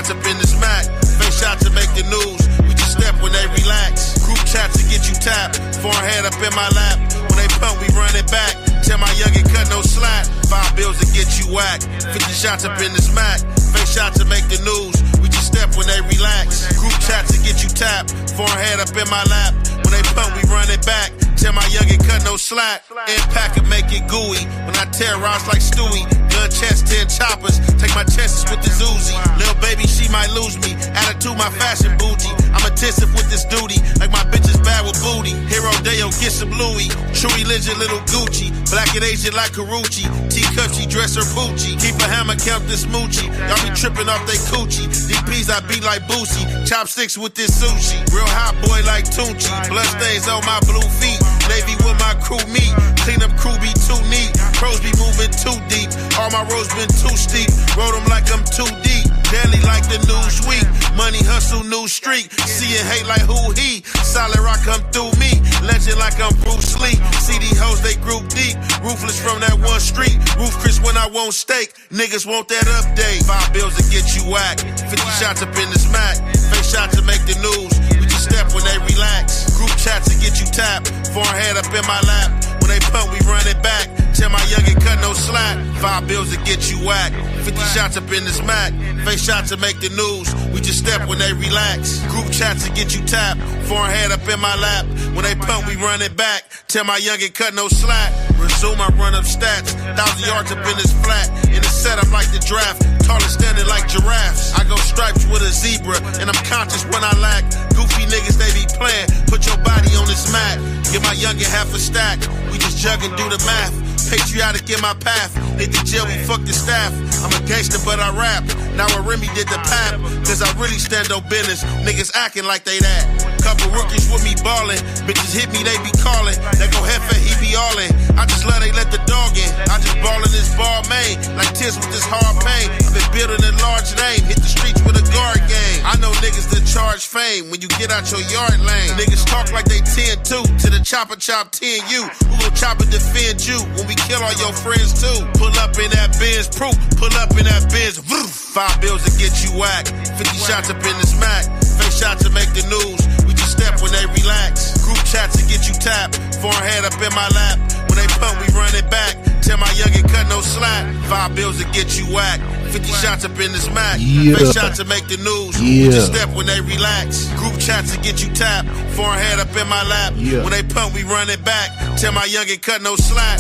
shots up in this Mac. Face shots to make the news. We just step when they relax. Group chats to get you tapped. Forehead up in my lap. When they pump, we run it back. Tell my youngin' cut no slack. 5 bills to get you whacked. 50 shots up in this Mac. Face shots to make the news. We just step when they relax. Group chats to get you tapped. Forehead up in my lap. When they pump, we run it back. Tell my youngin' cut no slack. Impact and make it gooey. When I terrorize like Stewie. Gun chest, 10 choppers. Take my chances with this Uzi. Lil' baby, she might lose me. Attitude, my fashion bougie. I'm attentive with this duty. Like my bitch is bad with booty. Hero Deo, get some Louis. True religion, little Gucci. Black and Asian like Karuchi. Teacup, she dress her Poochie. Keep a hammer, count this moochie. Y'all be tripping off they coochie. DPs, I beat like Boosie. Chopsticks with this sushi. Real hot boy like Tunchi. Blood stains on my blue feet. Navy with my crew meet. Clean up crew be too neat. Pros be moving too deep. All my roads been too steep. Rode them like I'm too deep. Daily like the Newsweek. Money hustle, new streak. See and hate like who he. Solid rock come through me. Legend like I'm Bruce Lee. See these hoes, they group deep. Ruthless from that one street. Roof Chris when I won't steak. Niggas want that update. 5 bills to get you whacked. 50 shots up in this Mac. Face shots to make the news. We just step when they relax. Group chats to get you tapped. Forehead up in my lap. When they pump, we run it back. Tell my youngin' cut no slack. 5 bills to get you whacked. 50 shots up in this Mac. Face shots to make the news. We just step when they relax. Group chats to get you tapped. Forehead up in my lap. When they pump, we run it back. Tell my youngin' cut no slack. Resume, I run up stats. 1,000 yards up in this flat. In the set, I'm like the draft. Tallest standing like giraffes. I go stripes with a zebra. And I'm conscious when I lack. Goofy niggas, they be playing. Put your body on this mat. Give my youngin' half a stack. We just jug and do the math. Patriotic in my path. Hit the jail, we fuck the staff. I'm a gangster, but I rap. Now a Remy did the pap. Cause I really stand on business. Niggas acting like they that. Couple rookies with me ballin'. Bitches hit me, they be callin'. They go head for he be all in. I just love they let the dog in. I just ballin' this ball main. Like tears with this hard pain. I've been building a large name. Hit the streets with a guard game. I know niggas that charge fame when you get out your yard lane. Niggas talk like they 10-2. To the chopper chop 10-U. Who gon' chop and defend you when we kill all your friends too? Pull up in that Benz proof. Pull up in that Benz. 5 bills to get you whacked. 50 shots up in this Mac. Face shots to make the news. We just step when they relax. Group chats to get you tapped. Forehead up in my lap. When they pump, we run it back. Tell my youngin' cut no slack. 5 bills to get you whacked. 50 shots up in this Mac. Face shots to make the news. We just step when they relax. Group chats to get you tapped. Forehead up in my lap. When they pump, we run it back. Tell my youngin' cut no slack.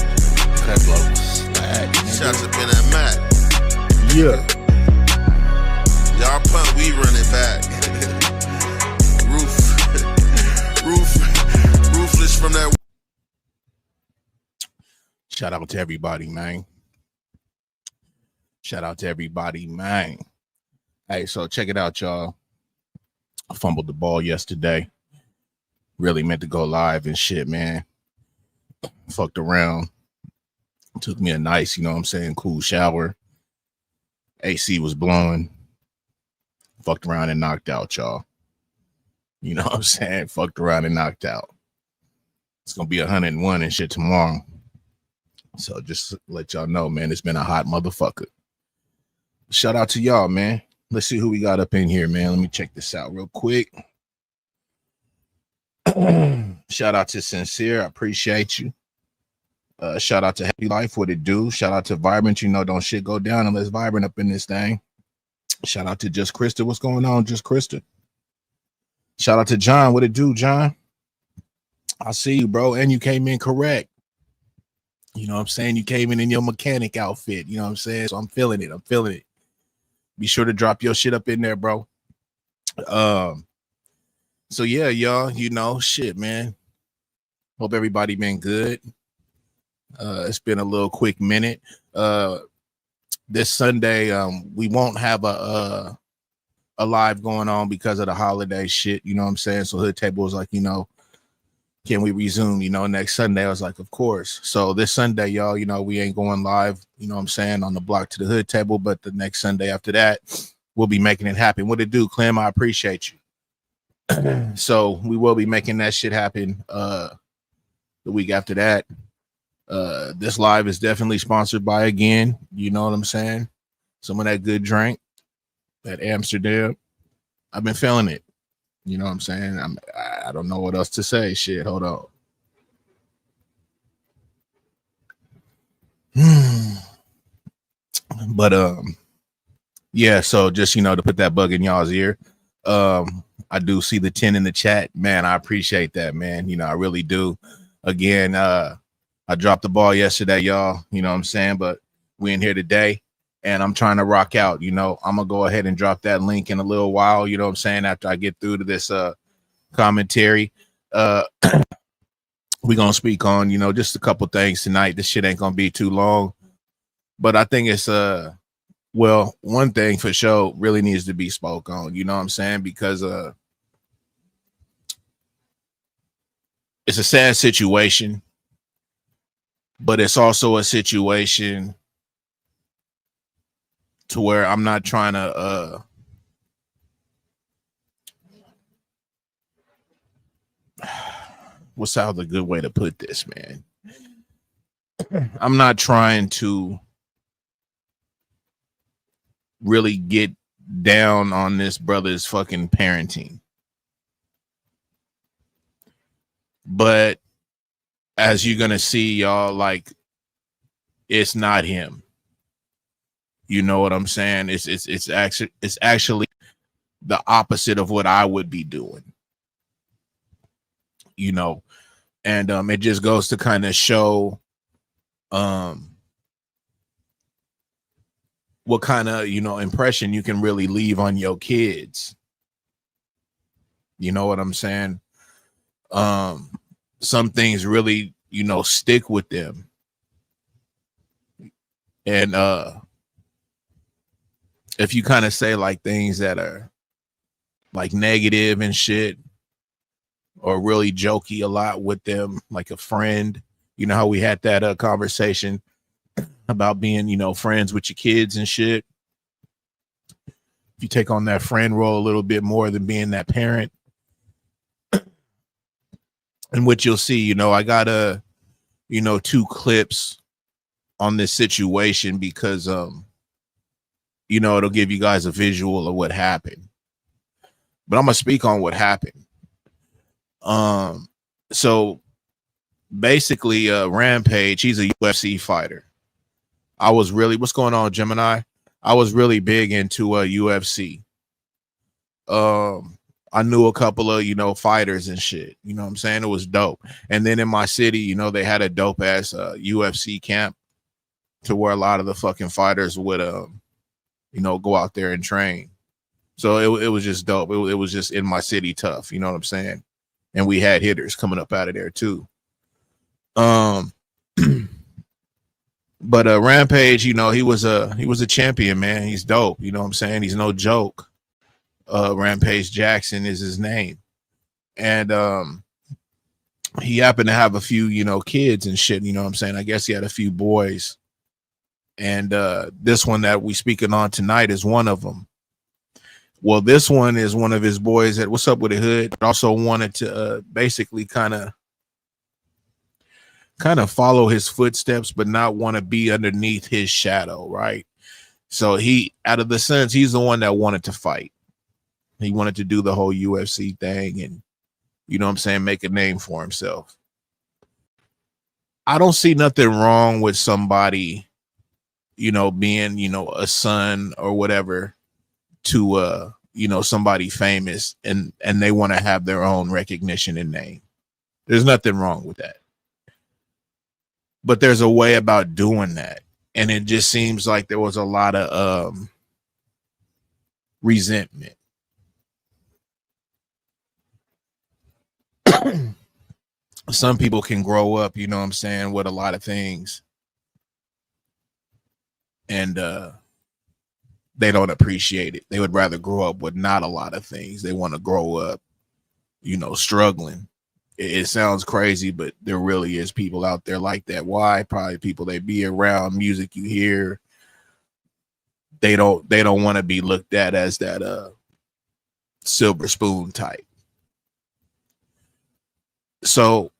Cut no slack. Shots up in that Mac. Yeah. Y'all pump, we run it back. Ruthless from that. Shout out to everybody, man. Shout out to everybody, man. Hey, so check it out, y'all. I fumbled the ball yesterday. Really meant to go live and shit, man. Fucked around. Took me a nice, you know what I'm saying, cool shower. AC was blowing. Fucked around and knocked out, y'all. You know what I'm saying? Fucked around and knocked out. It's going to be 101 and shit tomorrow. So just let y'all know, man, it's been a hot motherfucker. Shout out to y'all, man. Let's see who we got up in here, man. Let me check this out real quick. Shout out to Sincere. I appreciate you. Shout out to Happy Life. What it do? Shout out to Vibrant. You know, don't shit go down unless Vibrant up in this thing. Shout out to Just Krista. What's going on, Just Krista? Shout out to John. What it do, John? I see you, bro. And you came in correct. You know what I'm saying? You came in your mechanic outfit. You know what I'm saying? So I'm feeling it. I'm feeling it. Be sure to drop your shit up in there, bro. So yeah, y'all, you know, shit, man. Hope everybody been good. It's been a little quick minute. This Sunday, we won't have a live going on because of the holiday shit. You know what I'm saying? So Hood Table was like, you know, can we resume, you know, next Sunday? I was like, of course. So this Sunday, y'all, you know, we ain't going live, you know what I'm saying, on the block to the Hood Table. But the next Sunday after that, we'll be making it happen. What it do, Clem? I appreciate you. So we will be making that shit happen the week after that. This live is definitely sponsored by, again, you know what I'm saying, some of that good drink. That Amsterdam, I've been feeling it. You know what I'm saying? I don't know what else to say. Shit, hold on. But yeah, so just to put that bug in y'all's ear. I do see the 10 in the chat. Man, I appreciate that, man. I really do. Again, I dropped the ball yesterday, y'all. You know what I'm saying? But we in here today and I'm trying to rock out. I'm gonna go ahead and drop that link in a little while, you know what I'm saying, after I get through to this commentary. We're gonna speak on, just a couple things tonight. This shit ain't gonna be too long. But I think it's well, one thing for sure really needs to be spoke on, you know what I'm saying? Because it's a sad situation, but it's also a situation to where I'm not trying to what's how the good way to put this, man? I'm not trying to really get down on this brother's fucking parenting. But as you're gonna see, y'all, like, it's not him. You know what I'm saying? It's actually the opposite of what I would be doing. And it just goes to kind of show what kind of impression you can really leave on your kids. You know what I'm saying? Some things really stick with them. And if you kind of say like things that are like negative and shit, or really jokey a lot with them, like a friend, how we had that conversation about being friends with your kids and shit. If you take on that friend role a little bit more than being that parent, and what you'll see, I got two clips on this situation because it'll give you guys a visual of what happened. But I'm gonna speak on what happened. So basically, Rampage, he's a UFC fighter. What's going on, Gemini? I was really big into UFC. I knew a couple of fighters and shit. You know what I'm saying? It was dope. And then in my city, they had a dope ass UFC camp to where a lot of the fucking fighters would go out there and train. So it was just dope. It was just in my city tough. You know what I'm saying? And we had hitters coming up out of there too. But Rampage, he was a champion, man. He's dope. You know what I'm saying? He's no joke. Rampage Jackson is his name. And he happened to have a few, kids and shit. You know what I'm saying? I guess he had a few boys. And this one that we speaking on tonight is one of them. Well, this one is one of his boys that what's up with the hood, but also wanted to basically kind of follow his footsteps, but not want to be underneath his shadow, right? So he, out of the sons, he's the one that wanted to fight. He wanted to do the whole UFC thing and, you know what I'm saying, make a name for himself. I don't see nothing wrong with somebody, being, a son or whatever to, somebody famous and they want to have their own recognition and name. There's nothing wrong with that. But there's a way about doing that. And it just seems like there was a lot of resentment. Some people can grow up, you know what I'm saying, with a lot of things. And they don't appreciate it. They would rather grow up with not a lot of things. They want to grow up, struggling. It sounds crazy, but there really is people out there like that. Why? Probably people they be around, music you hear. They don't want to be looked at as that silver spoon type. So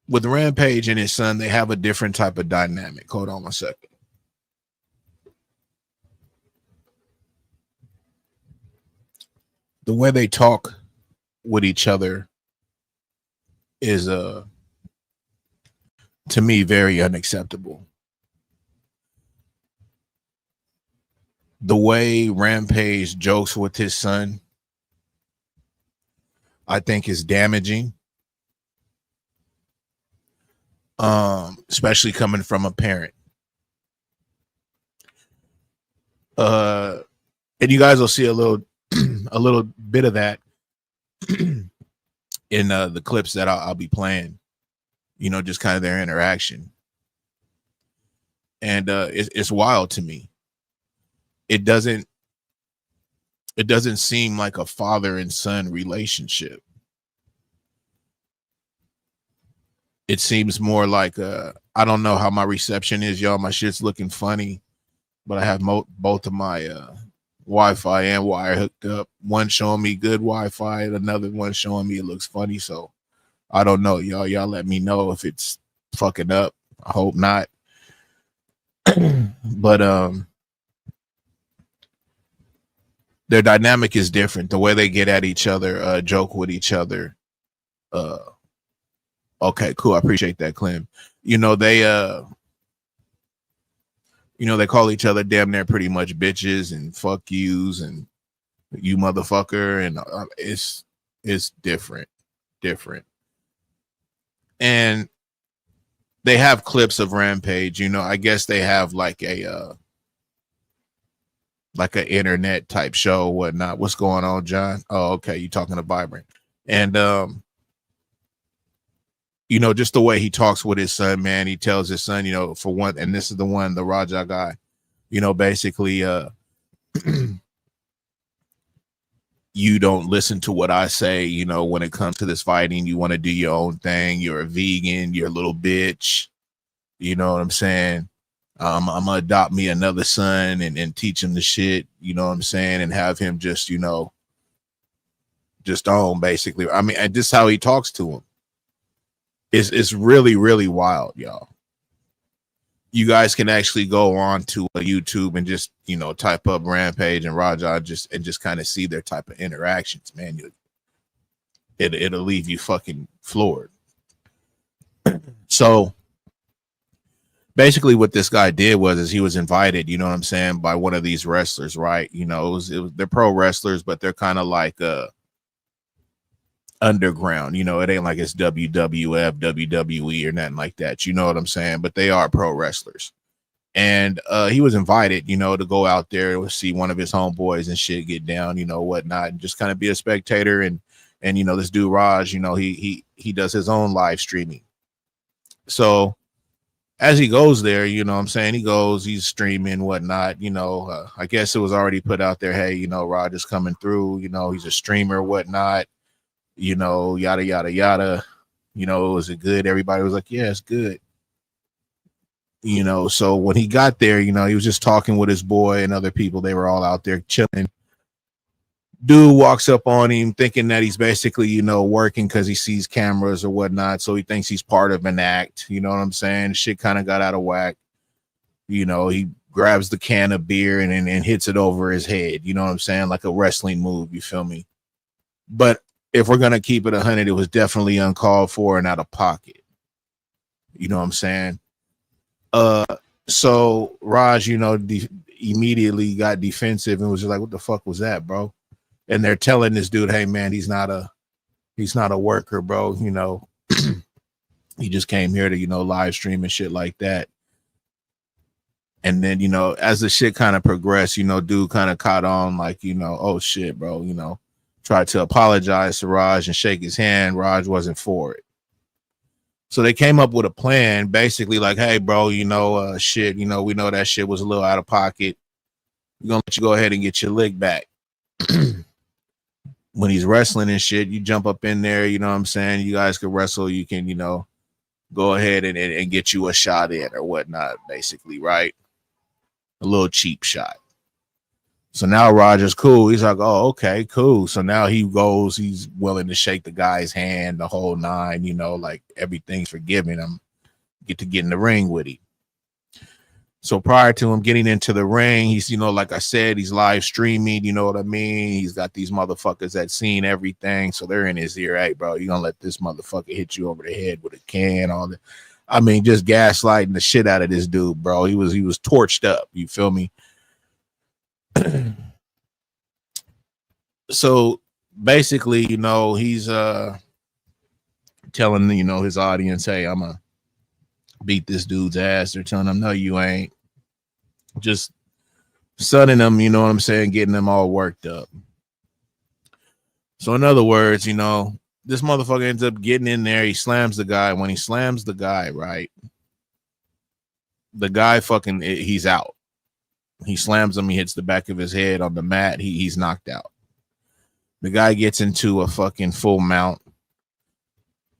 with Rampage and his son, they have a different type of dynamic. Hold on one second. the way they talk with each other is to me very unacceptable. The way Rampage jokes with his son, I think, is damaging. Especially coming from a parent. And you guys will see a little bit of that in the clips that I'll be playing, just kind of their interaction. And it's wild to me. It doesn't seem like a father and son relationship. It seems more like I don't know how my reception is, y'all. My shit's looking funny, but I have both of my Wi-Fi and wire hooked up. One showing me good Wi-Fi, and another one showing me it looks funny. So I don't know, y'all. Y'all let me know if it's fucking up. I hope not. But their dynamic is different. The way they get at each other, joke with each other. Okay, cool. I appreciate that, Clem. They they call each other damn near pretty much bitches and fuck yous and you motherfucker, and it's different. And they have clips of Rampage. I guess they have like an internet type show, whatnot. What's going on, John? Oh, okay. You talking to Vibrant. And just the way he talks with his son, man. He tells his son, for one, and this is the one, the Raja guy, basically you don't listen to what I say, when it comes to this fighting. You want to do your own thing. You're a vegan. You're a little bitch. You know what I'm saying? I'm gonna adopt me another son and teach him the shit, you know what I'm saying, and have him just, just own, basically. I mean, and this is how he talks to him. It's really, really wild, y'all. You guys can actually go on to YouTube and just, type up Rampage and Raja just kind of see their type of interactions, man. It'll leave you fucking floored. So basically what this guy did was he was invited, you know what I'm saying, by one of these wrestlers, right? They're pro wrestlers, but they're kind of like underground, it ain't like it's WWF, WWE or nothing like that, you know what I'm saying? But they are pro wrestlers. And he was invited, to go out there to see one of his homeboys and shit get down, whatnot, and just kind of be a spectator. And this dude Raj, he does his own live streaming. So as he goes there, you know what I'm saying, he's streaming, whatnot, I guess it was already put out there, hey, Raj is coming through, he's a streamer, whatnot, yada, yada, yada, was it good? Everybody was like, yeah, it's good. So when he got there, he was just talking with his boy and other people. They were all out there chilling. Dude walks up on him thinking that he's basically, working because he sees cameras or whatnot. So he thinks he's part of an act. You know what I'm saying? Shit kind of got out of whack. He grabs the can of beer and hits it over his head. You know what I'm saying? Like a wrestling move. You feel me? But if we're going to keep it 100, it was definitely uncalled for and out of pocket. You know what I'm saying? So Raj, immediately got defensive and was just like, what the fuck was that, bro? And they're telling this dude, hey man, he's not a worker, bro. He just came here to, live stream and shit like that. And then, as the shit kind of progressed, dude kind of caught on like, oh shit, bro, tried to apologize to Raj and shake his hand. Raj wasn't for it. So they came up with a plan, basically like, hey, bro, shit, we know that shit was a little out of pocket. We're going to let you go ahead and get your lick back. When he's wrestling and shit, you jump up in there, you know what I'm saying? You guys can wrestle. You can, go ahead and get you a shot in or whatnot, basically, right? A little cheap shot. So now Roger's cool. He's like, oh, okay, cool. So now he's willing to shake the guy's hand, the whole nine, like everything's forgiven him. Get in the ring with him. So prior to him getting into the ring, he's, you know, like I said, he's live streaming, you know what I mean? He's got these motherfuckers that seen everything. So they're in his ear, hey, bro, you gonna let this motherfucker hit you over the head with a can, all that. I mean, just gaslighting the shit out of this dude, bro. He was torched up, you feel me? So basically, you know, he's telling, you know, his audience, hey, I'm gonna beat this dude's ass. They're telling him, no, you ain't. Just sunning them, you know what I'm saying, getting them all worked up. So in other words, you know, this motherfucker ends up getting in there. He slams the guy. When he slams the guy, right, the guy fucking, he's out. He slams him. He hits the back of his head on the mat. He's knocked out. The guy gets into a fucking full mount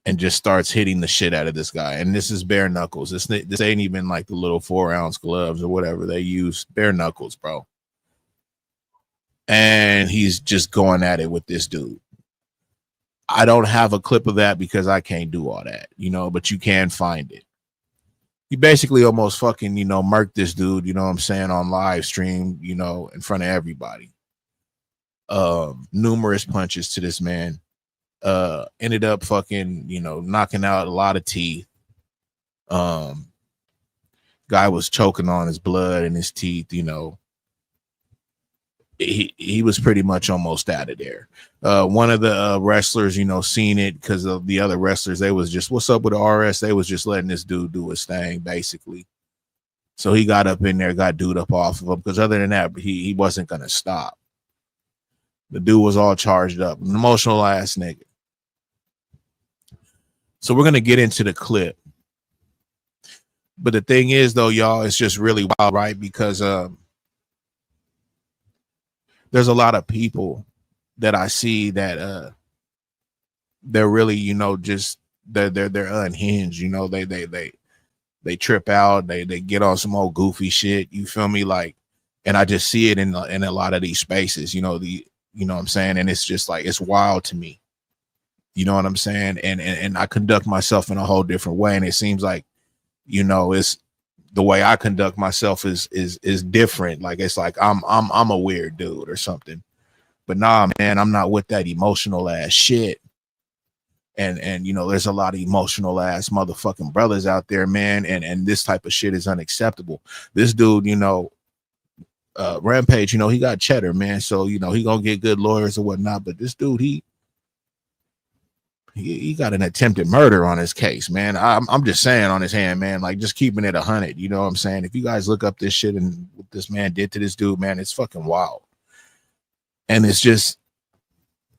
and just starts hitting the shit out of this guy. And this is bare knuckles. This ain't even like the little 4-ounce gloves or whatever they use. Bare knuckles, bro. And he's just going at it with this dude. I don't have a clip of that because I can't do all that, you know, but you can find it. He basically almost fucking, you know, murked this dude, you know what I'm saying, on live stream, you know, in front of everybody. Numerous punches to this man. Ended up fucking, you know, knocking out a lot of teeth. Guy was choking on his blood and his teeth, you know. He was pretty much almost out of there. One of the wrestlers, you know, seen it because of the other wrestlers. They was just, what's up with the RS? They was just letting this dude do his thing, basically. So he got up in there, got dude up off of him, because other than that, he wasn't going to stop. The dude was all charged up. An emotional ass nigga. So we're going to get into the clip. But the thing is, though, y'all, it's just really wild, right? Because there's a lot of people that I see that they're really, you know, just they're unhinged, you know, they trip out, they get on some old goofy shit, you feel me? Like, and I just see it in a lot of these spaces, you know, you know what I'm saying? And it's just like, it's wild to me. You know what I'm saying? And I conduct myself in a whole different way. And it seems like, you know, it's the way I conduct myself is different. Like, it's like I'm a weird dude or something. But nah, man, I'm not with that emotional ass shit. And you know, there's a lot of emotional ass motherfucking brothers out there, man. And this type of shit is unacceptable. This dude, you know, Rampage, you know, he got cheddar, man. So, you know, he gonna get good lawyers or whatnot. But this dude, he got an attempted murder on his case, man. I'm just saying on his hand, man, like just keeping it 100. You know what I'm saying? If you guys look up this shit and what this man did to this dude, man, it's fucking wild. And it's just,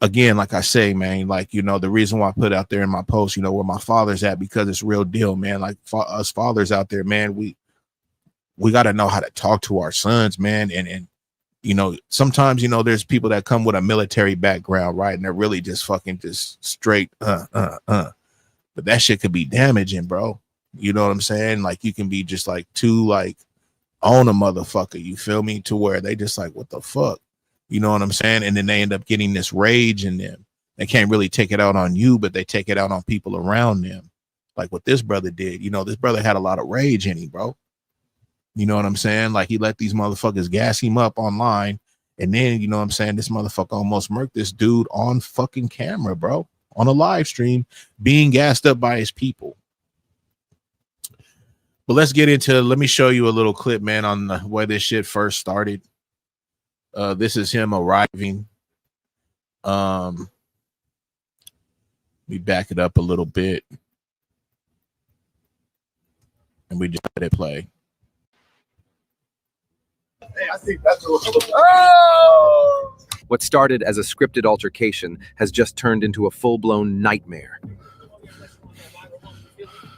again, like I say, man, like, you know, the reason why I put out there in my post, you know, where my father's at, because it's real deal, man. Like us fathers out there, man, we got to know how to talk to our sons, man. And, you know, sometimes, you know, there's people that come with a military background, right? And they're really just fucking just straight, But that shit could be damaging, bro. You know what I'm saying? Like, you can be just like too, like, on a motherfucker, you feel me? To where they just like, what the fuck? You know what I'm saying? And then they end up getting this rage in them. They can't really take it out on you, but they take it out on people around them. Like what this brother did. You know, this brother had a lot of rage in him, bro. You know what I'm saying? Like, he let these motherfuckers gas him up online. And then, you know what I'm saying, this motherfucker almost murked this dude on fucking camera, bro. On a live stream, being gassed up by his people. But let's get into, let me show you a little clip, man, on the way this shit first started. This is him arriving. We back it up a little bit. And we just let it play. Hey, I think that's oh! What started as a scripted altercation has just turned into a full-blown nightmare.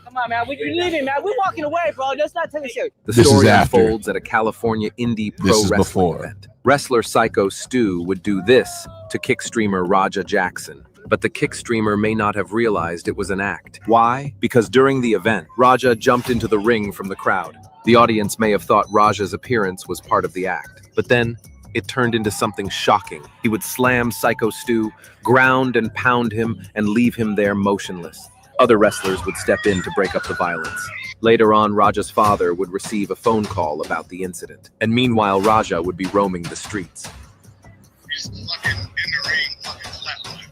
Come on, man. We leaving, man. We're walking away, bro. Let's not take a shit. The story unfolds at a California indie pro wrestling event. Wrestler Psycho Stu would do this to kick streamer Raja Jackson. But the kick streamer may not have realized it was an act. Why? Because during the event, Raja jumped into the ring from the crowd. The audience may have thought Raja's appearance was part of the act. But then, it turned into something shocking. He would slam Psycho Stu, ground and pound him, and leave him there motionless. Other wrestlers would step in to break up the violence. Later on, Raja's father would receive a phone call about the incident, and meanwhile, Raja would be roaming the streets. He's fucking in the ring, fucking flatline,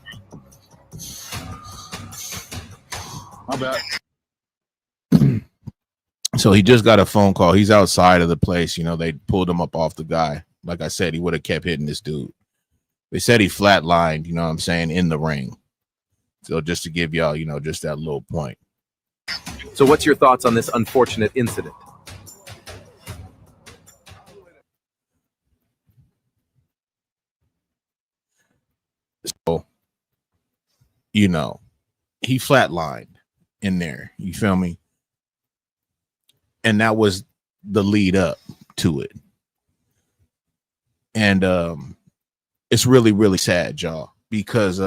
bro. My bad. So he just got a phone call. He's outside of the place. You know, they pulled him up off the guy. Like I said, he would have kept hitting this dude. They said he flatlined, you know what I'm saying, in the ring. So just to give y'all, you know, just that little point. So what's your thoughts on this unfortunate incident? So, you know, he flatlined in there. You feel me? And that was the lead up to it. And it's really, really sad, y'all, because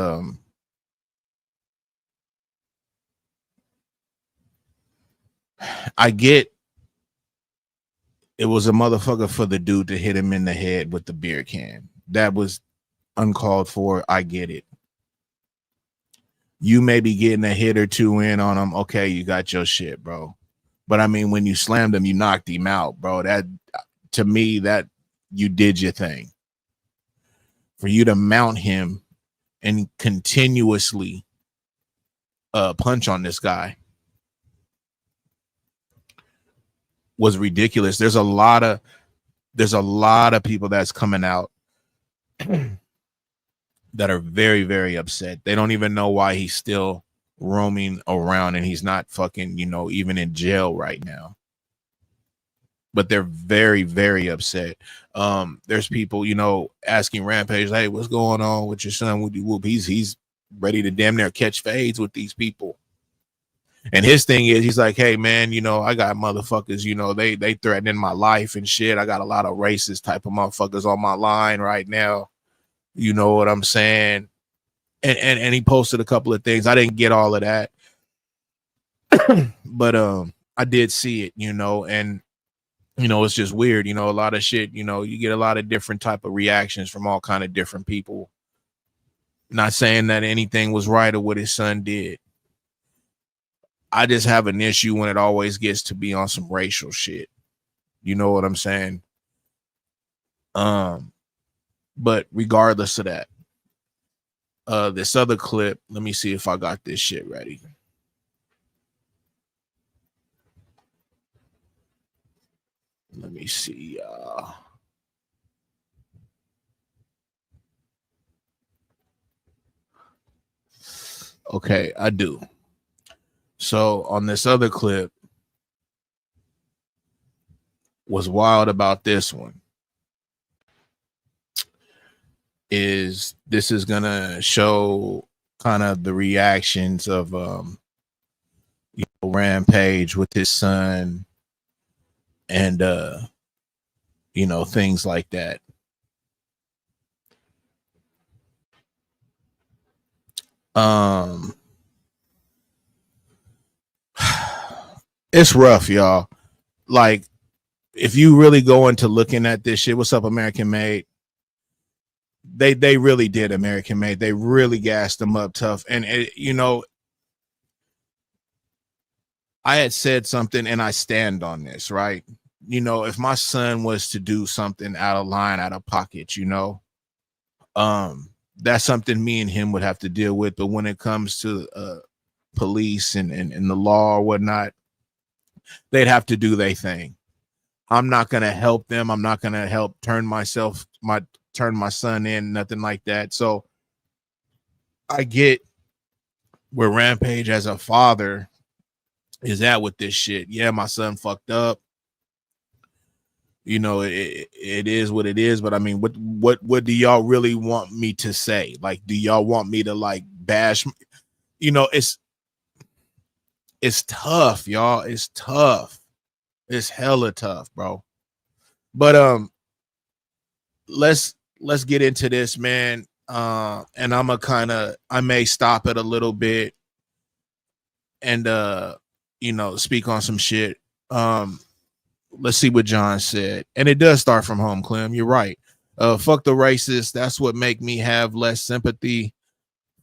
I get it was a motherfucker for the dude to hit him in the head with the beer can. That was uncalled for. I get it. You may be getting a hit or two in on him. Okay, you got your shit, bro. But I mean, when you slammed him, you knocked him out, bro. That, to me, that you did your thing. For you to mount him and continuously punch on this guy was ridiculous. There's a lot of people that's coming out that are very, very upset. They don't even know why he's still roaming around and he's not fucking, you know, even in jail right now. But they're very, very upset. There's people, you know, asking Rampage, hey, what's going on with your son? He's ready to damn near catch fades with these people. And his thing is, he's like, hey, man, you know, I got motherfuckers, you know, they threatening my life and shit. I got a lot of racist type of motherfuckers on my line right now. You know what I'm saying? And he posted a couple of things. I didn't get all of that. But I did see it, you know, and you know, it's just weird, you know, a lot of shit, you know, you get a lot of different type of reactions from all kind of different people. Not saying that anything was right or what his son did. I just have an issue when it always gets to be on some racial shit. You know what I'm saying? But regardless of that, this other clip, let me see if I got this shit ready. Let me see. Okay, I do. So on this other clip, what's wild about this one is this is gonna show kind of the reactions of you know, Rampage with his son and you know, things like that. It's rough, y'all. Like, if you really go into looking at this shit, what's up, American Made? They really did American Made. They really gassed them up tough. And you know, I had said something and I stand on this, right? You know, if my son was to do something out of line, out of pocket, you know, that's something me and him would have to deal with. But when it comes to police and the law or whatnot, they'd have to do their thing. I'm not going to help them. I'm not going to help turn my son in, nothing like that. So I get where Rampage as a father is at with this shit. Yeah, my son fucked up. You know, it is what it is. But I mean, what do y'all really want me to say? Like, do y'all want me to like bash? You know, it's tough, y'all. It's tough. It's hella tough, bro. But let's get into this, man. And I may stop it a little bit and you know, speak on some shit. Let's see what John said. And it does start from home, Clem. You're right. Fuck the racists. That's what make me have less sympathy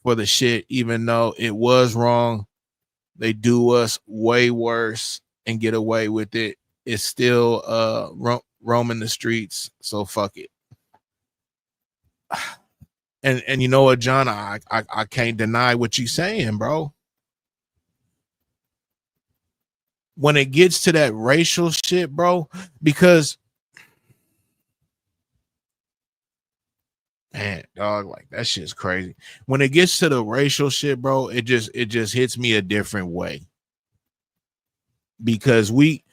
for the shit, even though it was wrong. They do us way worse. and get away with it is still roaming the streets. So fuck it. And you know what, John, I can't deny what you're saying, bro. When it gets to that racial shit, bro, because man, dog, like that shit's crazy. When it gets to the racial shit, bro, it just hits me a different way. Because we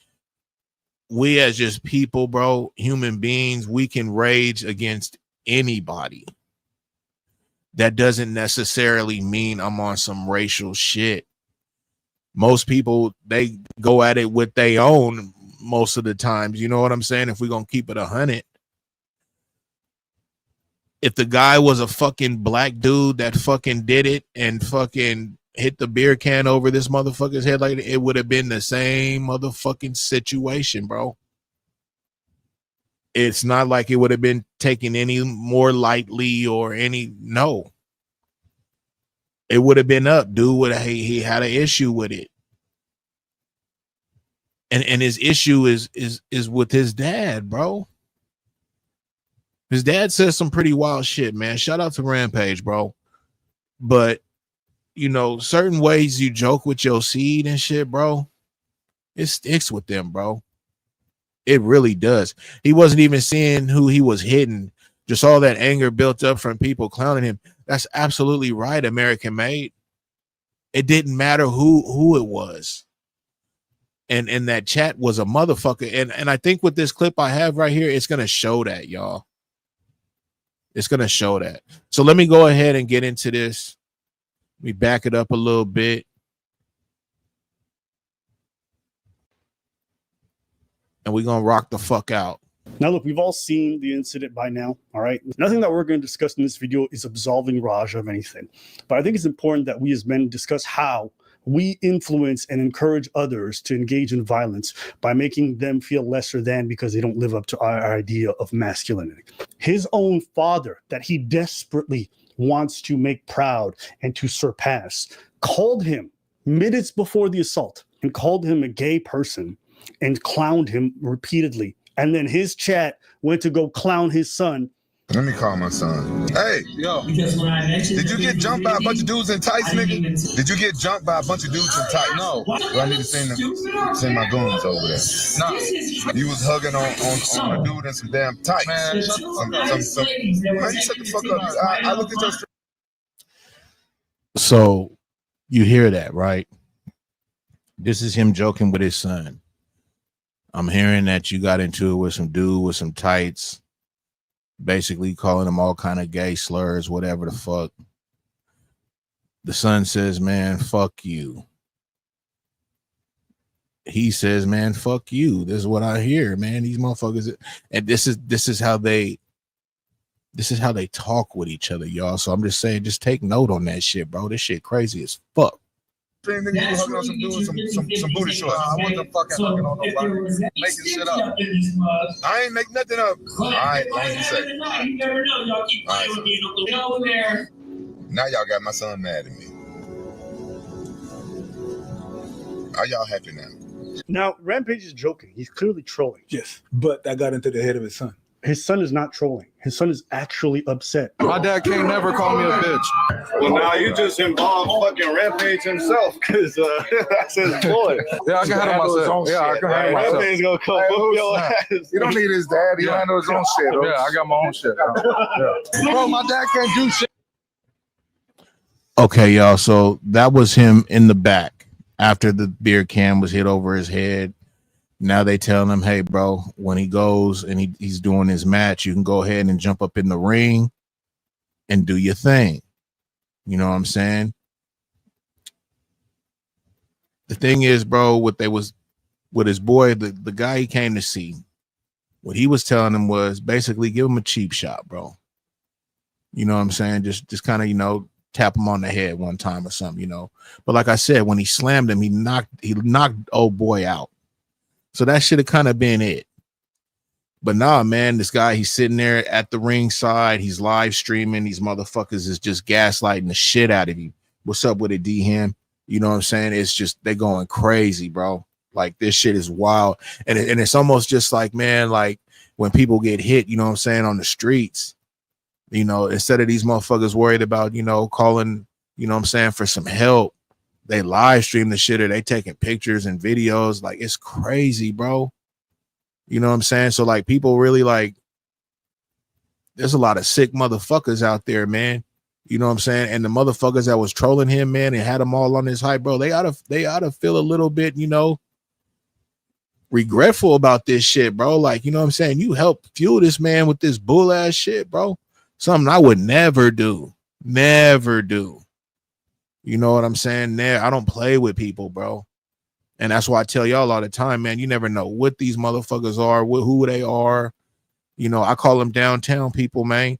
as just people, bro, human beings, we can rage against anybody. That doesn't necessarily mean I'm on some racial shit. Most people, they go at it with their own most of the times. You know what I'm saying? If we're going to keep it 100. If the guy was a fucking black dude that fucking did it and fucking hit the beer can over this motherfucker's head, like it would have been the same motherfucking situation, bro. It's not like it would have been taken any more lightly or any, no. It would have been up. Dude, he had an issue with it. And his issue is with his dad, bro. His dad says some pretty wild shit, man. Shout out to Rampage, bro. But, you know, certain ways you joke with your seed and shit, bro, it sticks with them, bro. It really does. He wasn't even seeing who he was hitting. Just all that anger built up from people clowning him. That's absolutely right, American made. It didn't matter who it was. And that chat was a motherfucker. And I think with this clip I have right here, it's going to show that, y'all. It's going to show that. So let me go ahead and get into this. Let me back it up a little bit. And we're going to rock the fuck out. Now, look, we've all seen the incident by now, all right? Nothing that we're going to discuss in this video is absolving Raja of anything. But I think it's important that we as men discuss how we influence and encourage others to engage in violence by making them feel lesser than because they don't live up to our idea of masculinity. His own father, that he desperately wants to make proud and to surpass, called him minutes before the assault and called him a gay person and clowned him repeatedly. And then his chat went to go clown his son. Let me call my son. Hey, yo, did you get jumped by a bunch of dudes in tights, nigga? Did you get jumped by a bunch of dudes in tights? No. Do I need to send my goons over there? No. You was hugging on a dude in some damn tights. Man, man, you shut the fuck up. I looked at your... So you hear that, right? This is him joking with his son. I'm hearing that you got into it with some dude with some tights, basically calling him all kind of gay slurs, whatever the fuck. The son says, man, fuck you. He says, man, fuck you. This is what I hear, man. These motherfuckers. And this is how they talk with each other, y'all. So I'm just saying, just take note on that shit, bro. This shit crazy as fuck. Nigga, you hugging on some dudes, some booty shorts. I wasn't fucking hugging on nobody. Making shit up. I ain't make nothing up. All right, long you say. You never know. Y'all keep getting over there. Now y'all got my son mad at me. Are y'all happy now? Now, Rampage is joking. He's clearly trolling. Yes, but that got into the head of his son. His son is not trolling. His son is actually upset. My dad can't never call me a bitch. Well, now you just involved fucking Rampage himself, because that's his boy. Yeah, I can handle myself. Yeah, I can handle myself. Rampage gonna come whoop your ass. You don't need his dad. He handle his own shit. Yeah, I got my own shit. Yeah. Bro, my dad can't do shit. Okay, y'all. So that was him in the back after the beer can was hit over his head. Now they tell him, hey, bro, when he goes and he's doing his match, you can go ahead and jump up in the ring and do your thing. You know what I'm saying? The thing is, bro, what they was with his boy, the guy he came to see, what he was telling him was basically give him a cheap shot, bro. You know what I'm saying? Just kind of, you know, tap him on the head one time or something, you know. But like I said, when he slammed him, he knocked old boy out. So that should have kind of been it. But nah, man, this guy, he's sitting there at the ringside. He's live streaming. These motherfuckers is just gaslighting the shit out of you. What's up with it, D-Ham? You know what I'm saying? It's just, they going crazy, bro. Like this shit is wild. And it's almost just like, man, like when people get hit, you know what I'm saying, on the streets, you know, instead of these motherfuckers worried about, you know, calling, you know what I'm saying, for some help, they live stream the shit or they taking pictures and videos. Like it's crazy, bro. You know what I'm saying? So like people really like, there's a lot of sick motherfuckers out there, man. You know what I'm saying? And the motherfuckers that was trolling him, man, and had them all on his hype, bro, they ought to feel a little bit, you know, regretful about this shit, bro. Like, you know what I'm saying? You helped fuel this man with this bull ass shit, bro. Something I would never do. Never do. You know what I'm saying? I don't play with people, bro. And that's why I tell y'all all the time, man, you never know what these motherfuckers are, who they are. You know, I call them downtown people, man.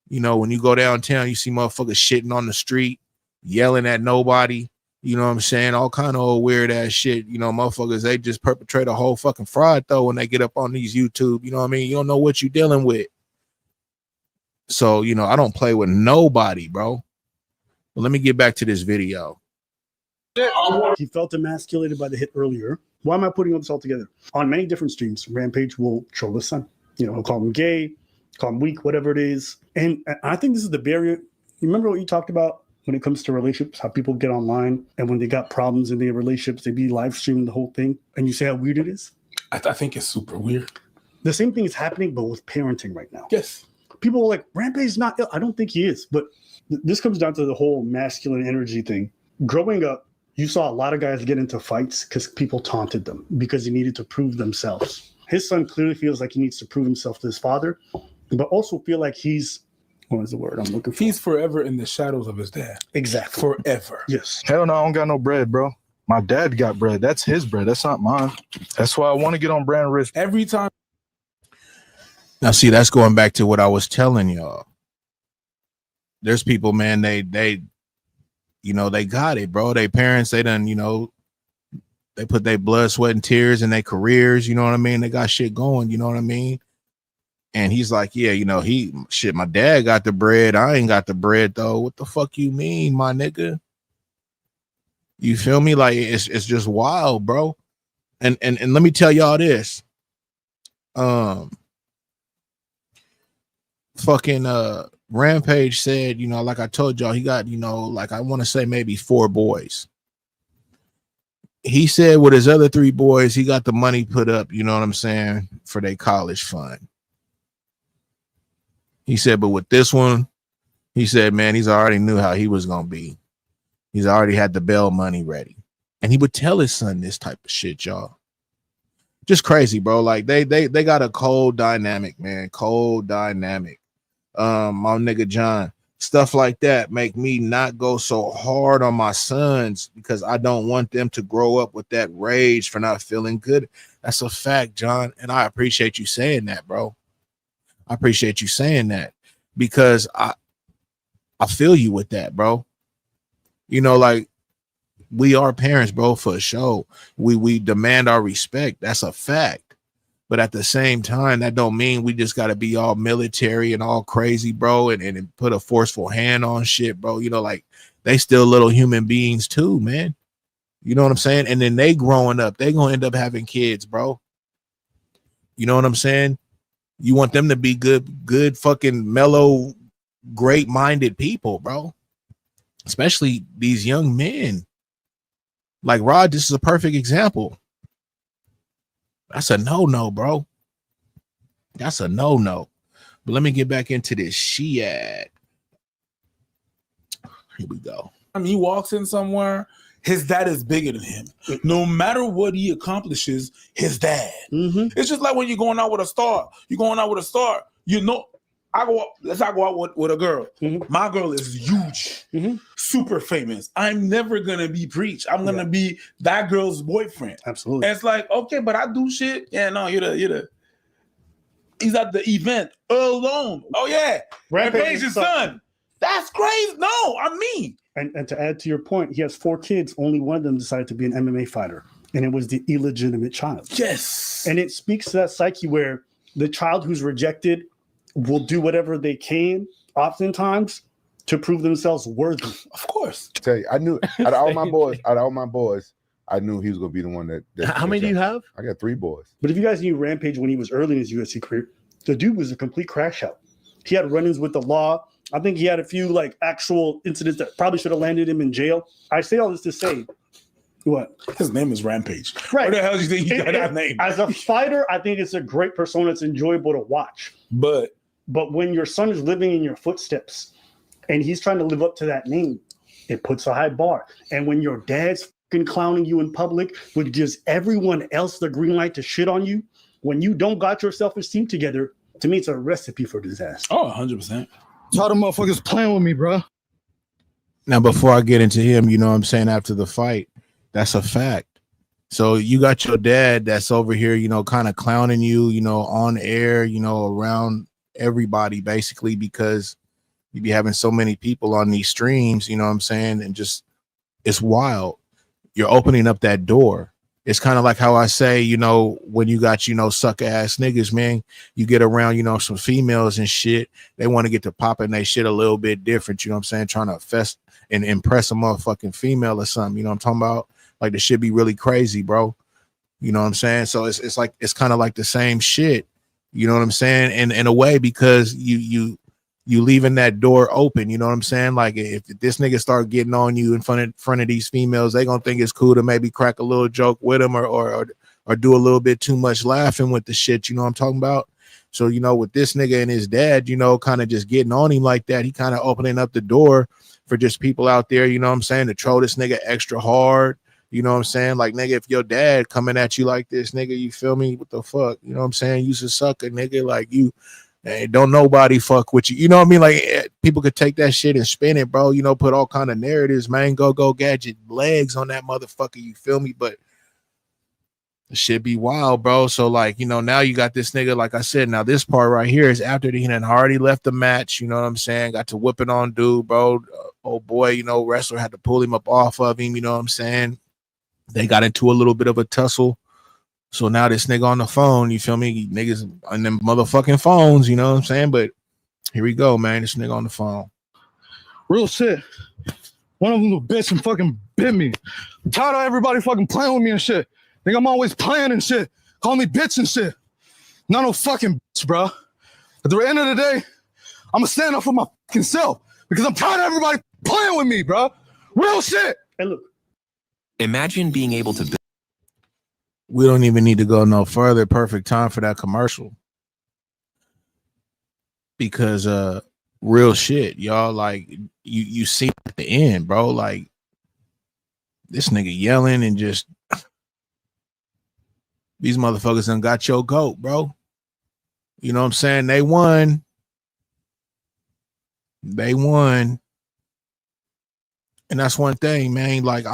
You know, when you go downtown, you see motherfuckers shitting on the street, yelling at nobody. You know what I'm saying? All kind of old weird ass shit. You know, motherfuckers, they just perpetrate a whole fucking fraud, though, when they get up on these YouTube. You know what I mean? You don't know what you're dealing with. So, you know, I don't play with nobody, bro. But let me get back to this video. He felt emasculated by the hit earlier. Why am I putting all this all together? On many different streams, Rampage will troll his son. You know, he'll call him gay, call him weak, whatever it is. And I think this is the barrier. You remember what you talked about when it comes to relationships, how people get online and when they got problems in their relationships, they be live streaming the whole thing. And you say how weird it is? I think it's super weird. The same thing is happening, but with parenting right now. Yes. People are like, Rampage is not ill. I don't think he is. But this comes down to the whole masculine energy thing. Growing up, you saw a lot of guys get into fights because people taunted them because they needed to prove themselves. His son clearly feels like he needs to prove himself to his father, but also feel like he's, what is the word I'm looking for? He's forever in the shadows of his dad. Exactly. Forever. Yes. Hell no, I don't got no bread, bro. My dad got bread. That's his bread. That's not mine. That's why I want to get on brand risk. Every time. Now, see, that's going back to what I was telling y'all. There's people, man, they you know, they got it, bro. They parents, they done, you know, they put their blood, sweat, and tears in their careers. You know what I mean? They got shit going. You know what I mean? And he's like, yeah, you know, my dad got the bread. I ain't got the bread, though. What the fuck you mean, my nigga? You feel me? Like, it's just wild, bro. And let me tell y'all this. Fucking Rampage said, you know, like I told y'all, he got, you know, like I want to say maybe 4 boys. He said with his other 3 boys, he got the money put up, you know what I'm saying, for their college fund. He said, but with this one, he said, man, he's already knew how he was going to be. He's already had the bail money ready. And he would tell his son this type of shit, y'all. Just crazy, bro. Like they got a cold dynamic, man. Cold dynamic. My nigga John, stuff like that make me not go so hard on my sons because I don't want them to grow up with that rage for not feeling good. That's a fact, John. And I appreciate you saying that, bro. I appreciate you saying that because I feel you with that, bro. You know, like we are parents, bro, for a show. We demand our respect. That's a fact. But at the same time, that don't mean we just got to be all military and all crazy, bro, and put a forceful hand on shit, bro. You know, like they still little human beings too, man. You know what I'm saying? And then they growing up, they going to end up having kids, bro. You know what I'm saying? You want them to be good fucking mellow, great-minded people, bro. Especially these young men. Like Rod, this is a perfect example. That's a no-no, bro. That's a no-no. But let me get back into this Shiad. Here we go. He walks in somewhere, his dad is bigger than him. No matter what he accomplishes, his dad. Mm-hmm. It's just like when you're going out with a star. You're going out with a star. You know, let's go out with a girl. Mm-hmm. My girl is huge, super famous. I'm never gonna be preached. I'm gonna be that girl's boyfriend. Absolutely. And it's like, okay, but I do shit. Yeah, no, you're the. He's at the event alone. Oh yeah, Rampage's son. That's crazy. No, I'm me. And to add to your point, he has 4 kids. Only one of them decided to be an MMA fighter, and it was the illegitimate child. Yes. And it speaks to that psyche where the child who's rejected will do whatever they can, oftentimes, to prove themselves worthy. Of course. Tell you, I knew out of all my boys, I knew he was gonna be the one that How many do you have? I got 3 boys. But if you guys knew Rampage when he was early in his UFC career, the dude was a complete crash out. He had run-ins with the law. I think he had a few like actual incidents that probably should have landed him in jail. I say all this to say, what? His name is Rampage. Right. Where the hell do you think he got that name? As a fighter, I think it's a great persona. It's enjoyable to watch. But when your son is living in your footsteps and he's trying to live up to that name, it puts a high bar. And when your dad's fucking clowning you in public, which gives everyone else the green light to shit on you, when you don't got your self-esteem together, to me, it's a recipe for disaster. Oh, 100%. All the motherfuckers playing with me, bro. Now, before I get into him, you know what I'm saying, after the fight, that's a fact. So you got your dad that's over here, you know, kind of clowning you, you know, on air, you know, around everybody, basically, because you be having so many people on these streams, you know what I'm saying, and just, it's wild. You're opening up that door. It's kind of like how I say, you know, when you got, you know, suck ass niggas, man, you get around, you know, some females and shit. They want to get to popping they shit a little bit different. You know what I'm saying? Trying to fest and impress a motherfucking female or something. You know what I'm talking about? Like the shit be really crazy, bro. You know what I'm saying? So it's like, it's kind of like the same shit. You know what I'm saying? And in a way, because you leaving that door open, you know what I'm saying? Like if this nigga start getting on you in front of these females, they gonna think it's cool to maybe crack a little joke with them or do a little bit too much laughing with the shit, you know what I'm talking about? So, you know, with this nigga and his dad, you know, kind of just getting on him like that, he kind of opening up the door for just people out there, you know what I'm saying, to troll this nigga extra hard. You know what I'm saying? Like, nigga, if your dad coming at you like this, nigga, you feel me? What the fuck? You know what I'm saying? You's a sucker, nigga. Like, you don't nobody fuck with you. You know what I mean? Like, people could take that shit and spin it, bro. You know, put all kind of narratives, man. Go gadget legs on that motherfucker. You feel me? But the shit be wild, bro. So, like, you know, now you got this nigga, like I said, now this part right here is after he had already left the match. You know what I'm saying? Got to whipping on dude, bro. Oh, boy, you know, wrestler had to pull him up off of him. You know what I'm saying? They got into a little bit of a tussle. So now this nigga on the phone, you feel me? Niggas on them motherfucking phones, you know what I'm saying? But here we go, man. This nigga on the phone. Real shit. One of them little bitch and fucking bit me. I'm tired of everybody fucking playing with me and shit. Think I'm always playing and shit. Call me bitch and shit. Not no fucking bitch, bro. At the end of the day, I'm gonna stand up for my fucking self because I'm tired of everybody playing with me, bro. Real shit. And look. Imagine being able to. We don't even need to go no further. Perfect time for that commercial. Because real shit, y'all, like you see at the end, bro, like this nigga yelling and just these motherfuckers done got your goat, bro. You know what I'm saying? They won. And that's one thing, man. Like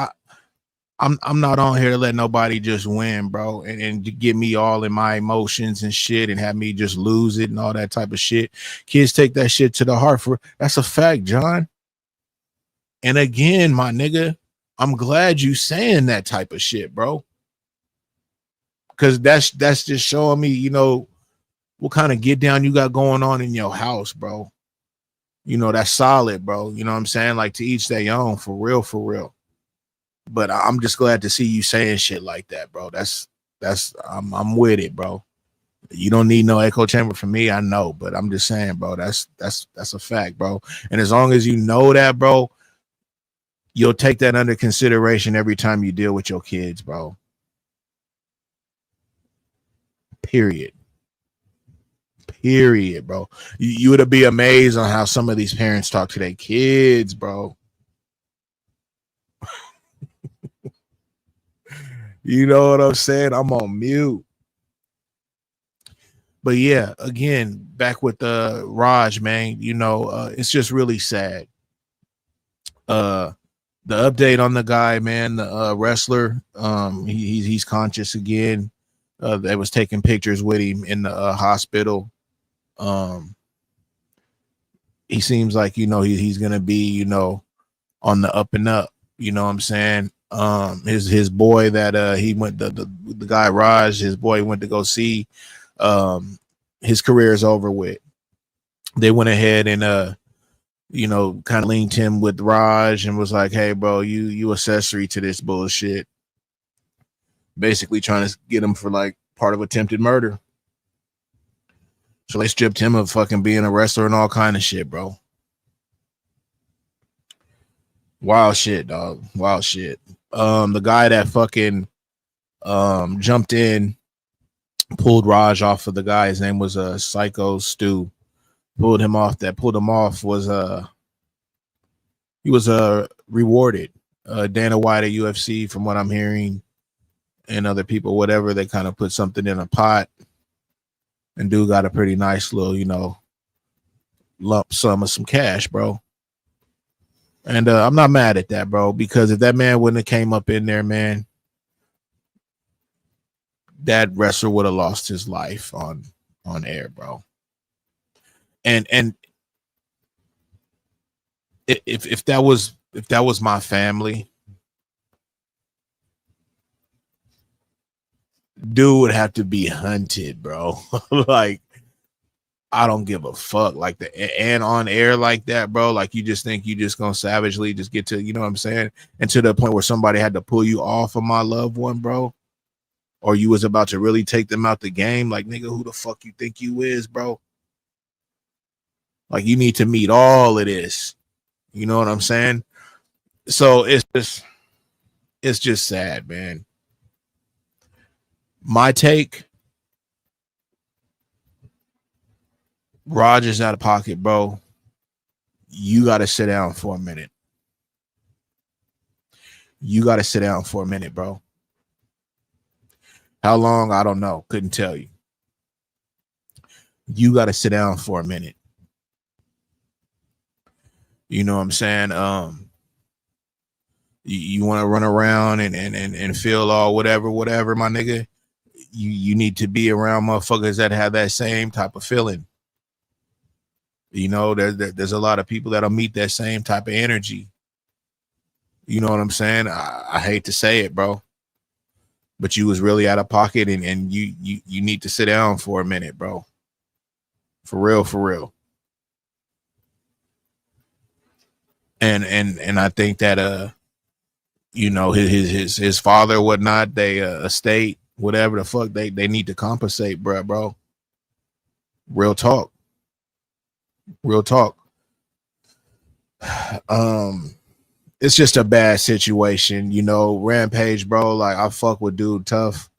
I'm not on here to let nobody just win, bro, and get me all in my emotions and shit and have me just lose it and all that type of shit. Kids take that shit to the heart. That's a fact, John. And again, my nigga, I'm glad you saying that type of shit, bro. Because that's just showing me, you know, what kind of get down you got going on in your house, bro. You know, that's solid, bro. You know what I'm saying? Like, to each their own, for real, for real. But I'm just glad to see you saying shit like that, bro. I'm with it, bro. You don't need no echo chamber from me, I know, but I'm just saying, bro, that's a fact, bro. And as long as you know that, bro, you'll take that under consideration every time you deal with your kids, bro. Period, bro. You would be amazed on how some of these parents talk to their kids, bro. You know what I'm saying? I'm on mute. But yeah, again, back with Raj, man, you know, it's just really sad. The update on the guy, man, the wrestler, he's conscious again. They was taking pictures with him in the hospital. He seems like, you know, he's gonna be, you know, on the up and up. You know what I'm saying? His boy that he went the guy Raj, his boy went to go see. His career is over with. They went ahead and you know, kind of linked him with Raj and was like, hey, bro, you accessory to this bullshit. basically trying to get him for like part of attempted murder. So they stripped him of fucking being a wrestler and all kind of shit, bro. Wild shit, dog. Wild shit. The guy that fucking jumped in, pulled Raj off of the guy. His name was Psycho Stu. Pulled him off. That pulled him off was he was rewarded. Dana White at UFC, from what I'm hearing, and other people, whatever, they kind of put something in a pot, and dude got a pretty nice little, you know, lump sum of some cash, bro. And I'm not mad at that, bro, because if that man wouldn't have came up in there, man, that wrestler would have lost his life on air, bro. And if that was my family, dude would have to be hunted, bro. Like, I don't give a fuck. Like, and on air like that, bro, like, you just think you just gonna savagely just get to, you know what I'm saying? And to the point where somebody had to pull you off of my loved one, bro, or you was about to really take them out the game. Like, nigga, who the fuck you think you is, bro? Like, you need to meet all of this. You know what I'm saying? So it's just sad, man. My take, Roger's out of pocket, bro. You got to sit down for a minute. You got to sit down for a minute, bro. How long? I don't know. Couldn't tell you. You got to sit down for a minute. You know what I'm saying? You want to run around and feel all whatever, my nigga. You need to be around motherfuckers that have that same type of feeling. You know, there's a lot of people that'll meet that same type of energy. You know what I'm saying? I hate to say it, bro, but you was really out of pocket, and you need to sit down for a minute, bro. For real. And I think that you know, his father or whatnot, they estate, whatever the fuck, they need to compensate, bro. Real talk. It's just a bad situation, you know. Rampage, bro, like, I fuck with dude tough,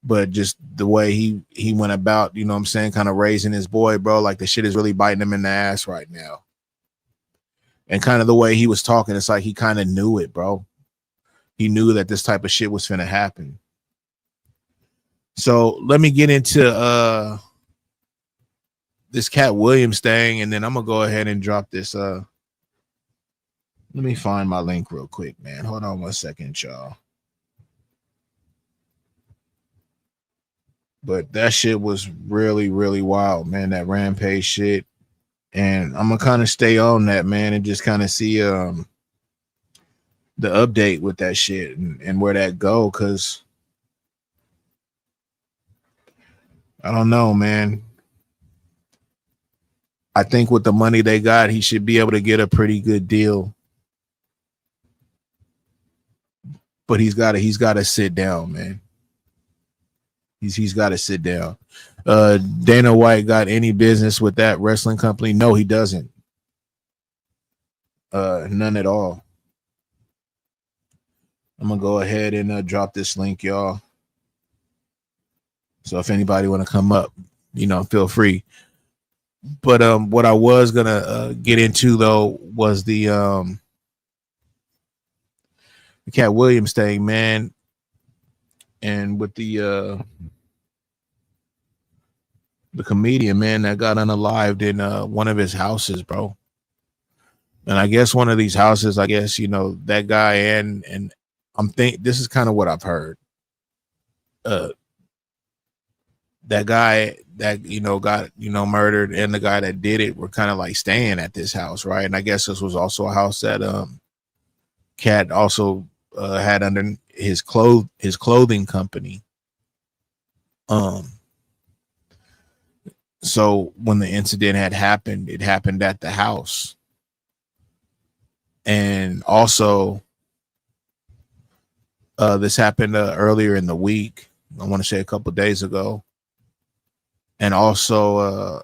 but just the way he went about, you know what I'm saying, kind of raising his boy, bro, like, the shit is really biting him in the ass right now. And kind of the way he was talking, it's like he kind of knew it, bro. He knew that this type of shit was finna happen. So let me get into this Katt Williams thing, and then I'm gonna go ahead and drop this. Let me find my link real quick, man. Hold on 1 second, y'all. But that shit was really, really wild, man. That Rampage shit. And I'm gonna kind of stay on that, man, and just kind of see the update with that shit and where that go, because I don't know, man. I think with the money they got, he should be able to get a pretty good deal. But he's got to sit down, man. He's got to sit down. Dana White got any business with that wrestling company? No, he doesn't. None at all. I'm gonna go ahead and drop this link, y'all. So if anybody want to come up, you know, feel free. But what I was gonna get into though was the Katt Williams thing, man, and with the comedian, man, that got unalived in one of his houses, bro. And I guess one of these houses, I guess, you know, that guy and I'm think this is kind of what I've heard. That guy that, you know, got, you know, murdered, and the guy that did it were kind of like staying at this house, right? And I guess this was also a house that Katt also had under his clothing company. So when the incident had happened, it happened at the house. And also This happened earlier in the week. I want to say a couple days ago. And also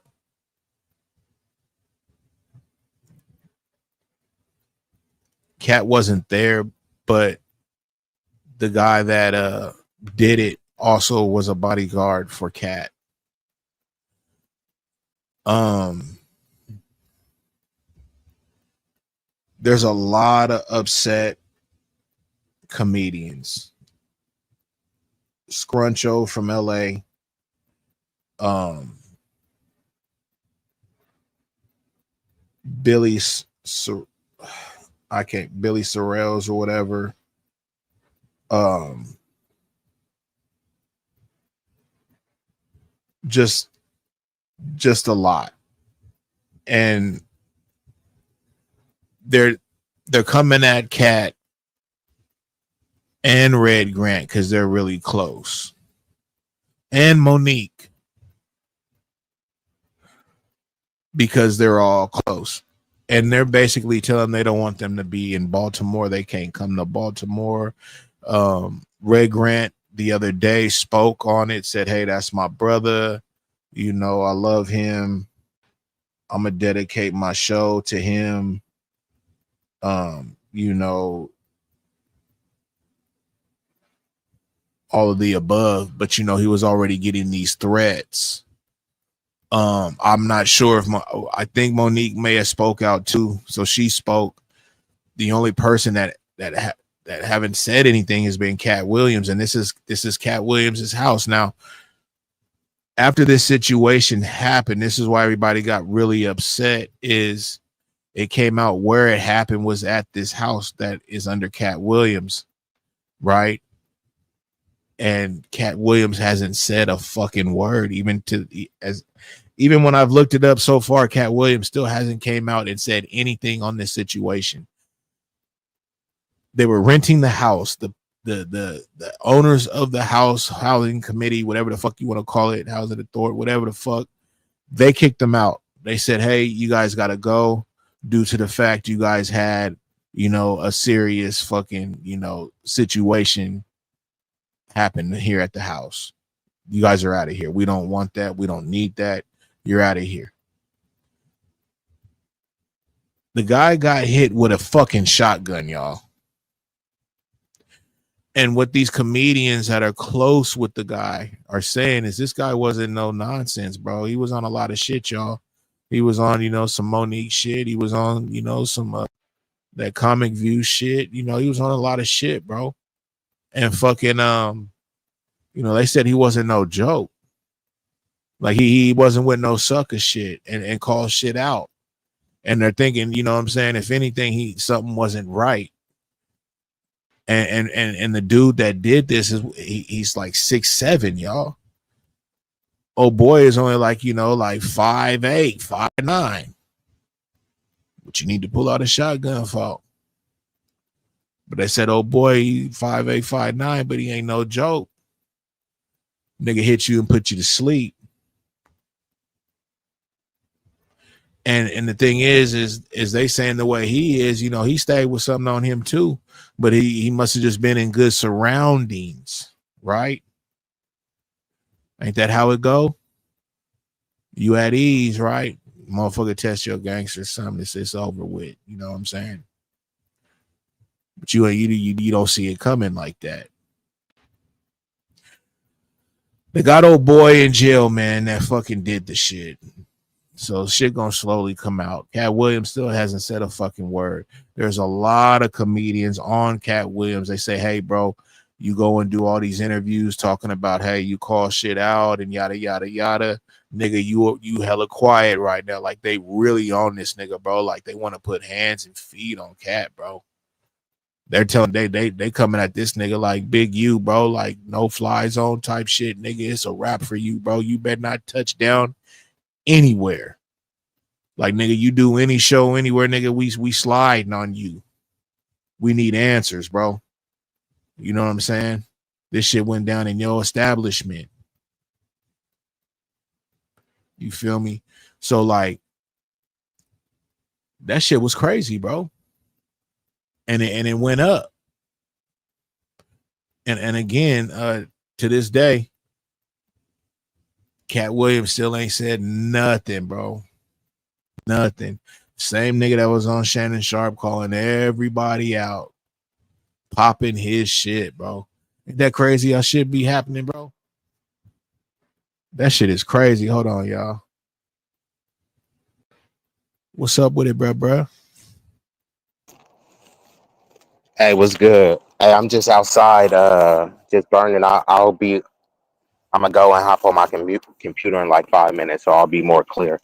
Katt wasn't there, but the guy that did it also was a bodyguard for Katt. There's a lot of upset comedians. Scruncho from LA. Billy Sorrells or whatever. Just a lot. And they're coming at Katt and Red Grant because they're really close. And Monique, because they're all close. And they're basically telling them they don't want them to be in Baltimore. They can't come to Baltimore. Red Grant the other day spoke on it, said, hey, that's my brother. You know, I love him. I'm going to dedicate my show to him. You know, all of the above. But, you know, he was already getting these threats. I'm not sure if I think Monique may have spoke out too. So she spoke. The only person that haven't said anything has been Katt Williams, and this is Katt Williams's house. Now, after this situation happened, this is why everybody got really upset. Is it came out where it happened was at this house that is under Katt Williams, right? And Katt Williams hasn't said a fucking word, even when I've looked it up so far. Katt Williams still hasn't came out and said anything on this situation. They were renting the house. The owners of the house, housing committee, whatever the fuck you want to call it, housing authority, whatever the fuck, they kicked them out. They said, hey, you guys got to go due to the fact you guys had, you know, a serious fucking, you know, situation happen here at the house. You guys are out of here. We don't want that. We don't need that. You're out of here. The guy got hit with a fucking shotgun, y'all. And what these comedians that are close with the guy are saying is this guy wasn't no nonsense, bro. He was on a lot of shit, y'all. He was on, you know, some Monique shit. He was on, you know, some that Comic View shit. You know, he was on a lot of shit, bro. And fucking, you know, they said he wasn't no joke. Like he wasn't with no sucker shit and call shit out. And they're thinking, you know what I'm saying, if anything, something wasn't right. And the dude that did this he's like 6'7", y'all. Oh boy is only like, you know, like 5'8", 5'9". But you need to pull out a shotgun for. But they said, oh boy, 5'8", 5'9", but he ain't no joke. Nigga hit you and put you to sleep. And the thing is they saying the way he is, you know, he stayed with something on him too, but he must have just been in good surroundings, right? Ain't that how it go? You at ease, right? Motherfucker test your gangster something, it's over with. You know what I'm saying? But you don't see it coming like that. They got old boy in jail, man, that fucking did the shit. So shit gonna slowly come out. Katt Williams still hasn't said a fucking word. There's a lot of comedians on Katt Williams. They say, hey, bro, you go and do all these interviews talking about, hey, you call shit out and yada, yada, yada. Nigga, you hella quiet right now. Like they really on this nigga, bro. Like they want to put hands and feet on Katt, bro. They're telling they coming at this nigga like big you, bro. Like no fly zone type shit, nigga. It's a wrap for you, bro. You better not touch down anywhere. Like nigga, you do any show anywhere, nigga, we sliding on you. We need answers, bro. You know what I'm saying? This shit went down in your establishment. You feel me? So like that shit was crazy, bro. And it went up. And again, to this day, Katt Williams still ain't said nothing, bro. Nothing. Same nigga that was on Shannon Sharp calling everybody out, popping his shit, bro. Ain't that crazy how shit be happening, bro? That shit is crazy. Hold on, y'all. What's up with it, bro? Hey, what's good? Hey, I'm just outside, just burning. I'm gonna go and hop on my computer in like 5 minutes, so I'll be more clear.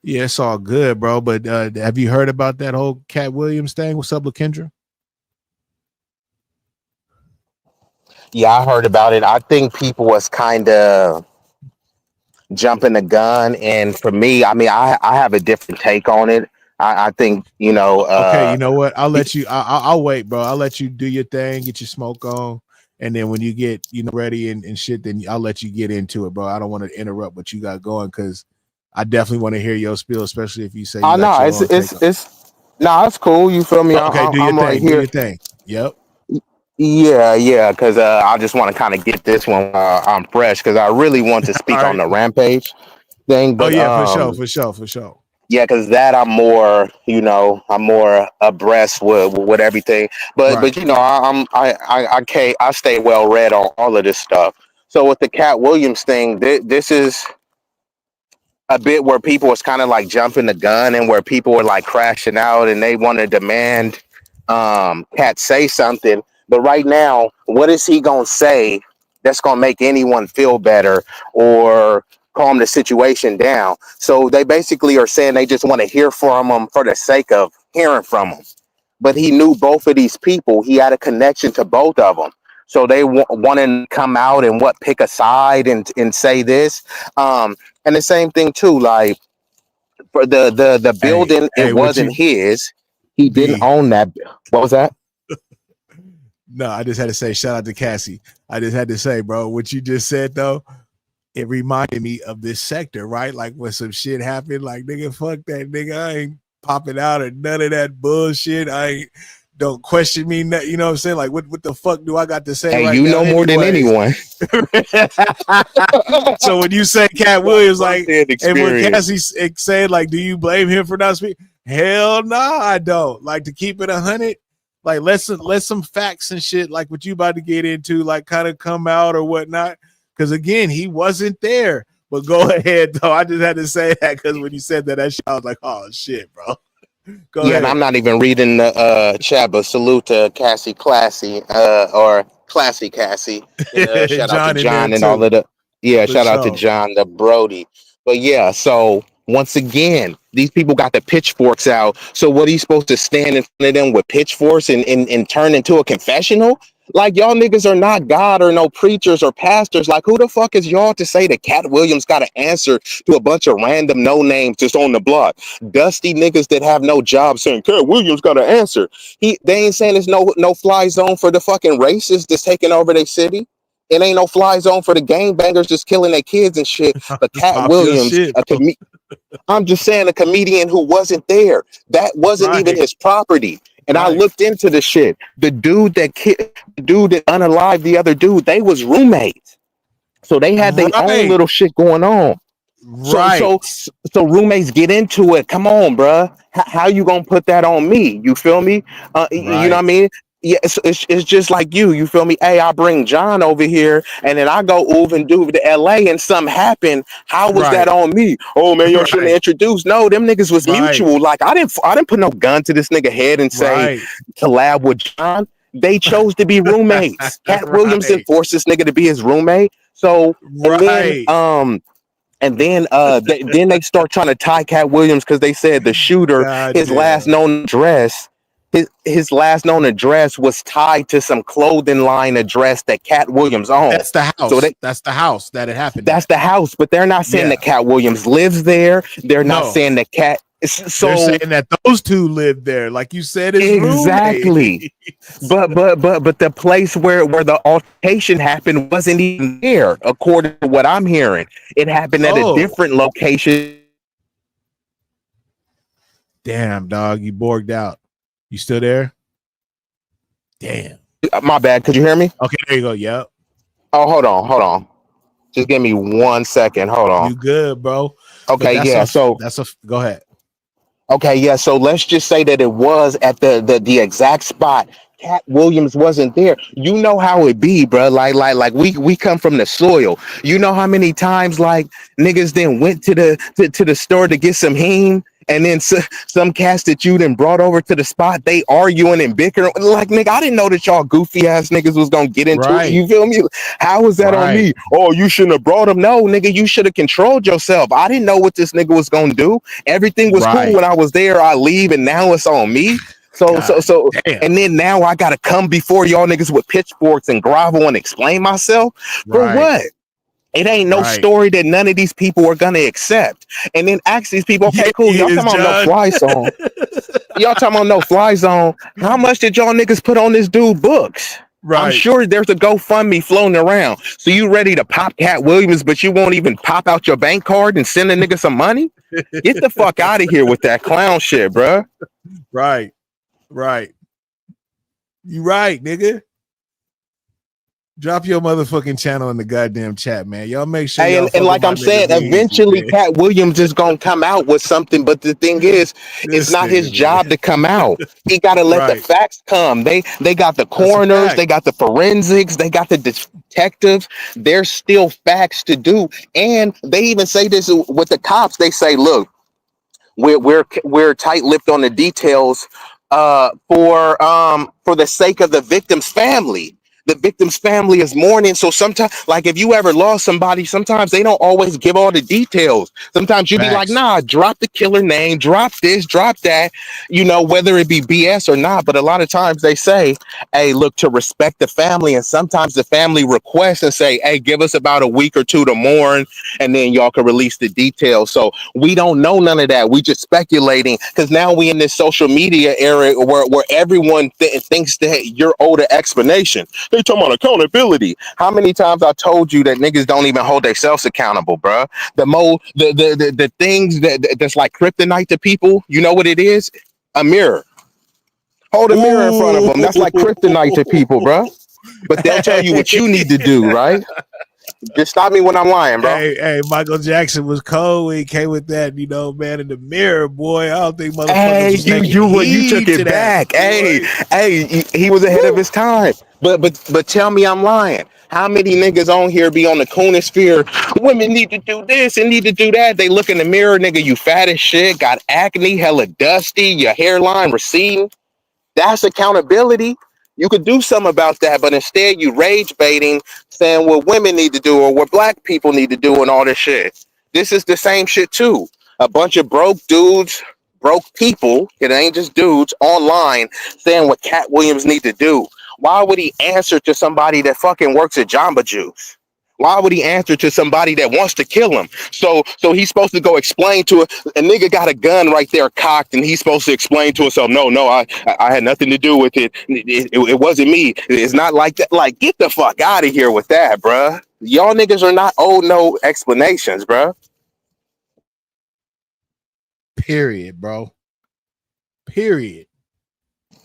Yeah, it's all good, bro. But have you heard about that whole Katt Williams thing? What's up, LaKendra? Yeah, I heard about it. I think people was kind of jumping the gun, and for me, I mean, I have a different take on it. I think Okay, you know what? I'll let you. I'll wait, bro. I'll let you do your thing, get your smoke on, and then when you get ready and shit, then I'll let you get into it, bro. I don't want to interrupt what you got going because I definitely want to hear your spiel, especially if you say. Oh no, it's cool. You feel me? Okay, do your thing. Right here. Do your thing. Yep. Yeah, because I just want to kind of get this one I'm fresh because I really want to speak on the Rampage thing. But for sure. Yeah, because that I'm more abreast with everything. But I stay well read on all of this stuff. So with the Katt Williams thing, this is a bit where people was kind of like jumping the gun and where people were like crashing out and they want to demand Katt say something. But right now, what is he gonna say that's gonna make anyone feel better or calm the situation down? So they basically are saying they just want to hear from him for the sake of hearing from him. But he knew both of these people. He had a connection to both of them. So they want to come out and pick a side and say this. And the same thing too, like for the building, it wasn't his. He didn't own that. What was that? No, I just had to say shout out to Cassie. I just had to say, bro, what you just said though, it reminded me of this sector, right? Like when some shit happened, like nigga, fuck that nigga. I ain't popping out or none of that bullshit. Don't question me. You know what I'm saying? Like what the fuck do I got to say? Hey, right you now know more than anyone. So when you say Katt Williams, like, and when Cassie said, like, do you blame him for not speaking? Hell no, I don't. Like to keep it 100. Like let some facts and shit like what you about to get into like kind of come out or whatnot. Because again, he wasn't there. But go ahead though. I just had to say that because when you said that shit, I was like, oh shit, bro. Go ahead. And I'm not even reading the chat, but salute to Cassie Classy or Classy Cassie. Shout out to John and all of the shout out to John the Brody. But yeah, so once again, these people got the pitchforks out. So what are you supposed to stand in front of them with pitchforks and turn into a confessional? Like y'all niggas are not God or no preachers or pastors. Like who the fuck is y'all to say that Katt Williams got to answer to a bunch of random no names just on the block? Dusty niggas that have no job saying Katt Williams got to answer. They ain't saying there's no fly zone for the fucking racists that's taking over their city. It ain't no fly zone for the gangbangers just killing their kids and shit. But Katt Williams, I'm just saying a comedian who wasn't there. That wasn't even his property. And I looked into the shit. The dude that unalive the other dude, they was roommates. So they had their own little shit going on. So roommates get into it. Come on, bruh. How you gonna put that on me? You feel me? You know what I mean? Yeah, it's just like you feel me? Hey, I bring John over here, and then I go and do to LA, and something happened. How was that on me? Oh man, you shouldn't introduce. No, them niggas was mutual. Like I didn't put no gun to this nigga head and say collab with John. They chose to be roommates. Katt Williams didn't force this nigga to be his roommate. So and then they start trying to tie Katt Williams because they said the shooter, last known address. His last known address was tied to some clothing line address that Katt Williams owned. That's the house. So that's the house that it happened. That's the house, but they're not saying that Katt Williams lives there. They're not saying that Katt. So they're saying that those two lived there, like you said, exactly. but the place where the altercation happened wasn't even there, according to what I'm hearing. It happened at a different location. Damn, dog, you borged out. You still there? Damn. My bad. Could you hear me? Okay, there you go. Yep. Oh, hold on. Just give me 1 second. Hold on. You good, bro? Okay, yeah. Go ahead. Okay, yeah. So let's just say that it was at the exact spot. Katt Williams wasn't there. You know how it be, bro. Like we come from the soil. You know how many times like niggas then went to the store to get some heme, and then some cats that you then brought over to the spot, they arguing and bickering. Like, nigga, I didn't know that y'all goofy ass niggas was gonna get into it. You feel me? How was that on me? Oh, you shouldn't have brought him. No, nigga, you should have controlled yourself. I didn't know what this nigga was gonna do. Everything was cool when I was there. I leave, and now it's on me. So, damn. And then now I gotta come before y'all niggas with pitchforks and grovel and explain myself for what? It ain't no story that none of these people are gonna accept. And then ask these people, okay, cool, y'all talking about no fly zone. Y'all talking about no fly zone. How much did y'all niggas put on this dude books? I'm sure there's a GoFundMe floating around. So you ready to pop Katt Williams, but you won't even pop out your bank card and send a nigga some money? Get the fuck out of here with that clown shit, bruh. Right. You right, nigga. Drop your motherfucking channel in the goddamn chat, man. Y'all make sure. Hey, and like I'm saying, eventually Katt Williams is gonna come out with something. But the thing is, it's not his job to come out. He gotta let the facts come. They got the coroners, they got the forensics, they got the detectives. There's still facts to do, and they even say this with the cops. They say, look, we're tight-lipped on the details for the sake of the victim's family. The victim's family is mourning. So sometimes, like if you ever lost somebody, sometimes they don't always give all the details. Sometimes you be like, nah, drop the killer name, drop this, drop that, you know, whether it be BS or not. But a lot of times they say, hey, look, to respect the family. And sometimes the family requests and say, hey, give us about a week or two to mourn, and then y'all can release the details. So we don't know none of that. We just speculating, because now we in this social media era where everyone thinks that you're owed an explanation. They talking about accountability. How many times I told you that niggas don't even hold themselves accountable, bro? The things that's like kryptonite to people, you know what it is? A mirror. Hold a mirror in front of them. That's like kryptonite to people, bro. But they'll tell you what you need to do, right? Just stop me when I'm lying, bro. Hey, Michael Jackson was cold when he came with that, you know, man in the mirror, boy. I don't think motherfuckers you took it back. Hey, he was ahead of his time. But tell me I'm lying. How many niggas on here be on the coonosphere? Women need to do this and need to do that. They look in the mirror, nigga, you fat as shit, got acne, hella dusty, your hairline receding. That's accountability. You could do something about that, but instead you rage baiting, saying what women need to do or what black people need to do and all this shit. This is the same shit too. A bunch of broke dudes, broke people, it ain't just dudes, online saying what Katt Williams need to do. Why would he answer to somebody that fucking works at Jamba Juice? Why would he answer to somebody that wants to kill him? So he's supposed to go explain to a nigga got a gun right there cocked, and he's supposed to explain to himself, no, I had nothing to do with it. It wasn't me. It's not like that. Like, get the fuck out of here with that, bruh. Y'all niggas are not owed no explanations, bruh. Period, bro. Period.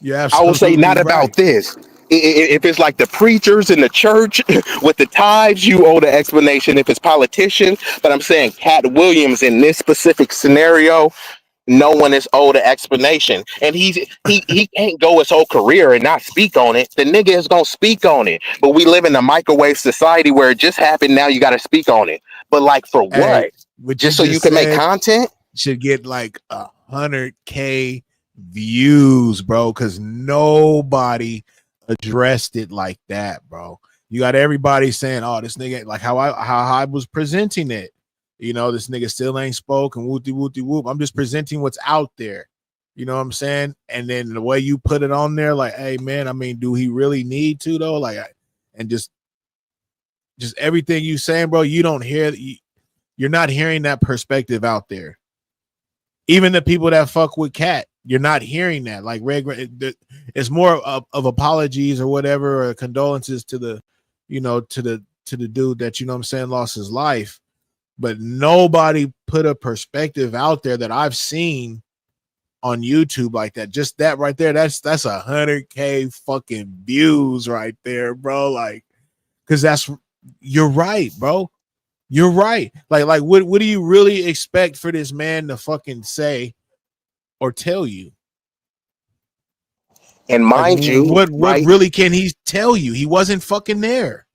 Yeah, I will say not about this. If it's like the preachers in the church with the tithes, you owe the explanation. If it's politicians, but I'm saying Katt Williams in this specific scenario, no one is owed an explanation. And he can't go his whole career and not speak on it. The nigga is gonna speak on it. But we live in a microwave society where it just happened. Now you got to speak on it. But like for what? Just so you can make content? Should get like 100K views, bro, because nobody addressed it like that, bro. You got everybody saying, oh, this nigga, like how I was presenting it, you know, this nigga still ain't spoken, whoopty whoop. I'm just presenting what's out there, you know what I'm saying? And then the way you put it on there, like, hey man, I mean, do he really need to though? Like, and just everything you saying, bro, you don't hear, you're not hearing that perspective out there. Even the people that fuck with Katt, you're not hearing that. Like, it's more of apologies or whatever, or condolences to the, you know, to the dude that, you know what I'm saying, lost his life. But nobody put a perspective out there that I've seen on YouTube like that. Just that right there, that's 100K fucking views right there, bro. Like, because you're right, bro. You're right. Like what do you really expect for this man to fucking say or tell you? And mind like, you, what right? really can he tell you? He wasn't fucking there.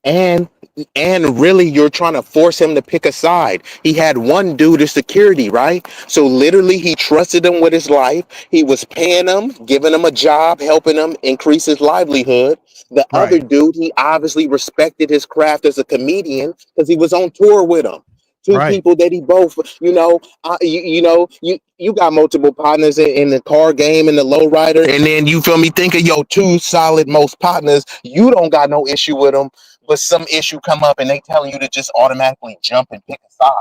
And really, you're trying to force him to pick a side. He had one dude as security, right? So literally, he trusted him with his life. He was paying him, giving him a job, helping him increase his livelihood. The other dude, he obviously respected his craft as a comedian because he was on tour with him. Two people that he both, you got multiple partners in the car game and the lowrider, and then you feel me? Think of your two solid most partners. You don't got no issue with them, but some issue come up and they telling you to just automatically jump and pick a side.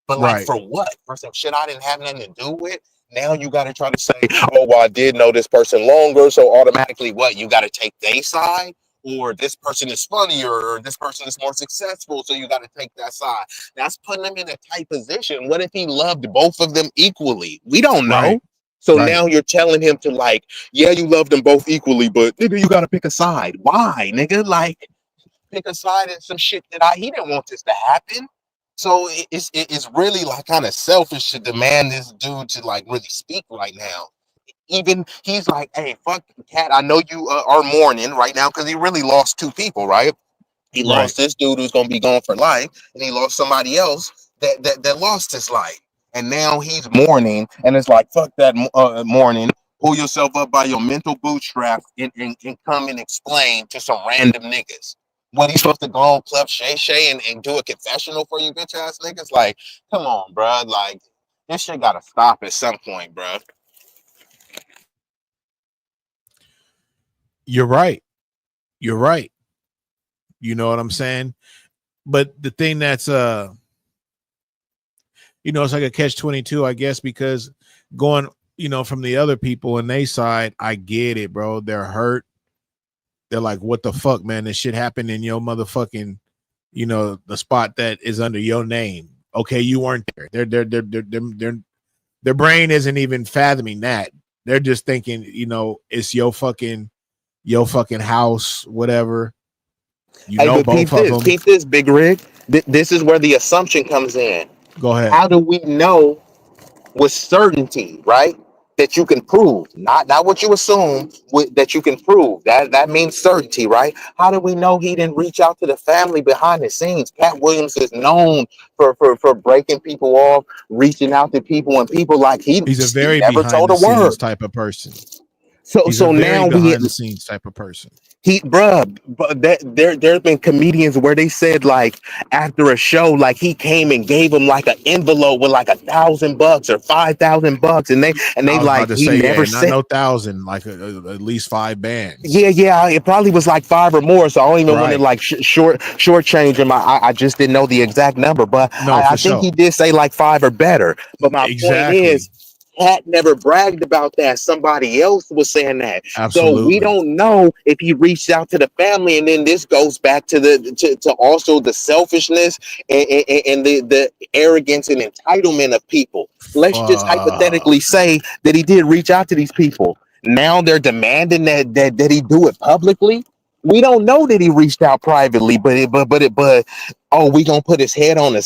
But like for what? For some shit I didn't have nothing to do with. Now you got to try to say, oh, well, I did know this person longer, so automatically what? You got to take their side, or this person is funnier, or this person is more successful, so you got to take that side. That's putting him in a tight position. What if he loved both of them equally? We don't know. So now you're telling him to like, yeah, you love them both equally, but nigga, you got to pick a side. Why, nigga? Like, pick a side in some shit that he didn't want this to happen. So it's really like kind of selfish to demand this dude to like really speak right now. Even he's like, hey, fuck Katt, I know you are mourning right now because he really lost two people, right? He lost this dude who's gonna be gone for life, and he lost somebody else that lost his life. And now he's mourning, and it's like, fuck that mourning. Pull yourself up by your mental bootstraps and come and explain to some random niggas. When he's supposed to go on Club Shay Shay and do a confessional for you bitch ass niggas? Like, come on, bro. Like, this shit gotta stop at some point, bro. You're right. You're right. You know what I'm saying? But the thing that's it's like a catch-22, I guess, because going, from the other people and they side, I get it, bro. They're hurt. They're like, what the fuck, man? This shit happened in your motherfucking, the spot that is under your name. Okay, you weren't there. Their brain isn't even fathoming that. They're just thinking, it's your fucking house, whatever. But both of them. Keep this, Big Rig. This is where the assumption comes in. Go ahead. How do we know with certainty, right? That you can prove, not what you assume, that you can prove. That means certainty, right? How do we know he didn't reach out to the family behind the scenes? Katt Williams is known for breaking people off, reaching out to people, and people like he's a very never behind told a word type of person. So now behind the scenes type of person. But there's been comedians where they said like after a show, like he came and gave him like an envelope with like $1,000 or $5,000, and they like he never said no 1,000, like at least 5 bands. Yeah, it probably was like 5 or more. So I don't even want to like shortchange him. I just didn't know the exact number, but I think he did say like 5 or better. But my point is, Katt never bragged about that. Somebody else was saying that. Absolutely. So we don't know if he reached out to the family, and then this goes back to to also the selfishness and the arrogance and entitlement of people. Let's just hypothetically say that he did reach out to these people. Now they're demanding that he do it publicly. We don't know that he reached out privately, but oh, we gonna put his head on a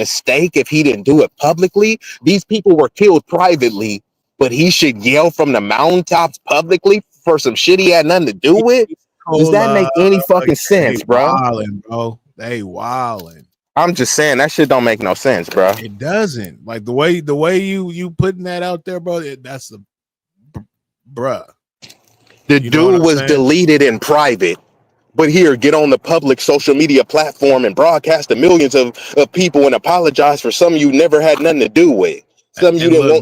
stake if he didn't do it publicly? These people were killed privately, but he should yell from the mountaintops publicly for some shit he had nothing to do with? Does that make any fucking sense, bro? They wildin'. I'm just saying that shit don't make no sense, bro. It doesn't. Like the way you putting that out there, bro. That's the bruh. The dude was deleted in private, but here, get on the public social media platform and broadcast to millions of people and apologize for something you never had nothing to do with. Something you didn't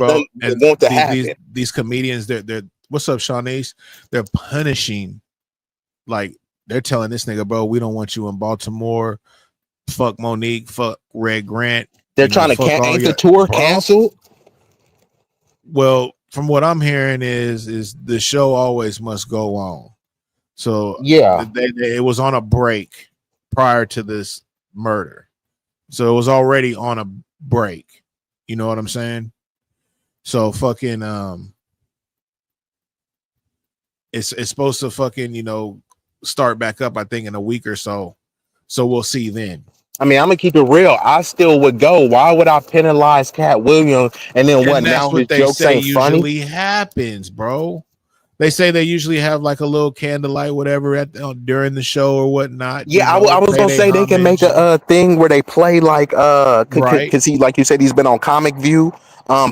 want to happen. These comedians, they're what's up, Shawnee's? They're punishing, like they're telling this nigga, bro, we don't want you in Baltimore. Fuck Monique, fuck Red Grant. They're trying to ain't the tour canceled? Well, from what I'm hearing is the show always must go on. So yeah, it was on a break prior to this murder. So it was already on a break. You know what I'm saying? So fucking it's supposed to fucking, you know, start back up, I think, in a week or so. So we'll see then. I mean, I'm gonna keep it real. I still would go. Why would I penalize Katt Williams? And then what? And that's Now what his they jokes say ain't funny. usually happens, bro. They say they usually have like a little candlelight, whatever, at during the show or whatnot. Yeah, you know, I was gonna say they can make a thing where they play like right, because he, like you said, he's been on Comic View,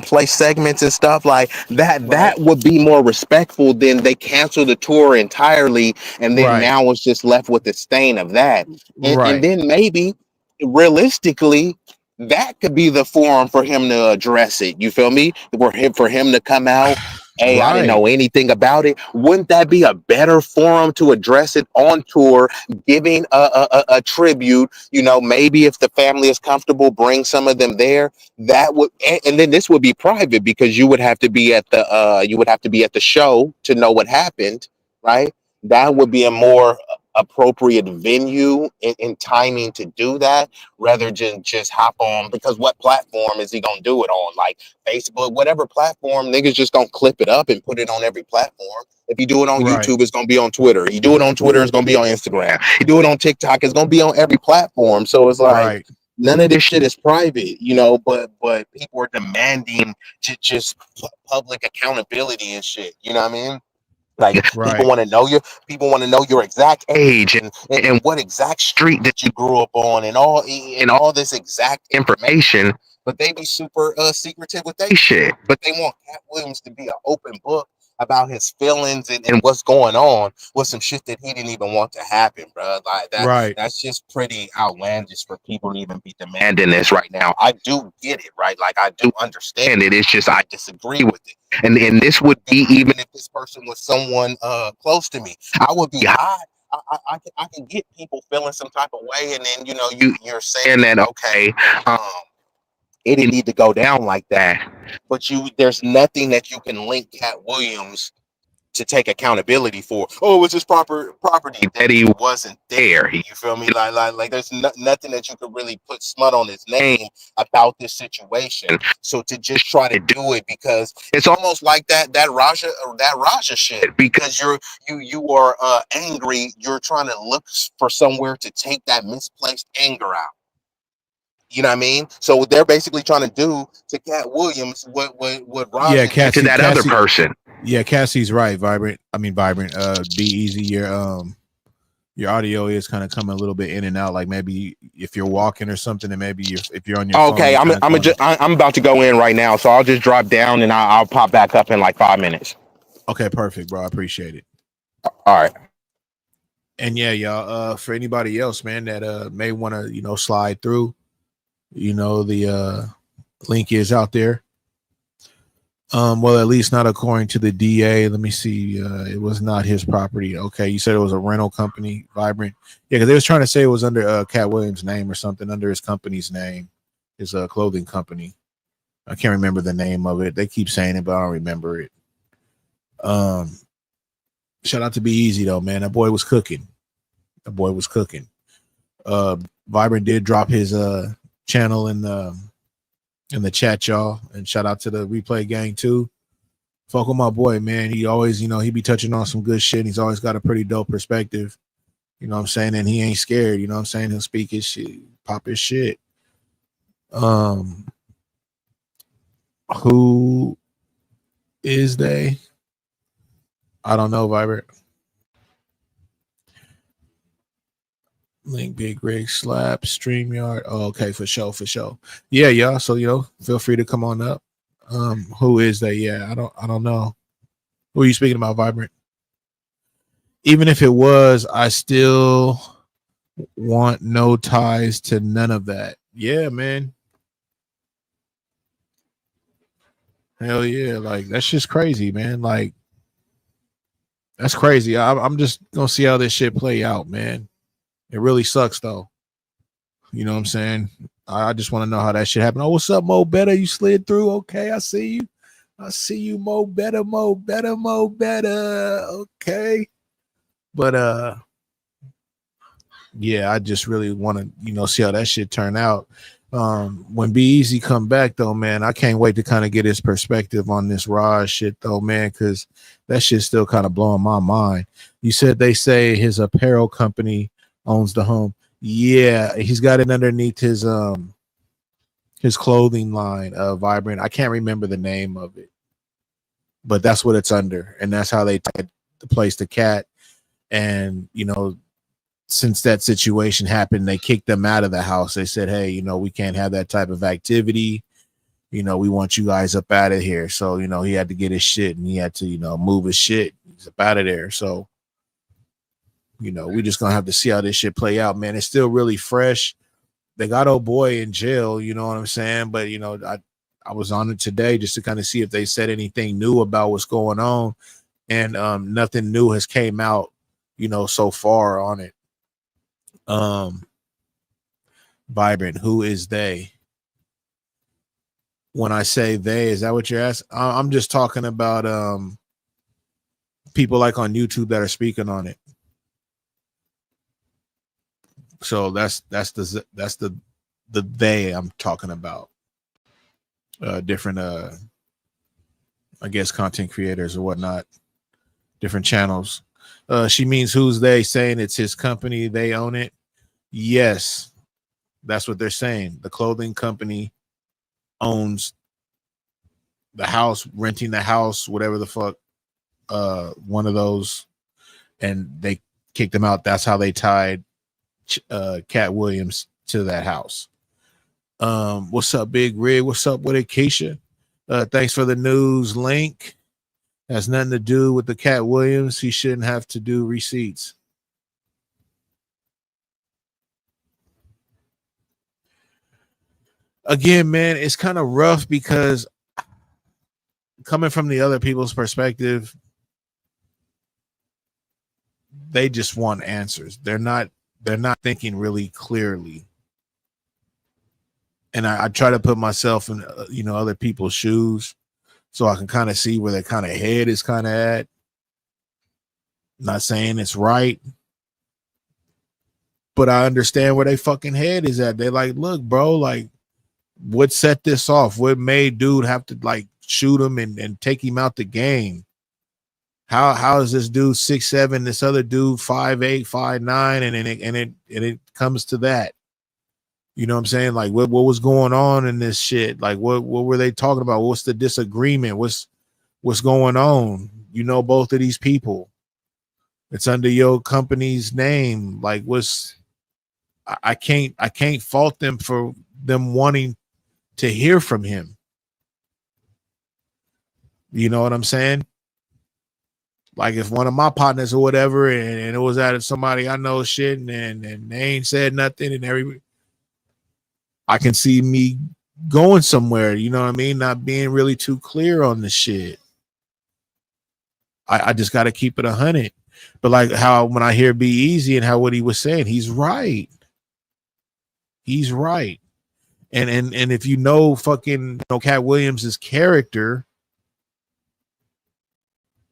play segments and stuff like that. Right. That would be more respectful than they cancel the tour entirely, and then Right. now it's just left with the stain of that. And Right. then maybe realistically, that could be the forum for him to address it. You feel me? For him to come out. Hey, I didn't know anything about it. Wouldn't that be a better forum to address it on tour, giving a tribute? You know, maybe if the family is comfortable, bring some of them there. That would, and then this would be private because you would have to be at the show to know what happened, right? That would be a more appropriate venue and timing to do that, rather than just hop on, because what platform is he gonna do it on? Like Facebook, whatever platform, niggas just gonna clip it up and put it on every platform. If you do it on YouTube, it's gonna be on Twitter. You do it on Twitter, it's gonna be on Instagram. You do it on TikTok, it's gonna be on every platform. So it's like none of this shit is private, you know, but people are demanding just public accountability and shit. You know what I mean? Like people want to know your exact age and what exact street that you grew up on and all this exact information, but they be super secretive with their shit. But they want Katt Williams to be an open book about his feelings and what's going on with some shit that he didn't even want to happen, bro. Like that, that's just pretty outlandish for people to even be demanding this right now. I do get it, right? Like I do understand it. It's just I disagree with it. And this would be even if this person was someone close to me. I would be hot. I can get people feeling some type of way, and then you're saying that okay, it didn't need to go down like that. But there's nothing that you can link Katt Williams to take accountability for. Oh, it was his property that he wasn't there. You feel me? Like there's nothing that you could really put smut on his name about this situation. So to just try to do it, because it's almost like that Raja shit, because you are angry, you're trying to look for somewhere to take that misplaced anger out. You know what I mean? So they're basically trying to do to Katt Williams what Raja did to that other person. Yeah, Cassie's right. Vibrant. Be easy. Your audio is kind of coming a little bit in and out. Like maybe if you're walking or something, and maybe if you're on your okay, phone, I'm about to go in right now, so I'll just drop down and I'll pop back up in like 5 minutes. Okay, perfect, bro. I appreciate it. All right. And yeah, y'all. For anybody else, man, that may want to slide through. The link is out there. Well, at least not according to the DA. Let me see. It was not his property. Okay, you said it was a rental company, Vibrant. Yeah, because they was trying to say it was under Katt Williams' name or something, under his company's name, his clothing company. I can't remember the name of it. They keep saying it, but I don't remember it. Shout out to Be Easy though, man. That boy was cooking. Vibrant did drop his channel in the chat, y'all, and shout out to the replay gang too. Fuck with my boy, man. He always, he be touching on some good shit. He's always got a pretty dope perspective, you know what I'm saying, and he ain't scared, you know what I'm saying. He'll speak his shit, pop his shit. Who is they? I don't know, Vibrant. Link Big Rig Slap StreamYard. Oh, okay, for sure. Yeah, y'all. So feel free to come on up. Who is they? Yeah, I don't know. Who are you speaking about, Vibrant? Even if it was, I still want no ties to none of that. Yeah, man. Hell yeah, like that's just crazy, man. Like that's crazy. I'm just gonna see how this shit play out, man. It really sucks though. You know what I'm saying? I just want to know how that shit happened. Oh, what's up, Mo Better? You slid through. Okay, I see you, Mo Better. Okay. But yeah, I just really want to, see how that shit turn out. When Be Easy come back though, man, I can't wait to kind of get his perspective on this Raj shit though, man, because that shit's still kind of blowing my mind. You said they say his apparel company owns the home. Yeah, he's got it underneath his clothing line, Vibrant. I can't remember the name of it, but that's what it's under, and that's how they tied the place to Katt. And you know, since that situation happened, they kicked them out of the house. They said, hey, you know, we can't have that type of activity. You know, we want you guys up out of here. So, you know, he had to get his shit and he had to, you know, move his shit. He's up out of there. So, you know, we just gonna have to see how this shit play out, man. It's still really fresh. They got old boy in jail, you know what I'm saying? But, you know, I was on it today just to kind of see if they said anything new about what's going on. And nothing new has came out, you know, so far on it. Vibrant, who is they? When I say they, is that what you're asking? I'm just talking about people like on YouTube that are speaking on it. So that's the they I'm talking about. Different I guess content creators or whatnot, different channels. She means who's they, saying it's his company, they own it. Yes, that's what they're saying. The clothing company owns the house, renting the house, whatever the fuck, one of those, and they kicked them out. That's how they tied Katt Williams to that house. What's up, Big Rig? What's up with it, Keisha? Thanks for the news link. Has nothing to do with the Katt Williams. He shouldn't have to do receipts. Again, man, it's kind of rough because coming from the other people's perspective, they just want answers. They're not thinking really clearly. And I try to put myself in, you know, other people's shoes so I can kind of see where their kind of head is kind of at. Not saying it's right, but I understand where they fucking head is at. They're like, look, bro, like, what set this off? What made dude have to like shoot him and take him out the game? How is this dude 6'7", this other dude 5'8", 5'9", and it comes to that? You know what I'm saying? Like what was going on in this shit? Like what were they talking about? What's the disagreement? What's going on? You know, both of these people. It's under your company's name. Like I can't fault them for them wanting to hear from him. You know what I'm saying? Like if one of my partners or whatever, and it was out of somebody I know shit, and they ain't said nothing, and I can see me going somewhere, you know what I mean? Not being really too clear on the shit. I just got to keep it 100. But like how when I hear Be Easy and how what he was saying, he's right. He's right. And if you know fucking Katt Williams' character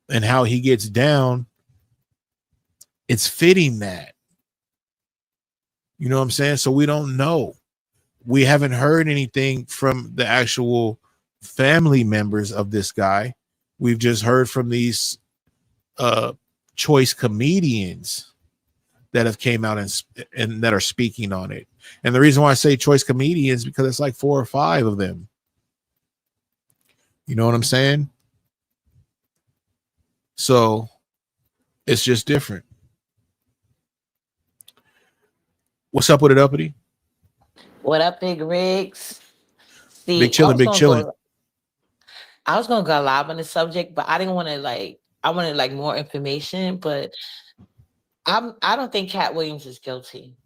and how he gets down, it's fitting that. You know what I'm saying? So we don't know. We haven't heard anything from the actual family members of this guy. We've just heard from these choice comedians that have came out and that are speaking on it. And the reason why I say choice comedians, because it's like 4 or 5 of them. You know what I'm saying? So it's just different. What's up with it, Uppity? What up, Big Rigs? See, big chillin', big chillin'. I was gonna go live on the subject, but I didn't want to I wanted more information, but I don't think Katt Williams is guilty.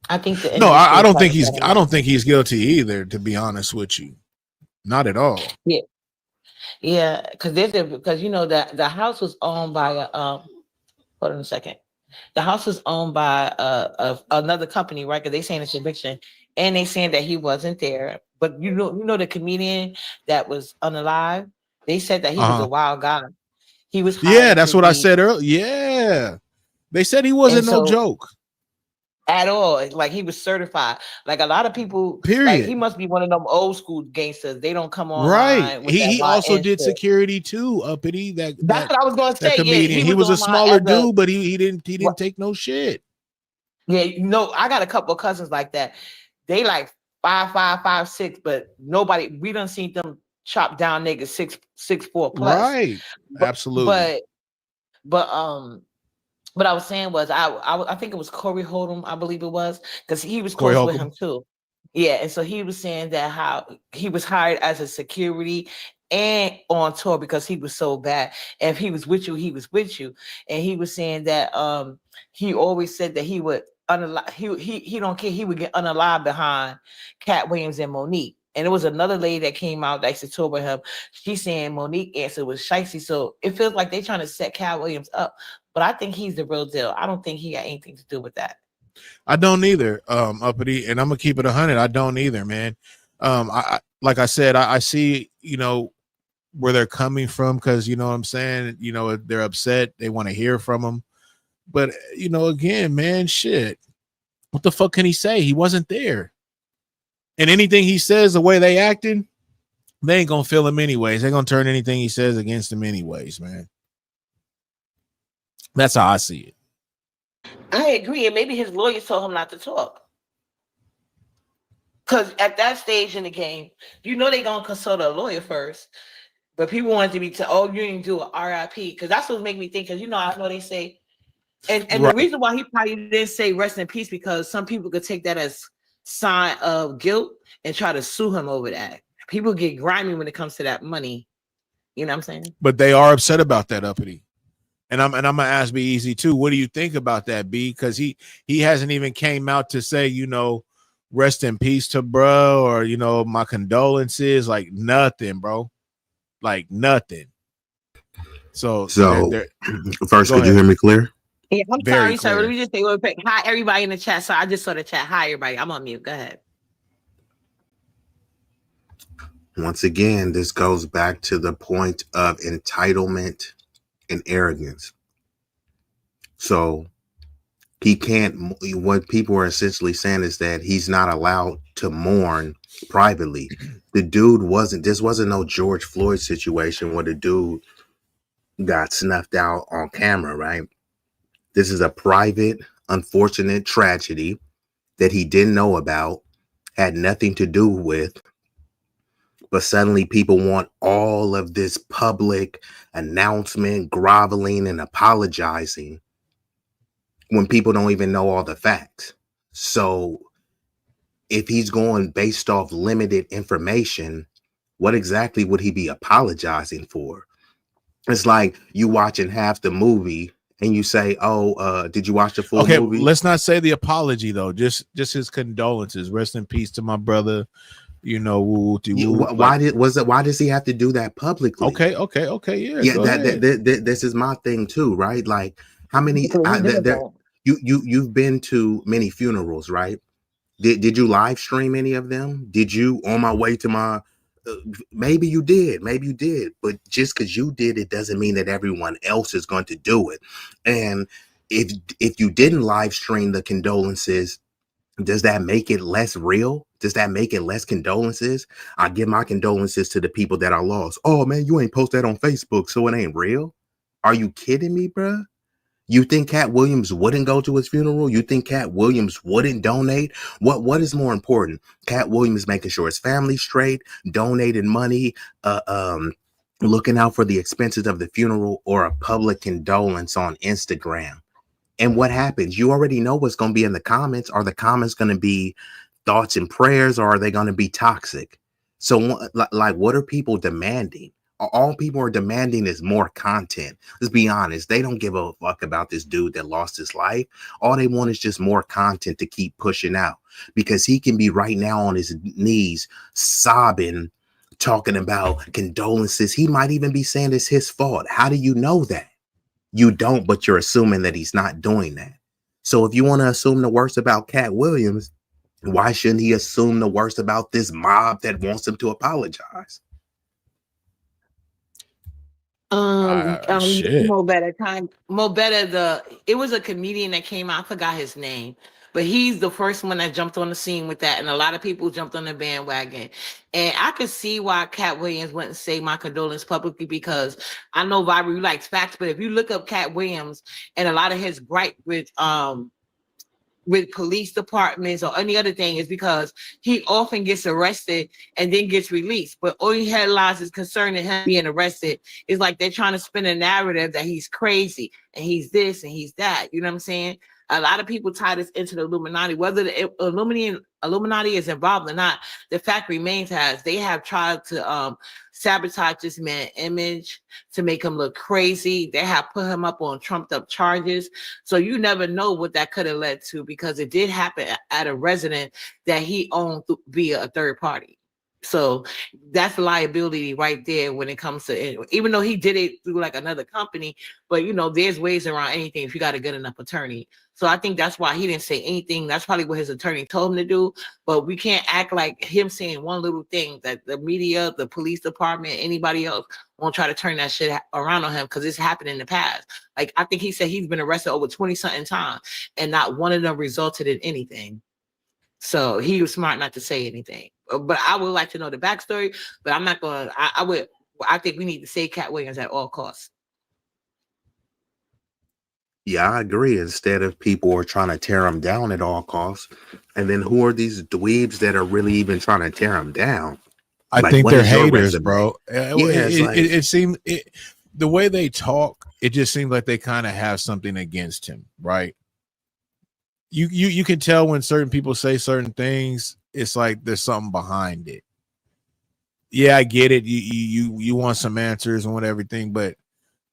I think I don't think he's guilty either, to be honest with you. Not at all. Yeah, because you know that the house was owned by hold on a second. The house was owned by another company, right? Because they saying it's eviction, and they saying that he wasn't there. But you know the comedian that was unalive. They said that he was a wild guy. He was that's what I said earlier. Yeah, they said he wasn't no joke. at all. Like he was certified. Like a lot of people, like he must be one of them old school gangsters. They don't come online. With He also did shit. security too, Uppity. That's what I was gonna say. Comedian. Yeah, he was a smaller dude, but he didn't take no shit. Yeah, I got a couple of cousins like that. They like 5'5", 5'6", but nobody. We done seen them chop down niggas 6'4" plus. Right. Absolutely. But what I was saying was I think it was Corey Hold'em, I believe it was, because he was close with him too. Yeah, and so he was saying that how he was hired as a security and on tour because he was so bad. And if he was with you, he was with you. And he was saying that he always said that he would he don't care, he would get unalive behind Katt Williams and Monique. And it was another lady that came out that used to tour with him. She's saying Monique answer was shicey. So it feels like they're trying to set Katt Williams up. But I think he's the real deal. I don't think he got anything to do with that. I don't either, Uppity, and I'm gonna keep it 100. I don't either, man. I like I said, I see, where they're coming from, because you know what I'm saying, they're upset, they want to hear from him. But again, man, shit. What the fuck can he say? He wasn't there. And anything he says, the way they acting, they ain't gonna feel him anyways. They're gonna turn anything he says against him anyways, man. That's how I see it. I agree, and maybe his lawyers told him not to talk. Because at that stage in the game, they're gonna consult a lawyer first. But people want to be you didn't do an RIP, because that's what make me think. Because I know they say, and right. The reason why he probably didn't say rest in peace, because some people could take that as sign of guilt and try to sue him over that. People get grimy when it comes to that money. You know what I'm saying? But they are upset about that, Uppity. And I'm gonna ask B Easy too. What do you think about that, B? Because he hasn't even came out to say, rest in peace to bro, or my condolences, like nothing, bro. Like nothing. So first, could you hear me clear? Yeah, I'm sorry. Let me just say real quick. Hi, everybody in the chat. So I just saw the chat. Hi, everybody. I'm on mute. Go ahead. Once again, this goes back to the point of entitlement and arrogance. So he can't. What people are essentially saying is that he's not allowed to mourn privately. The dude this wasn't no George Floyd situation where the dude got snuffed out on camera, right? This is a private, unfortunate tragedy that he didn't know about, had nothing to do with, but suddenly people want all of this public announcement, groveling and apologizing when people don't even know all the facts. So if he's going based off limited information, what exactly would he be apologizing for? It's like you watching half the movie and you say, did you watch the full movie? Okay, let's not say the apology though. Just his condolences. Rest in peace to my brother. Why does he have to do that publicly? Okay, yeah. This is my thing too, right? Like, how many you've been to many funerals, right? Did you live stream any of them? Did you, on my way to my maybe you did, but just because you did it doesn't mean that everyone else is going to do it. And if you didn't live stream the condolences, does that make it less real? Does that make it less condolences? I give my condolences to the people that are lost. Oh man, you ain't post that on Facebook, so it ain't real. Are you kidding me, bruh? You think Katt Williams wouldn't go to his funeral? You think Katt Williams wouldn't donate? What is more important? Katt Williams making sure his family's straight, donating money, looking out for the expenses of the funeral, or a public condolence on Instagram? And what happens? You already know what's going to be in the comments. Are the comments going to be thoughts and prayers, or are they going to be toxic? So, like, what are people demanding? All people are demanding is more content. Let's be honest. They don't give a fuck about this dude that lost his life. All they want is just more content to keep pushing out, because he can be right now on his knees sobbing, talking about condolences. He might even be saying it's his fault. How do you know that? You don't, but you're assuming that he's not doing that. So if you want to assume the worst about Katt Williams, why shouldn't he assume the worst about this mob that wants him to apologize? Mo Better, it was a comedian that came out, I forgot his name, But he's the first one that jumped on the scene with that, and a lot of people jumped on the bandwagon. And I could see why Katt Williams wouldn't say my condolences publicly, because I know Vibe likes facts, but if you look up Katt Williams and a lot of his gripe with police departments or any other thing is because he often gets arrested and then gets released. But only headlines is concerning him being arrested. It's like they're trying to spin a narrative that he's crazy and he's this and he's that. You know what I'm saying? A lot of people tie this into the Illuminati. Whether the Illuminati is involved or not, the fact remains as they have tried to sabotage this man's image, to make him look crazy. They have put him up on trumped up charges. So you never know what that could have led to, because it did happen at a resident that he owned via a third party. So that's liability right there when it comes to it. Even though he did it through like another company, but you know, there's ways around anything if you got a good enough attorney. So I think that's why he didn't say anything. That's probably what his attorney told him to do. But we can't act like him saying one little thing that the media, the police department, anybody else won't try to turn that shit around on him, because it's happened in the past. Like, I think he said he's been arrested over 20-something times and not one of them resulted in anything. So he was smart not to say anything. But I would like to know the backstory, but I'm not going to, I think we need to say Katt Williams at all costs. Yeah, I agree. Instead of people are trying to tear him down at all costs. And then who are these dweebs that are really even trying to tear him down? I think they're haters, bro. It seems the way they talk, it just seems like they kind of have something against him, right? You can tell when certain people say certain things, it's like there's something behind it. Yeah, I get it. You want some answers and everything, but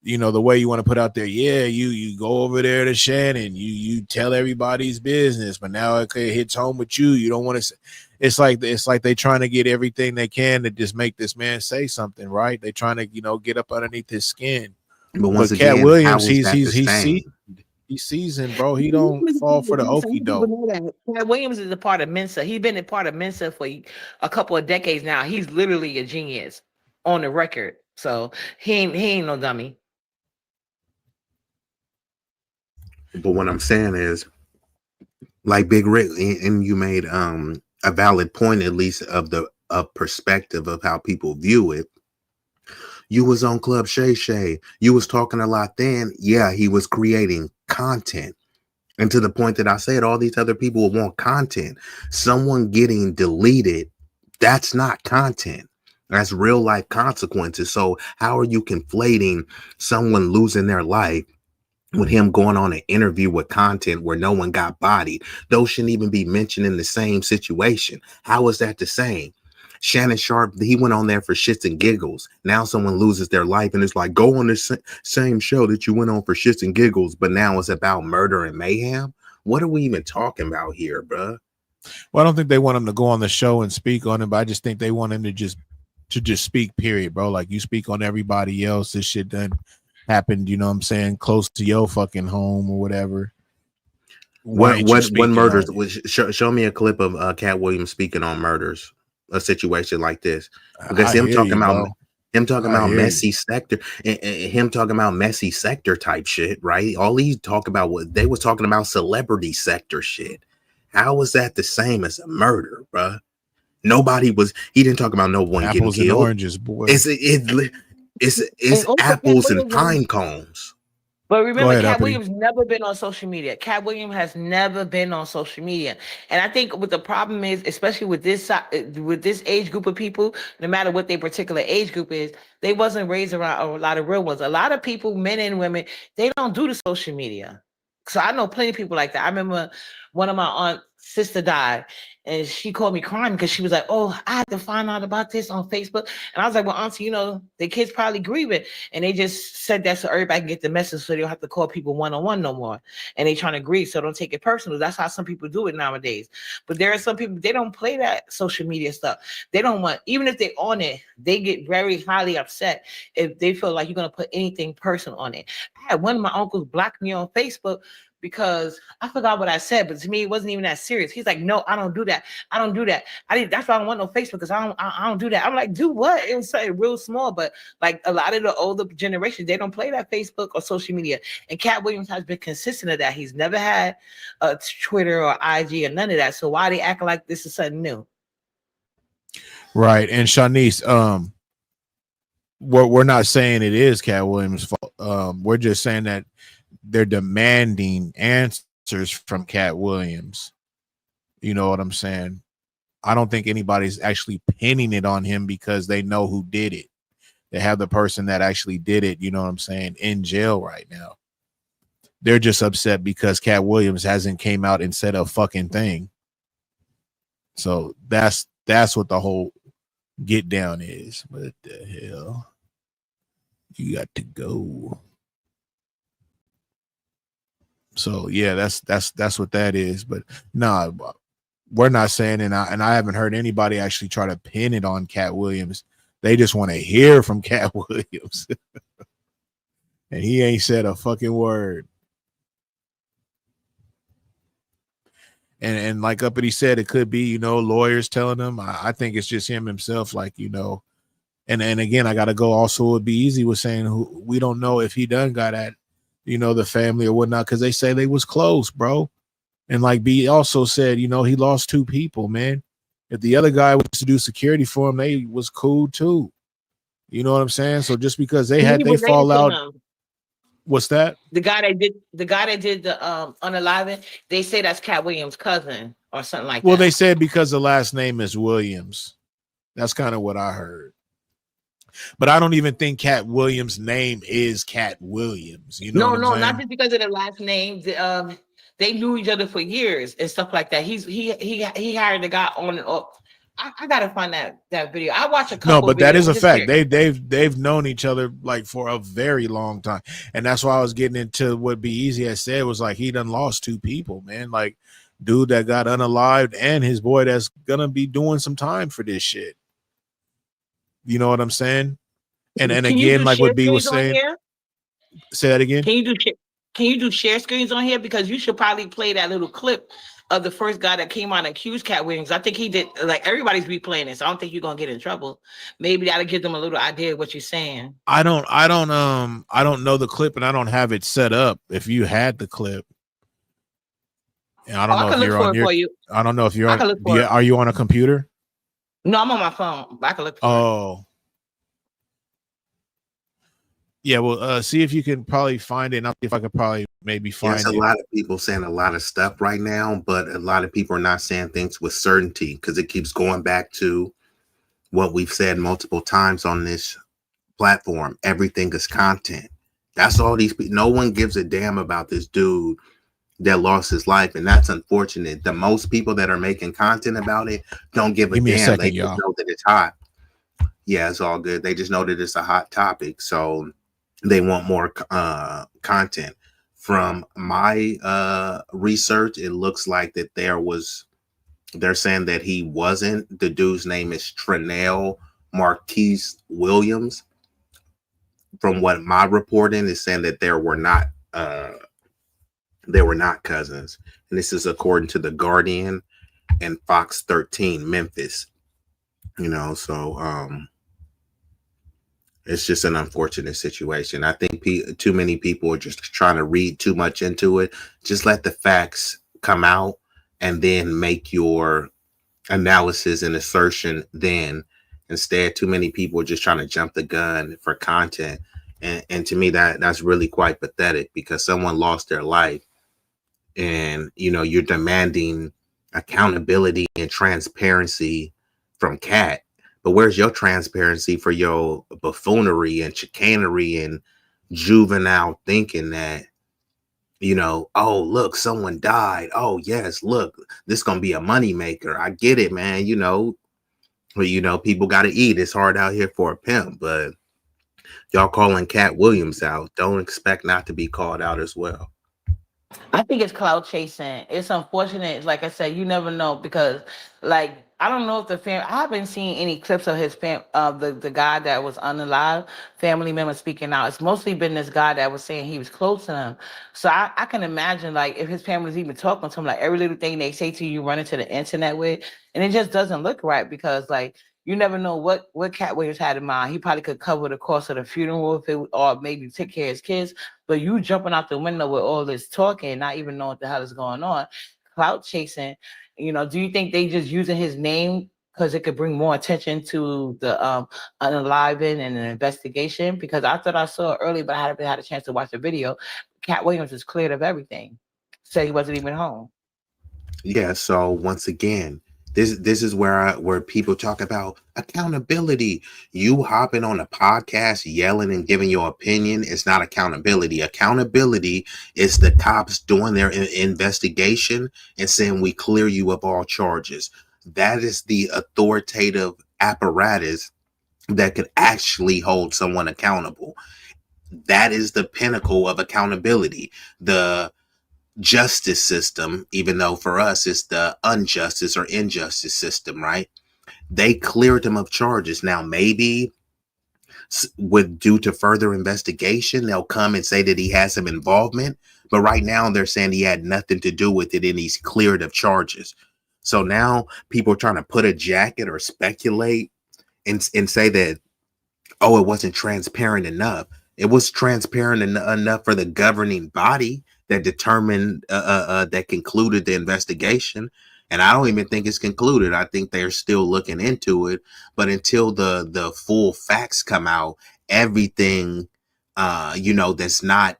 you know, the way you want to put out there, yeah, you go over there to Shannon, you tell everybody's business, but now it hits home with you. You don't want to. It's like they trying to get everything they can to just make this man say something, right? They trying to, you know, get up underneath his skin. But once again, Katt Williams, he's seasoned, bro. He don't fall for the okie doke. Katt Williams is a part of Mensa. He's been a part of Mensa for a couple of decades now. He's literally a genius on the record. So he ain't no dummy. But what I'm saying is, like Big Rick, and you made a valid point, at least of the perspective of how people view it. You was on Club Shay Shay. You was talking a lot then. Yeah, he was creating content. And to the point that I said, all these other people will want content. Someone getting deleted, that's not content. That's real life consequences. So how are you conflating someone losing their life with him going on an interview with content where no one got bodied? Those shouldn't even be mentioned in the same situation. How is that the same? Shannon Sharp, he went on there for shits and giggles. Now someone loses their life and it's like, go on the same show that you went on for shits and giggles, but now it's about murder and mayhem. What are we even talking about here, bro? Well, I don't think they want him to go on the show and speak on it, but I just think they want him to just speak, period, bro. Like, you speak on everybody else. This shit done happened, you know what I'm saying, close to your fucking home or whatever. What murders? Show me a clip of Katt Williams speaking on murders, a situation like this, because him talking about messy sector, and him talking about messy sector type shit, right? All he talk about they was talking about celebrity sector shit. How was that the same as a murder, bro? He didn't talk about no one apples getting killed. And oranges, boy. It's apples and pine cones. But remember, Katt Williams never been on social media. Katt Williams has never been on social media. And I think what the problem is, especially with this age group of people, no matter what their particular age group is, they wasn't raised around a lot of real ones. A lot of people, men and women, they don't do the social media. So I know plenty of people like that. I remember one of my aunt's sister died, and she called me crying because she was like, oh, I had to find out about this on Facebook. And I was like, well, auntie, you know, the kids probably grieving. And they just said that so everybody can get the message so they don't have to call people one-on-one no more. And they trying to grieve, so don't take it personal. That's how some people do it nowadays. But there are some people, they don't play that social media stuff. They don't want, even if they're on it, they get very highly upset if they feel like you're going to put anything personal on it. I had one of my uncles block me on Facebook because I forgot what I said, but to me, it wasn't even that serious. He's like, no, I don't do that. I don't do that. That's why I don't want no Facebook, because I don't do that. I'm like, do what? It was something real small, but like a lot of the older generation, they don't play that Facebook or social media. And Katt Williams has been consistent of that. He's never had a Twitter or IG or none of that. So why they acting like this is something new? Right. And Shanice, we're not saying it is Katt Williams' fault. We're just saying that they're demanding answers from Katt Williams. You know what I'm saying? I don't think anybody's actually pinning it on him because they know who did it. They have the person that actually did it, you know what I'm saying, in jail right now. They're just upset because Katt Williams hasn't came out and said a fucking thing. So that's what the whole get down is. What the hell? You got to go. So yeah, that's what that is. But nah, we're not saying, and I haven't heard anybody actually try to pin it on Katt Williams. They just want to hear from Katt Williams. And he ain't said a fucking word. And like Uppity said, it could be, you know, lawyers telling him. I think it's just him himself, like, you know. And again, I gotta go also with Be Easy was saying we don't know if he done got at, you know, the family or whatnot, because they say they was close, bro. And like B also said, you know, he lost 2 people, man. If the other guy was to do security for him, they was cool too. You know what I'm saying? So just because they fall out, what's that? The guy that did the unalive, they say that's Katt Williams' cousin or something like that. Well, they said because the last name is Williams. That's kind of what I heard. But I don't even think Katt Williams' name is Katt Williams. You know, no, not just because of the last name. They knew each other for years and stuff like that. He hired the guy on and off. I gotta find that video. I watch a couple. No, but that is a fact. They've known each other like for a very long time, and that's why I was getting into what Be Easy had said was like he done lost 2 people, man. Like dude that got unalived and his boy that's gonna be doing some time for this shit. You know what I'm saying? And again, like what B was saying. Say that again. Can you do share screens on here? Because you should probably play that little clip of the first guy that came on and accused Katt Williams. I think he did, like everybody's replaying this. So I don't think you're gonna get in trouble. Maybe that'll give them a little idea of what you're saying. I don't know the clip and I don't have it set up. If you had the clip. And I don't know if you're on your, I don't know if you're on, are you on a computer? No, I'm on my phone. I can look for it. Yeah, well, see if you can probably find it. And I'll see if I could probably maybe find it. There's a lot of people saying a lot of stuff right now, but a lot of people are not saying things with certainty because it keeps going back to what we've said multiple times on this platform. Everything is content. That's all these people. No one gives a damn about this dude that lost his life, and that's unfortunate. The most people that are making content about it don't give a damn. They just know that it's hot. Yeah, it's all good. They just know that it's a hot topic, so they want more content. From my research, it looks like that they're saying that he wasn't. The dude's name is Trenell Marquise Williams. From what my reporting is saying that they were not cousins. And this is according to The Guardian and Fox 13 Memphis. You know, so it's just an unfortunate situation. I think too many people are just trying to read too much into it. Just let the facts come out and then make your analysis and assertion then. Instead, too many people are just trying to jump the gun for content. And to me, that's really quite pathetic because someone lost their life and, you know, you're demanding accountability and transparency from Katt. But where's your transparency for your buffoonery and chicanery and juvenile thinking that, you know, oh, look, someone died. Oh, yes, look, this is going to be a moneymaker. I get it, man. You know, but, you know, people got to eat. It's hard out here for a pimp. But y'all calling Katt Williams out. Don't expect not to be called out as well. I think it's cloud chasing. It's unfortunate. Like I said, you never know because, like, I don't know if the fam. I haven't seen any clips of his fam. Of the guy that was unalive family member speaking out. It's mostly been this guy that was saying he was close to him. So I can imagine like if his family's even talking to him, like every little thing they say to you, run into the internet with, and it just doesn't look right because like. You never know what Katt Williams had in mind. He probably could cover the cost of the funeral if it, or maybe take care of his kids. But you jumping out the window with all this talking, not even knowing what the hell is going on, clout chasing. You know, do you think they just using his name because it could bring more attention to the unaliving and an investigation? Because I thought I saw it early, but I haven't had a chance to watch the video. Katt Williams is cleared of everything. Said he wasn't even home. Yeah. So once again, this is where people talk about accountability. You hopping on a podcast, yelling and giving your opinion is not accountability. Accountability is the cops doing their investigation and saying we clear you of all charges. That is the authoritative apparatus that could actually hold someone accountable. That is the pinnacle of accountability. The justice system, even though for us it's the injustice or injustice system, right? They cleared him of charges. Now maybe with due to further investigation they'll come and say that he has some involvement, but right now they're saying he had nothing to do with it and he's cleared of charges. So now people are trying to put a jacket or speculate and say that, oh, it wasn't transparent enough. It was transparent enough for the governing body that determined that concluded the investigation. And I don't even think it's concluded. I think they're still looking into it. But until the full facts come out, everything that's not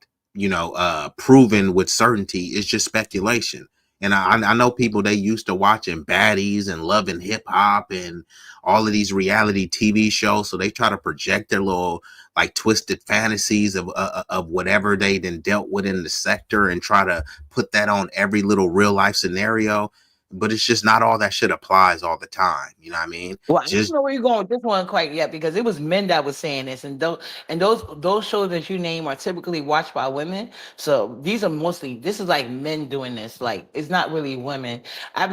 proven with certainty is just speculation. And I know people, they used to watching baddies and loving hip hop and all of these reality TV shows. So they try to project their little like twisted fantasies of whatever they then dealt with in the sector and try to put that on every little real life scenario. But it's just not all that shit applies all the time. You know what I mean? Well, I don't know where you're going with this one quite yet because it was men that was saying this, and those shows that you name are typically watched by women. So these are mostly, this is like men doing this. Like it's not really women. I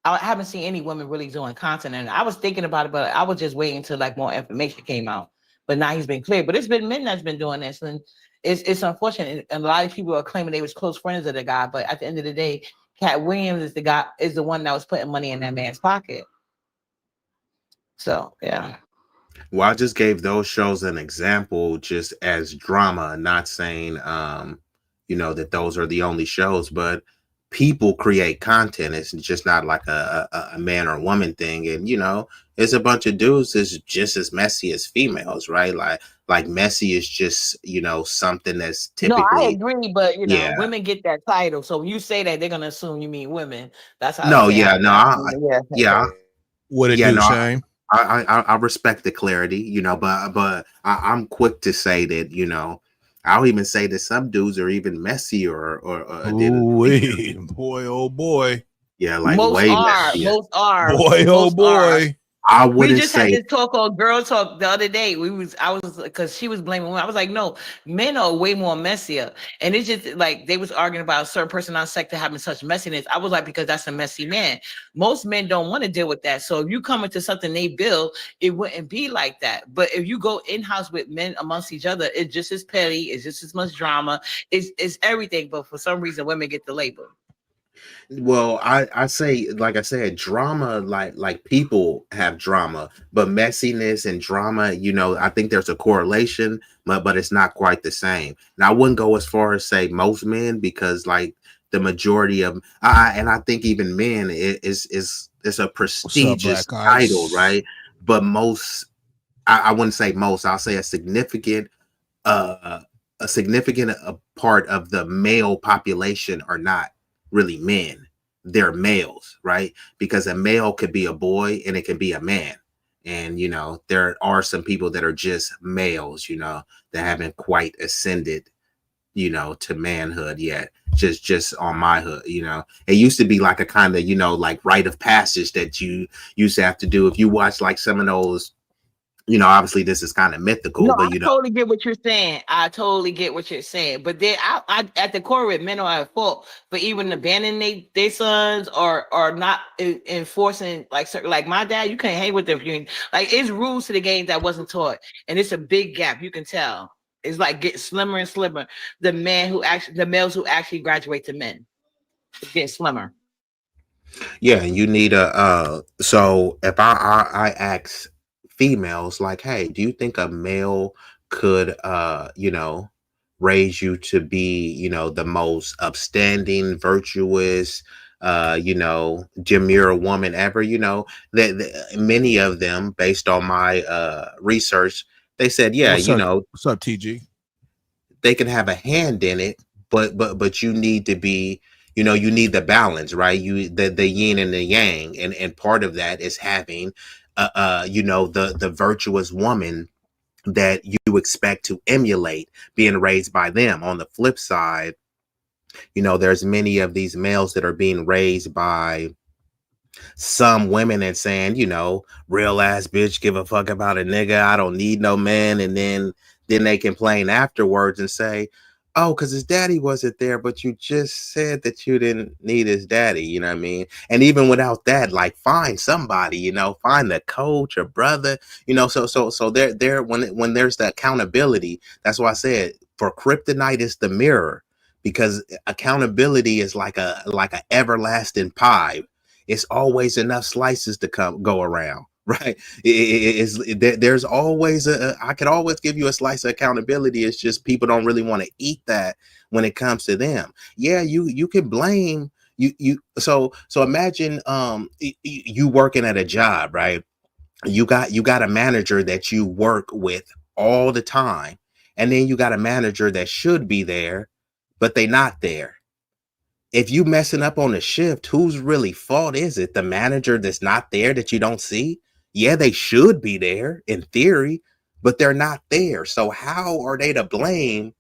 haven't seen any women really doing content, and I was thinking about it, but I was just waiting until like more information came out. But now he's been cleared. But it's been men that's been doing this, and it's unfortunate. And a lot of people are claiming they was close friends of the guy, but at the end of the day, Katt Williams is the one that was putting money in that man's pocket. So yeah. Well, I just gave those shows an example just as drama, not saying that those are the only shows, but people create content. It's just not like a man or woman thing. And it's a bunch of dudes that's just as messy as females, right? Like messy is just something that's typically. No, I agree, but women get that title. So when you say that, they're gonna assume you mean women. That's how. No, What did you say? I respect the clarity, but I'm quick to say that I'll even say that some dudes are even messier or boy, oh boy. Yeah, like most way are, messier. most are. Boy, oh boy. I wouldn't we just say had this talk on Girl Talk the other day. I was because she was blaming women. I was like, no, men are way more messier. And it's just like they was arguing about a certain person on sector having such messiness. I was like, because that's a messy man. Most men don't want to deal with that. So if you come into something they build, it wouldn't be like that. But if you go in-house with men amongst each other, it's just as petty, it's just as much drama, it's everything. But for some reason, women get the label. Well, I say, like I said, drama, like people have drama, but messiness and drama, I think there's a correlation, but it's not quite the same. And I wouldn't go as far as say most men, because like the majority of, I think even men is a prestigious title, right? But most, I wouldn't say most, I'll say a significant part of the male population are not really men. They're males, right? Because a male could be a boy and it can be a man. And there are some people that are just males, that haven't quite ascended to manhood yet. Just on my hood, it used to be like a kind of like rite of passage that you used to have to do. If you watch like some of those obviously this is kind of mythical, No, but I totally get what you're saying. I totally get what you're saying. But then I at the core of it, men are at fault for even abandoning their sons or not enforcing like my dad. You can't hang with them. Like it's rules to the game that wasn't taught, and it's a big gap. You can tell. It's like getting slimmer and slimmer. The males who actually graduate to men, it's getting slimmer. Yeah, you need a so if I ask females like, hey, do you think a male could raise you to be, the most upstanding, virtuous, demure woman ever? That many of them, based on my research, they said, yeah, what's up, TG? They can have a hand in it, but you need to be, you need the balance, right? The yin and the yang, and part of that is having the virtuous woman that you expect to emulate, being raised by them. On the flip side, there's many of these males that are being raised by some women and saying, real ass bitch, give a fuck about a nigga, I don't need no man. And then they complain afterwards and say, oh, because his daddy wasn't there, but you just said that you didn't need his daddy, you know what I mean? And even without that, like, find somebody, find the coach or brother, so there when there's the accountability. That's why I said for kryptonite is the mirror, because accountability is like a everlasting pie. It's always enough slices to go around, right? There's always I could always give you a slice of accountability. It's just people don't really want to eat that when it comes to them. Yeah, you can blame you. So imagine you working at a job, right? You got a manager that you work with all the time, and then you got a manager that should be there, but they not there. If you messing up on a shift, whose really fault is it? The manager that's not there that you don't see? Yeah, they should be there in theory, but they're not there. So how are they to blame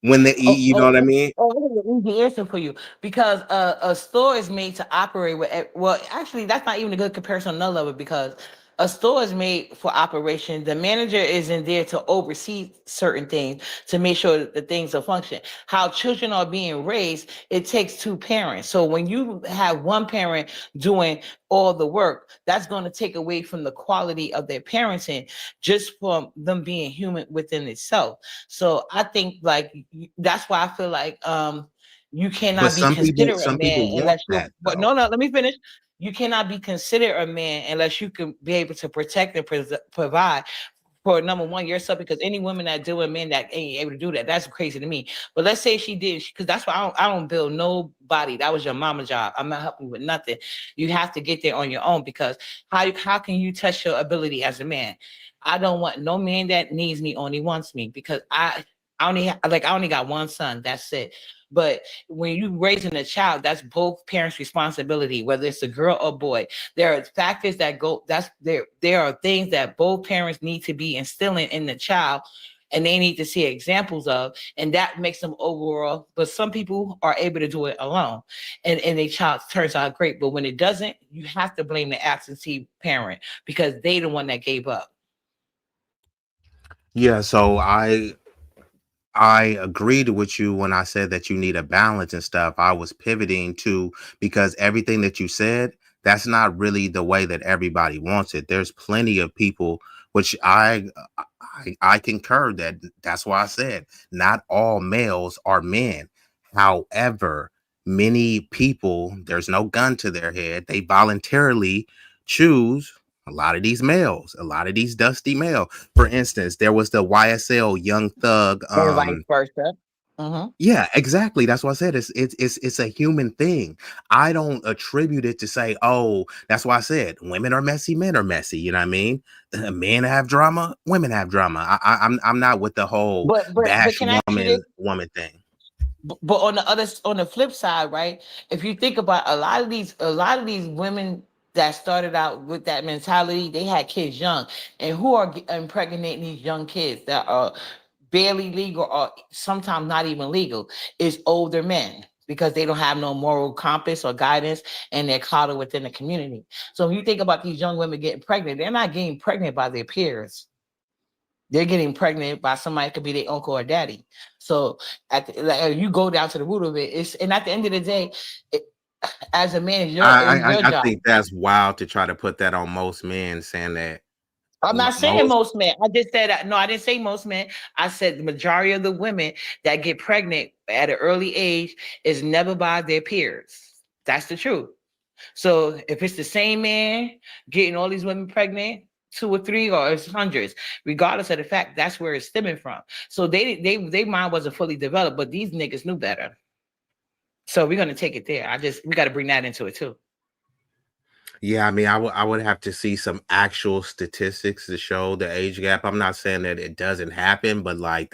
when they, you know what I mean? I have an easy answer for you, because a store is made to operate with. Well, actually, that's not even a good comparison on another level, because a store is made for operation. The manager is in there to oversee certain things to make sure that the things are function. How children are being raised, it takes two parents. So when you have one parent doing all the work, that's going to take away from the quality of their parenting, just from them being human within itself. So I think that's why I feel like you cannot be considered a man unless you. But no, let me finish. You cannot be considered a man unless you can be able to protect and provide for number one yourself, because any woman that deal with men that ain't able to do that, that's crazy to me. But let's say she did, because that's why I don't build nobody. That was your mama's job. I'm not helping with nothing. You have to get there on your own, because how can you test your ability as a man? I don't want no man that needs me, only wants me, because I only got one son. That's it. But when you raising a child, that's both parents' responsibility, whether it's a girl or boy. There are factors that go. There are things that both parents need to be instilling in the child, and they need to see examples of, and that makes them overall. But some people are able to do it alone, and their child turns out great. But when it doesn't, you have to blame the absentee parent, because they the one that gave up. Yeah, so I agreed with you when I said that you need a balance and stuff. I was pivoting to, because everything that you said, that's not really the way that everybody wants it. There's plenty of people, which I concur that. That's why I said not all males are men. However, many people, there's no gun to their head. They voluntarily choose. A lot of these males, a lot of these dusty male. For instance, there was the YSL Young Thug. And vice versa. Yeah, exactly. That's what I said. It's a human thing. I don't attribute it to say, oh, that's why I said women are messy, men are messy. You know what I mean? Men have drama, women have drama. I'm not with the whole bash woman thing. But on the flip side, right? If you think about a lot of these women that started out with that mentality, they had kids young, and who are impregnating these young kids that are barely legal or sometimes not even legal is older men, because they don't have no moral compass or guidance, and they're coddled within the community. So when you think about these young women getting pregnant, they're not getting pregnant by their peers. They're getting pregnant by somebody that could be their uncle or daddy. So you go down to the root of it. And at the end of the day, as a man, it's your I job. think that's wild to try to put that on most men, saying that. I'm not saying most men. I just said, no, I didn't say most men. I said the majority of the women that get pregnant at an early age is never by their peers. That's the truth. So if it's the same man getting all these women pregnant, 2 or 3 or it's hundreds, regardless of the fact, that's where it's stemming from. So they mind wasn't fully developed, but these niggas knew better. So we're gonna take it there. We got to bring that into it too. Yeah, I mean, I would have to see some actual statistics to show the age gap. I'm not saying that it doesn't happen, but like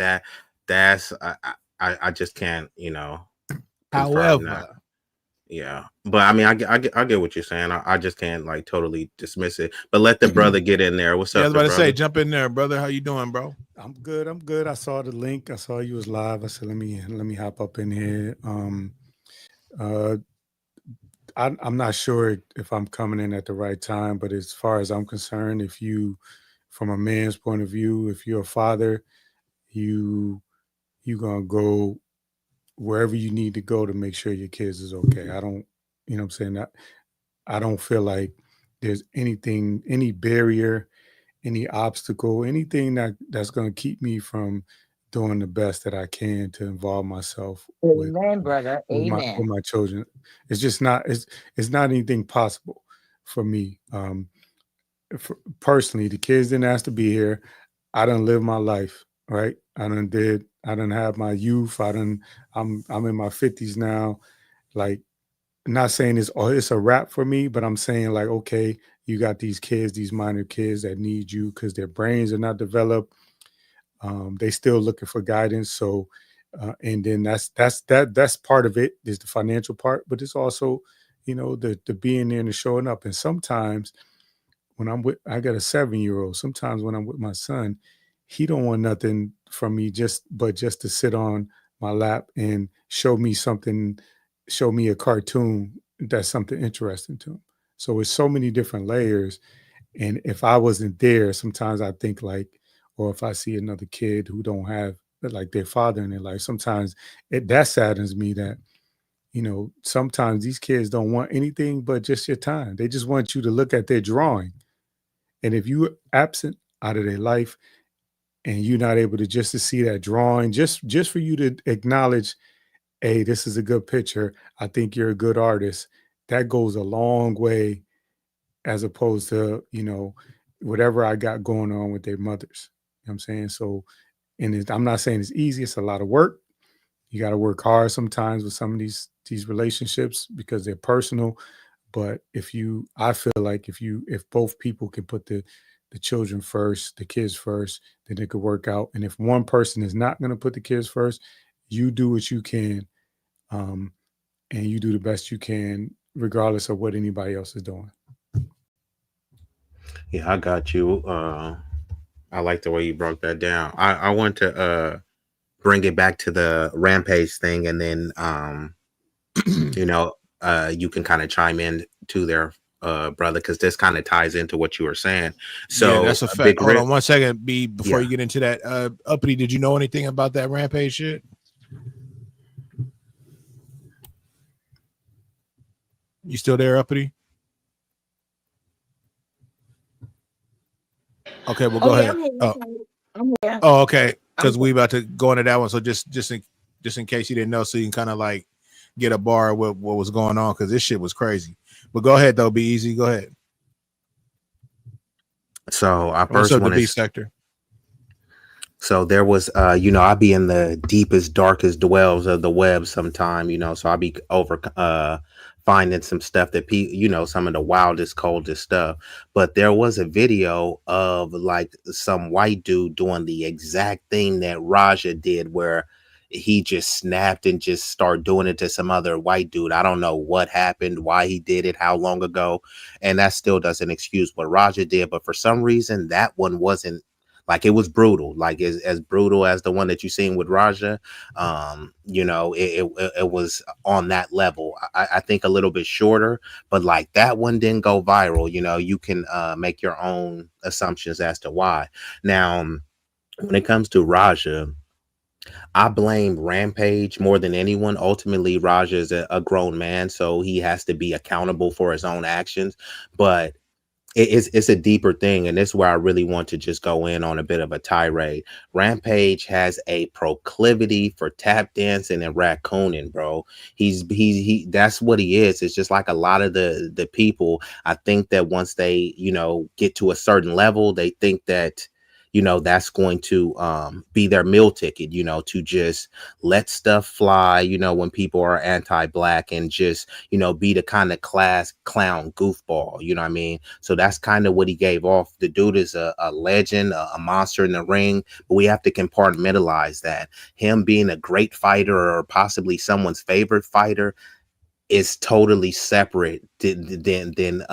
that's I just can't, However, that. Yeah, but I mean, I get what you're saying. I just can't like totally dismiss it. But let the brother get in there. What's up? I was about to say, jump in there, brother. How you doing, bro? I'm good. I saw the link. I saw you was live. I said, let me hop up in here. I'm not sure if I'm coming in at the right time, but as far as I'm concerned, if you, from a man's point of view, if you're a father, you gonna go wherever you need to go to make sure your kids is okay. I don't, you know what I'm saying? I don't feel like there's anything, any barrier, any obstacle, anything that's going to keep me from doing the best that I can to involve myself with my children. It's just not, it's not anything possible for me. Personally, the kids didn't ask to be here. I done lived my life, right? I done have my youth. I'm in my 50s now. Like, not saying it's a wrap for me, but I'm saying like, okay, you got these kids, these minor kids that need you because their brains are not developed. They still looking for guidance. So, and then that's part of it is the financial part, but it's also, the being there and the showing up. And sometimes when I got a 7-year-old, sometimes when I'm with my son, he don't want nothing from me but just to sit on my lap and show me a cartoon that's something interesting to him. So it's so many different layers. And if I wasn't there, sometimes I think like, or if I see another kid who don't have like their father in their life, sometimes that saddens me that, sometimes these kids don't want anything but just your time. They just want you to look at their drawing. And if you're absent out of their life and you're not able to see that drawing, just for you to acknowledge, hey, this is a good picture. I think you're a good artist. That goes a long way as opposed to, whatever I got going on with their mothers. You know what I'm saying? So, and I'm not saying it's easy. It's a lot of work. You got to work hard sometimes with some of these relationships because they're personal. But I feel like if both people can put the children first, the kids first, then it could work out. And if one person is not going to put the kids first, you do what you can, and you do the best you can, regardless of what anybody else is doing. Yeah, I got you. I like the way you broke that down. I want to bring it back to the Rampage thing, and then you can kind of chime in to there, brother, because this kind of ties into what you were saying. So yeah, that's a fact. Hold on 1 second, B, before you get into that. Uppity, did you know anything about that Rampage shit? You still there, Uppity? Okay, well, go ahead. I'm here. Oh, okay. Because we about to go into that one. So just in case you didn't know, so you can kind of like get a bar of what was going on, because this shit was crazy. But go ahead though, be easy. Go ahead. So I first want to sector. So there was, I be in the deepest, darkest dwells of the web sometime, so I be finding some stuff that some of the wildest, coldest stuff. But there was a video of like some white dude doing the exact thing that Raja did, where he just snapped and just started doing it to some other white dude. I don't know what happened, why he did it, how long ago. And that still doesn't excuse what Raja did. But for some reason, that one wasn't. Like, it was brutal, like as brutal as the one that you seen with Raja. It was on that level. I think a little bit shorter, but like that one didn't go viral. You can make your own assumptions as to why. Now, when it comes to Raja, I blame Rampage more than anyone. Ultimately, Raja is a grown man, so he has to be accountable for his own actions. But it's a deeper thing, and this is where I really want to just go in on a bit of a tirade. Rampage has a proclivity for tap dancing and raccooning, bro. He that's what he is. It's just like a lot of the people. I think that once they, get to a certain level, they think that that's going to be their meal ticket, to just let stuff fly, when people are anti-black, and just, be the kind of class clown goofball, you know what I mean? So that's kind of what he gave off. The dude is a legend, a monster in the ring, but we have to compartmentalize that. Him being a great fighter or possibly someone's favorite fighter is totally separate than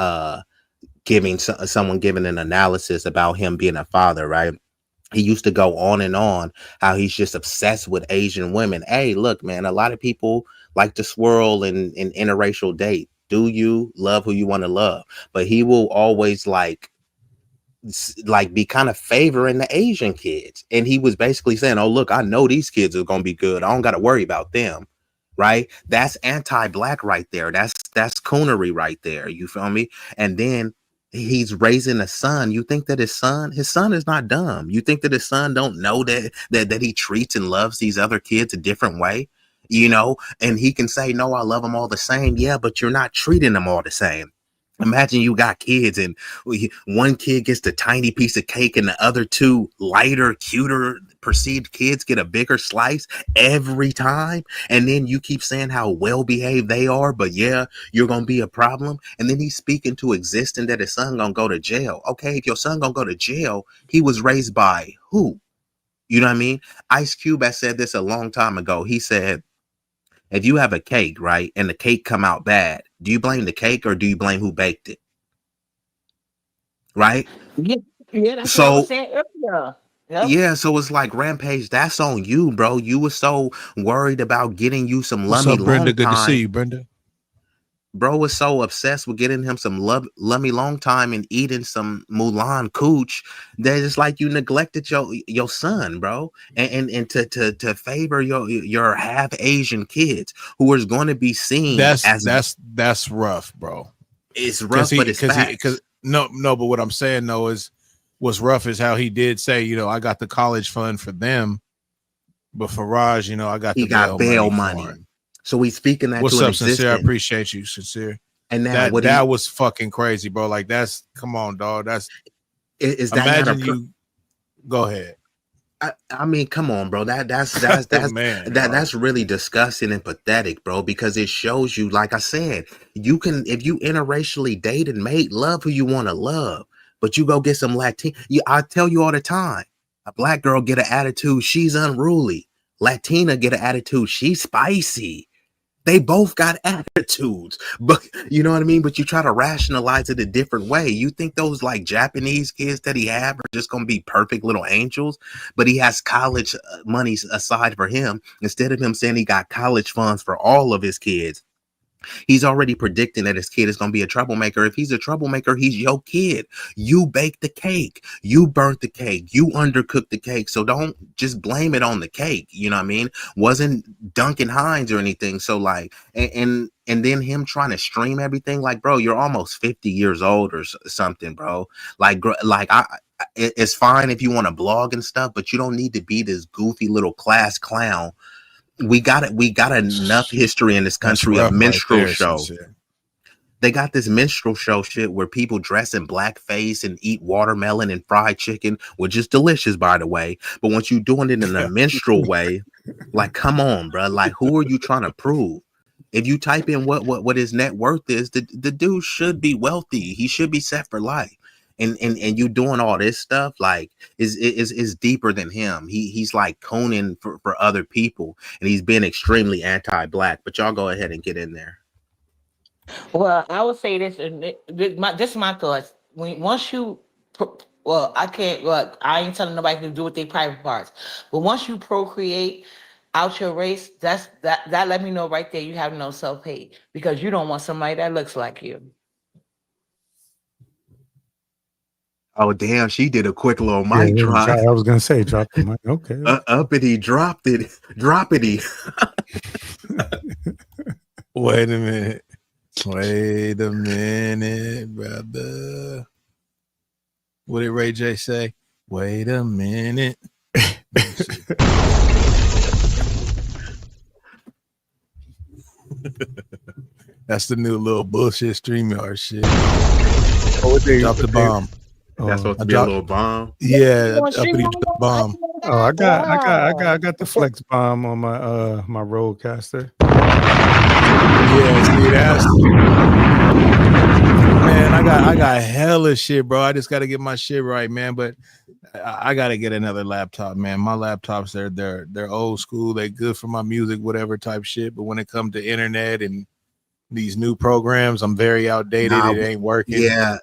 someone giving an analysis about him being a father, right? He used to go on and on how he's just obsessed with Asian women. Hey, look, man, a lot of people like to swirl in interracial date. Do you love who you want to love? But he will always like be kind of favoring the Asian kids. And he was basically saying, oh, look, I know these kids are going to be good. I don't got to worry about them. Right. That's anti-black right there. That's coonery right there. You feel me? And then he's raising a son. You think that his son is not dumb. You think that his son don't know that he treats and loves these other kids a different way, and he can say, no, I love them all the same. Yeah, but you're not treating them all the same. Imagine you got kids and one kid gets the tiny piece of cake and the other two lighter, cuter perceived kids get a bigger slice every time. And then you keep saying how well behaved they are, but yeah, you're going to be a problem. And then he's speaking to existing that his son going to go to jail. Okay, if your son going to go to jail, he was raised by who? You know what I mean? Ice Cube has said this a long time ago. He said, if you have a cake, right, and the cake come out bad, do you blame the cake or do you blame who baked it? Right? Yeah, that's what I was saying earlier. Yep. Yeah, so it's like, Rampage, that's on you, bro. You were so worried about getting you some What's lummy up, Brenda? long Good time. to see you, Brenda. Bro was so obsessed with getting him some lummy long time and eating some Mulan cooch that it's like you neglected your son, bro, and to favor your half Asian kids who is going to be seen that's rough, bro. It's rough, but it's facts. Because no, but what I'm saying though is what's rough is how he did say, I got the college fund for them, but for Raj, I got he got bail money. So he's speaking that. What's to up, Sincere? I appreciate you, Sincere. And now that was fucking crazy, bro. Like come on, dog. That's is that imagine you. Go ahead. I mean, come on, bro. That's man, that's really disgusting and pathetic, bro. Because it shows you, like I said, you can, if you interracially date and mate, love who you want to love, but you go get some Latin. I tell you all the time, a black girl get an attitude, she's unruly. Latina get an attitude, she's spicy. They both got attitudes, but you know what I mean? But you try to rationalize it a different way. You think those like Japanese kids that he have are just going to be perfect little angels, but he has college money aside for him. Instead of him saying he got college funds for all of his kids, he's already predicting that his kid is going to be a troublemaker. If he's a troublemaker, he's your kid. You baked the cake. You burnt the cake. You undercooked the cake. So don't just blame it on the cake. You know what I mean? Wasn't Duncan Hines or anything. So like, and then him trying to stream everything. Like, bro, you're almost 50 years old or something, bro. It's fine if you want to blog and stuff, but you don't need to be this goofy little class clown. We got enough history in this country of minstrel shows. They got this minstrel show shit where people dress in blackface and eat watermelon and fried chicken, which is delicious, by the way. But once you're doing it in a minstrel way, like, come on, bro. Like, who are you trying to prove? If you type in what his net worth is, the dude should be wealthy. He should be set for life. And you doing all this stuff like is deeper than him. He's like Conan for other people, and he's been extremely anti-black. But y'all go ahead and get in there. Well, I would say this, and this is my thoughts. Once you, well, I can't. Look, I ain't telling nobody to do with their private parts, but once you procreate out your race, that let me know right there you have no self-hate, because you don't want somebody that looks like you. Oh damn, she did a quick little Yeah, mic drop. I was gonna say drop the mic. Okay. Uppity dropped it. Droppity. Wait a minute. Wait a minute, brother. What did Ray J say? Wait a minute. That's the new little bullshit StreamYard shit. Oh, Drop the bomb. That's supposed to be a little bomb. Yeah, uppity bomb. Oh, I got the flex bomb on my my Rodecaster. Yeah, see that's man. I got hella shit, bro. I just got to get my shit right, man. But I got to get another laptop, man. My laptops they're old school. They good for my music, whatever type shit. But when it comes to internet and these new programs, I'm very outdated. Nah, it ain't working. Yeah.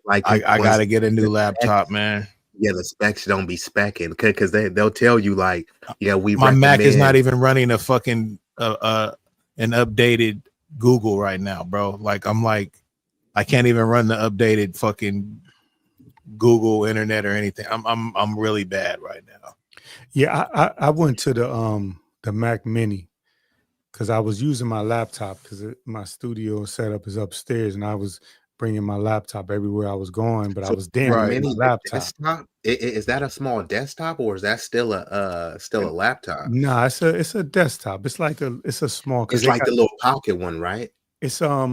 Like I got to get a new laptop, man. Yeah, the specs don't be specking because they'll tell you like, yeah, my Mac is not even running a fucking an updated Google right now, bro. Like I can't even run the updated fucking Google internet or anything. I'm really bad right now. Yeah, I went to the Mac Mini because I was using my laptop because my studio setup is upstairs and I was bringing my laptop everywhere I was going, but I was damaging my laptop. Desktop? Is that a small desktop or is that still a laptop? Nah, it's a desktop. It's like it's a small. It's like the little pocket one, right? It's let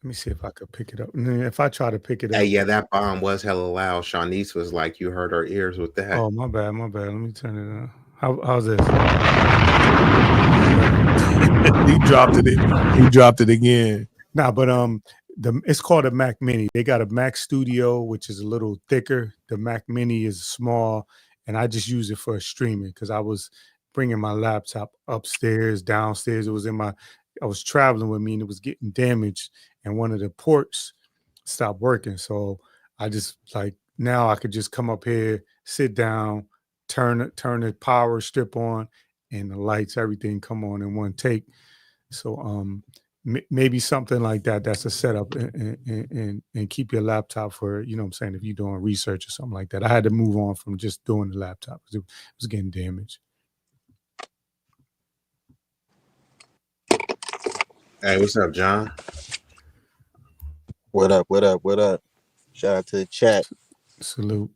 me see if I could pick it up. If I try to pick it up. Hey, yeah, that bomb was hella loud. Shanice was like, you hurt her ears with that. Oh, my bad. Let me turn it on. How's this? He dropped it. He dropped it again. Nah, but it's called a Mac Mini. They got a Mac Studio, which is a little thicker. The Mac Mini is small, and I just use it for streaming because I was bringing my laptop upstairs, downstairs. It was I was traveling with me, and it was getting damaged, and one of the ports stopped working. So I just now I could just come up here, sit down, turn the power strip on, and the lights, everything come on in one take. So maybe something like that. That's a setup and keep your laptop for, you know what I'm saying, if you're doing research or something like that. I had to move on from just doing the laptop because it was getting damaged. Hey, what's up, John? What up? Shout out to the chat. Salute.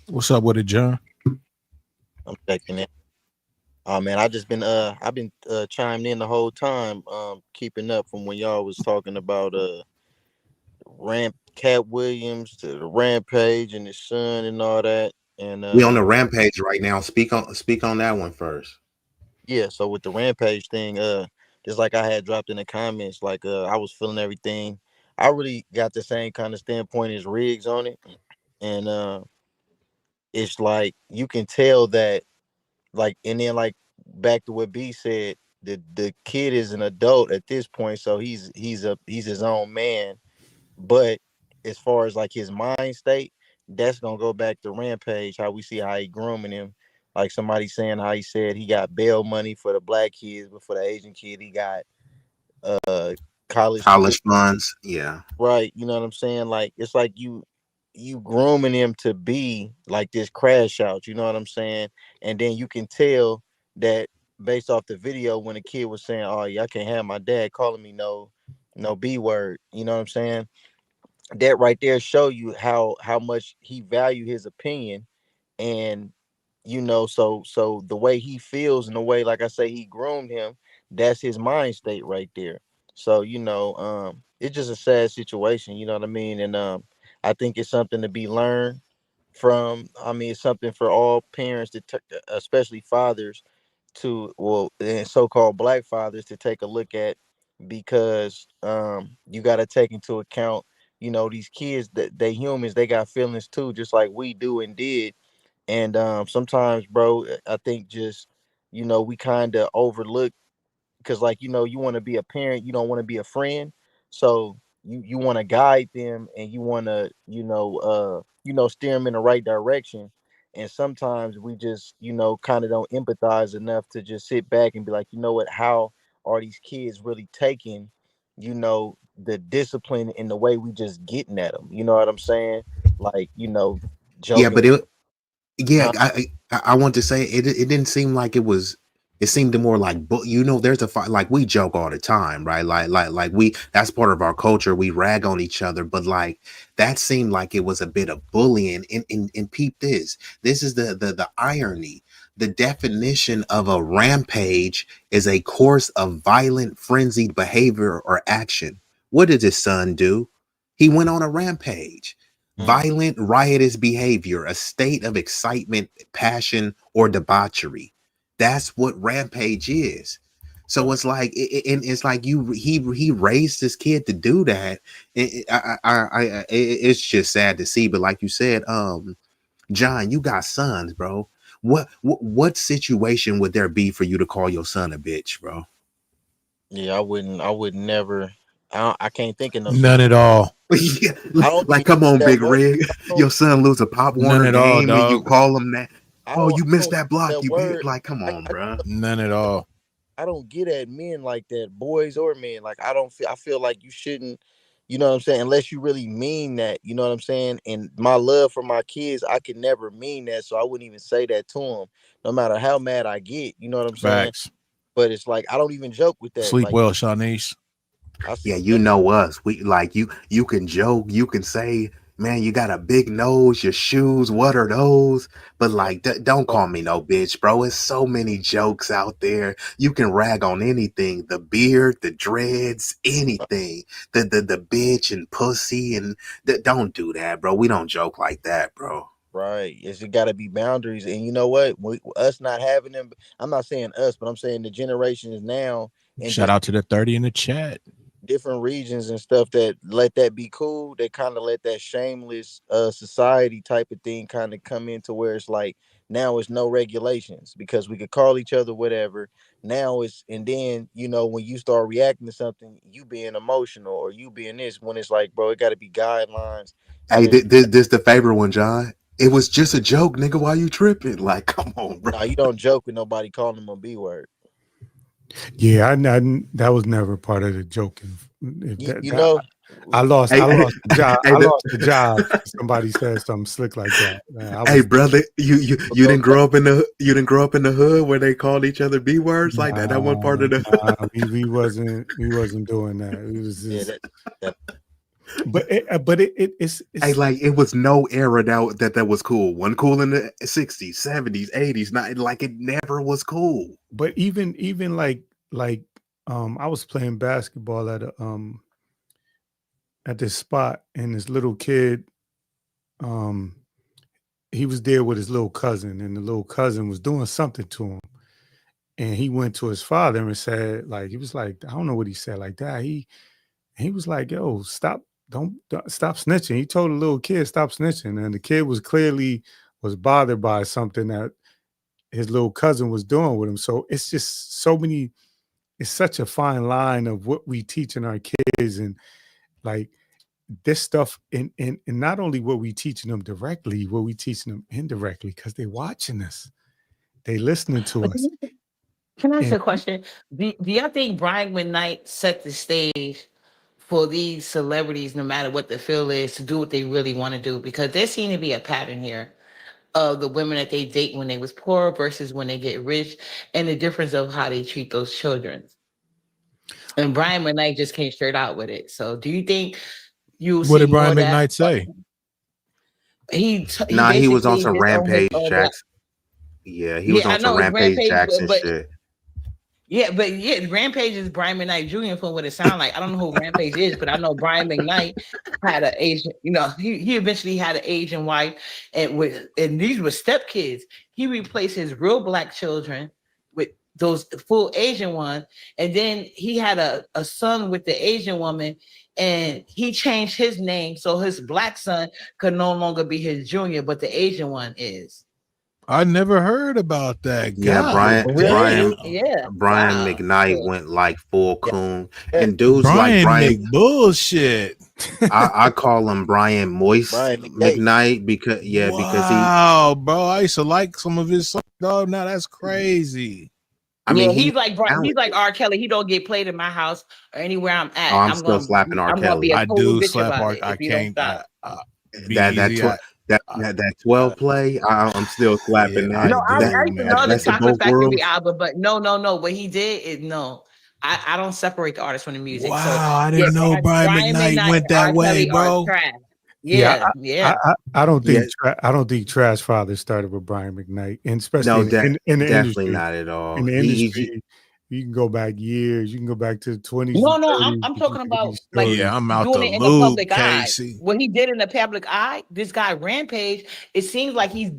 What's up with it, John? I'm checking it. Oh man, I've been chiming in the whole time, keeping up from when y'all was talking about Katt Williams to the Rampage and his son and all that. And we on the Rampage right now. Speak on that one first. Yeah, so with the Rampage thing, just like I had dropped in the comments, like I was feeling everything. I really got the same kind of standpoint as Riggs on it, and it's like you can tell that, like, and then like back to what B said, the kid is an adult at this point, so he's his own man. But as far as like his mind state, that's gonna go back to Rampage, how we see how he grooming him. Like somebody saying how he said he got bail money for the black kids, but for the Asian kid, he got college funds. Yeah. Right. You know what I'm saying? Like it's like you grooming him to be like this crash out, you know what I'm saying? And then you can tell that based off the video when the kid was saying, oh yeah, I can't have my dad calling me no B word, you know what I'm saying? That right there show you how much he value his opinion. And you know, so the way he feels and the way, like I say, he groomed him, that's his mind state right there. So, you know, it's just a sad situation, you know what I mean? And I think it's something to be learned from. I mean, it's something for all parents to especially fathers and so-called black fathers to take a look at, because you got to take into account, you know, these kids, that they humans, they got feelings too, just like we do and did. And sometimes, bro, I think just, you know, we kind of overlook, because like, you know, you want to be a parent, you don't want to be a friend. So you want to guide them, and you want to, you know, steer them in the right direction. And sometimes we just, you know, kind of don't empathize enough to just sit back and be like, you know what, how are these kids really taking, you know, the discipline in the way we just getting at them. You know what I'm saying? Like, Yeah, joking. but Huh? I want to say it didn't seem like it was. It seemed more like, there's a fight. Like we joke all the time, right? Like we, that's part of our culture. We rag on each other, but like that seemed like it was a bit of bullying. And peep this. This is the irony. The definition of a rampage is a course of violent, frenzied behavior or action. What did his son do? He went on a rampage. Violent, riotous behavior, a state of excitement, passion, or debauchery. That's what rampage is. So it's like, it's like he raised this kid to do that. It's just sad to see. But like you said, John, you got sons, bro. What situation would there be for you to call your son a bitch, bro? Yeah, I would never. I can't think of none at all. Yeah, like come on, Big Rig. Your son lose a Pop Warner game and you call him that. Oh, you missed that block. You big. Like, come on, bro. None at all. I don't get at men like that, boys or men. Like I feel like you shouldn't, you know what I'm saying, unless you really mean that, you know what I'm saying? And my love for my kids, I could never mean that, so I wouldn't even say that to them, no matter how mad I get, you know what I'm saying? Facts. But it's like I don't even joke with that. Sleep like, well, Shanice. Yeah, you know us. We like you can joke, you can say, man, you got a big nose, your shoes, what are those? But like, don't call me no bitch, bro. It's so many jokes out there. You can rag on anything, the beard, the dreads, anything, the bitch and pussy, and don't do that, bro. We don't joke like that, bro. Right. It's got to be boundaries. And you know what? Us not having them, I'm not saying us, but I'm saying the generation is now. And shout out to the 30 in the chat. Different regions and stuff that let that be cool. They kind of let that shameless society type of thing kind of come into where it's like now it's no regulations because we could call each other whatever. Now it's, and then, when you start reacting to something, you being emotional or you being this, when it's like, bro, it got to be guidelines. Hey, this the favorite one, John. It was just a joke, nigga. Why you tripping? Like, come on, bro. Nah, you don't joke with nobody calling them a B word. Yeah, that was never part of the joking. I lost the job. I lost the job. Somebody said something slick like that. Hey, brother, you didn't grow up in the hood where they called each other B words like that. That one part of the we wasn't doing that. It was just, it's hey, like it was no era that was cool. One cool in the 60s, 70s, 80s. Not like it never was cool. But even like I was playing basketball at this spot, and this little kid, he was there with his little cousin, and the little cousin was doing something to him, and he went to his father and said, like, he was like, I don't know what he said like that. He was like, yo, stop snitching. He told the little kid, stop snitching, and the kid was bothered by something that his little cousin was doing with him. So it's just it's such a fine line of what we teaching our kids, and like this stuff, and not only what we teaching them directly, what we teaching them indirectly, because they're watching us, they listening to us. Can I ask a question? Do y'all think Brian McKnight set the stage for these celebrities, no matter what the field is, to do what they really want to do? Because there seems to be a pattern here of the women that they date when they was poor versus when they get rich, and the difference of how they treat those children. And Brian McKnight just came straight out with it. So do you think what did Brian McKnight say? He was on some Rampage Jackson. Yeah, he was on some Rampage Jackson shit. Yeah, but Rampage is Brian McKnight Jr. for what it sounds like. I don't know who Rampage is, but I know Brian McKnight had an Asian, he eventually had an Asian wife, and these were stepkids. He replaced his real black children with those full Asian ones, and then he had a son with the Asian woman, and he changed his name so his black son could no longer be his junior, but the Asian one is. I never heard about that. Yeah, God. Brian McKnight went like full coon, and dudes Brian like Brian bullshit. I call him Brian Moist McKnight because because wow, bro, I used to like some of his songs. Oh, now that's crazy. I mean, he's like talented. he's like R. Kelly. He don't get played in my house or anywhere I'm Oh, at. I'm still slapping R. I'm gonna be Kelly. a I total do bitch slap about R. it I if you don't can't. stop. Be That easy. that 12 play, I'm still slapping Yeah, No, that. I That used to that love the best of Chocolate both Factory worlds. album, but no. What he did is no. I don't separate the artist from the music. So Wow, I yeah, didn't know Brian Brian McKnight McKnight went and that R. way, Kelly are bro. trash. Yeah, Yeah. I don't Yeah, think I don't think Trash Father started with Brian McKnight, and especially no, in the definitely industry. not at all. In the He industry, you can go back years. You can go back to the 20s and No, 30s. I'm You can talking get about these like stories. Yeah, I'm out doing the it in the loop, public eye. Casey. What he did in the public eye, this guy Rampage, it seems like he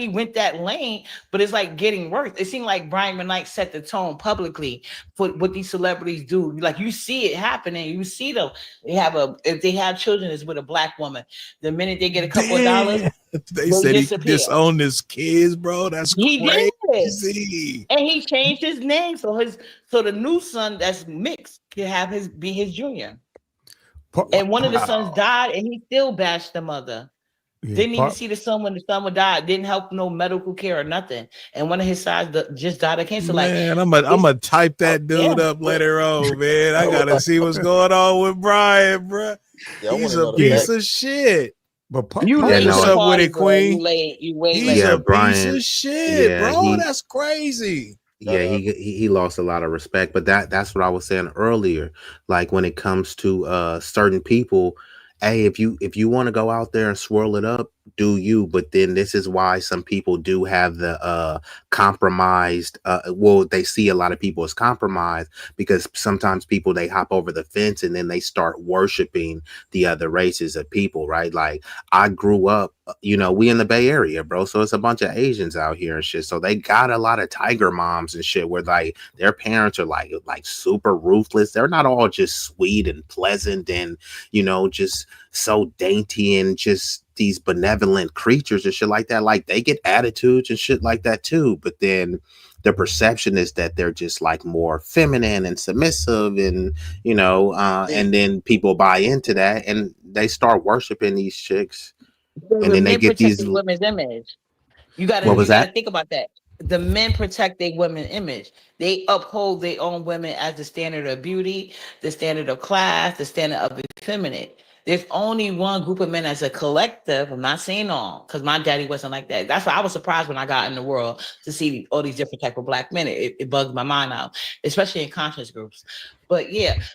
went that lane, but it's like getting worse. It seemed like Brian McKnight set the tone publicly for what these celebrities do. Like you see it happening. You see them. If they have children, it's with a black woman. The minute they get a couple of dollars, Damn. They they said he disappear. disowned his kids, bro. That's He did. crazy. And he changed his name so the new son that's mixed can have be his junior. And one of the sons died, and he still bashed the mother. Didn't even see the son when the son would die. Didn't help no medical care or nothing. And one of his sons just died of cancer. Man, I'm gonna type that dude up later on, man. I gotta see what's going on with Brian, bro. He's a piece of shit. But you what's late to the up with party, it, bro. Queen? You late. You way He's late. a piece Brian. of shit, Yeah, bro. That's crazy. Yeah, he lost a lot of respect, but that's what I was saying earlier. Like when it comes to certain people, hey, if you want to go out there and swirl it up, do you? But then this is why some people do have the compromised. Well, they see a lot of people as compromised because sometimes people they hop over the fence and then they start worshiping the other races of people, right? Like I grew up, we in the Bay Area, bro. So it's a bunch of Asians out here and shit. So they got a lot of tiger moms and shit where like their parents are like super ruthless. They're not all just sweet and pleasant and just so dainty and just these benevolent creatures and shit like that. Like they get attitudes and shit like that too. But then the perception is that they're just like more feminine and submissive and and then people buy into that and they start worshiping these chicks. And then they get these women's image. You gotta think about that. The men protect their women's image. They uphold their own women as the standard of beauty, the standard of class, the standard of effeminate. There's only one group of men as a collective. I'm not saying all, because my daddy wasn't like that. That's why I was surprised when I got in the world to see all these different type of black men. It bugged my mind out, especially in conscious groups. But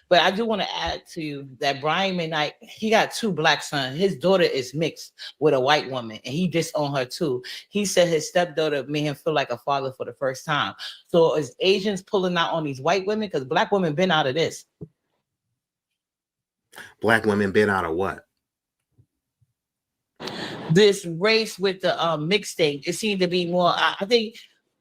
I do want to add to that Brian McKnight, he got 2 black sons. His daughter is mixed with a white woman, and he disowned her too. He said his stepdaughter made him feel like a father for the first time. So is Asians pulling out on these white women? Because black women been out of this. Black women been out of what? This race with the mixed thing. It seemed to be more. I think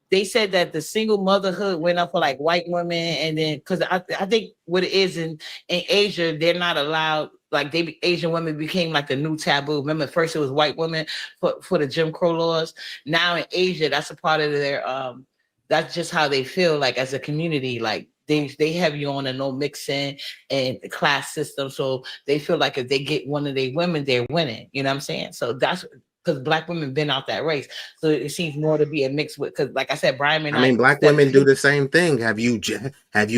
they said that the single motherhood went up for like white women, and then because I think what it is in Asia, they're not allowed. Like Asian women became like the new taboo. Remember, first it was white women for the Jim Crow laws. Now in Asia, that's a part of their. That's just how they feel like as a community. Like they have you on a no mixing and the class system, so they feel like if they get one of their women, they're winning. You know what I'm saying? So that's because black women been out that race, so it seems more to be a mix with. Because like I said, Brian McKnight. I mean, black women do the same thing. Have you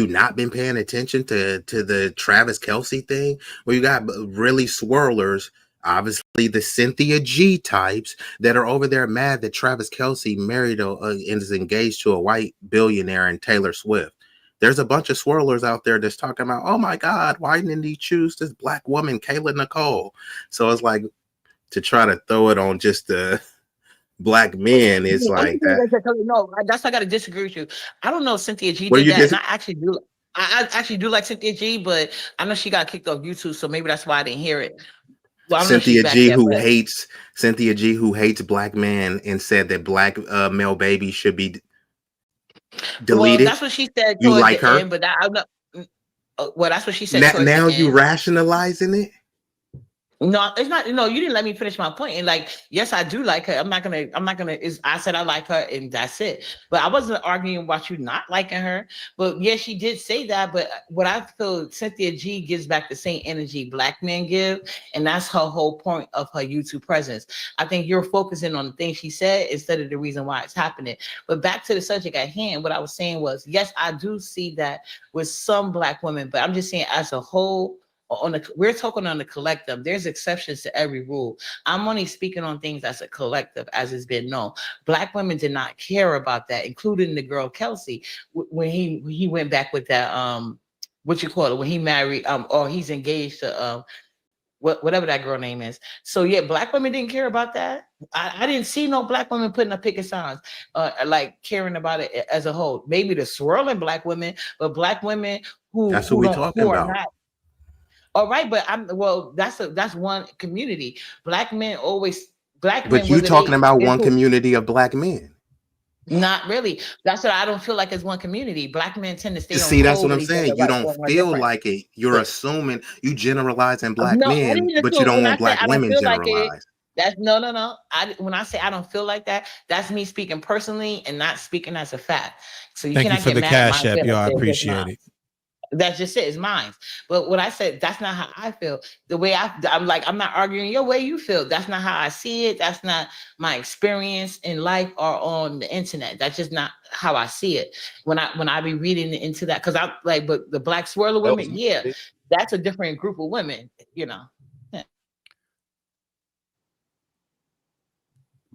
not been paying attention to the Travis Kelce thing, where you got really swirlers? Obviously, the Cynthia G types that are over there mad that Travis Kelce married and is engaged to a white billionaire and Taylor Swift. There's a bunch of swirlers out there that's talking about, oh my God, why didn't he choose this black woman, Kayla Nicole? So it's like to try to throw it on just the black men is like that. No, that's why I got to disagree with you. I don't know if Cynthia G What did do you that. And I actually do like Cynthia G, but I know she got kicked off YouTube, so maybe that's why I didn't hear it. Well, Cynthia G, who hates black men and said that black male babies should be deleted. Well, that's what she said. You like her? End, but I'm not. Well, that's what she said. Now you rationalizing it. No, it's not. No, you didn't let me finish my point. And like, yes, I do like her. I'm not gonna. I said I like her, and that's it. But I wasn't arguing about you not liking her. But yes, she did say that. But what I feel, Cynthia G gives back the same energy black men give, and that's her whole point of her YouTube presence. I think you're focusing on the things she said instead of the reason why it's happening. But back to the subject at hand, what I was saying was, yes, I do see that with some black women, but I'm just saying as a whole. We're talking on the collective. There's exceptions to every rule. I'm only speaking on things as a collective, as has been known. Black women did not care about that, including the girl Kelsey when he went back with that what you call it when he married or he's engaged to whatever that girl name is. So yeah, black women didn't care about that. I didn't see no black women putting up picket signs, like caring about it as a whole. Maybe the swirling black women, but black women That's what we're talking about. Not. All right, but that's one community. Black men. But you talking about one community of black men. Not really. That's what I don't feel like it's one community. Black men tend to stay. See, that's what I'm saying. You don't feel like it. You're assuming you generalizing black men, but you don't want black women generalized. That's no. When I say I don't feel like that, that's me speaking personally and not speaking as a fact. So you Thank cannot you for get the mad cash at app, y'all. I appreciate it. That's just it. It's mine. But what I said, that's not how I feel. The way I'm like, I'm not arguing your way you feel. That's not how I see it. That's not my experience in life or on the internet. That's just not how I see it. When I be reading into that, because I'm like, but the black swirler women, yeah, that's a different group of women, you know. Yeah.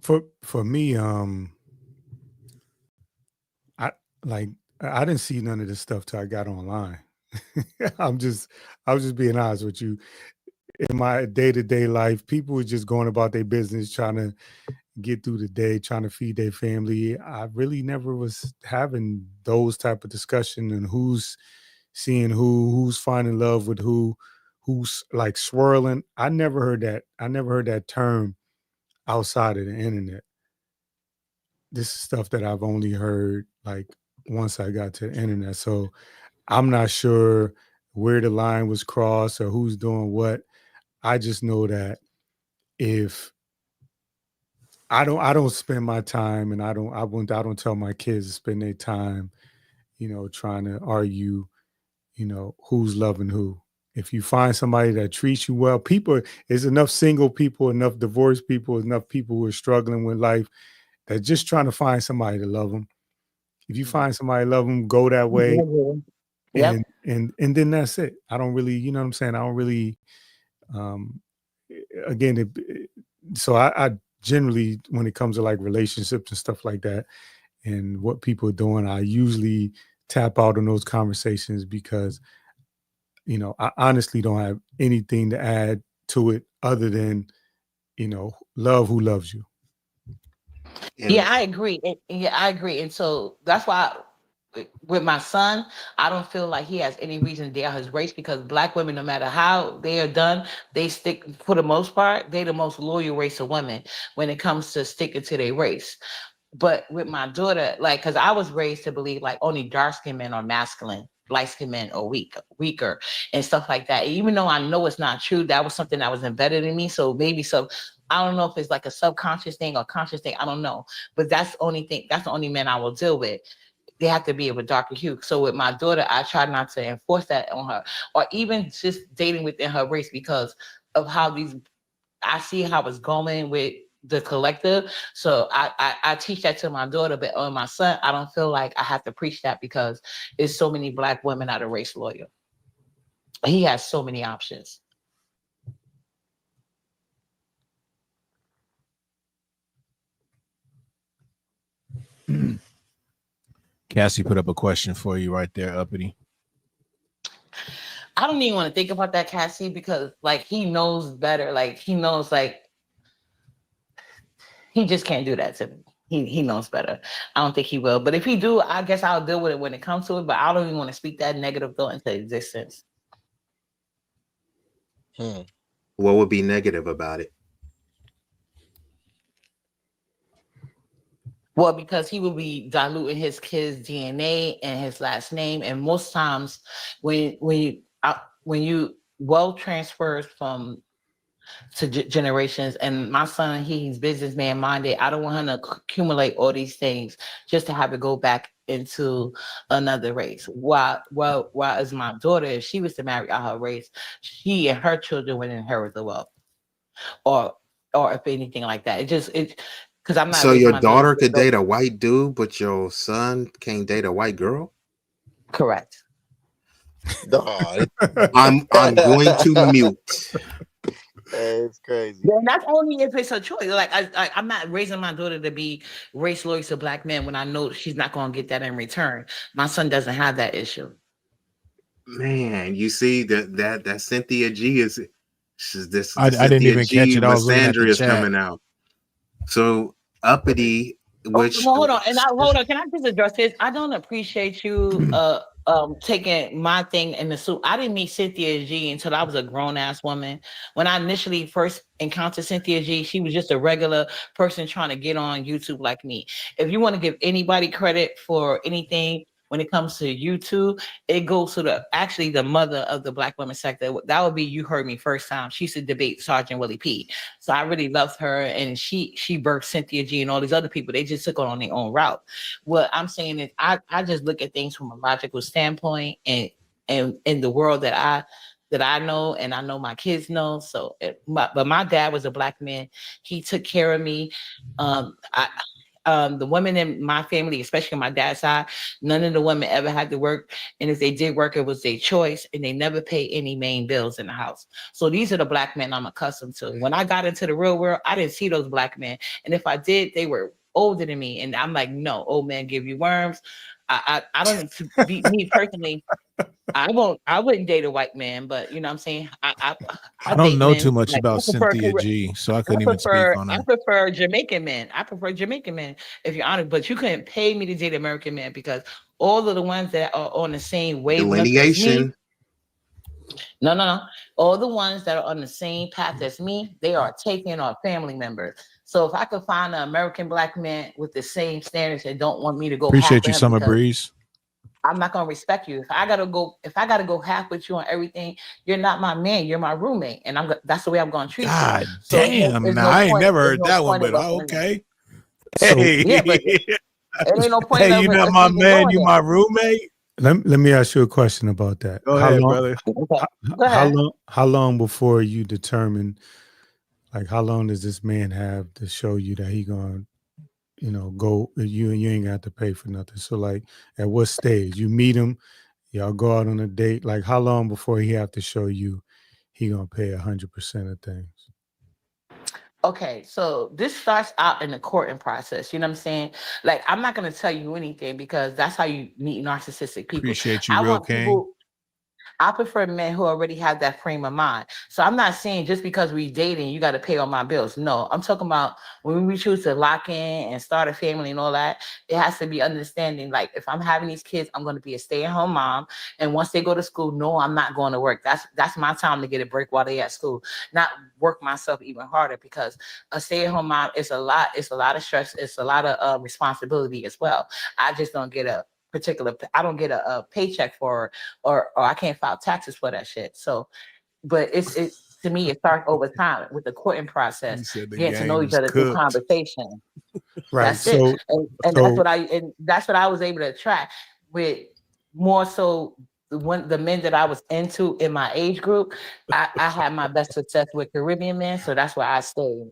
For me, I didn't see none of this stuff till I got online. I was just being honest with you. In my day-to-day life, people were just going about their business, trying to get through the day, trying to feed their family. I really never was having those type of discussion and who's seeing who's finding love with who's like swirling. I never heard that. I never heard that term outside of the internet. This is stuff that I've only heard like once I got to the internet. So I'm not sure where the line was crossed or who's doing what. I just know that if I don't spend my time, and I don't tell my kids to spend their time, trying to argue, who's loving who. If you find somebody that treats you well, there's enough single people, enough divorced people, enough people who are struggling with life that just trying to find somebody to love them. If you find somebody to love them, go that way. Yep. And then that's it. I don't really, you know what I'm saying? I don't really, so I generally, when it comes to like relationships and stuff like that and what people are doing, I usually tap out on those conversations because, I honestly don't have anything to add to it other than, love who loves you. Yeah, I agree. I agree. And so that's why with my son, I don't feel like he has any reason to dare his race because black women, no matter how they are done, they stick, for the most part, they're the most loyal race of women when it comes to sticking to their race. But with my daughter, like, because I was raised to believe like only dark-skinned men are masculine, light-skinned men are weaker and stuff like that. Even though I know it's not true, that was something that was embedded in me. So maybe I don't know if it's like a subconscious thing or conscious thing. I don't know. But that's the only thing. That's the only men I will deal with. They have to be of a darker hue. So with my daughter, I try not to enforce that on her, or even just dating within her race because of how I see how it's going with the collective. So I teach that to my daughter, but on my son, I don't feel like I have to preach that because there's so many black women that are race loyal. He has so many options. Cassie put up a question for you right there, Uppity. I don't even want to think about that, Cassie, because like he knows better. Like he knows, like he just can't do that to me. He knows better. I don't think he will. But if he do, I guess I'll deal with it when it comes to it. But I don't even want to speak that negative thought into existence. What would be negative about it? Well, because he will be diluting his kid's DNA and his last name, and most times when you well transfers from to generations. And my son, he's businessman minded. I don't want him to accumulate all these things just to have it go back into another race. While as my daughter, if she was to marry out her race, she and her children would inherit the wealth, or if anything like that. Because I'm not So raising your my daughter. daughter could date a white dude, but your son can't date a white girl? Correct. I'm going to mute. It's crazy. And that's only if it's a choice. Like I'm not raising my daughter to be race loyal to black men when I know she's not going to get that in return. My son doesn't have that issue. Man, you see that Cynthia G is this. I didn't even catch it. I was looking at the Lysandria is chat. coming out. So uppity, which Hold on, can I just address this? I don't appreciate you taking my thing in the suit. I didn't meet Cynthia G until I was a grown-ass woman. When I initially first encountered Cynthia G, she was just a regular person trying to get on YouTube like me. If you want to give anybody credit for anything when it comes to YouTube, it goes to the mother of the Black women sector. That would be You Heard Me First Time. She used to debate Sergeant Willie P. So I really loved her, and she birthed Cynthia G and all these other people. They just took on their own route. What I'm saying is I just look at things from a logical standpoint, and in the world that I know, and I know my kids know. So, but my dad was a Black man. He took care of me. The women in my family, especially on my dad's side, none of the women ever had to work. And if they did work, it was their choice, and they never paid any main bills in the house. So these are the Black men I'm accustomed to. When I got into the real world, I didn't see those Black men. And if I did, they were older than me. And I'm like, no, old man give you worms. I don't be me personally. I wouldn't date a white man, but you know what I'm saying? I don't know too much about Cynthia G, so I couldn't even speak on her. I prefer Jamaican men. If you're honest, but you couldn't pay me to date American men because all of the ones that are on the same wavelength as me. No. All the ones that are on the same path as me, they are taking on family members. So if I could find an American Black man with the same standards that don't want me to go, appreciate you, Summer Breeze. I'm not gonna respect you. If I gotta go half with you on everything, you're not my man. You're my roommate, and that's the way I'm gonna treat you. God damn! I ain't never heard that one, but okay. Hey, yeah, but it ain't no point. Hey, you're not my man. You my roommate. Let me ask you a question about that. Go ahead, brother. How long before you determine, like, how long does this man have to show you that he gonna, go? You ain't got to pay for nothing. So, like, at what stage you meet him, y'all go out on a date? Like, how long before he have to show you he gonna pay 100% of things? Okay, so this starts out in the courting process. You know what I'm saying? Like, I'm not gonna tell you anything because that's how you meet narcissistic people. Appreciate you, real king. I prefer men who already have that frame of mind. So I'm not saying just because we dating, you got to pay all my bills. No, I'm talking about when we choose to lock in and start a family and all that, it has to be understanding. Like, if I'm having these kids, I'm going to be a stay-at-home mom. And once they go to school, no, I'm not going to work. That's my time to get a break while they're at school, not work myself even harder, because a stay-at-home mom is a lot. It's a lot of stress. It's a lot of responsibility as well. I just don't get I don't get a paycheck for, or I can't file taxes for that shit. So, but it's to me, it starts over time with the courting process, getting to know each other through conversation. Right. That's it. And that's what I was able to attract with more so the men that I was into in my age group. I had my best success with Caribbean men, so that's where I stayed.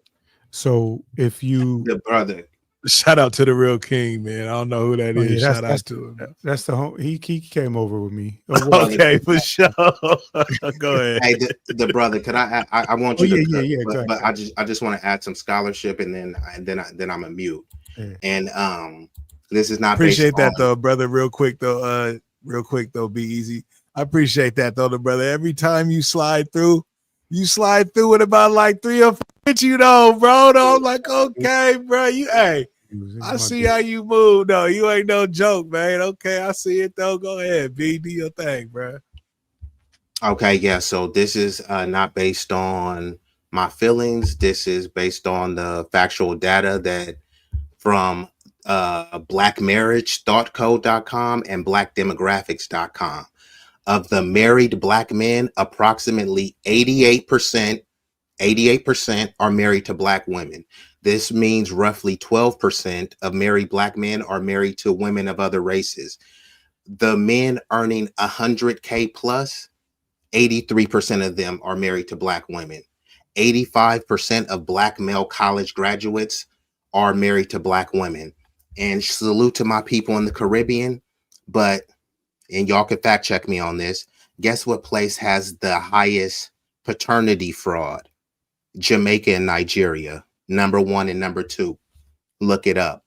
So if you the brother. Shout out to the real king, man. I don't know who that is. Shout out to him. That's the home. He came over with me. Okay, for sure. Go ahead. Hey, the brother. Could I want you to? Yeah, exactly. But I just want to add some scholarship, and then I'm a mute. Yeah. And this is not. Appreciate that though, brother. Real quick though. Be easy. I appreciate that though, the brother. Every time you slide through with about like 3 or 4 with you though, bro. I'm like, okay, bro. I see how you move though. You ain't no joke, man. Okay, I see it though. Go ahead, B. Do your thing, bro. Okay, yeah. So this is not based on my feelings. This is based on the factual data that from blackmarriagethoughtcode.com and blackdemographics.com. Of the married Black men, approximately 88% 88% are married to Black women. This means roughly 12% of married Black men are married to women of other races. The men earning 100K plus, 83% of them are married to Black women. 85% of Black male college graduates are married to Black women. And salute to my people in the Caribbean, but, and y'all can fact check me on this, guess what place has the highest paternity fraud? Jamaica and Nigeria, number 1 and number 2. Look it up.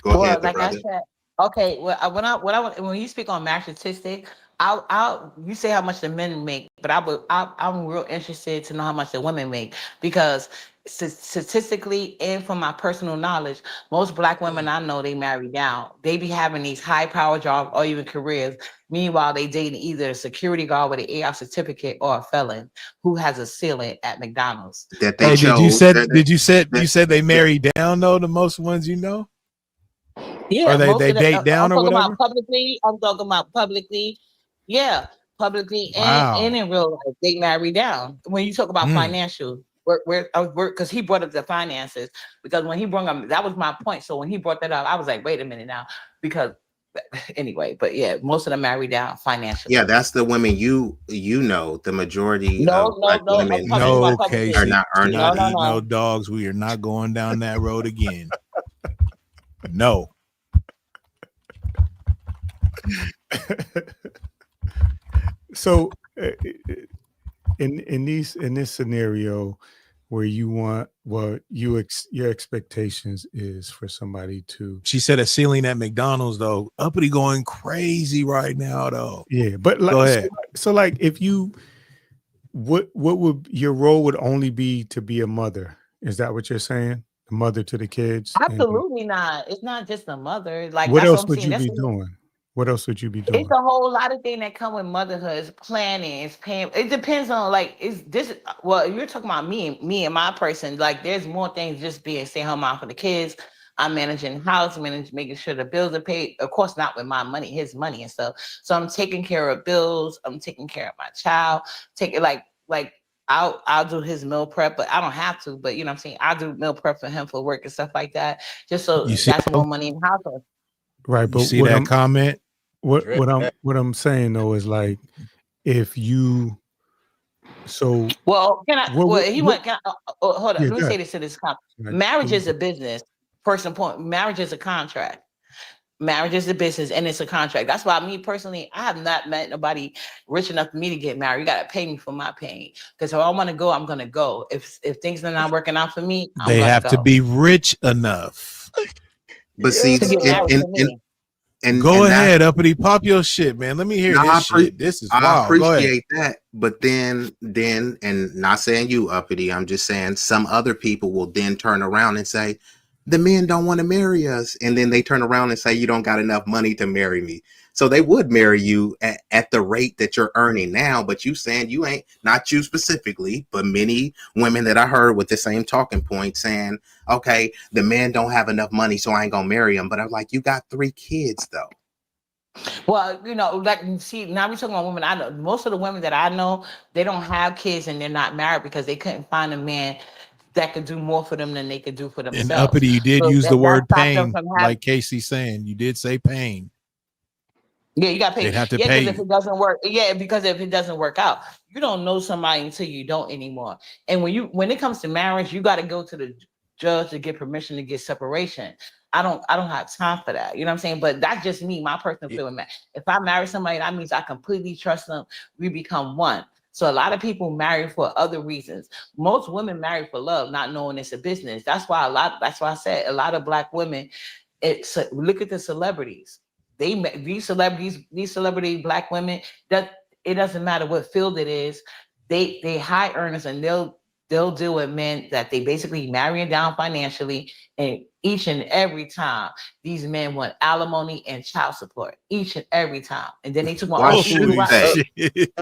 Go ahead, like brother. I said, okay. Well, when you speak on marriage statistics, you say how much the men make, but I'm real interested to know how much the women make, because statistically and from my personal knowledge, most Black women I know, they marry down. They be having these high power jobs or even careers. Meanwhile, they dating either a security guard with an AI certificate or a felon who has a ceiling at McDonald's. That they Hey, chose. you said they marry down though, the most ones you know? Yeah, or they date down I'm or talking whatever? about publicly. I'm talking about publicly. Yeah, publicly Wow. and in real life, they marry down. When you talk about financial, because he brought up the finances. Because when he brought up, that was my point. So when he brought that up, I was like, wait a minute now. Because anyway, but yeah, most of them marry down financially. Yeah, that's the women you know. The majority No, of Black women No, Casey, are not do earning. not eat no dogs. We are not going down that road again. No. So in this scenario where you want your expectations is for somebody to, She said a ceiling at McDonald's though. Uppity going crazy right now though. yeah, but like, go ahead. So like if you what would your role would only be to be a mother? Is that what you're saying? A mother to the kids? Absolutely not. It's not just a mother. Like What that's else what I'm would saying. you be doing? What else would you be doing? It's a whole lot of things that come with motherhood. It's planning, it's paying. It depends on like is this. Well, you're talking about me and my person. Like there's more things just being stay-at-home mom for the kids. I'm managing the house, making sure the bills are paid. Of course, not with my money, his money and stuff. So I'm taking care of bills. I'm taking care of my child. I'll do his meal prep, but I don't have to. But you know what I'm saying? I do meal prep for him for work and stuff like that. Just so that's more money in the household. Right, You but see that comment? What I'm saying though is like if you Well, can I? Hold on. Yeah, Let me say this to this comment. Marriage is a business. Person point. Marriage is a contract. Marriage is a business and it's a contract. That's why me personally, I have not met nobody rich enough for me to get married. You gotta pay me for my pain. Because if I want to go, I'm gonna go. If things are not working out for me, They have to be rich enough. But see, and go ahead, Uppity, pop your shit, man. Let me hear this shit. This is wild. I appreciate that, but then, and not saying you, Uppity, I'm just saying some other people will then turn around and say, the men don't want to marry us, and then they turn around and say, you don't got enough money to marry me. So they would marry you at the rate that you're earning now, but you saying you ain't, not you specifically, but many women that I heard with the same talking point saying, okay, the men don't have enough money, so I ain't gonna marry them. But I'm like, you got 3 kids though. Well, you know, like see, now we're talking about women. I know most of the women that I know, they don't have kids and they're not married because they couldn't find a man that could do more for them than they could do for themselves. And Uppity, you did use the word pain, like like Casey's saying. You did say pain. Yeah, you got to pay. They have to yeah, pay because if it doesn't work, because if it doesn't work out, you don't know somebody until you don't anymore. And when it comes to marriage, you got to go to the judge to get permission to get separation. I don't have time for that. You know what I'm saying? But that's just me, my personal feeling. If I marry somebody, that means I completely trust them. We become one. So a lot of people marry for other reasons. Most women marry for love, not knowing it's a business. That's why I said a lot of Black women. Look at the celebrities. These celebrity Black women, that it doesn't matter what field it is, they high earners, and they'll deal with men that they basically marrying down financially, and each and every time these men want alimony and child support each and every time, and then they took why shouldn't they?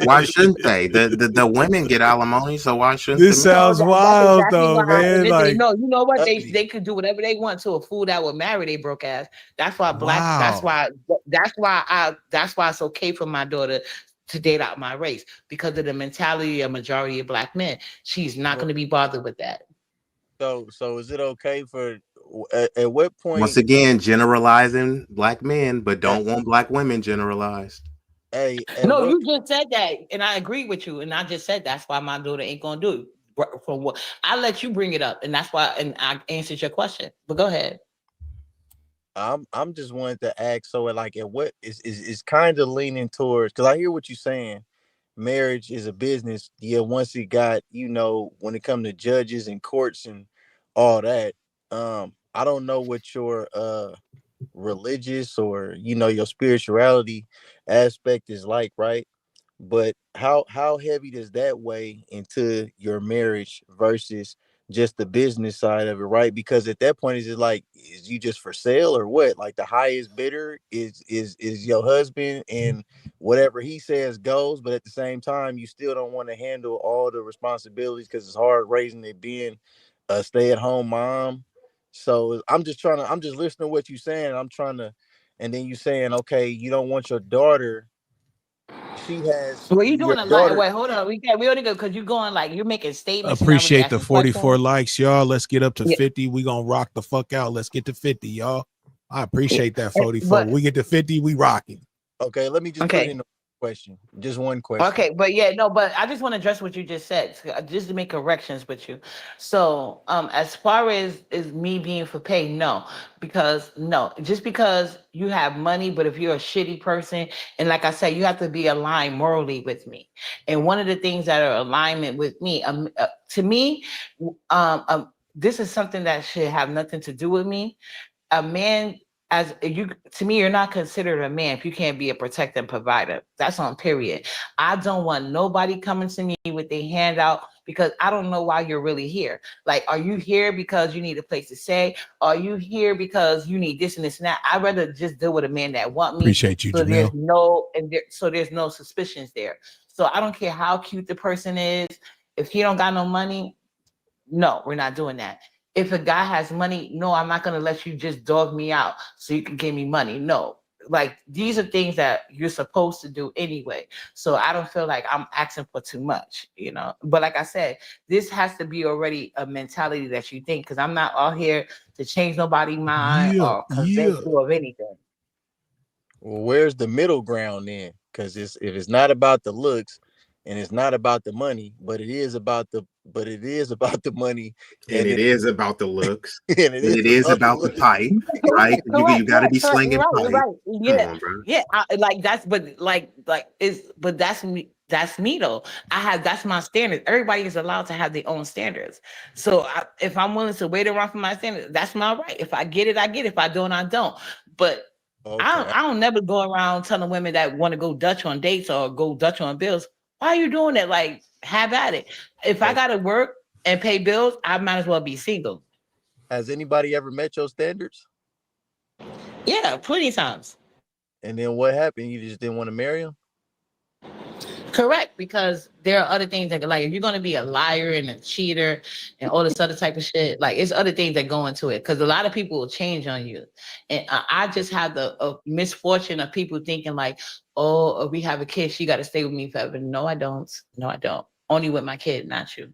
Why shouldn't they? The women get alimony, so why shouldn't this sounds wild though, man? You know what, they could do whatever they want to a fool that would marry they broke ass. That's why that's why it's okay for my daughter to date out my race because of the mentality of majority of black men. She's not going to be bothered with that. So is it okay for at what point? Once again, generalizing black men, but don't want black women generalized. Hey, no, you just said that, and I agree with you. And I just said that's why my daughter ain't gonna do it. From what I let you bring it up, and that's why, and I answered your question. But go ahead. I'm just wanted to ask. So, like, at what is kind of leaning towards? Because I hear what you're saying. Marriage is a business. Yeah, once it got, when it comes to judges and courts and all that. I don't know what your religious or your spirituality aspect is like, right? But how heavy does that weigh into your marriage versus just the business side of it, right? Because at that point, is it like, is you just for sale or what? Like the highest bidder is your husband, and whatever he says goes. But at the same time, you still don't want to handle all the responsibilities because it's hard raising it, being a stay-at-home mom. So I'm just listening to what you're saying. And then you saying, okay, you don't want your daughter. She has. Well, you doing your a lot. daughter. Wait, hold on. We only go because you're going like you're making statements. Appreciate the 44 questions. likes, y'all. Let's get up to 50. We gonna rock the fuck out. Let's get to 50, y'all. I appreciate that 44. But, we get to 50, we rocking. Okay, let me just put in a question. Just one question. Okay, but but I just want to address what you just said, just to make corrections with you. So, as far as me being for pay, no, just because you have money, but if you're a shitty person, and like I said, you have to be aligned morally with me. And one of the things that are alignment with me, to me, this is something that should have nothing to do with me. A man, to me, you're not considered a man if you can't be a protector and provider. That's on period. I don't want nobody coming to me with their hand out because I don't know why you're really here. Like, are you here because you need a place to stay? Are you here because you need this and this and that? I'd rather just deal with a man that want me. Appreciate you, so Jamil. there's no suspicions there. So I don't care how cute the person is. If he don't got no money, no, we're not doing that. If a guy has money, no, I'm not going to let you just dog me out so you can give me money. No, like these are things that you're supposed to do anyway. So I don't feel like I'm asking for too much, But like I said, this has to be already a mentality that you think, because I'm not all here to change nobody's mind or convince you of anything. Well, where's the middle ground then? Because if it's not about the looks and it's not about the money, but it is about the money, and it is about the looks, and it is about the pipe, right? You got to be slinging pipe. Right. Yeah, come on, bro. Yeah. But that's me. That's me though. That's my standard. Everybody is allowed to have their own standards. So if I'm willing to wait around for my standards, that's my right. If I get it, I get it. If I don't, I don't. But okay. I don't never go around telling women that want to go Dutch on dates or go Dutch on bills. Why are you doing that? Like, have at it. If I gotta work and pay bills, I might as well be single. Has anybody ever met your standards? Yeah, plenty of times. And then what happened? You just didn't want to marry him? Correct, because there are other things that, like, if you're gonna be a liar and a cheater and all this other type of shit, like, it's other things that go into it. Because a lot of people will change on you, and I just have the misfortune of people thinking like, oh, we have a kid, she got to stay with me forever. No, I don't. No, I don't. Only with my kid, not you.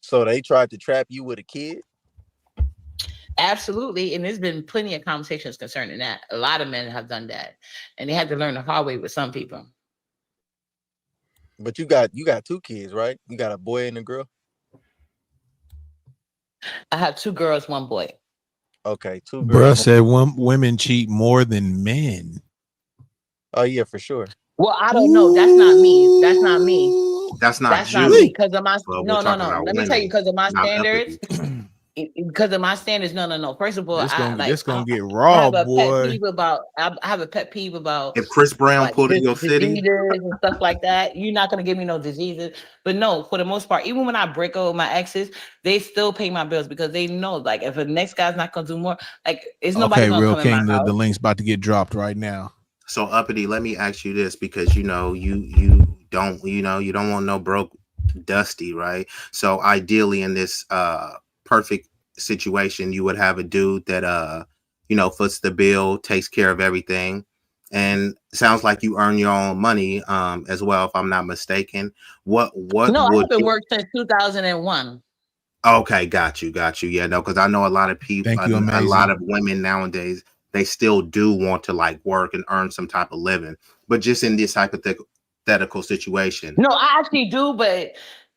So they tried to trap you with a kid? Absolutely, and there's been plenty of conversations concerning that. A lot of men have done that, and they had to learn the hard way with some people. But you got 2 kids, right? You got a boy and a girl? I have 2 girls, 1 boy. Okay, 2 girls. Bruh said women cheat more than men. Oh yeah, for sure. Well, I don't know. That's not me. That's not me. That's not you. Not me because of my well, no. Let me tell you, because of my standards. Because of my standards, no. First of all, it's gonna get raw, boy. I have a pet peeve about if Chris Brown pulled in your city and stuff like that. You're not gonna give me no diseases. But no, for the most part, even when I break up with my exes, they still pay my bills because they know, like, if the next guy's not gonna do more, like, it's nobody gonna Real come King, in my house. the link's about to get dropped right now. So Uppity, let me ask you this, because you don't want no broke Dusty, right? So ideally in this perfect situation, you would have a dude that foots the bill, takes care of everything, and sounds like you earn your own money as well, if I'm not mistaken. What No, I would haven't you, worked since 2001. okay, got you. Yeah, no, because I know a lot of people, Thank you, a lot amazing. of women nowadays, they still do want to like work and earn some type of living, but just in this hypothetical situation. No, I actually do, but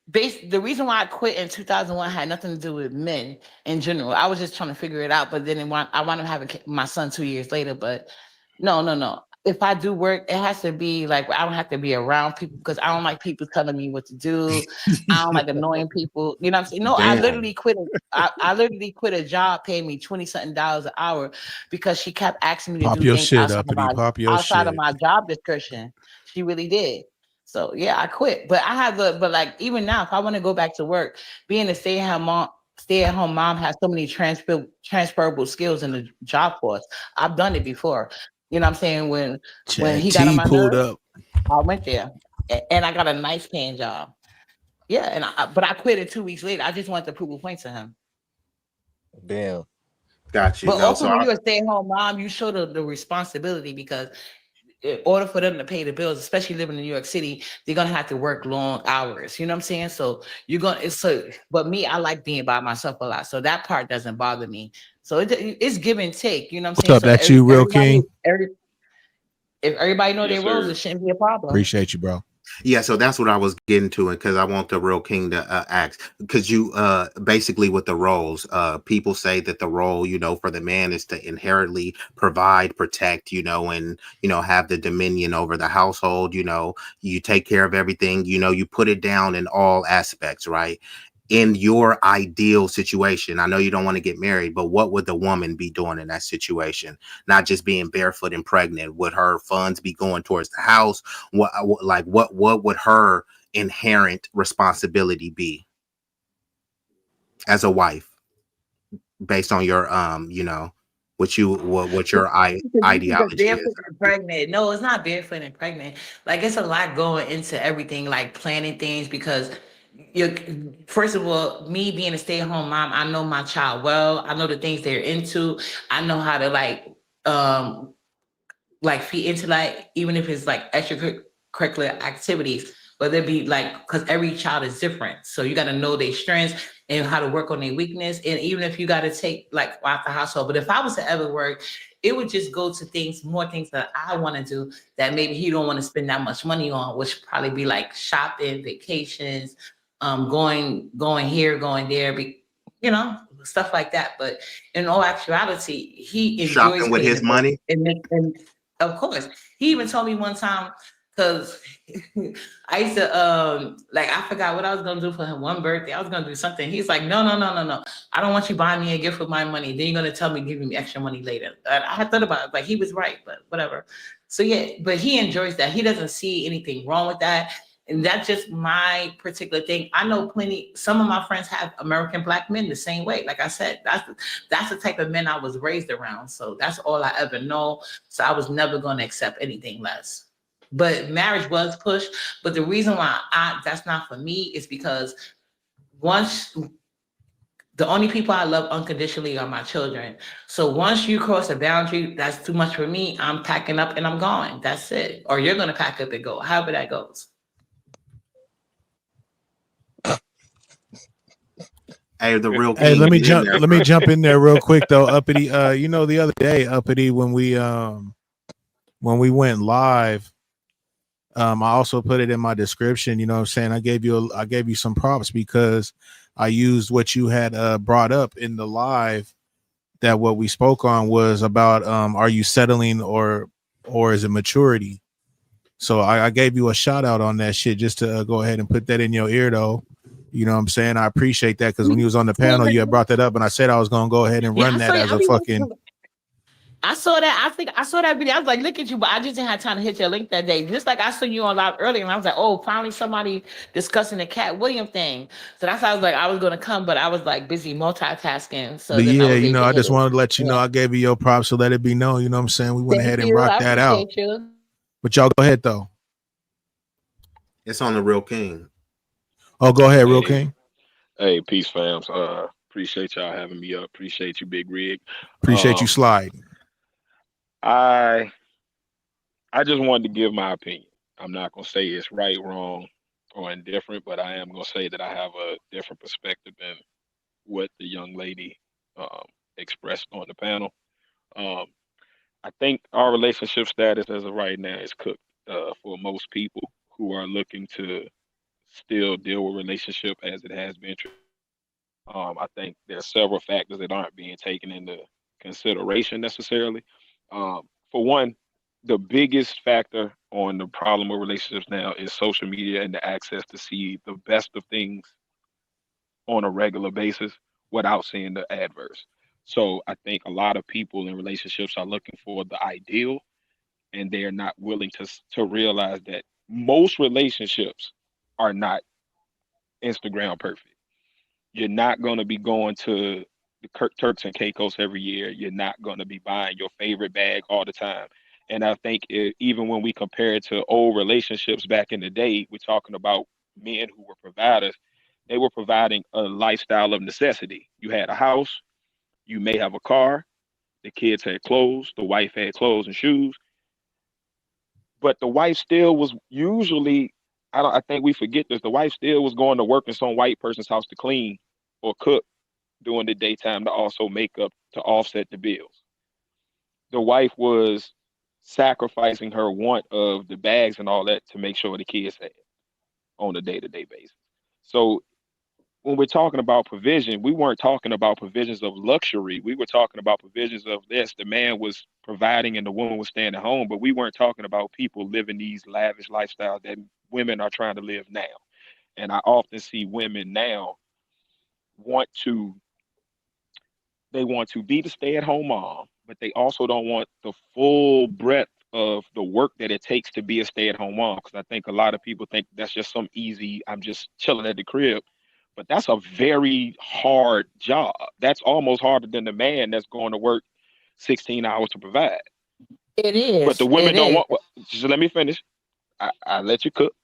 the reason why I quit in 2001 had nothing to do with men in general. I was just trying to figure it out, but then I wound up having my son 2 years later. But no. If I do work, it has to be like I don't have to be around people because I don't like people telling me what to do. I don't like annoying people. You know what I'm saying? No, I Damn. literally quit. I literally quit a job paying me $20-something an hour because she kept asking me to Pop do your things shit, Uppity. Pop your outside of shit. my job description. She really did. So yeah, I quit. But I have but like even now, if I want to go back to work, being a stay-at-home mom has so many transferable skills in the job force. I've done it before. You know what I'm saying? When he got on my pulled nerves, up. I went there and I got a nice paying job. Yeah, but I quit it 2 weeks later. I just wanted to prove a point to him. Damn. Got you. But No, also so when you're a stay-at-home mom, you show the responsibility because in order for them to pay the bills, especially living in New York City, they're gonna have to work long hours. You know what I'm saying? So but me, I like being by myself a lot. So that part doesn't bother me. So it's give and take, you know what I'm What's saying? up? So That's you, Real King. If everybody know Yes, their roles, sir. it shouldn't be a problem. Appreciate you, bro. yeah, so that's what I was getting to, and because I want the Real King to ask, because you basically with the roles, people say that the role, for the man is to inherently provide, protect, and have the dominion over the household. You take care of everything. You put it down in all aspects, right? In your ideal situation, I know you don't want to get married, but what would the woman be doing in that situation? Not just being barefoot and pregnant. Would her funds be going towards the house? What would her inherent responsibility be as a wife, based on your what your ideology is? Barefoot and pregnant. No, it's not barefoot and pregnant. Like it's a lot going into everything, like planning things because first of all, me being a stay-at-home mom, I know my child well. I know the things they're into. I know how to feed into even if it's like extracurricular activities, whether it be because every child is different. So you got to know their strengths and how to work on their weakness. And even if you got to take out the household, but if I was to ever work, it would just go to more things that I want to do that maybe he don't want to spend that much money on, which probably be like shopping, vacations, going here, going there, stuff like that. But in all actuality, he enjoys Shopping with his paying money. and of course, he even told me one time because I used to I forgot what I was gonna do for him one birthday. I was gonna do something. He's like, no. I don't want you buying me a gift with my money. Then you're gonna tell me giving me extra money later. And I had thought about it, like he was right, but whatever. So yeah, but he enjoys that. He doesn't see anything wrong with that. And that's just my particular thing. I know some of my friends have American Black men the same way. Like I said, that's the type of men I was raised around. So that's all I ever know. So I was never going to accept anything less. But marriage was pushed. But the reason why that's not for me is because the only people I love unconditionally are my children. So once you cross a boundary, that's too much for me. I'm packing up and I'm going. That's it. Or you're going to pack up and go, however that goes. Hey, the Real King. Hey, let me jump in there real quick though, Uppity. The other day, Uppity, when we went live, I also put it in my description. You know what I'm saying? I gave you some props because I used what you had brought up in the live, that what we spoke on was about are you settling or is it maturity? So I gave you a shout out on that shit just to go ahead and put that in your ear though. You know what I'm saying? I appreciate that because when you was on the panel, you had brought that up, and I said I was gonna go ahead and run that as a fucking. I saw that. I think I saw that video. I was like, look at you, but I just didn't have time to hit your link that day. Just like I saw you on live earlier, and I was like, oh, finally somebody discussing the Katt Williams thing. So that's why I was gonna come, but I was like busy multitasking. So but yeah, I just wanted to let you know I gave you your props, so let it be known. You know what I'm saying? We went ahead and rocked that out. But y'all go ahead though. It's on the Real King. Oh, go ahead, Real King. Hey, peace, fams. Appreciate y'all having me up. Appreciate you, Big Rig. Appreciate you sliding. I I just wanted to give my opinion. I'm not gonna say it's right, wrong, or indifferent, but I am gonna say that I have a different perspective than what the young lady um, expressed on the panel. Um, I think our relationship status as of right now is cooked for most people who are looking to still deal with relationship as it has been. I think there are several factors that aren't being taken into consideration necessarily. For one, the biggest factor on the problem with relationships now is social media and the access to see the best of things on a regular basis without seeing the adverse. So I think a lot of people in relationships are looking for the ideal, and they are not willing to realize that most relationships are not Instagram perfect. You're not going to be going to the Turks and Caicos every year. You're not going to be buying your favorite bag all the time. And I think even when we compare it to old relationships back in the day, we're talking about men who were providers. They were providing a lifestyle of necessity. You had a house, you may have a car, the kids had clothes, the wife had clothes and shoes, but the wife still was usually, I think we forget this, the wife still was going to work in some white person's house to clean or cook during the daytime to also make up to offset the bills. The wife was sacrificing her want of the bags and all that to make sure the kids had on a day-to-day basis. So when we're talking about provision, we weren't talking about provisions of luxury. We were talking about provisions of this. The man was providing and the woman was staying at home, but we weren't talking about people living these lavish lifestyles that women are trying to live now. And I often see women now want to be the stay-at-home mom, but they also don't want the full breadth of the work that it takes to be a stay-at-home mom. Because I think a lot of people think that's just some easy, I'm just chilling at the crib. But that's a very hard job. That's almost harder than the man that's going to work 16 hours to provide. It is. But the women don't want, just let me finish. I let you cook.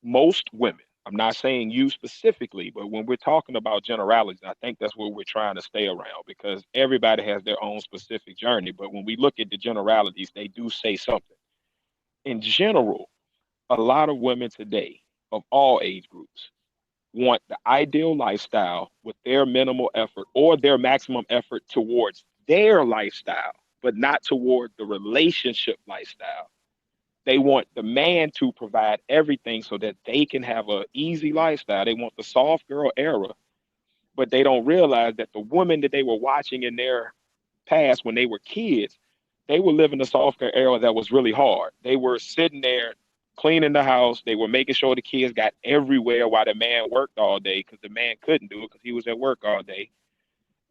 Most women, I'm not saying you specifically, but when we're talking about generalities, I think that's what we're trying to stay around because everybody has their own specific journey. But when we look at the generalities, they do say something. In general, a lot of women today of all age groups want the ideal lifestyle with their minimal effort or their maximum effort towards their lifestyle, but not toward the relationship lifestyle. They want the man to provide everything so that they can have an easy lifestyle. They want the soft girl era, but they don't realize that the women that they were watching in their past when they were kids, they were living the soft girl era that was really hard. They were sitting there cleaning the house. They were making sure the kids got everywhere while the man worked all day because the man couldn't do it because he was at work all day.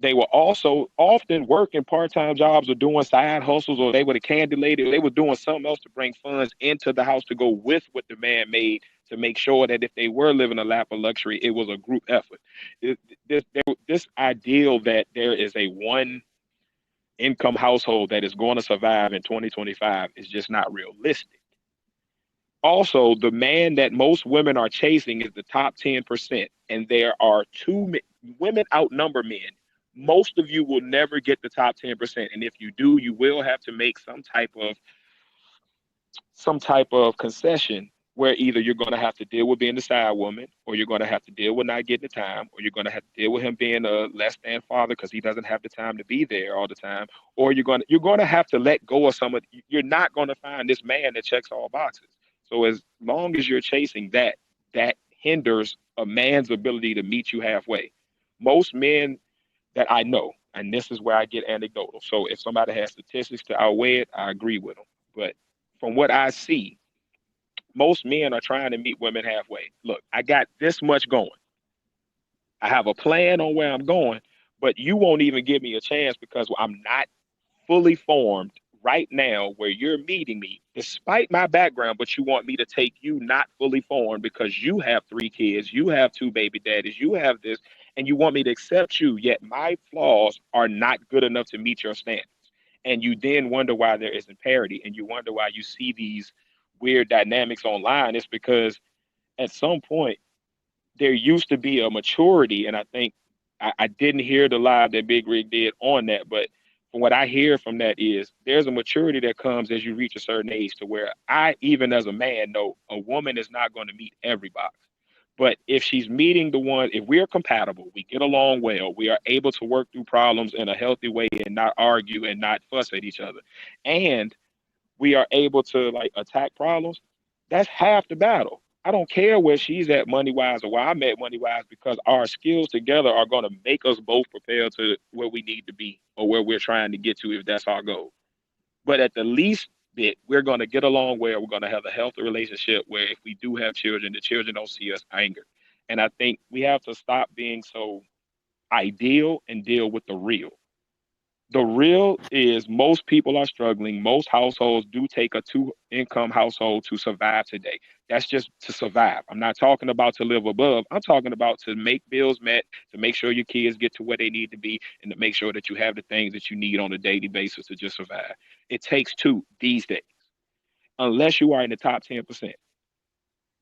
They were also often working part-time jobs or doing side hustles, or they were the candy lady, or they were doing something else to bring funds into the house to go with what the man made to make sure that if they were living a lap of luxury, it was a group effort. This ideal that there is a one income household that is going to survive in 2025 is just not realistic. Also, the man that most women are chasing is the top 10%, and there are women outnumber men. Most of you will never get the top 10%. And if you do, you will have to make some type of concession where either you're going to have to deal with being the side woman, or you're going to have to deal with not getting the time, or you're going to have to deal with him being a less than father because he doesn't have the time to be there all the time, or you're going to have to let go of you're not going to find this man that checks all boxes. So as long as you're chasing that hinders a man's ability to meet you halfway. Most men that I know, and this is where I get anecdotal. So if somebody has statistics to outweigh it, I agree with them. But from what I see, most men are trying to meet women halfway. Look, I got this much going. I have a plan on where I'm going, but you won't even give me a chance because I'm not fully formed right now where you're meeting me, despite my background, but you want me to take you not fully formed because you have 3 kids, you have 2 baby daddies, you have this, and you want me to accept you, yet my flaws are not good enough to meet your standards. And you then wonder why there isn't parity, and you wonder why you see these weird dynamics online. It's because at some point there used to be a maturity, and I think I didn't hear the live that Big Rig did on that, but from what I hear from that is there's a maturity that comes as you reach a certain age to where I, even as a man, know a woman is not going to meet every box. But if she's meeting the one, if we're compatible, we get along well, we are able to work through problems in a healthy way and not argue and not fuss at each other, and we are able to like attack problems, that's half the battle. I don't care where she's at money wise or where I'm at money wise, because our skills together are going to make us both propel to where we need to be or where we're trying to get to if that's our goal. But at the least bit, we're going to get along where we're going to have a healthy relationship where if we do have children, the children don't see us anger. And I think we have to stop being so ideal and deal with the real. The real is most people are struggling. Most households do take a two-income household to survive today. That's just to survive. I'm not talking about to live above. I'm talking about to make bills met, to make sure your kids get to where they need to be, and to make sure that you have the things that you need on a daily basis to just survive. It takes two these days, unless you are in the top 10%.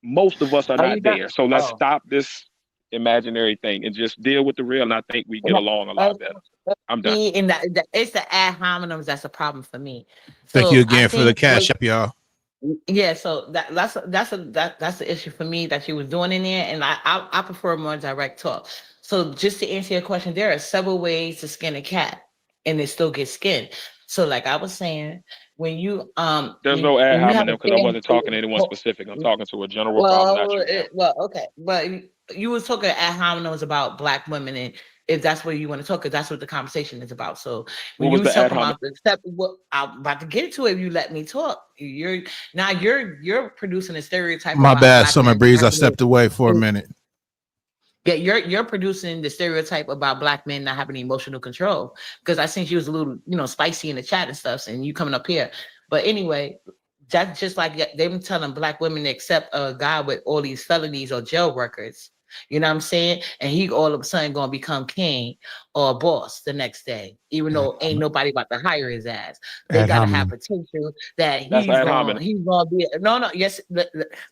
Most of us are not there. So let's stop this imaginary thing and just deal with the real. And I think we get along a lot better. I'm done. And it's the ad hominems that's a problem for me. Thank you again for the cash up, y'all. Yeah, so that's the issue for me that you was doing in there, and I prefer more direct talk. So just to answer your question, there are several ways to skin a cat, and it still gets skinned. So like I was saying, when you there's no ad hominem because I wasn't talking to anyone specific. I'm talking to a general problem. Okay, but you was talking ad hominems about Black women, and if that's where you want to talk, because that's what the conversation is about. So when you talk about I'm about to get to it. If you let me talk, you're producing a stereotype. My bad, Summer Breeze. I stepped away for a minute. Yeah, you're producing the stereotype about Black men not having emotional control, because I think she was a little, spicy in the chat and stuff, and you coming up here. But anyway, that's just like they've been telling Black women to accept a guy with all these felonies or jail records. You know what I'm saying? And he all of a sudden gonna become king or boss the next day, even though ain't nobody about to hire his ass. They gotta have potential that he's gonna be. No, yes,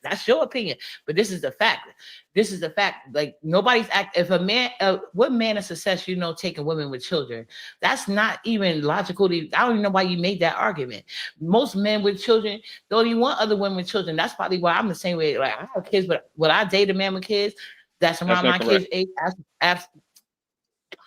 that's your opinion, but this is the fact. This is the fact. Like nobody's if a man, what man of success, taking women with children? That's not even logical. I don't even know why you made that argument. Most men with children don't even want other women with children. That's probably why I'm the same way. Like I have kids, but would I date a man with kids? That's around my kids' age. How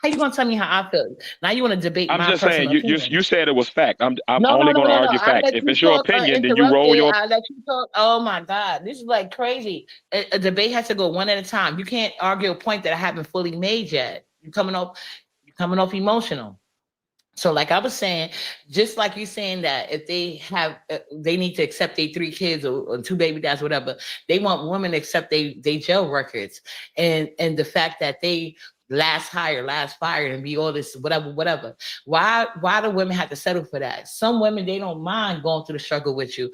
you gonna tell me how I feel? Now you want to debate? I'm just saying. You said it was fact. I'm only going to argue fact. If it's your opinion, then you roll your. I let you talk. Oh my God, this is like crazy. A debate has to go one at a time. You can't argue a point that I haven't fully made yet. You're coming off emotional. So like I was saying, just like you saying that if they need to accept their 3 kids or 2 baby dads, whatever, they want women to accept they jail records and the fact that they last hired, last fired, and be all this whatever. Why do women have to settle for that? Some women, they don't mind going through the struggle with you.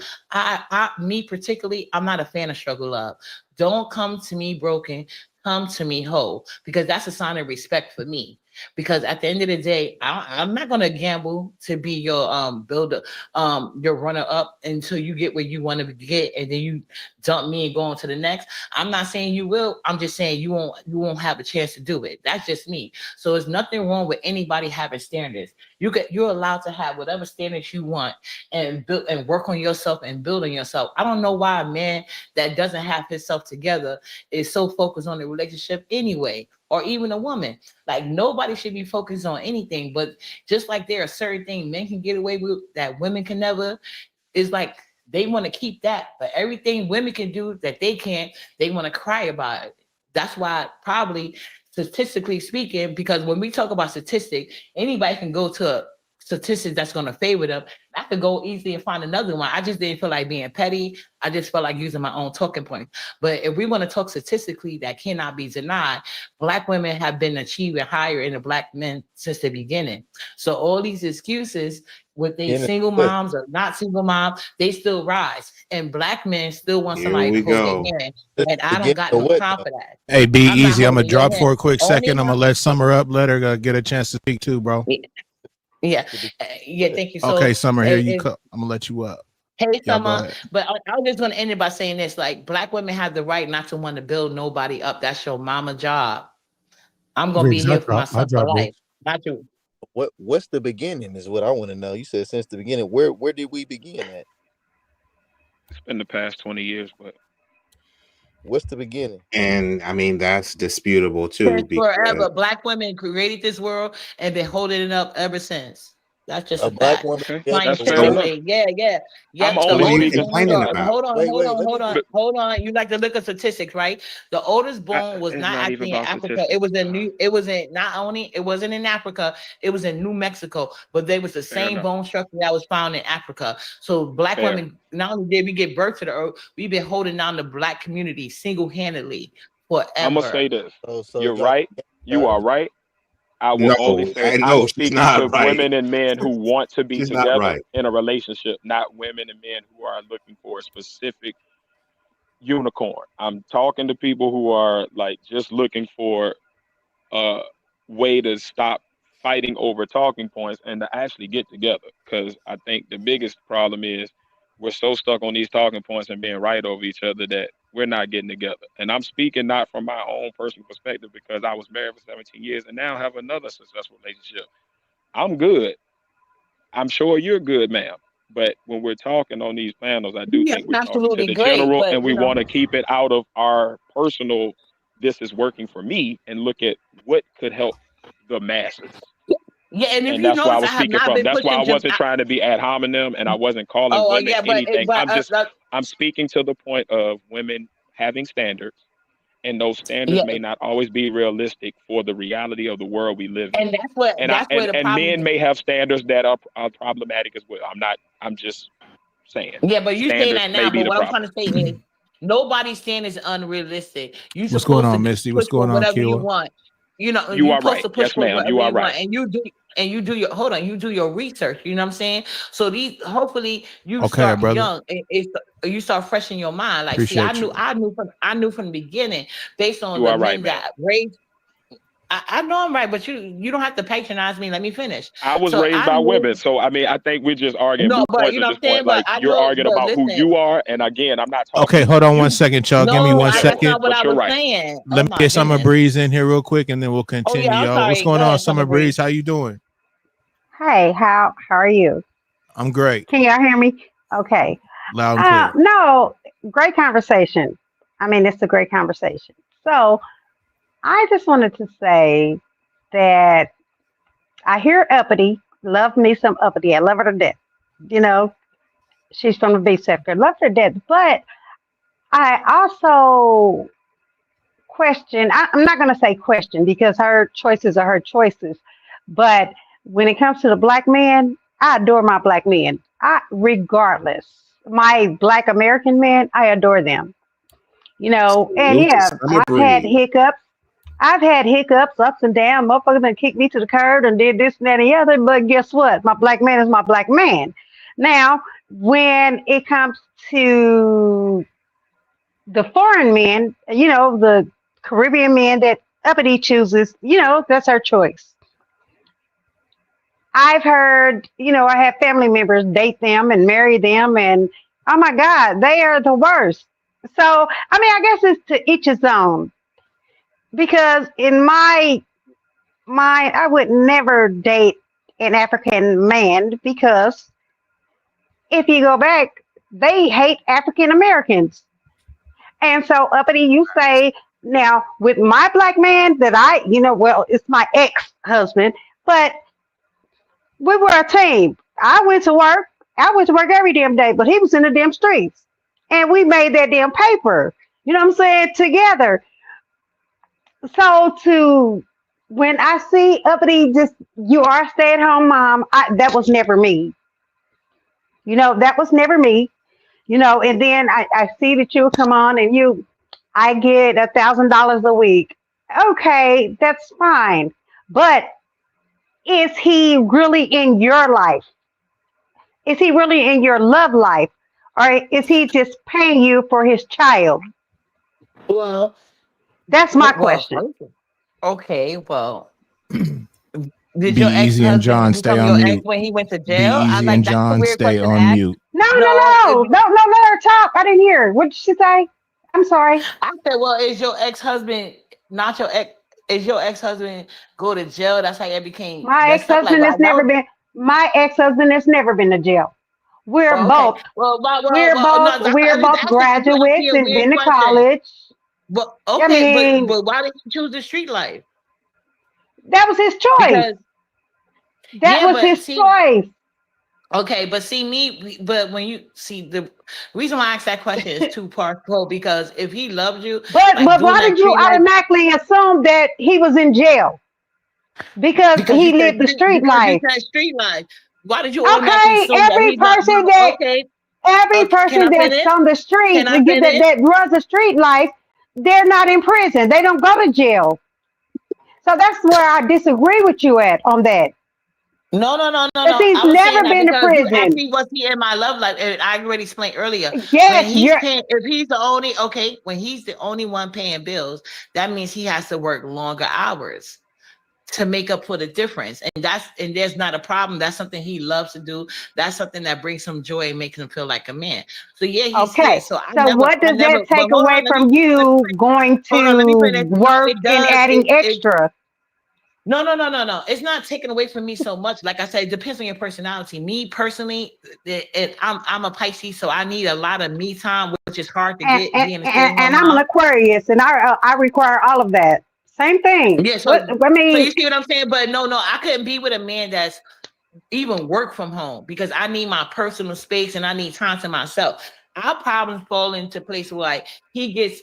Me particularly, I'm not a fan of struggle love. Don't come to me broken, come to me whole, because that's a sign of respect for me. Because at the end of the day, I'm not gonna gamble to be your builder, your runner up until you get where you want to get, and then you dump me and go on to the next. I'm not saying you will. I'm just saying you won't have a chance to do it. That's just me. So there's nothing wrong with anybody having standards. You're allowed to have whatever standards you want and build and work on yourself and build on yourself. I don't know why a man that doesn't have himself together is so focused on the relationship anyway. Or even a woman. Like nobody should be focused on anything, but just like there are certain things men can get away with that women can never, is like they want to keep that, but everything women can do that they can't, they want to cry about it. That's why probably statistically speaking, because when we talk about statistics, anybody can go to a statistic that's going to favor them. I could go easily and find another one. I just didn't feel like being petty. I just felt like using my own talking points. But if we want to talk statistically, that cannot be denied. Black women have been achieving higher in the Black men since the beginning. So all these excuses with they single moms or not single moms, they still rise. And Black men still want somebody to hold their hand. And I don't got no time for that. Hey, be easy. I'm going to drop for a quick second. I'm going to let Summer up. Let her get a chance to speak too, bro. Yeah, thank you. So, okay, Summer, here you come. I'm gonna let you up. Hey, Summer, but I was just gonna end it by saying this: like, Black women have the right not to want to build nobody up. That's your mama job. I'm gonna be here for my son for life, not you. What's the beginning is what I want to know. You said since the beginning. Where did we begin at? It's been the past 20 years, but what's the beginning? And I mean that's disputable too, Since forever, black women created this world and been holding it up ever since. That's just a black fact. woman. okay, Yeah, that's fair enough. Scientifically, yeah. I'm The only what are you oldest speaking. born, complaining about? hold on. Wait. Hold on. You like to look at statistics, right? The oldest born was It's not not even actually in about Africa. statistics. It was in not only it wasn't in Africa, it was in New Mexico, but they was the Fair same enough. bone structure that was found in Africa. So black Fair. women, not only did we give birth to the earth, we've been holding down the black community single-handedly forever. I'm gonna say this. So You're y'all, right. You are right. I will No, only say I I'm know she's speaking not to right. women and men who want to be She's not together right. in a relationship, not women and men who are looking for a specific unicorn. I'm talking to people who are like just looking for a way to stop fighting over talking points and to actually get together. Because I think the biggest problem is we're so stuck on these talking points and being right over each other that we're not getting together. And I'm speaking not from my own personal perspective because I was married for 17 years and now have another successful relationship. I'm good. I'm sure you're good, ma'am. But when we're talking on these panels, I do Yeah, think we're talking to absolutely the great, general but and we want to keep it out of our personal, this is working for me, and look at what could help the masses. yeah, and if And you that's where I notice, was I have speaking not from. been That's why I pushing. wasn't trying to be ad hominem and I wasn't calling women Yeah, anything. I'm speaking to the point of women having standards, and those standards yeah, may not always be realistic for the reality of the world we live in. and that's where the problem. Men may have standards that are problematic as well. I'm just saying. Yeah, but you saying Standards that may now. be But the what I'm trying problem. to say is, nobody's standard is unrealistic. You What's going supposed on, to Misty? push What's for going on, whatever you Kiwa? want. You know, You you're are supposed right. to push Yes, for ma'am. whatever You are you want, right. and you do your hold on. You do your research. You know what I'm saying? So these hopefully you Okay, start brother. young. You start fresh in your mind. Like, see, Appreciate you. I knew from the beginning based on You the are right, men ma'am. that raised. I know I'm right, but you don't have to patronize me. Let me finish. I was So raised I by knew. women. So, I mean, I think we're just arguing No, moot but points you at know this what I'm saying. point. Like, I you're know, arguing but about who listen. you are. And again, I'm not talking Okay, hold on one second, y'all. Give me No, one that's second. not what but I you're was right. saying. Let me my get Summer goodness. Breeze in here real quick, and then we'll Oh continue, yeah, I'm y'all. What's sorry. going Go on, ahead, Summer Summer Breeze. Breeze? How you doing? Hey, how are you? I'm great. Can y'all hear me? Okay. Loud and clear. No, great conversation. I mean, it's a great conversation. So I just wanted to say that I hear Uppity, love me some Uppity. I love her to death. You know, she's from the B sector, love her to death. But I also question, I'm not going to say question because her choices are her choices. But when it comes to the black man, I adore my black men. Regardless, my black American men, I adore them. You know, and Salute to yeah, Summer Breeze. I've had hiccups, ups and downs. Motherfuckers done kicked me to the curb and did this and that and the other. But guess what? My black man is my black man. Now, when it comes to the foreign men, you know, the Caribbean men that Uppity chooses, you know, that's her choice. I've heard, you know, I have family members date them and marry them, and oh my God, they are the worst. So, I mean, I guess it's to each his own. Because in my mind, I would never date an African man because if you go back, they hate African Americans. And so, Uppity, you say, now with my black man that you know, well, it's my ex-husband, but we were a team. I went to work. I went to work every damn day, but he was in the damn streets. And we made that damn paper. You know what I'm saying? Together. So when I see Uppity, just you are a stay-at-home mom, that was never me. You know, that was never me. You know, and then I see that you come on and I get $1,000 a week. Okay, that's fine. But is he really in your life? Is he really in your love life? Or is he just paying you for his child? Well, That's my question. Okay, well, did Be your easy and John, ex-husband stay become on your ex mute. when he went to Be jail? easy Like and that's a John, weird stay question to on ask. mute. No, let her talk. I didn't hear. What did she say? I'm sorry. I said, well, is your ex-husband not your ex? is your ex-husband go to jail? That's how you became My messed up. Like, ex-husband has why? never been. My ex-husband has never been to jail. We're Well, okay. both. No, We're I'm just both asking because you asked me graduates a and weird been to question. college. But I okay, mean, but why did he choose the street life? that was his choice. Because That yeah, was but his see, choice. okay, but see but when you see the reason why I asked that question is two parts because if he loved you, But like doing why that did you street life, automatically assume that he was in jail? Because because he lived the street you life. said street life. Why did you automatically Okay, assume that he's not? No, okay. every Can person I that's finish? on the Can street I finish? that runs the street life, they're not in prison. They don't go to jail. So that's where I disagree with you on that. No. Because he's I was saying never that been to because you asked prison. me was he in my love life, and I already explained earlier. When Yes, he's paying, if he's the only when he's the only one paying bills, that means he has to work longer hours to make up for the difference. And there's not a problem. That's something he loves to do. That's something that brings him joy and makes him feel like a man. So yeah, he's here. So what does that take away from you going to work and adding extra? No. It's not taken away from me so much. Like I said, it depends on your personality. Me personally, I'm a Pisces, so I need a lot of me time, which is hard to get. And I'm an Aquarius, and I require all of that. Same thing. Yeah. So you see what I'm saying? But no, I couldn't be with a man that's even work from home because I need my personal space and I need time to myself. Our problems fall into place where like he gets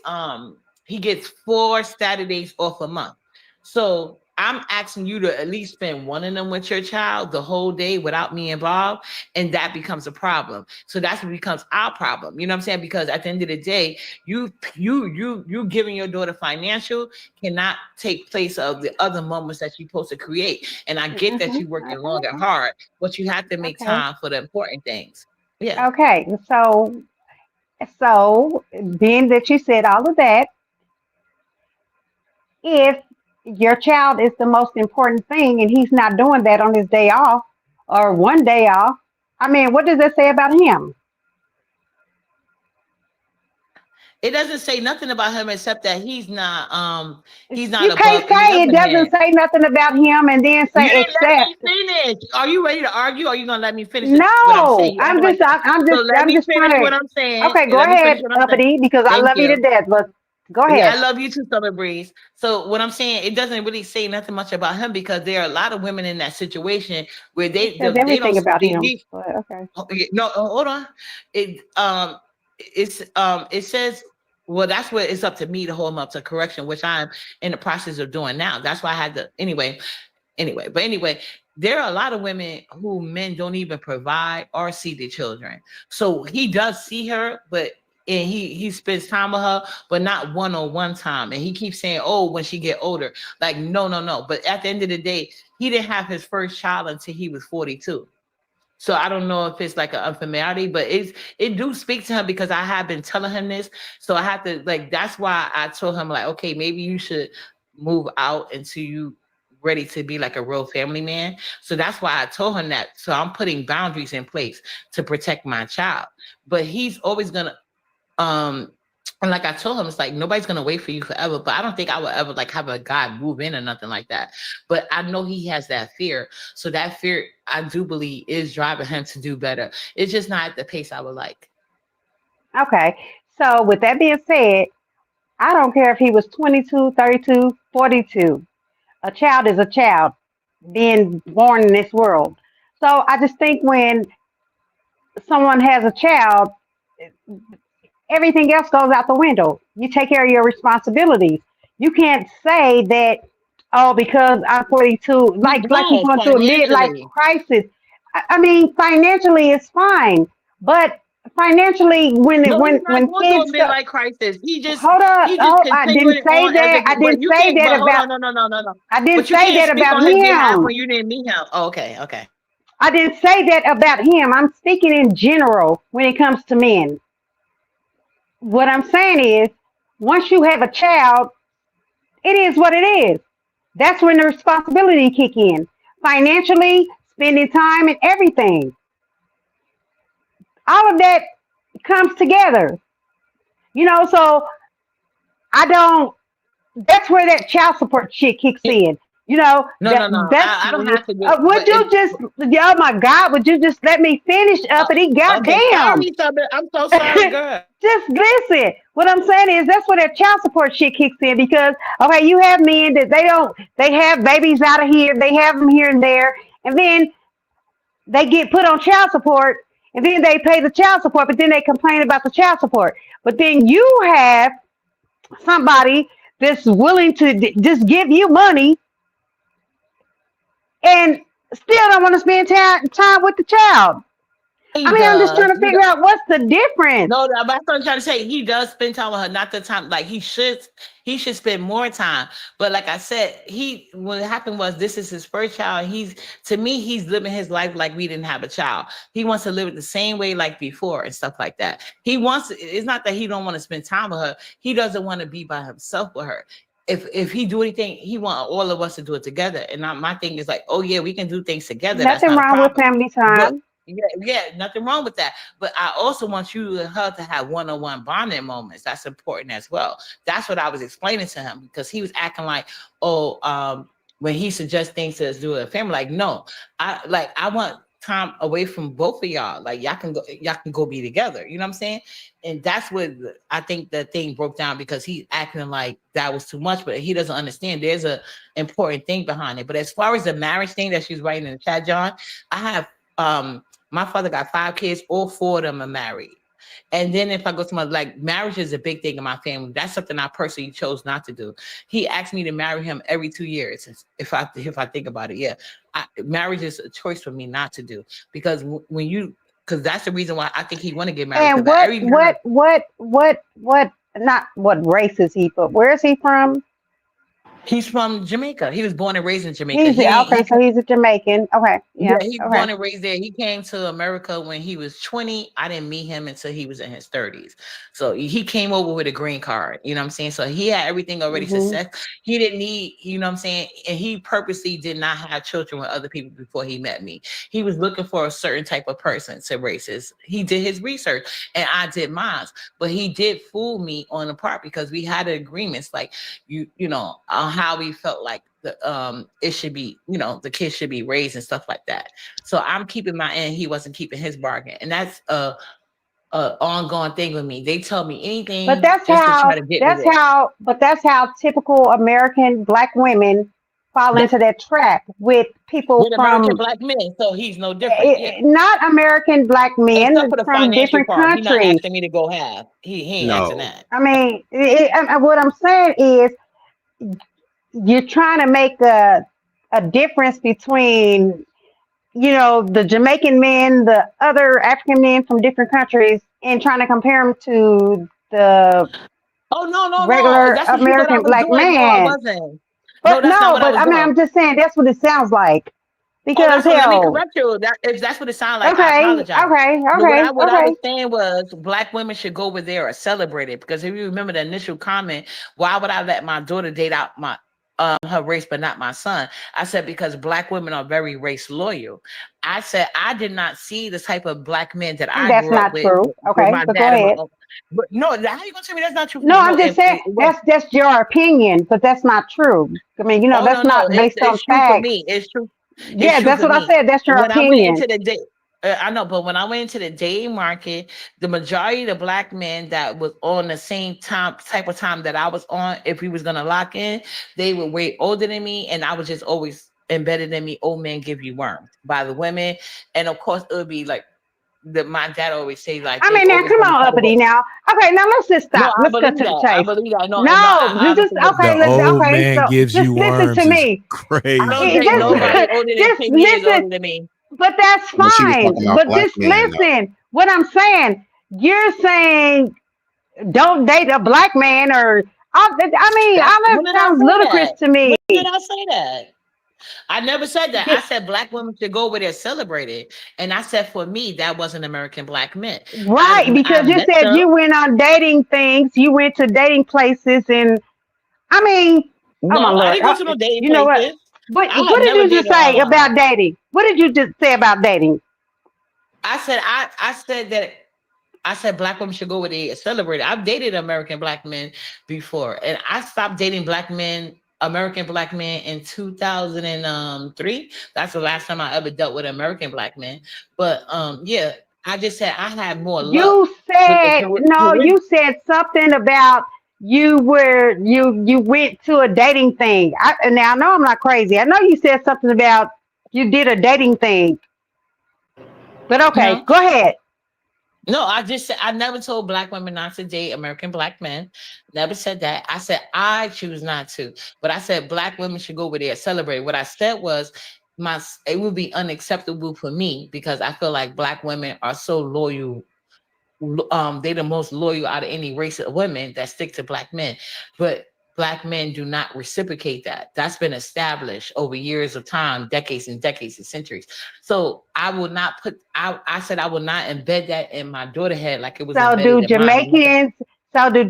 4 Saturdays off a month. So I'm asking you to at least spend one of them with your child the whole day without me involved, and that becomes a problem. So that's what becomes our problem. You know what I'm saying? Because at the end of the day, you giving your daughter financial cannot take place of the other moments that you're supposed to create. And I get that you're working long and hard, but you have to make time for the important things. Yeah. Okay. So being that you said all of that, if your child is the most important thing and he's not doing that on his day off or one day off, I mean, what does that say about him? It doesn't say nothing about him except that he's not You can't say it doesn't say nothing about him and then say except. Let me finish. Are you ready to argue? Or are you gonna let me finish? No, what I'm saying? I'm just finish trying what I'm saying. Okay, go ahead, Uppity, because I love you to death. But go ahead. Yeah, I love you too, Summer Breeze. So what I'm saying, it doesn't really say nothing much about him because there are a lot of women in that situation where they everything don't about him. Okay. No, hold on. It says. Well, that's what it's up to me to hold him up to correction, which I'm in the process of doing now. That's why I had to anyway, there are a lot of women who men don't even provide or see their children. So he does see her, but and he spends time with her, but not one-on-one time. And he keeps saying, oh, when she get older, like, no. But at the end of the day, he didn't have his first child until he was 42. So I don't know if it's like an unfamiliarity, but it do speak to him because I have been telling him this. So I have to that's why I told him like, okay, maybe you should move out until you ready to be like a real family man. So that's why I told him that. So I'm putting boundaries in place to protect my child. But he's always gonna and like I told him, it's like nobody's gonna wait for you forever. But I don't think I would ever like have a guy move in or nothing like that. But I know he has that fear. So that fear, I do believe, is driving him to do better. It's just not at the pace I would like. Okay. So with that being said, I don't care if he was 22, 32, 42. A child is a child being born in this world. So I just think when someone has a child, everything else goes out the window. You take care of your responsibilities. You can't say that, oh, because I'm 42, like you're going through a midlife crisis. I mean, financially it's fine, but financially when kids midlife crisis, he just hold up. I didn't say that. I didn't say that about. No. I didn't say that about him. When you didn't meet him. Oh, okay. I didn't say that about him. I'm speaking in general when it comes to men. What I'm saying is, once you have a child, it is what it is. That's when the responsibility kick in. Financially, spending time and everything. All of that comes together. So I don't that's where that child support shit kicks in. You know, No, no, no. that's I don't have to do. would you just? Oh my God! Would you just let me finish up? And he Okay, goddamn. sorry, Southern. I'm so sorry, girl. Just listen. What I'm saying is that's where that child support shit kicks in because okay, you have men that they have babies out of here, they have them here and there, and then they get put on child support, and then they pay the child support, but then they complain about the child support. But then you have somebody that's willing to just give you money and still don't want to spend time with the child. I mean, I'm just trying to figure out what's the difference. No, that's what I'm trying to say. He does spend time with her, not the time like he should spend more time. But like I said, what happened was this is his first child. He's living his life like we didn't have a child. He wants to live it the same way like before and stuff like that. It's not that he don't want to spend time with her. He doesn't want to be by himself with her. If he do anything, he want all of us to do it together. And my thing is like, oh yeah, we can do things together. Nothing wrong with family time. Yeah, nothing wrong with that. But I also want you and her to have one-on-one bonding moments. That's important as well. That's what I was explaining to him because he was acting like, when he suggests things to us do with a family, like, no, I want time away from both of y'all. Like y'all can go be together. You know what I'm saying? And that's what I think the thing broke down because he's acting like that was too much, but he doesn't understand there's a important thing behind it. But as far as the marriage thing that she's writing in the chat, John, I have my father got 5 kids, all 4 of them are married. And then if I go to marriage is a big thing in my family. That's something I personally chose not to do. He asked me to marry him every 2 years. If I think about it, yeah, marriage is a choice for me not to do because because that's the reason why I think he want to get married. And not what race is he, but where is he from? He's from Jamaica. He was born and raised in Jamaica. So he's a Jamaican. Okay. Yeah, he was born and raised there. He came to America when he was 20. I didn't meet him until he was in his 30s. So he came over with a green card. You know what I'm saying? So he had everything already success. He didn't need, you know what I'm saying? And he purposely did not have children with other people before he met me. He was looking for a certain type of person to raise his. He did his research and I did mine. But he did fool me on the part because we had agreements like, you know, how we felt like it should be, you know, the kids should be raised and stuff like that. So I'm keeping my end. He wasn't keeping his bargain, and that's a ongoing thing with me. They tell me anything, but that's how typical American Black women fall into that trap with people from American Black men. So he's no different. Not American Black men from different countries. He's not asking me to go half. He ain't asking that. I mean, what I'm saying is, you're trying to make a difference between, you know, the Jamaican men, the other African men from different countries, and trying to compare them to the regular American Black man. I'm just saying that's what it sounds like. Because let me correct you. If that's what it sounds like, I apologize. What I was saying was Black women should go over there or celebrate it. Because if you remember the initial comment, why would I let my daughter date out her race but not my son? I said because Black women are very race loyal. I said I did not see the type of Black men that I grew up with. That's not true. Okay, so go ahead. But no, how you gonna tell me that's not true? No, I'm just saying that's your opinion, but that's not true. I mean, you know, that's not based on facts. For me, it's true. Yeah, that's what I said. That's your opinion. I know, but when I went into the day market, the majority of the Black men that was on the same type of time that I was on, if we was gonna lock in, they were way older than me, and I was just always embedded in me. Old men give you worms by the women, and of course it would be like my dad always say like. I mean, now come on, uppity. Now, okay, now let's just stop. Let's go to the chase. I believe that. No, you just okay. The old man so gives just you listen worms to me. Crazy. Just listen. But that's fine. But just listen. What I'm saying, you're saying don't date a Black man, or all that sounds ludicrous to me. When did I say that? I never said that. I said Black women should go over there celebrated, and I said for me that wasn't American Black men. Right, because you said you went on dating things, you went to dating places, and I mean, I didn't go to no dating places. You know what? But what did you just say about dating? What did you just say about dating? I said that I said black women should go where they celebrate. I've dated American black men before, and I stopped dating American black men in 2003. That's the last time I ever dealt with American black men. But yeah, I just said I had more luck. You said something about you went to a dating thing. Now I know I'm not crazy. I know you said something about you did a dating thing. But okay, No. go ahead. No, I just said I never told black women not to date American black men. Never said that. I said I choose not to. But I said black women should go over there and celebrate. What I said was it would be unacceptable for me because I feel like black women are so loyal. They're the most loyal out of any race of women that stick to black men. But black men do not reciprocate that. That's been established over years of time, decades and decades and centuries. So I will not I said I will not embed that in my daughter's head like it was So embedded do in mine.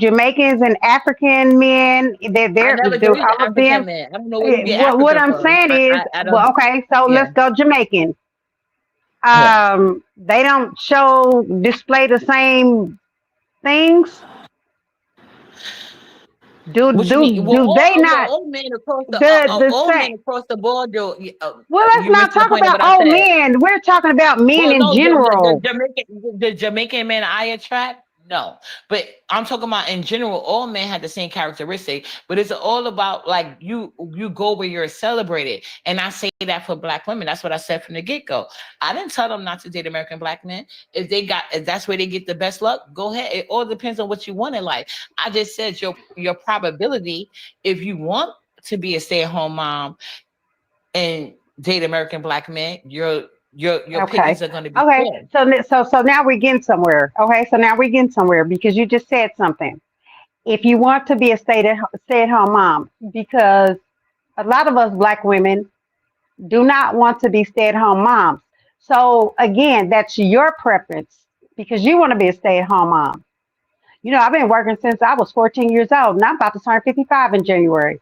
Jamaicans and African men, I never dated African men. I don't know where you get African what I'm from. saying is, well, okay, so let's go Jamaican. They don't display the same things. Do they not? Old men across the board. Well, let's not talk about old men. We're talking about men in general. The Jamaican men I attract. No, but I'm talking about in general, all men have the same characteristic, but it's all about like you go where you're celebrated. And I say that for black women. That's what I said from the get-go. I didn't tell them not to date American black men. If that's where they get the best luck, go ahead. It all depends on what you want in life. I just said your probability, if you want to be a stay-at-home mom and date American black men, your pickings are going to be okay. So now we're getting somewhere. Okay, so now we're getting somewhere because you just said something. If you want to be a stay-at-home mom, because a lot of us black women do not want to be stay-at-home moms. So again, that's your preference because you want to be a stay-at-home mom. You know, I've been working since I was 14 years old, and I'm about to turn 55 in January.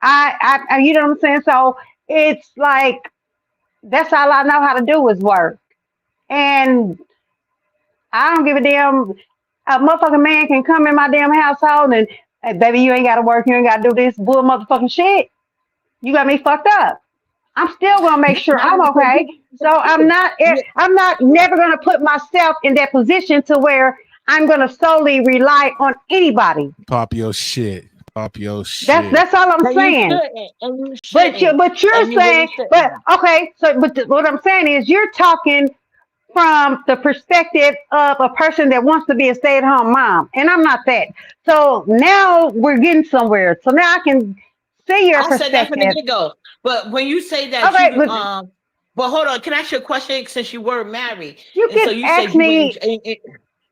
I you know what I'm saying? So it's like, that's all I know how to do is work. And I don't give a damn. A motherfucking man can come in my damn household and, hey, baby, you ain't got to work. You ain't got to do this bull motherfucking shit. You got me fucked up. I'm still going to make sure I'm okay. So I'm not never going to put myself in that position to where I'm going to solely rely on anybody. Pop your shit. That's all I'm saying. But you're saying, okay. So, what I'm saying is, you're talking from the perspective of a person that wants to be a stay-at-home mom, and I'm not that. So now we're getting somewhere. So now I can see your perspective. I said that from the get-go. But when you say that, okay, but hold on. Can I ask you a question? Since you were married, you can ask me.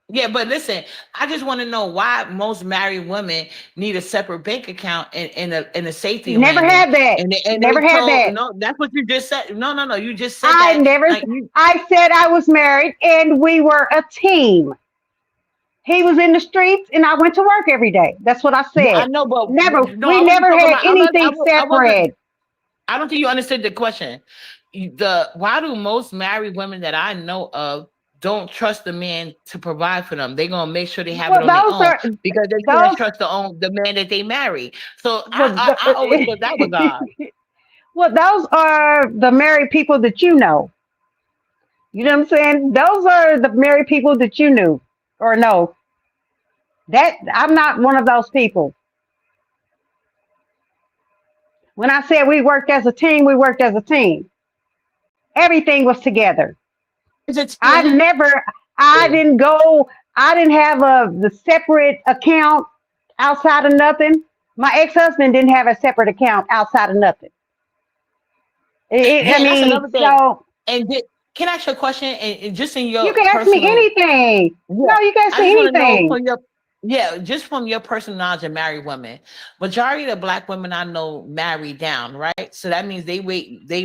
Yeah, but listen, I just want to know why most married women need a separate bank account and a safety. Never had that. Never had that. No, that's what you just said. No. You just said I that. never. I said I was married and we were a team. He was in the streets and I went to work every day. That's what I said. Yeah, I know, but we never had anything separate. I don't think you understood the question. Why do most married women that I know of don't trust the man to provide for them? They're gonna make sure they have it on their own because they can't trust the man that they marry. So I always thought that was odd. Well, those are the married people that you know. You know what I'm saying? Those are the married people that you knew or know. That I'm not one of those people. When I said we worked as a team, we worked as a team. Everything was together. I didn't have the separate account outside of nothing. My ex-husband didn't have a separate account outside of nothing. That's another thing. So, and can I ask you a question? And just in your, you can ask me anything. Yeah, no, you can ask me anything. Just from your personal knowledge of married women, majority of the black women I know marry down, right? So that means they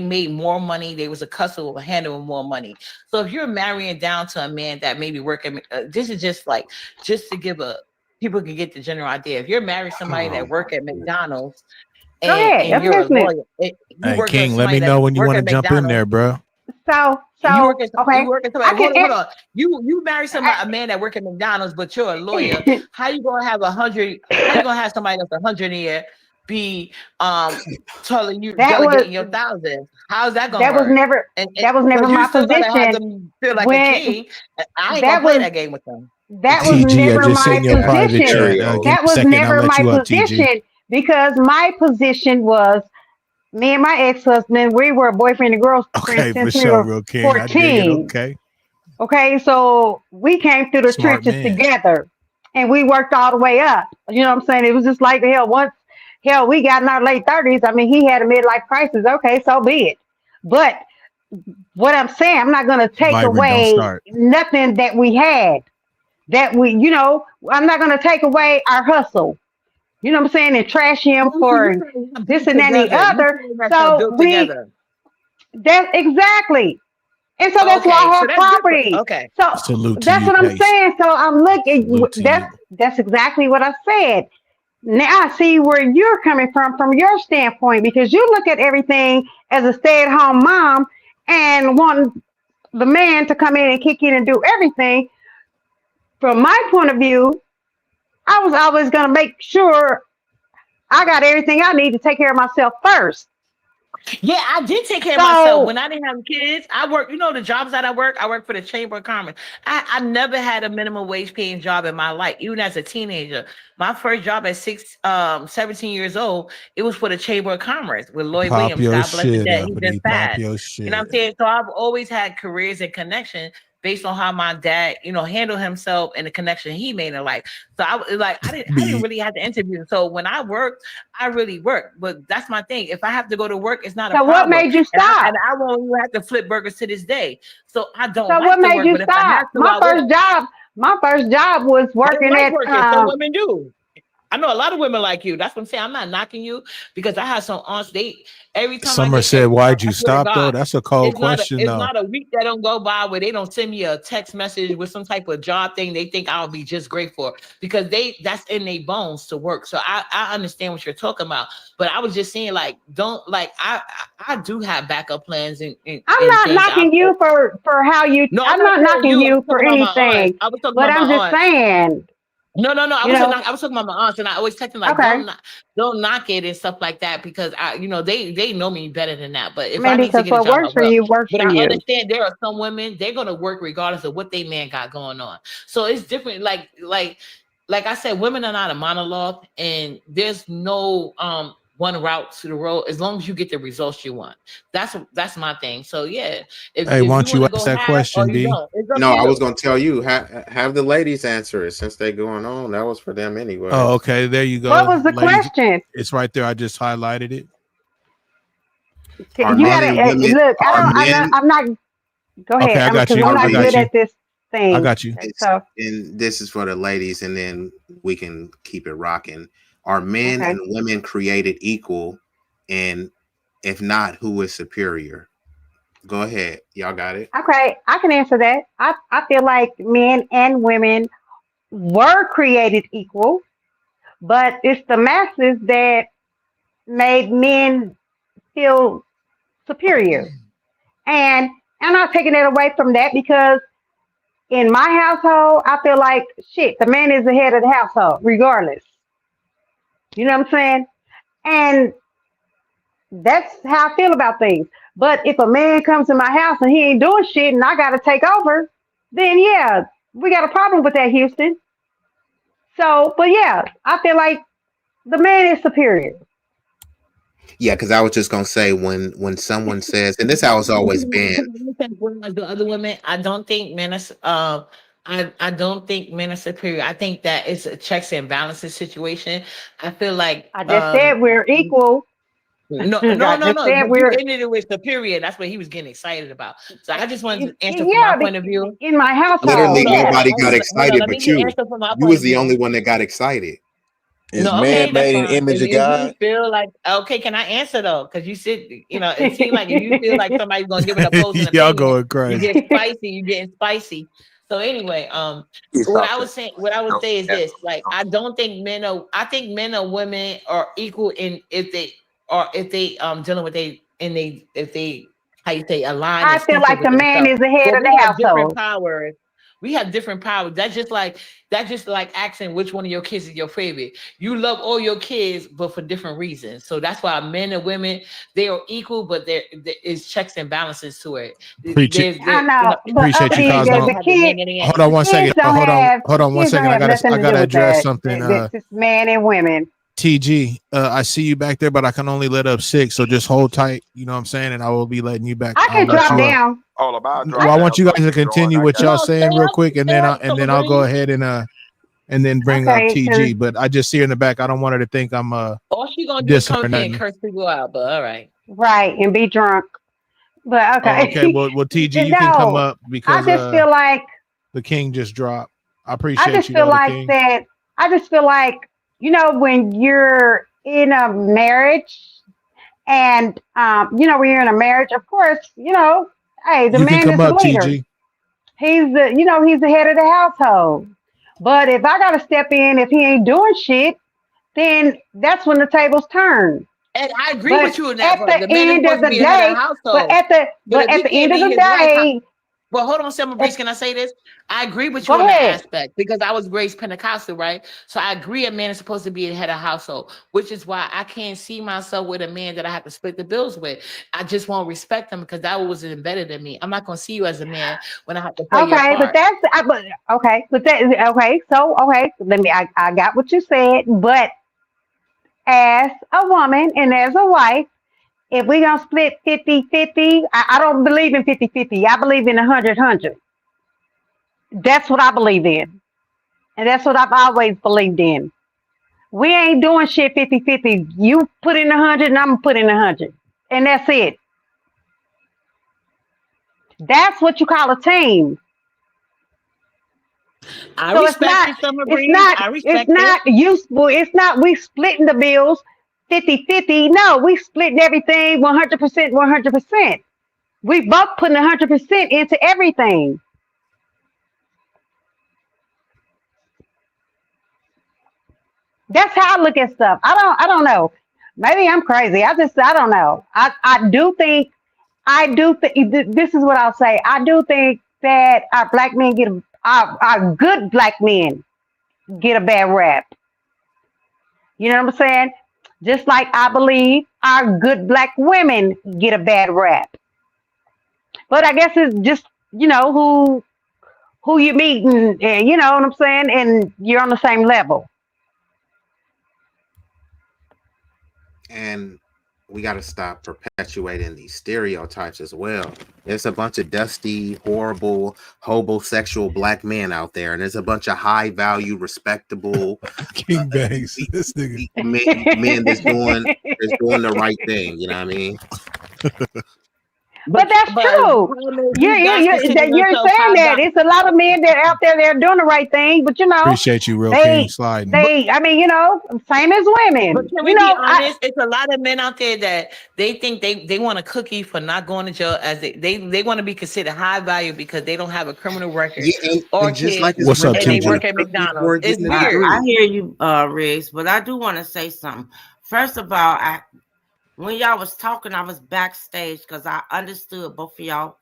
made more money. They was accustomed to handling more money. So if you're marrying down to a man that maybe working, this is just to give people can get the general idea. If you're married somebody that work at McDonald's, and you're a lawyer, hey King, let me know when you want to jump in there, bro. So You So working? okay, You working I somebody? can. Hold on. You marry somebody, a man that work at McDonald's, but you're a lawyer. How you gonna have 100? How you gonna have somebody that's 100 a year be telling you That was delegating your thousands? How's that gonna that was work? never And that was never because you my still gotta have position. them feel like a When king. I ain't gonna that play was that game with them. that was TG, I never just my sent your private position. chat. Give me That a was second. I'll never let my you up, TG. position because my position was me and my ex-husband, we were boyfriend and girlfriend Okay, for since we sure, were real king. I dig it. 14. Okay, Okay, so we came through the smart trenches man. together and we worked all the way up. You know what I'm saying? It was just like hell, once hell, we got in our late 30s. I mean, he had a midlife crisis. Okay, so be it. But what I'm saying, I'm not gonna take Vibrant, don't away start. nothing that we had. That we, I'm not gonna take away our hustle. You know what I'm saying? And trash him You for still have this built and that and the together. You other. still have stuff So built together. that's exactly. And so that's why Okay, I so have that's different. property. Okay. So Salute to that's you, what I'm Pace. saying. So I'm looking. Salute to you. That's exactly what I said. Now I see where you're coming from your standpoint, because you look at everything as a stay-at-home mom and want the man to come in and kick in and do everything. From my point of view, I was always going to make sure I got everything I need to take care of myself first. Yeah, I did take care of myself So when I didn't have kids. I work, the jobs that I work for the Chamber of Commerce. I never had a minimum wage paying job in my life, even as a teenager. My first job at 17 years old, it was for the Chamber of Commerce with Lloyd Pop Williams. your God bless the shit, dead. He just uppity. Pop passed. your You know shit. what I'm saying? So I've always had careers and connections based on how my dad, handled himself and the connection he made in life. So I didn't really have to interview. So when I worked, I really worked. But that's my thing. If I have to go to work, it's not a so what problem. made you And stop? I won't even have to flip burgers to this day. So I don't So like what to made work, you but if I have stop? to, I will. My first job was I don't working like at working. Some women do. I know a lot of women like you. That's what I'm saying. I'm not knocking you because I have some aunts. Every time I Summer get, said, "Why'd I you swear to stop though?" God, That's a cold question, it's though. not a week that don't go by where they don't send me a text message with some type of job thing they think I'll be just great for, because that's in their bones to work. So I understand what you're talking about, but I was just saying, like, don't like I do have backup plans and I'm not things. knocking you for how you. No, I'm I'm not not saying knocking you. I was you talking for about my aunts. anything. I was talking But about I'm my just aunts. saying. No. I You know. was talking about my aunts, and I always text them like, Okay. don't knock it and stuff like that, because they know me better than that. But if I Maybe need to because get a what job, I works for will. you works But for I you. understand there are some women, they're gonna work regardless of what they man got going on. So it's different. Like I said, women are not a monologue, and there's no one route to the road as long as you get the results you want. That's my thing. So yeah, if Hey, you why want don't you to ask go that half or question, you B? don't, it's up No, to I was you. gonna tell you have the ladies answer it since they going on. That was for them anyway. Oh, okay. There you go. What was the Ladies, question? it's right there. I just highlighted it. Are You men gotta and women? look. Are men? I'm not. Go Okay, ahead. I got Because you. I'm Are I not got good men? you. at this I thing. got you. So And this is for the ladies, and then we can keep it rocking. Are men okay. and women created equal? And if not, who is superior? Go ahead. Y'all got it. Okay, I can answer that. I feel like men and women were created equal, but it's the masses that made men feel superior. And I'm not taking it away from that, because in my household, I feel like shit, the man is the head of the household, regardless. You know what I'm saying? And that's how I feel about things. But if a man comes to my house and he ain't doing shit and I got to take over, then yeah, we got a problem with that, Houston. So, but yeah, I feel like the man is superior. Yeah, because I was just gonna say when someone says, and this how it's always been. Like the other women, I don't think men are. I don't think men are superior. I think that it's a checks and balances situation. I feel like I just said we're equal. no. I just said But you we're ended it with superior. That's what he was getting excited about. So I just wanted to answer from my yeah, point of view. in my Literally household, yes. nobody got Hold on. excited Let me but you. answer from my You point was of the only view. one that got excited. Is No, man okay, that's made in fine. image If of you God? feel like okay, can I answer though? Because you said it seems like if you feel like somebody's gonna give an opposing Y'all opinion, going you crazy. get spicy. You getting spicy. So anyway, what I was saying, what I would say is this: like, I don't think men are. I think men or women are equal in if they dealing with if they how you say align. I feel like the man is the head of the household. Different powers. We have different powers. That's just like asking which one of your kids is your favorite. You love all your kids, but for different reasons. So that's why men and women, they are equal, but there is checks and balances to it. Appreciate you, The kids, hold on one second. Hold on one second. I gotta address something. This man and women. TG, I see you back there, but I can only let up 6, so just hold tight. You know what I'm saying, and I will be letting you back. I can drop down. All about. Well, I want you guys to continue what y'all saying real quick, and then I'll go ahead and then bring up TG. But I just see her in the back. I don't want her to think I'm all she gonna do is come here and curse people out. But all right, and be drunk. But okay, okay. Well, TG, you can come up because I just feel like the king just dropped. I appreciate you. I just feel like that. I just feel like, you know, when you're in a marriage and, you know, when you're in a marriage, of course, you know, hey, the man is the leader. TG. He's the, you know, he's the head of the household. But if I got to step in, if he ain't doing shit, then that's when the tables turn. And I agree with you in that. At the end of the day, but at the end of the day, well, hold on, Summer Breeze. Can I say this? I agree with you on that aspect because I was raised Pentecostal, right? So I agree a man is supposed to be the head of household, which is why I can't see myself with a man that I have to split the bills with. I just won't respect him because that was embedded in me. I'm not going to see you as a man when I have to play your part. But let me, I got what you said, but as a woman and as a wife, if we're going to split 50-50, I don't believe in 50-50. I believe in 100-100. That's what I believe in. And that's what I've always believed in. We ain't doing shit 50-50. You put in 100 and I'm going to put in 100. And that's it. That's what you call a team. It's not we splitting the bills 50-50. No, we splitting everything 100%. We both putting 100% into everything. That's how I look at stuff. I don't know. Maybe I'm crazy. I don't know. I do think this is what I'll say. I do think that our black men our good black men get a bad rap. You know what I'm saying? Just like I believe our good black women get a bad rap. But I guess it's just, you know, who you meet and you know what I'm saying? And you're on the same level. And we got to stop perpetuating these stereotypes as well. There's a bunch of dusty, horrible, homosexual black men out there, and there's a bunch of high value, respectable king bangs. This nigga men that's doing the right thing. You know what I mean? But that's true. You're saying that it's a lot of men that are out there that are doing the right thing, but you know, appreciate you, real king sliding. I mean, you know, same as women. But can we be honest? It's a lot of men out there that they think they want a cookie for not going to jail, as they want to be considered high value because they don't have a criminal record or just kids, like what's up, and they work at McDonald's. It's weird. I hear you, Riggs, but I do want to say something. First of all, when y'all was talking, I was backstage because I understood both of y'all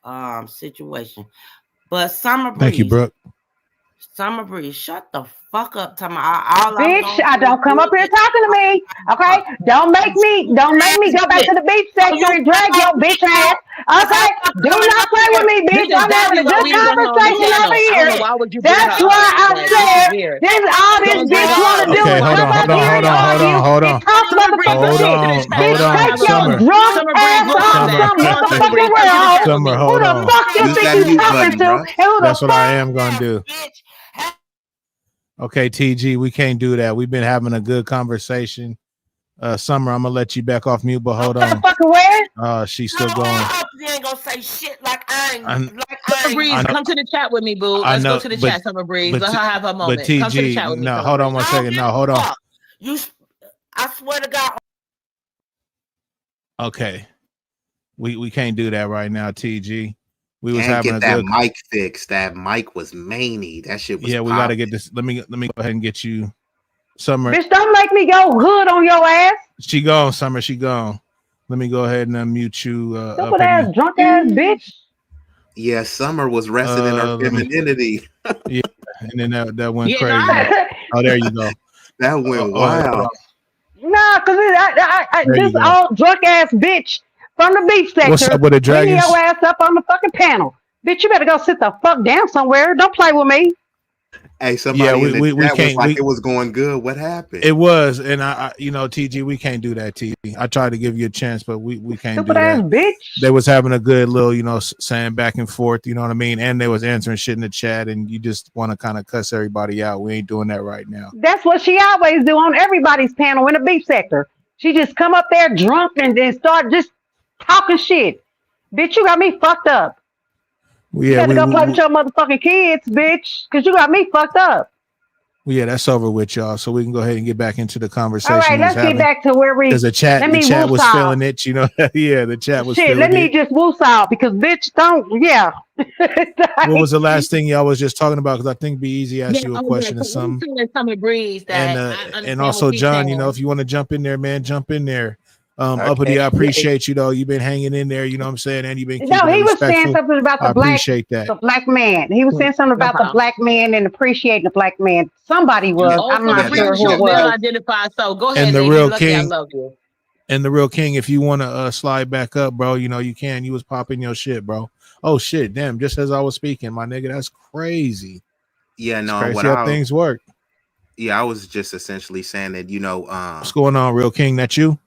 situation. But Summer Breeze, thank you, Brooke. Summer Breeze, shut the fuck up. Bitch, I don't come up here talking to me. Okay, don't make me go back to the beach sector and drag your bitch ass. Okay, do not play with me, bitch. I'm having a good conversation over here. That's why I said this is all this bitch want to do is come up here and argue and talk motherfucking shit. Bitch, take your drunk ass off some motherfucking world. Summer, Who the fuck you think you talking to? And who the That's what I am gonna do. Okay, TG, we can't do that. We've been having a good conversation. Summer, I'm gonna let you back off mute, but hold on. Where? She's still going. You ain't gonna say shit like Summer Breeze, come to the chat with me, boo. Let's go to the chat, Summer Breeze. Let her have her moment. But TG, come to the chat with me, no, hold on one second. No, hold on. I swear to God. Okay, we can't do that right now, TG. We was Can't having get a that mic fixed. That mic was manny. That shit was. Yeah, we gotta get this. Let me go ahead and get you, Summer. Bitch, don't make me go hood on your ass. She gone, Summer. She gone. Let me go ahead and unmute you. Stupid ass, drunk ass bitch. Yeah, Summer was resting in her femininity. Yeah, and then that went Yeah, crazy. no, Oh, there you go. That went wild. Nah, cause There this you go. old drunk ass bitch from the beach sector. What's up with the bringing Dragons? your ass up on the fucking panel. Bitch, you better go sit the fuck down somewhere. Don't play with me. Hey, somebody in the we chat was can't. like it was going good. What happened? It was, and I TG, we can't do that. TG, I tried to give you a chance, but we can't Stupid do that. ass bitch. They was having a good little, saying back and forth. You know what I mean? And they was answering shit in the chat, and you just want to kind of cuss everybody out. We ain't doing that right now. That's what she always do on everybody's panel in the beef sector. She just come up there drunk and then start just talking shit. Bitch, you got me fucked up. You Yeah, better go play with your motherfucking kids, bitch, because you got me fucked up. yeah, that's over with, y'all. So we can go ahead and get back into the conversation. All right, let's get back to where we. Because the chat was feeling it. Yeah, the chat was feeling it. Let me just woos out because bitch don't. Yeah. What was the last thing y'all was just talking about? Because I think Be Easy asked you a question or something. And also, John, if you want to jump in there, man, jump in there. Uppity, I appreciate you though. You've been hanging in there, you know what I'm saying, and you've been keeping he was respectful. saying something about the black man. He was saying something about the black man and appreciating the black man. Somebody was. I'm not sure who it was. Identified. So go ahead. And the lady. real Lucky, king. I love you. And the real king, if you want to slide back up, bro, you can. You was popping your shit, bro. Oh shit, damn! Just as I was speaking, my nigga, that's crazy. Yeah, no, it's crazy how things work. Yeah, I was just essentially saying that what's going on, real king? That you?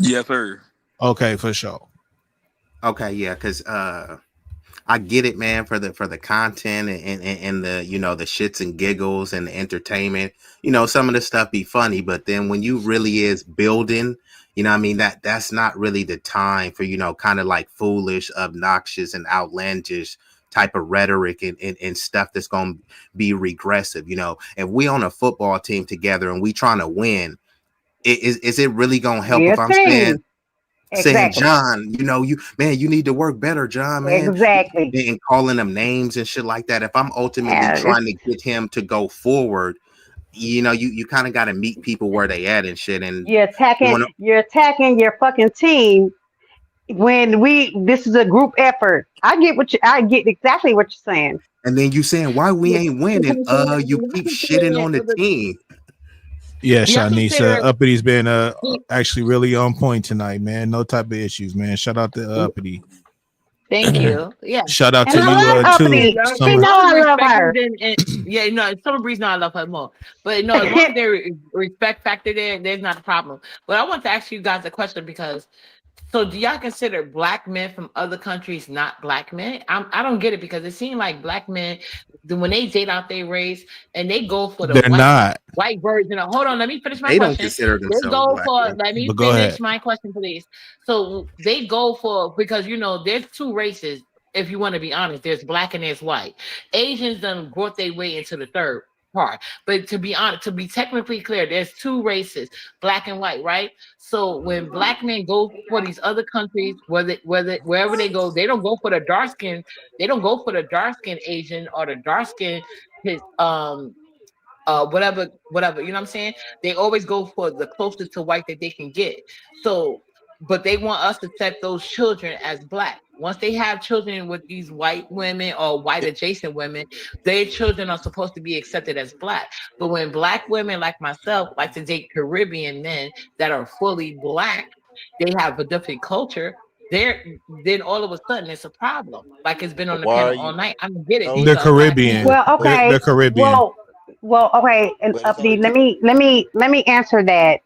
Yes, sir. Okay, for sure. Okay, yeah, because I get it, man, for the content and the the shits and giggles and the entertainment. Some of the stuff be funny, but then when you really is building, I mean that's not really the time for kind of like foolish, obnoxious, and outlandish type of rhetoric and stuff that's gonna be regressive. If we on a football team together and we trying to win. Is it really gonna help if I'm saying, John, you need to work better, John, man. Exactly. And calling them names and shit like that. If I'm ultimately trying to get him to go forward, you kind of got to meet people where they at and shit. And you're attacking your fucking team when this is a group effort. I get exactly what you're saying. And then you saying why we ain't winning? You keep shitting on the team. Yeah, Shanisa, Uppity's been actually really on point tonight, man. No type of issues, man. Shout out to Uppity. Thank you. Yeah. Shout out to you too. She know I love her. Summer Breeze know I love her more. But as long as there respect factor there's not a problem. But I want to ask you guys a question because so do y'all consider black men from other countries not black men? I don't get it because it seems like black men, when they date out their race and they go for the white version of, hold on, let me finish my question. Don't consider themselves they go black for, men. let me finish my question, please. So they go for, because there's two races, if you want to be honest, there's black and there's white. Asians done brought their way into the third part. But to be honest, to be technically clear, there's two races, black and white, right? So when black men go for these other countries, wherever they go, they don't go for the dark skin, they don't go for the dark skin Asian or the dark skin whatever, you know what I'm saying? They always go for the closest to white that they can get. So, but they want us to accept those children as black. Once they have children with these white women or white adjacent women, their children are supposed to be accepted as black. But when black women like myself like to date Caribbean men that are fully black, they have a different culture. Then all of a sudden it's a problem. Like it's been on the panel all night. I don't get it. The Caribbean. Well, okay. The Caribbean. Well, okay. And Uppity, let me answer that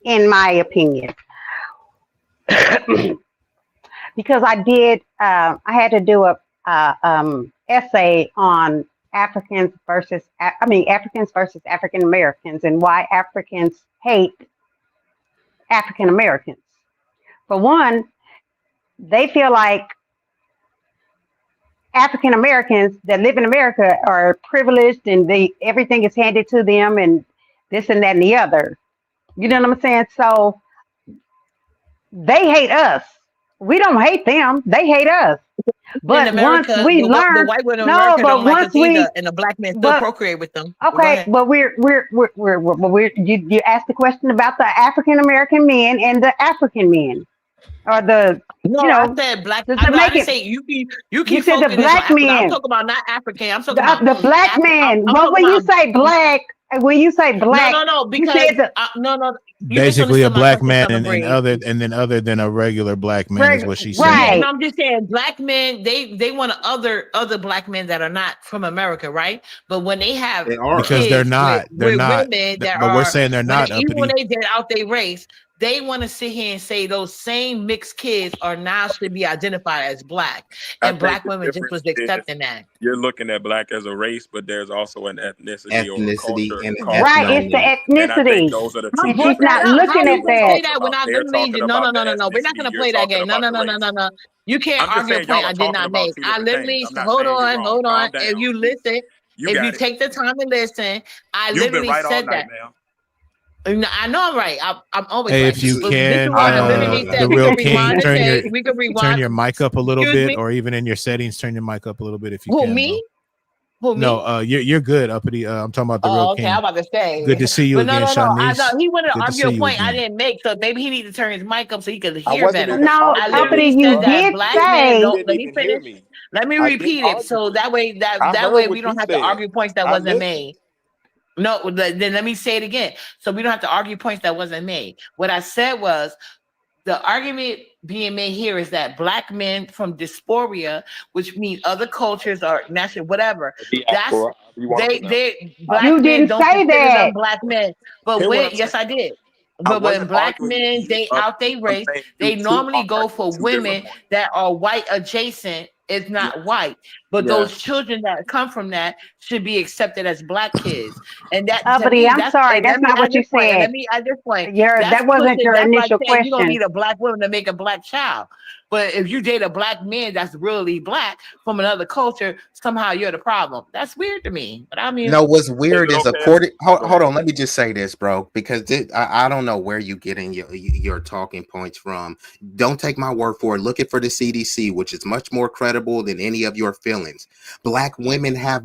in my opinion. Because I had to do a essay on Africans versus African Americans and why Africans hate African Americans. For one, they feel like African Americans that live in America are privileged and everything is handed to them and this and that and the other. You know what I'm saying? So they hate us. We don't hate them. They hate us. But in once America, we the learn, white women in no, America but don't like once us we, either, and the black men still but procreate with them. But go okay, ahead. but you asked the question about the African American men and the African men, or the, No, you I know, said black. the I know. I didn't Jamaican. say you keep You said the focusing this on black Africa. I'm men, talking about not African. I'm talking about the black I'm men. But talking when you about say black, no, you because said the no, you Basically, a misunderstood my black question, man, Summer and Breeze. other than a regular black man is what she's saying. Yeah, right. no, I'm just saying black men, they want other black men that are not from America, right? But when they have They are. Because they're kids not. They're with not. women that But we're are saying they're not, even when uppity. they get out their race, they want to sit here and say those same mixed kids are now should be identified as black, I and think black the women just difference was is accepting that. you're looking at black as a race, but there's also an ethnicity or a Ethnicity culture and called Right, black. it's the ethnicity. And I think ethnicity, those are the Who two and brought she's different that not up? things How looking that you at we're gonna that. say talking that? We're about. not. They're Let me read talking you. No, about the no. We're not ethnicity. gonna You're play that talking game. about the race. No. You can't I'm just argue a saying y'all point are I did talking not about make. two I different things. literally I'm not hold saying you're on, wrong. hold on. Calm down. If you listen, You if you got it. take the time and listen, I You've been literally right all said night, that. ma'am. No, I know I'm right. I'm always Hey, right. if you But this is can, why I literally the said we real can king, rewind the tape. We can turn rewind. your mic up a little Excuse bit, me. or even in your settings, turn your mic up a little bit if you Who can, bro. me? Who me? No, you're good, uppity. I'm talking about the real Oh, okay. I'm king. about to say. Good to see you But no. again, I know Shanice. he wanted to Good to argue see a you point I again. didn't make, so maybe he needs to turn his mic up so he could I hear wasn't better. even No, I arguing. literally uppity, you said Bruh. that did black men say, You don't. didn't Let me even hear finish. me. Let me I didn't repeat it argue. so that way I that heard way we what you don't have to said. argue points that I wasn't listened. made. No, then let me say it again. So we don't have to argue points that wasn't made. What I said was the argument being made here is that black men from dysphoria, which means other cultures or national, whatever, that's Diaspora. You want to pronounce it. you black men didn't don't say consider that. them black men. But Hear what when I'm yes, saying. I did. I But when wasn't black arguing with men you. date out their I'm race, saying you they two normally are go arguing for two different women points. that are white adjacent, if Yeah. not white. But Yeah. those children that come from that should be accepted as black kids. And that to Uppity, me, I'm sorry, let that's me not add what you this point. And said. let me add this point. That's That wasn't pushing, your that's like initial saying you don't question. need a black woman to make a black child. But if you date a black man that's really black from another culture, somehow you're the problem. That's weird to me. But I mean, No, what's Is weird it is okay? hold on, let me just say this, bro, because I don't know where you getting your talking points from. Don't take my word for it. Look it for the CDC, which is much more credible than any of your feelings. Black women have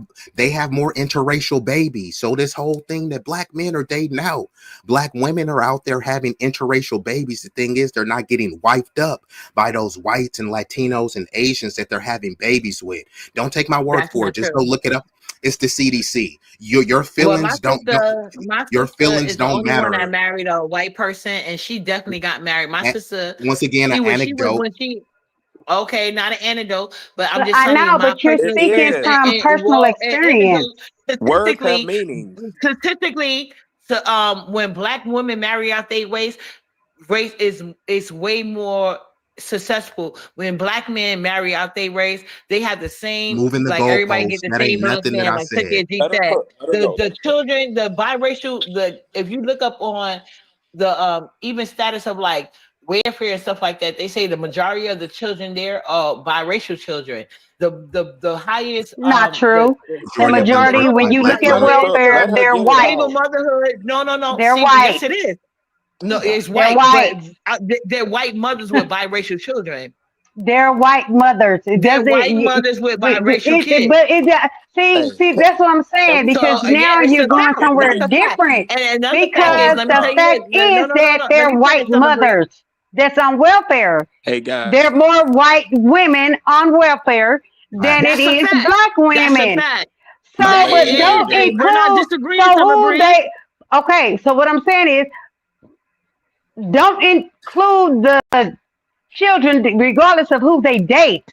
more interracial babies. So this whole thing that black men are dating out, black women are out there having interracial babies. The thing is, they're not getting wiped up by those whites and Latinos and Asians that they're having babies with. Don't take my word that's for not it. Just go true. look it up. It's the CDC. Your Well, feelings don't my your sister feelings is the don't only one that matter. married a white person, and she definitely got married. My And sister, once again, an she was anecdote. when she okay, not an antidote, but I'm But just I telling you know, my but you're personal It speaking is. experience. from And personal well, experience. Words have meanings. statistically, when black women marry out their race is way more successful. When black men marry out their race, they have the same, Moving the like everybody get goalposts. the That ain't same amount of nothing that span. I Like Cynthia said. G Let her said, cook. Let her go. the children, the biracial, if you look up on the even status of like welfare and stuff like that, they say the majority of the children there are biracial children. The highest Not true. The Majority of them are majority, when black you look black at Let her women. cook. welfare, Let her they're get it white. single out. motherhood. No. They're Yes, white. it is. No, it's They're white, but white. they're white mothers with biracial children. They're white mothers. It They're doesn't. white mothers with biracial It, kids. but it. Hey, See, that's what I'm saying, So because yeah, now it's you're a going fact. somewhere That's a fact. different. And another fact oh is, Because my let me the tell God. you fact this. is that Let they're me white finish, Summer Breeze. mothers that's on welfare. Hey guys. There are more white women on welfare than it That's a is fact. black That's a women. fact. So, but don't Hey. We're not include. disagreeing, So Summer who Breeze. they? Okay. So what I'm saying is, don't include the children, regardless of who they date.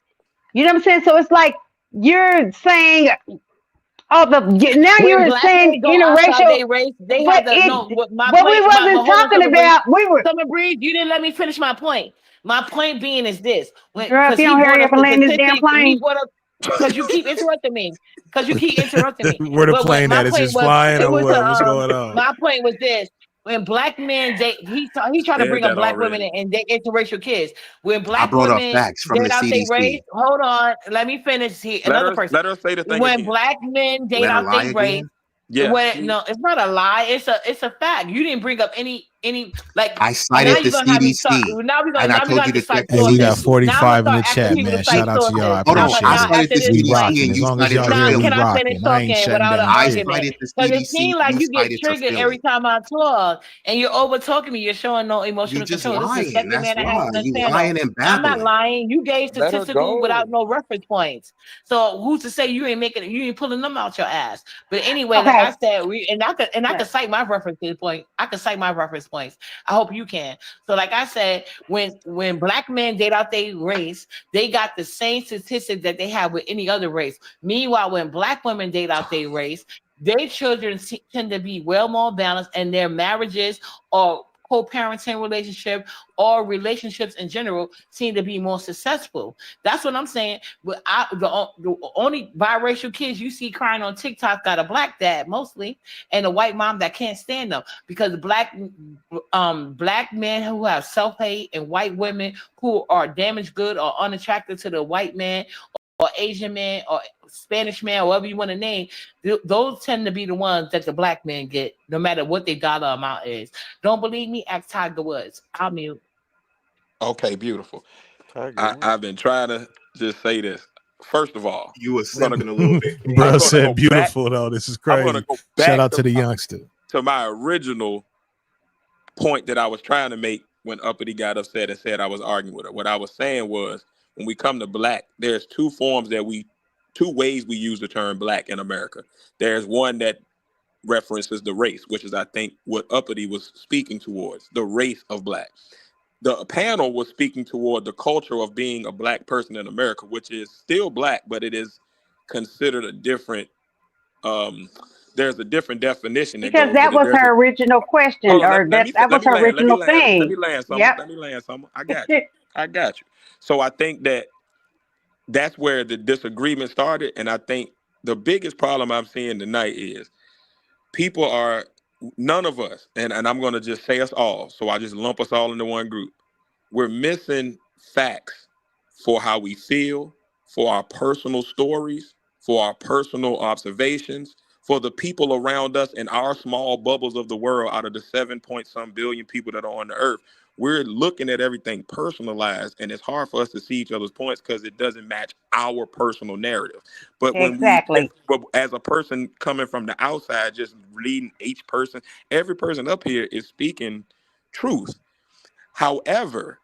You know what I'm saying? So it's like you're saying, oh, now When you're black saying men go outside interracial, their race, they but have the it, no. My but we point, my wasn't hold on, talking Summer Breeze. about. We were, Summer Breeze, you didn't let me finish my point. My point being is this: girl. If because you he don't brought hurry up up and the land this damn statistics, he plane, brought up because you keep interrupting me. Because you keep interrupting me. Where the But what plane my at? Is point it was, flying it or was what? What's going on? my point was this: when black men date, he tried to Said bring up that black women already. and date interracial kids. When I black brought up women facts from the date out their race, CDC. hold on, let me finish. Another person. Let her say the thing When again. black men date Let her out lie their race. again. Yeah. When no, it's not a lie. It's a fact. You didn't bring up any any like I now cited the you're gonna have me start CDC, now we're gonna and I now we're told gonna you have to to check cite the Hey, we got sources. CDC. Now I'm 45 in gonna the start asking chat, people to man. cite Shout out to y'all. I sources. Hold on, appreciate I Now it. cited after the this We point, CDC, rocking. and As you long as cited y'all the here, now we can I feelings. finish rocking. I ain't talking shutting without an down I shit. argument? cited the Because it CDC, seems like you you get cited the triggered every feelings. time I talk, and you're over talking me. You're showing no You're emotional just control. This is the lying. second That's man that has why. on this You panel. lying and I'm not babbling. lying. You gave Let her statistical go. without no reference points. So who's to say you ain't making it? You ain't pulling them out your ass. But anyway, like I Okay. said, I could cite my reference point. I could cite my reference points. I hope you can. So like I said, when black men date out their race, they got the same statistics that they have with any other race. Meanwhile, when black women date out their race, their children tend to be well more balanced, and their marriages or co-parenting relationship or relationships in general seem to be more successful. That's what I'm saying. But the only biracial kids you see crying on TikTok got a black dad mostly, and a white mom that can't stand them, because black men who have self-hate and white women who are damaged good or unattracted to the white man or Asian man or Spanish man, or whatever you want to name, those tend to be the ones that the black men get, no matter what their dollar amount is. Don't believe me? Ask Tiger Woods. I'll mute. Okay, beautiful. I've been trying to just say this. First of all, you were I'm gonna, simping a little bit. I'm Bro gonna said go back. beautiful though. This is I'm gonna crazy. go Shout back out to the youngster. to my original point that I was trying to make when Uppity got upset and said I was arguing with her. What I was saying was, when we come to black, there's two ways we use the term black in America. There's one that references the race, which is, I think, what Uppity was speaking towards, the race of black. The panel was speaking toward the culture of being a black person in America, which is still black, but it is considered a different, there's a different definition that Because goes with that it. was There's a her original question, Hold on, or that was her let me original land, thing. something. Yep. Let me land something. I got you. I got you. So I think that's where the disagreement started, and I think the biggest problem I'm seeing tonight is none of us, and I'm going to just say us all, so I just lump us all into one group. We're missing facts for how we feel, for our personal stories, for our personal observations, for the people around us in our small bubbles of the world out of the 7-point-some billion people that are on the earth. We're looking at everything personalized, and it's hard for us to see each other's points because it doesn't match our personal narrative. But Exactly. but as a person coming from the outside, just reading each person, every person up here is speaking truth. However,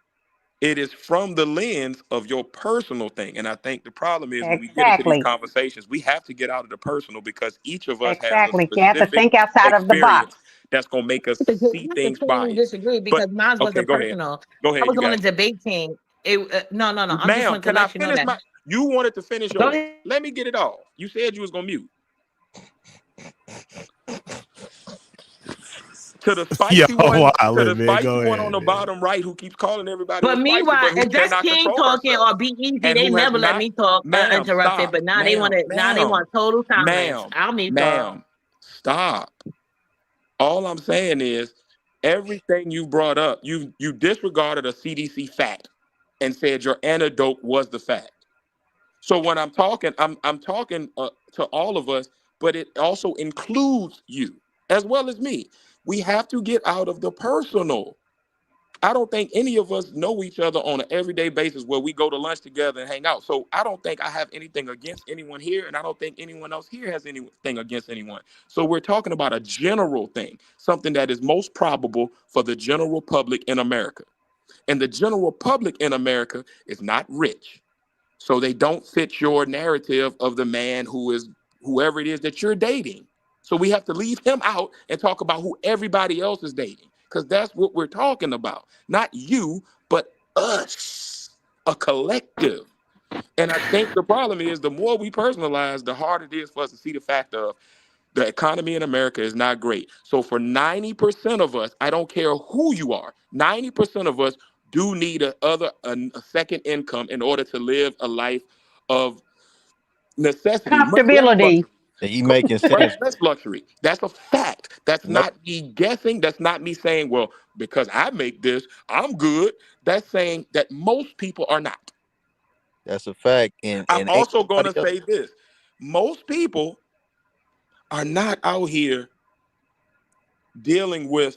it is from the lens of your personal thing. And I think the problem is, when we get into these Exactly. conversations, we have to get out of the personal, because each of us has a Exactly. You have to specific think outside of the experience box. that's going to make us I see have to things totally biased. disagree, But because mine okay, wasn't go ahead. personal. Go I ahead. was You on got a it. debate team. No. I'm just Ma'am, wanted to can I let you know finish that. you wanted to finish Go yours. ahead. Let me get it off. You said you was going to mute. To the Yo, spicy wildin', man. Go one on ahead, the man. bottom right, who keeps calling everybody But else spicy, meanwhile, but who if that's cannot King control talking herself, or Be Easy, and they who has never let not. me talk Ma'am, uninterrupted. stop. But now they want total silence. I'll mute y'all. Ma'am, stop. All I'm saying is, everything you brought up, you disregarded a CDC fact and said your antidote was the fact. So when I'm talking, I'm talking to all of us, but it also includes you as well as me. We have to get out of the personal. I don't think any of us know each other on an everyday basis where we go to lunch together and hang out. So I don't think I have anything against anyone here, and I don't think anyone else here has anything against anyone. So we're talking about a general thing, something that is most probable for the general public in America. And the general public in America is not rich. So they don't fit your narrative of the man who is whoever it is that you're dating. So we have to leave him out and talk about who everybody else is dating, because that's what we're talking about. Not you, but us, a collective. And I think the problem is, the more we personalize, the harder it is for us to see the fact of the economy in America is not great. So for 90% of us, I don't care who you are, 90% of us do need a second income in order to live a life of necessity, much less Comfortability. luxury. You making Much sense. less luxury. That's a fact. That's No, not me guessing. That's not me saying, well, because I make this, I'm good. That's saying that most people are not. that's a fact. And I'm ain't also going nobody to else. say this. Most people are not out here dealing with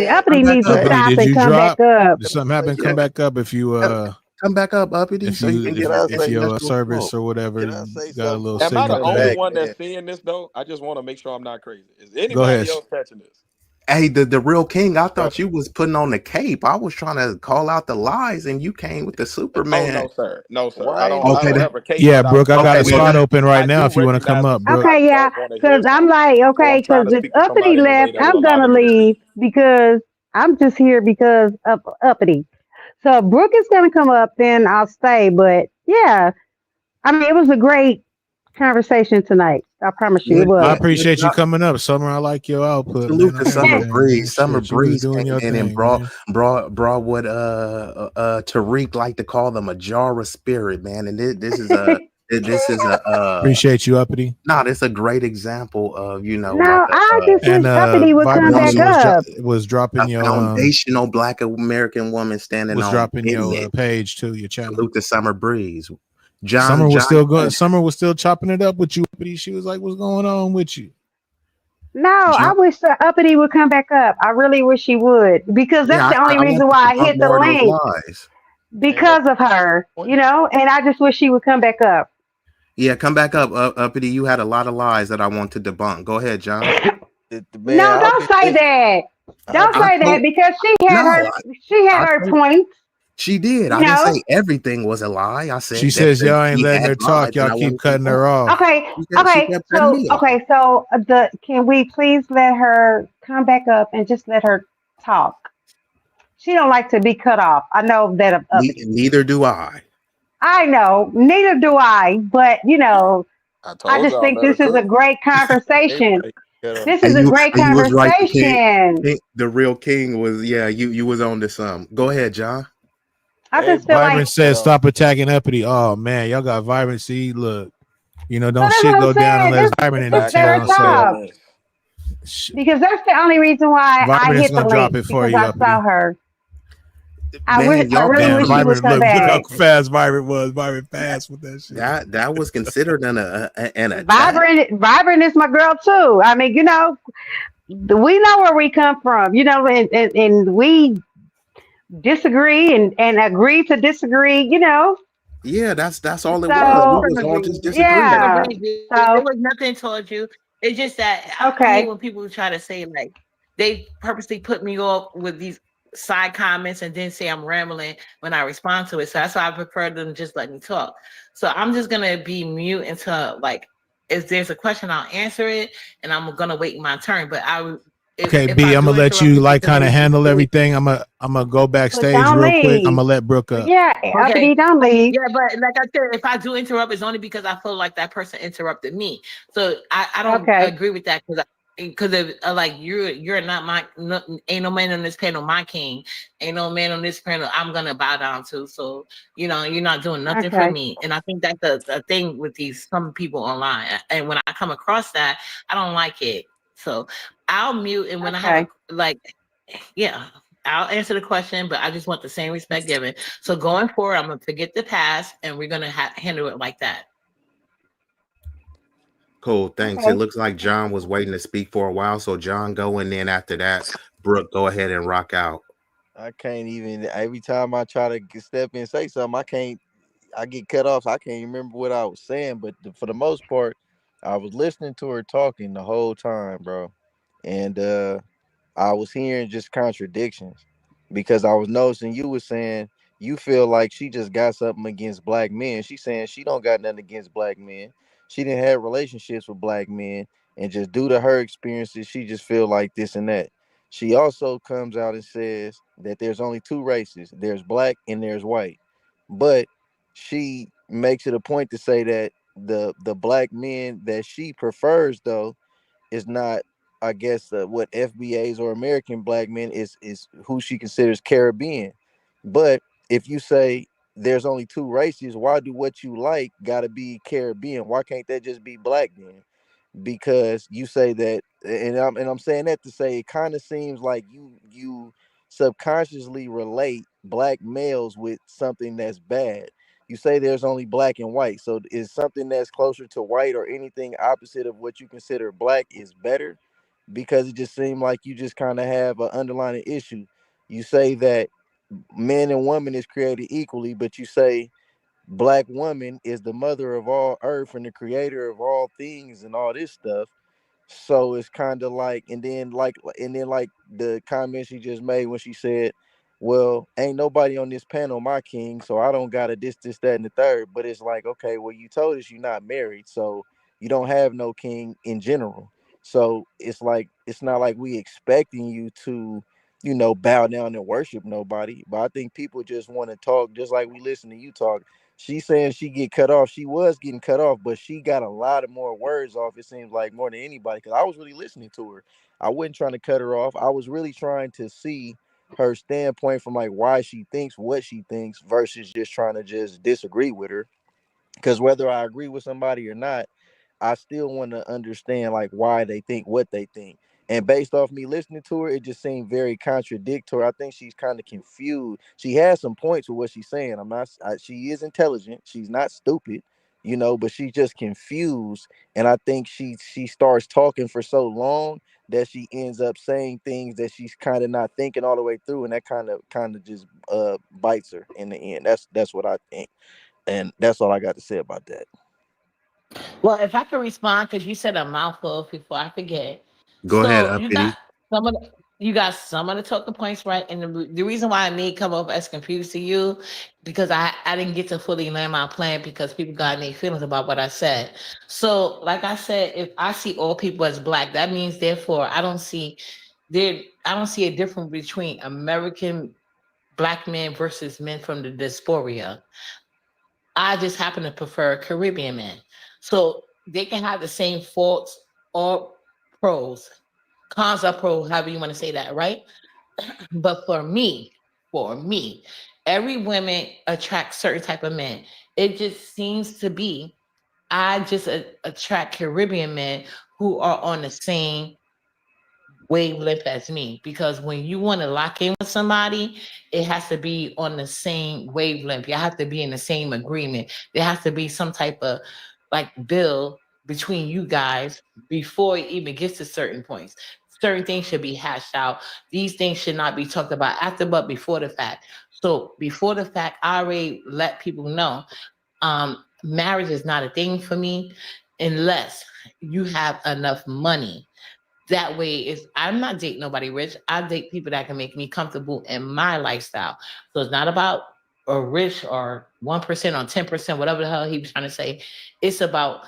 Uppity needs to Uppity, stop did and you come drop? back up. Did something happen? Come back up if you come back up, Uppity, if so you you can if, get us. if your service or whatever got a little Am I signal. the only thing. one that's seeing this though? I just want to make sure I'm not crazy. Is Go ahead. anybody else catching this? Hey, the real king, I thought you was putting on the cape. I was trying to call out the lies, and you came with the Oh Superman. no, sir. No, sir. Why? I don't Okay, have a cape. yeah, But Brooke, I got a Okay, well, spot open right I now do if you want to come recognize the up, Brooke. Okay, somebody yeah, that want to hear because I'm something. like, So okay, I'm trying because to if speak to Uppity somebody in a way left, that will I'm allow gonna them to leave receive. because I'm just here because of Uppity. So if Brooke is gonna come up, then I'll stay. But yeah, I mean, it was a great conversation tonight. I promise you, Yeah, it I was. appreciate you coming up, Summer. I like your output, salute man, to on Summer everything, man. Breeze. Summer Shit, you was Breeze doing your came in and thing, brought man. brought what Tariq like to call them a jar of spirit, man. And this is a Appreciate you, Uppity. no, this is a great example of No, I just And wish Uppity would come Vibrant back woman, up. was dropping a your foundational Black American woman standing on business. page to your channel. Salute to Summer Breeze. Summer was John still going. Summer was still chopping it up with you, Uppity. She was like, "What's going on with you?" No, I wish that Uppity would come back up. I really wish he would because that's Yeah, the only I want reason to why I debunk hit the more of those link lies. because of her, and I just wish she would come back up. Yeah, come back up, Uppity. You had a lot of lies that I want to debunk. Go ahead, John. No, don't say that. Don't say that because she had her points. She did. You I didn't know. say everything was a lie. I said She that says y'all ain't she letting had her lies, talk. and Y'all I keep wanted to cutting debunk. her off. Okay, She okay, kept cutting me off. can we please let her come back up and just let her talk? She don't like to be cut off. I know that of Uppity. Neither do I. I know, neither do I, but I I told just y'all think let her this is a cook. great conversation. This is And a you great and you was right. conversation. The real king was you was on to some. Go ahead, John. I just feel like Vibrant says, "Stop attacking Uppity." Oh man, y'all got Vibrant. See, look, don't that's shit what I'm go down saying. unless Vibrant in the Just let her town. talk because that's the only reason why I Vibrant is hit the gonna drop link it for because you, I Uppity. saw her. Man, I really Damn, wish she would Vibrant, come look how back. fast Vibrant was. Vibrant fast with that shit. That was considered an attack. Vibrant is my girl too. I mean, we know where we come from, and we disagree and agree to disagree, Yeah, that's all it was. We So was all just disagreeing. yeah. There So was nothing towards you. It's just that I hate okay. when people try to say like they purposely put me off with these side comments and then say I'm rambling when I respond to it. So that's why I prefer them to just let me talk. So I'm just gonna be mute until like if there's a question, I'll answer it, and I'm gonna wait my turn. But Okay, if B, I I'm do gonna let interrupt you you like because kind of of handle everything. I'm gonna go But backstage don't real quick. I'm leave. gonna let Brooke up. Yeah, okay. Uppity, don't leave. Yeah, but like I said, if I do interrupt, it's only because I feel like that person interrupted me. So I don't Okay. agree with that because if like you're not ain't no man on this panel my king, ain't no man on this panel I'm gonna bow down to. So you're not doing nothing for Okay. me, and I think that's the thing with some people online. And when I come across that, I don't like it. So I'll mute, and when I have yeah. I'll answer the question, but I just want the same respect given. So going forward, I'm gonna forget the past, and we're gonna handle it like that. Cool, thanks. It Okay. looks like John was waiting to speak for a while, so John go, and then after that, Brooke, go ahead and rock out. I can't even. Every time I try to step in and say something, I can't. I get cut off. I can't remember what I was saying. But for the most part, I was listening to her talking the whole time, bro, and I was hearing just contradictions because I was noticing you were saying you feel like she just got something against black men. She's saying she don't got nothing against black men. She didn't have relationships with black men, and just due to her experiences, she just feel like this and that. She also comes out and says that there's only two races: there's black and there's white. But she makes it a point to say that the black men that she prefers though is not, I guess, what FBAs or American black men is who she considers Caribbean. But if you say there's only two races, why do what you like got to be Caribbean? Why can't that just be black then? Because you say that, and I'm saying that to say it kind of seems like you subconsciously relate black males with something that's bad. You say there's only black and white, so is something that's closer to white or anything opposite of what you consider black is better? Because it just seemed like you just kind of have an underlying issue. You say that man and woman is created equally, but you say black woman is the mother of all earth and the creator of all things and all this stuff. So it's kind of like, and then like the comment she just made when she said, "Well, ain't nobody on this panel my king, so I don't got a this, that, and the third." But it's like, okay, well, you told us you're not married, so you don't have no king in general. So it's like it's not like we expecting you to, bow down and worship nobody. But I think people just want to talk, just like we listen to you talk. She's saying she get cut off. She was getting cut off, but she got a lot of more words off. It seems like more than anybody, because I was really listening to her. I wasn't trying to cut her off. I was really trying to see her standpoint from like why she thinks what she thinks versus just trying to just disagree with her. Because whether I agree with somebody or not, I still want to understand like why they think what they think. And based off me listening to her, it just seemed very contradictory. I think she's kind of confused. She has some points with what she's saying. She is intelligent. She's not stupid, but she's just confused. And I think she starts talking for so long that she ends up saying things that she's kind of not thinking all the way through, and that kind of just bites her in the end. That's what I think, and that's all I got to say about that. Well, if I could respond, because you said a mouthful before I forget. Go ahead, So you got uppity. some of the, you got some of the talking points right, and the reason why I may come up as confused to you, because I didn't get to fully land my plan because people got any feelings about what I said. So, like I said, if I see all people as black, that means therefore I don't see a difference between American black men versus men from the diaspora. I just happen to prefer Caribbean men. So they can have the same faults or pros, cons or pros, however you want to say that, right? But for me, every woman attracts certain type of men. It just seems to be I just attract Caribbean men who are on the same wavelength as me, because when you want to lock in with somebody, it has to be on the same wavelength. You have to be in the same agreement. There has to be some type of like bill between you guys before it even gets to certain points. Certain things should be hashed out. These things should not be talked about after, but before the fact. So before the fact, I already let people know marriage is not a thing for me unless you have enough money. That way, if I'm not dating nobody rich, I date people that can make me comfortable in my lifestyle. So it's not about a rich or 1% or 10%, whatever the hell he was trying to say. It's about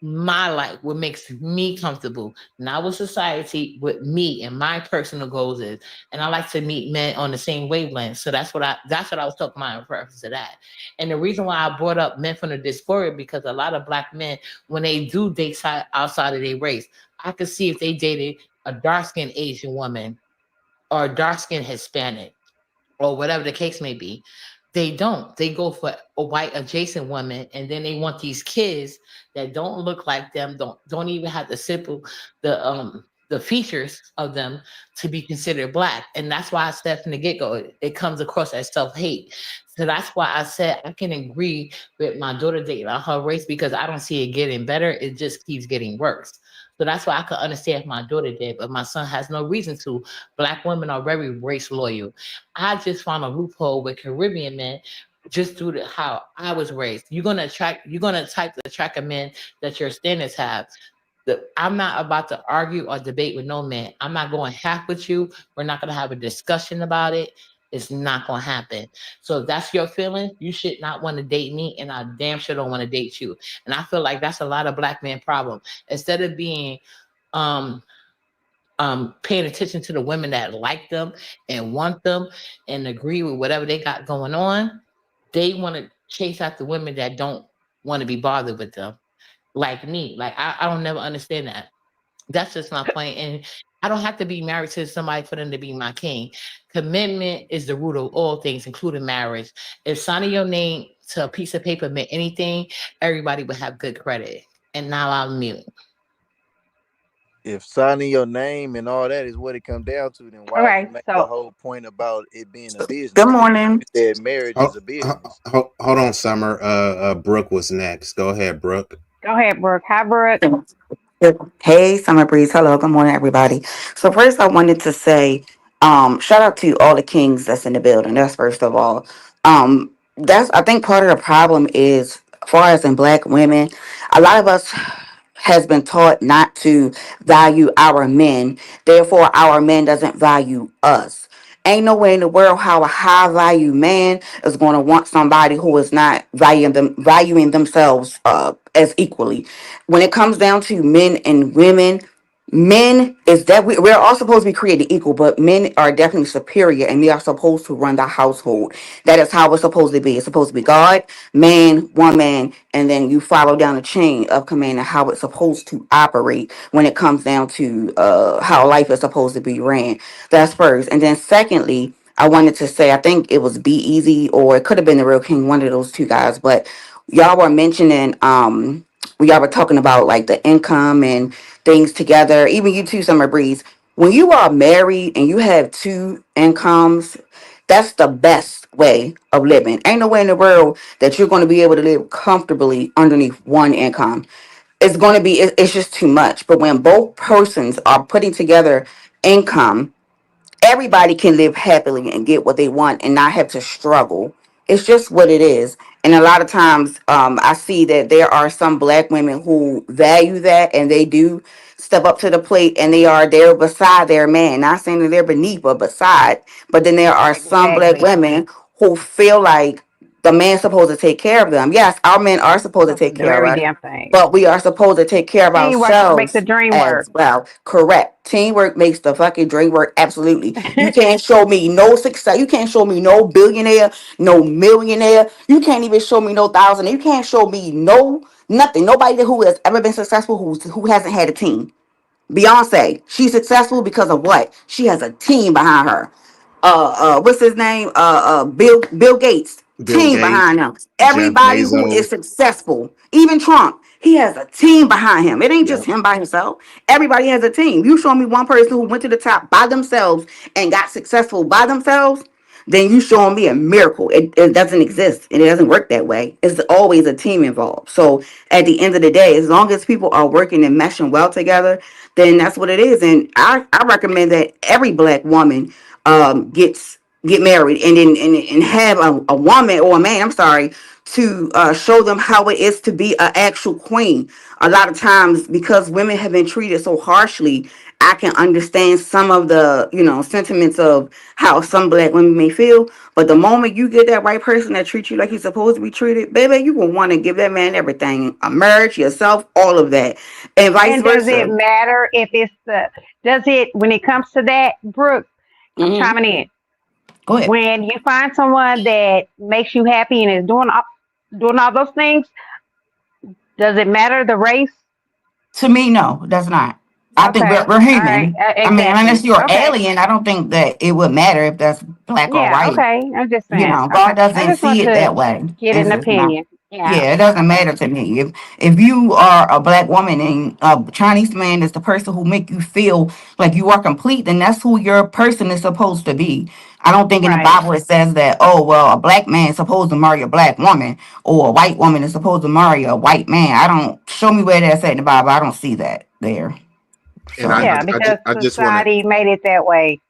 my life, what makes me comfortable, not what society, what me and my personal goals is. And I like to meet men on the same wavelength. So that's what I was talking about in reference to that. And the reason why I brought up men from the diaspora, because a lot of black men, when they do date outside of their race, I could see if they dated a dark skinned Asian woman or a dark skinned Hispanic or whatever the case may be. They don't. They go for a white adjacent woman, and then they want these kids that don't look like them, don't even have the features of them to be considered black. And that's why I said from the get-go, it comes across as self-hate. So that's why I said I can agree with my daughter dating on her race, because I don't see it getting better. It just keeps getting worse. So that's why I could understand if my daughter did, but my son has no reason to. Black women are very race loyal. I just found a loophole with Caribbean men just due to how I was raised. You're gonna type to attract a man that your standards have. I'm not about to argue or debate with no man. I'm not going half with you. We're not gonna have a discussion about it. It's not gonna happen. So if that's your feeling, you should not want to date me, and I damn sure don't want to date you. And I feel like that's a lot of black men problem. Instead of being um paying attention to the women that like them and want them and agree with whatever they got going on, they want to chase after women that don't want to be bothered with them. Like me. Like I don't never understand that. That's just my point. And I don't have to be married to somebody for them to be my king. Commitment is the root of all things, including marriage. If signing your name to a piece of paper meant anything, everybody would have good credit. And now I'm mute. If signing your name and all that is what it comes down to, then All why did you right. make the So whole point about it being a Good business? morning. You said marriage is Hold, a business. hold on, Summer. Brooke was next. Go ahead, Brooke. go ahead, Brooke. Hi, Brooke. Hey, Summer Breeze. Hello. Good morning, everybody. So first I wanted to say, shout out to all the kings that's in the building. That's first of all. That's I think part of the problem is, as far as in black women, a lot of us has been taught not to value our men. Therefore, our men doesn't value us. Ain't no way in the world how a high value man is going to want somebody who is not valuing themselves as equally. When it comes down to men and women, men is that we're all supposed to be created equal, but men are definitely superior and they are supposed to run the household. That is how it's supposed to be. It's supposed to be God, man, woman, and then you follow down the chain of command and how it's supposed to operate when it comes down to how life is supposed to be ran. That's first. And then secondly, I wanted to say, I think it was Be Easy or it could have been the Real King, one of those two guys, but y'all were mentioning y'all were talking about like the income and things together. Even you too, Summer Breeze. When you are married and you have two incomes, that's the best way of living. Ain't no way in the world that you're going to be able to live comfortably underneath one income. It's going to be, it's just too much. But when both persons are putting together income, everybody can live happily and get what they want and not have to struggle. It's just what it is. And a lot of times I see that there are some black women who value that and they do step up to the plate and they are there beside their man. Not saying that they're beneath but beside. But then there are some black Exactly. women who feel like the man's supposed to take care of them. Yes, our men are supposed to That's take the care very of us, damn thing. but we are supposed to take care of Teamwork makes the ourselves dream work. as well. Correct. Teamwork makes the fucking dream work. Absolutely. You can't show me no success. You can't show me no billionaire, no millionaire. You can't even show me no thousand. You can't show me no nothing. Nobody who has ever been successful who hasn't had a team. Beyonce, she's successful because of what? She has a team behind her. What's his name? Bill Gates, Bill team Gates, behind him. Jeff Everybody who Bezos. is successful, even Trump, he has a team behind him. It ain't just Yep. him by himself. Everybody has a team. You show me one person who went to the top by themselves and got successful by themselves, then you showing me a miracle. It doesn't exist and it doesn't work that way. It's always a team involved. So at the end of the day, as long as people are working and meshing well together, then that's what it is. And I recommend that every black woman get married and then and have a woman or a man, I'm sorry, to show them how it is to be an actual queen. A lot of times because women have been treated so harshly, I can understand some of the, sentiments of how some black women may feel. But the moment you get that right person that treats you like you're supposed to be treated, baby, you will want to give that man everything. A marriage, yourself, all of that. And vice And does it versa. matter if it's does it, when it comes to that, Brooke, I'm Hmm. chiming in. Go ahead. When you find someone that makes you happy and is doing all those things, does it matter the race? To me, no, that's not. I think Okay. we're All right. human. I mean, unless Exactly. you're Okay. alien, I don't think that it would matter if that's black or Yeah. white. Okay. I'm just saying. God Okay. I doesn't just want see it to that way. get It's an just not. opinion. Yeah. Yeah, it doesn't Okay. matter to me. If you are a black woman and a Chinese man is the person who make you feel like you are complete, then that's who your person is supposed to be. I don't think in the Right. Bible it says that, oh well, a black man is supposed to marry a black woman or a white woman is supposed to marry a white man. I don't show me where that's at in the Bible. I don't see that there. And So Yeah, because I just want to society made it that way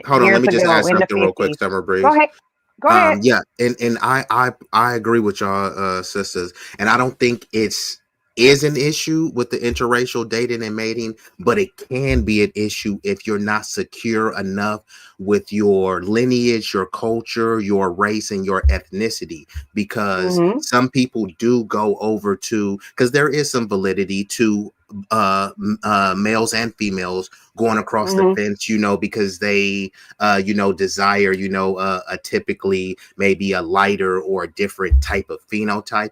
hold on. Let years me just add ago in the something real quick, 50s. Summer Go Breeze. ahead. Go ahead. Yeah, and I agree with y'all, sisters, and I don't think is an issue with the interracial dating and mating, but it can be an issue if you're not secure enough with your lineage, your culture, your race, and your ethnicity. Because Mm-hmm. some people do go over to, because there is some validity to males and females going across the Mm-hmm. fence, because they desire, a typically maybe a lighter or a different type of phenotype,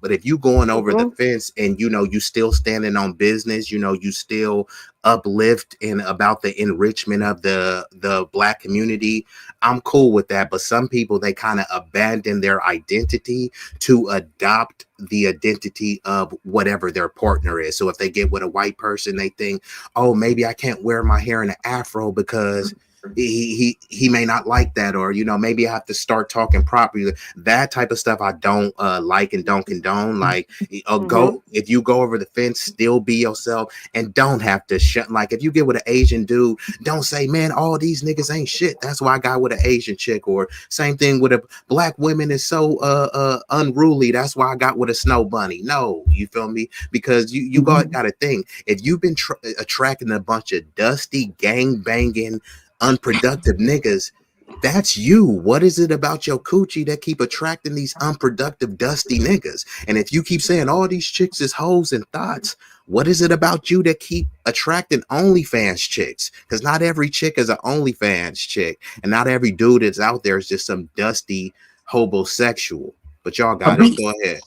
but if you going over the Mm-hmm. fence and, you still standing on business, you still uplift and about the enrichment of the black community, I'm cool with that. But some people, they kind of abandon their identity to adopt the identity of whatever their partner is. So if they get with a white person, they think, oh, maybe I can't wear my hair in an afro because he may not like that, or maybe I have to start talking properly. That type of stuff I don't like and don't condone. Like go, if you go over the fence, still be yourself, and don't have to shut. Like if you get with an Asian dude, don't say, man, all these niggas ain't shit, that's why I got with an Asian chick. Or same thing with a black woman is so unruly, that's why I got with a snow bunny. No, you feel me? Because you gotta think, if you've been attracting a bunch of dusty gang banging unproductive niggas, that's you. What is it about your coochie that keep attracting these unproductive dusty niggas? And if you keep saying all these chicks is hoes and thoughts, what is it about you that keep attracting OnlyFans chicks? Because not every chick is an OnlyFans chick, and not every dude that's out there is just some dusty homosexual. But y'all got it. Go ahead.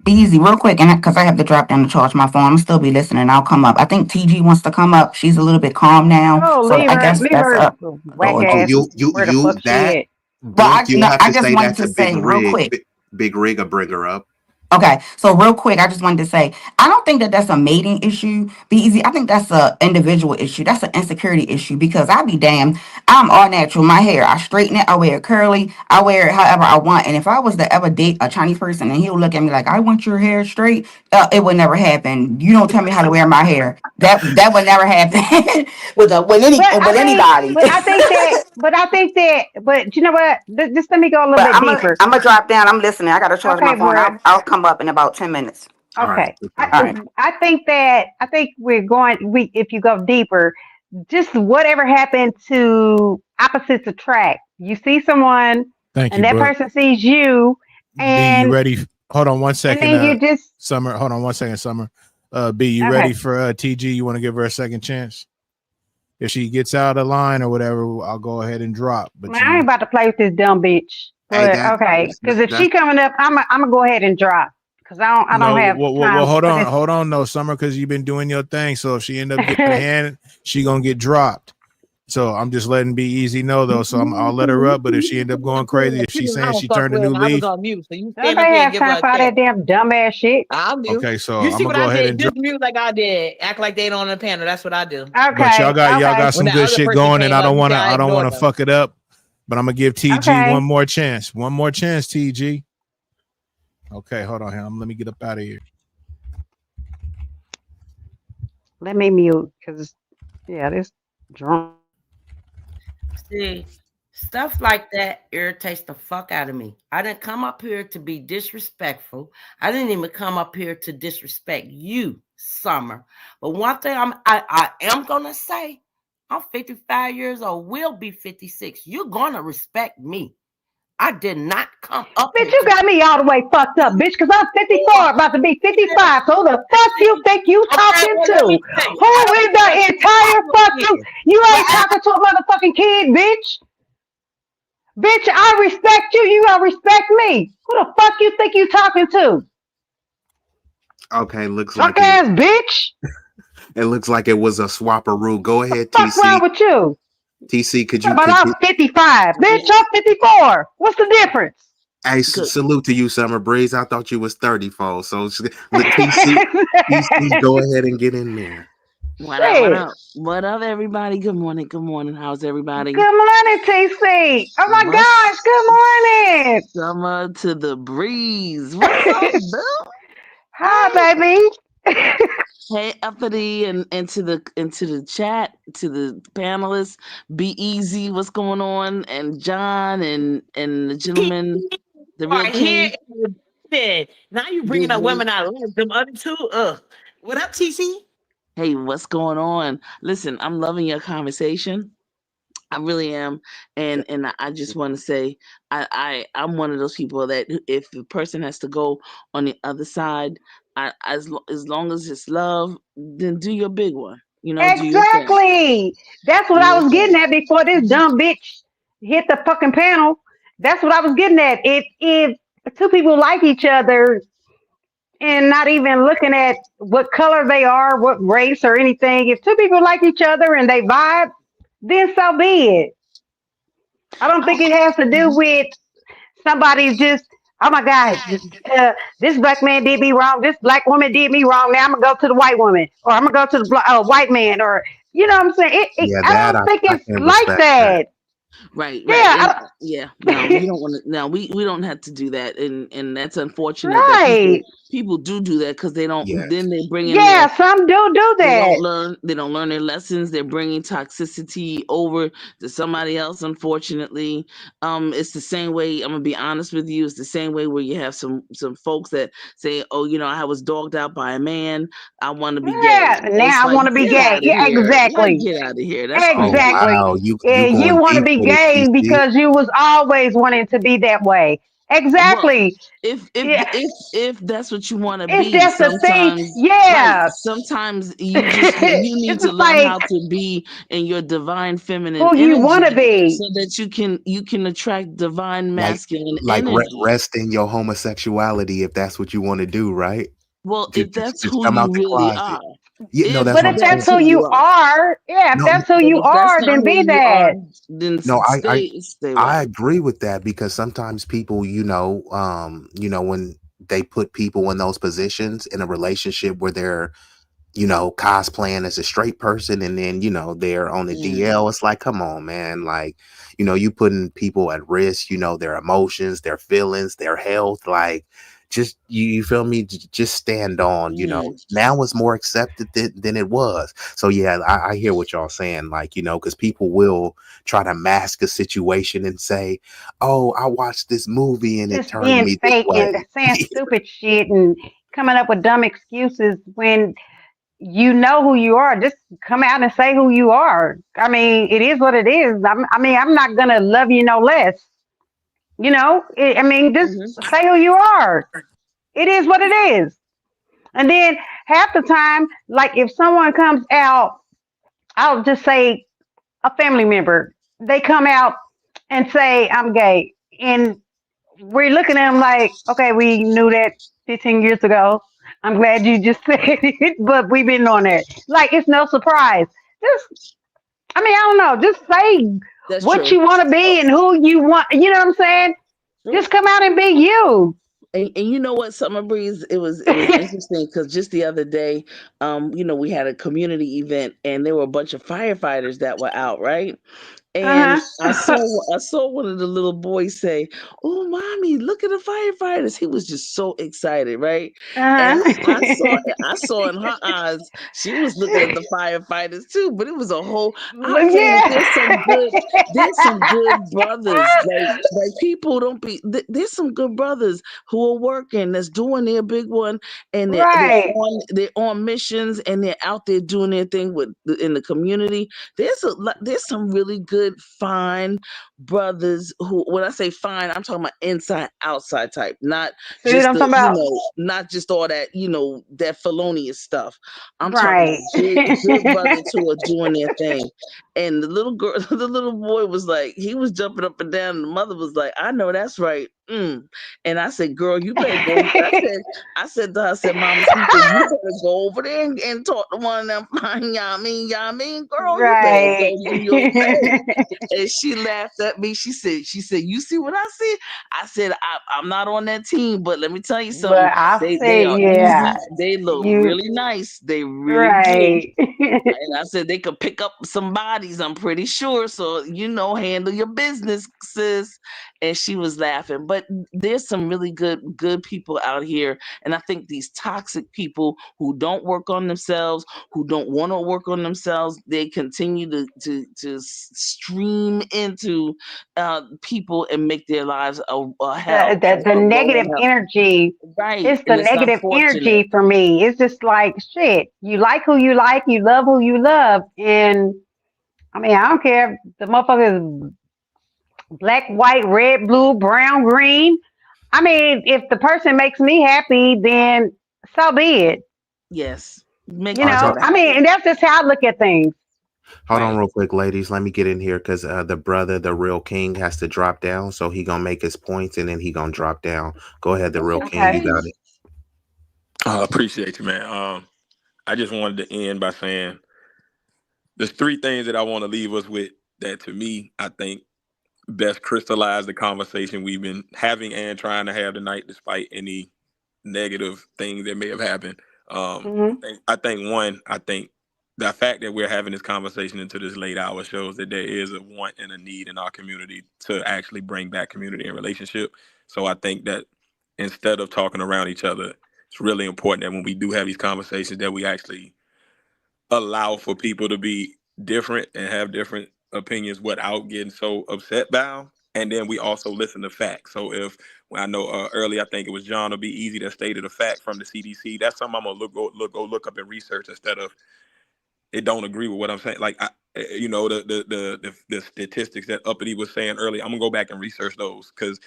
Be easy, real quick, and because I have to drop down to charge my phone, I'm still be listening. I'll come up. I think TG wants to come up. She's a little bit calm now, Oh, so leave I her, guess leave that's her up. whack ass. Where the fuck she at? But You have I to just say wanted that's to a big say real rig. quick. Big rig will bring her up. Okay, so real quick, I just wanted to say, I don't think that that's a mating issue. Be easy. I think that's a individual issue. That's an insecurity issue, because I be damned, I'm all natural. My hair, I straighten it, I wear it curly, I wear it however I want. And if I was to ever date a Chinese person and he'll look at me like, I want your hair straight, it would never happen. You don't tell me how to wear my hair. That would never happen with anybody. But you know what? Just let me go a little But bit deeper. I'm gonna drop down. I'm listening. I gotta charge my Okay, phone. Brad. I'll come up in about 10 minutes. Okay. All right. I think if you go deeper, just whatever happened to opposites attract. You see someone, Thank and you, that Brooke. person sees you, B, and you ready? Hold on one second. then you just Summer. Hold on one second, Summer. B, you Okay. ready for TG? You want to give her a second chance? If she gets out of line or whatever, I'll go ahead and drop. But man, I ain't about to play with this dumb bitch. But okay, because if she coming up, I'm gonna go ahead and drop, because I don't have time. Hold on, no, Summer, because you've been doing your thing. So if she end up getting a hand, she gonna get dropped. So I'm just letting Be Easy know though. So I'll let her up. But if she end up going crazy, if she's saying she turned a new I was leaf, on mute, so you Nobody stand up here and have give her time a for all that damn dumbass shit. I'm mute. okay. So You I'm see gonna what go I ahead did? and Just drop. mute like I did. Act like they don't on the panel. That's what I do. Okay. But y'all got some When that good other shit person going, and came I don't up, want to I ignored them. fuck it up. But I'm gonna give TG Okay. one more chance. One more chance, TG. Okay, hold on here. Let me get up out of here. Let me mute, because this drunk. See, stuff like that irritates the fuck out of me. I didn't come up here to be disrespectful. I didn't even come up here to disrespect you, Summer. But one thing I am gonna say, I'm 55 years old, will be 56. You're gonna respect me. I did not come up Bitch, here you got me all the way fucked up, bitch, because I'm 54, about to be 55. So who the fuck you think you talking well, to? let me tell you, Who is the entire fuck you? You ain't talking to a motherfucking kid, bitch. Bitch, I respect you. You gonna respect me. Who the fuck you think you talking to? Okay, looks Drunk like ass bitch. it looks like it was a swapperoo. Go ahead, What's wrong TC. with you? TC, could But you I'm 55. Bitch, I'm 54. What's the difference? Hey, salute to you, Summer Breeze. I thought you was 34. So the TC, go ahead and get in there. What up, what up? What up, everybody? Good morning, good morning. How's everybody? Good morning, TC. Oh my gosh, good morning. Summer to the breeze. What's up, Bill? Hi, baby. Hey, uppity, and into the chat, to the panelists. Be easy. What's going on? And John and the gentleman, the real Right king. here. Now you bringing up women I love. Them other two. What up, TC? Hey, what's going on? Listen, I'm loving your conversation. I really am, and I just want to say I'm one of those people that if the person has to go on the other side, as long as it's love, then do your big one. Do your thing. Exactly. That's what I was getting at before this dumb bitch hit the fucking panel. That's what I was getting at. If two people like each other and not even looking at what color they are, what race or anything, if two people like each other and they vibe, then so be it. I don't think it has to do with somebody just, oh my God, this black man did me wrong. This black woman did me wrong. Now I'm going to go to the white woman, or I'm going to go to the white man, or You know what I'm saying? Yeah, I that don't think I it's can like respect that. that. Right, right. And Yeah, no, we don't want to. No, we don't have to do that, and that's unfortunate that right. people do that because they don't. Yes. Then they bring in Yeah, some do that. they don't learn their lessons. They're bringing toxicity over to somebody else. Unfortunately, it's the same way. I'm gonna be honest with you. It's the same way where you have some folks that say, "Oh, you know, I was dogged out by a man. I want to be gay." Yeah, It's now I like, want to be get gay. out of Yeah, here! Like, exactly. get out of here! That's Oh crazy. Exactly. wow, you And you going want to deep be with it, gay TC. because you was always wanting to be that way. Well, Exactly. if if Yeah, if that's what you want to if be, that's the thing, sometimes right, yeah. sometimes you need It's to just learn like how to be in your divine feminine who you want to energy be. so that you can attract divine Like masculine like energy. rest in your homosexuality if that's what you want to do, right? Well, if that's Just who come you out the really closet. are, Yeah, no, if that's But what I'm if saying. that's that's who who you you are, are, yeah, if No, that's who but you if that's are, not then who be you are, that. then no, stay away. I agree with that because sometimes people, when they put people in those positions in a relationship where they're, cosplaying as a straight person and then, they're on the DL, it's like, come on, man. Like, you putting people at risk, their emotions, their feelings, their health, like just you feel me? Just stand on, now it's more accepted than it was. So yeah, I hear what y'all saying, like, because people will try to mask a situation and say, oh, I watched this movie and it Just turned being me this fake and way. saying stupid shit and coming up with dumb excuses when you know who you are. Just come out and say who you are. I mean, it is what it is. I'm not gonna love you no less. Just say who you are. It is what it is. And then half the time, like if someone comes out, I'll just say a family member, they come out and say I'm gay, and we're looking at them like, okay, we knew that 15 years ago. I'm glad you just said it, but we've been on that. Like it's no surprise. Just, I don't know. Just say That's what true. you want to be and who you want. You know what I'm saying? True. Just come out and be you. And you know what, Summer Breeze, it was interesting because just the other day, we had a community event and there were a bunch of firefighters that were out, right? And Uh huh. I saw one of the little boys say, "Oh, mommy, look at the firefighters!" He was just so excited, right? And Uh I saw in her eyes she was looking at the firefighters too. But it was a whole. I'm saying Yeah. there's some good brothers. Like people don't be. There's some good brothers who are working, that's doing their big one, and Right. they're on missions and they're out there doing their thing in the community. There's some really good fine brothers who, when I say fine, I'm talking about inside outside type, not See what just I'm talking about? not just all that that felonious stuff. I'm talking about Right. good brothers who are doing their thing. And the little girl, the little boy was like, he was jumping up and down, and the mother was like, I know that's right. And I said, girl, you better go. I said to her, I said, Mama Sita, you better go over there and talk to one of them. Y'all mean, girl, you better Right. go do your thing. And she laughed at me. She said, you see what I see? I said, I'm not on that team, but let me tell you But something. I They say, are yeah, easy. They look you really nice. They really do. right. And I said they could pick up some bodies, I'm pretty sure. So, handle your business, sis. And she was laughing. But there's some really good people out here. And I think these toxic people who don't work on themselves, who don't want to work on themselves, they continue to stream into people and make their lives a hell, The a rolling negative hell. energy. Right. It's the And it's negative unfortunate. energy for me. It's just like shit. You like who you like, you love who you love. And I don't care if the motherfucker is black, white, red, blue, brown, green. If the person makes me happy, then so be it. Yes. Make You All right, each know, other happy. and that's just how I look at things. hold on Right. real quick, ladies. Let me get in here because the brother, the real king, has to drop down. So he gonna make his points and then he gonna drop down. Go ahead, the real king. You Okay. got it. I appreciate you, man. I just wanted to end by saying there's three things that I want to leave us with that, to me, I think best crystallize the conversation we've been having and trying to have tonight, despite any negative things that may have happened. Hmm. I think one, I think the fact that we're having this conversation into this late hour shows that there is a want and a need in our community to actually bring back community and relationship. So I think that instead of talking around each other, it's really important that when we do have these conversations that we actually allow for people to be different and have different opinions without getting so upset by them. And then we also listen to facts. So if I know earlier, I think it was John or Be Easy that stated a fact from the CDC. That's something I'm gonna look up and research instead of it don't agree with what I'm saying. Like the statistics that Uppity was saying earlier, I'm gonna go back and research those because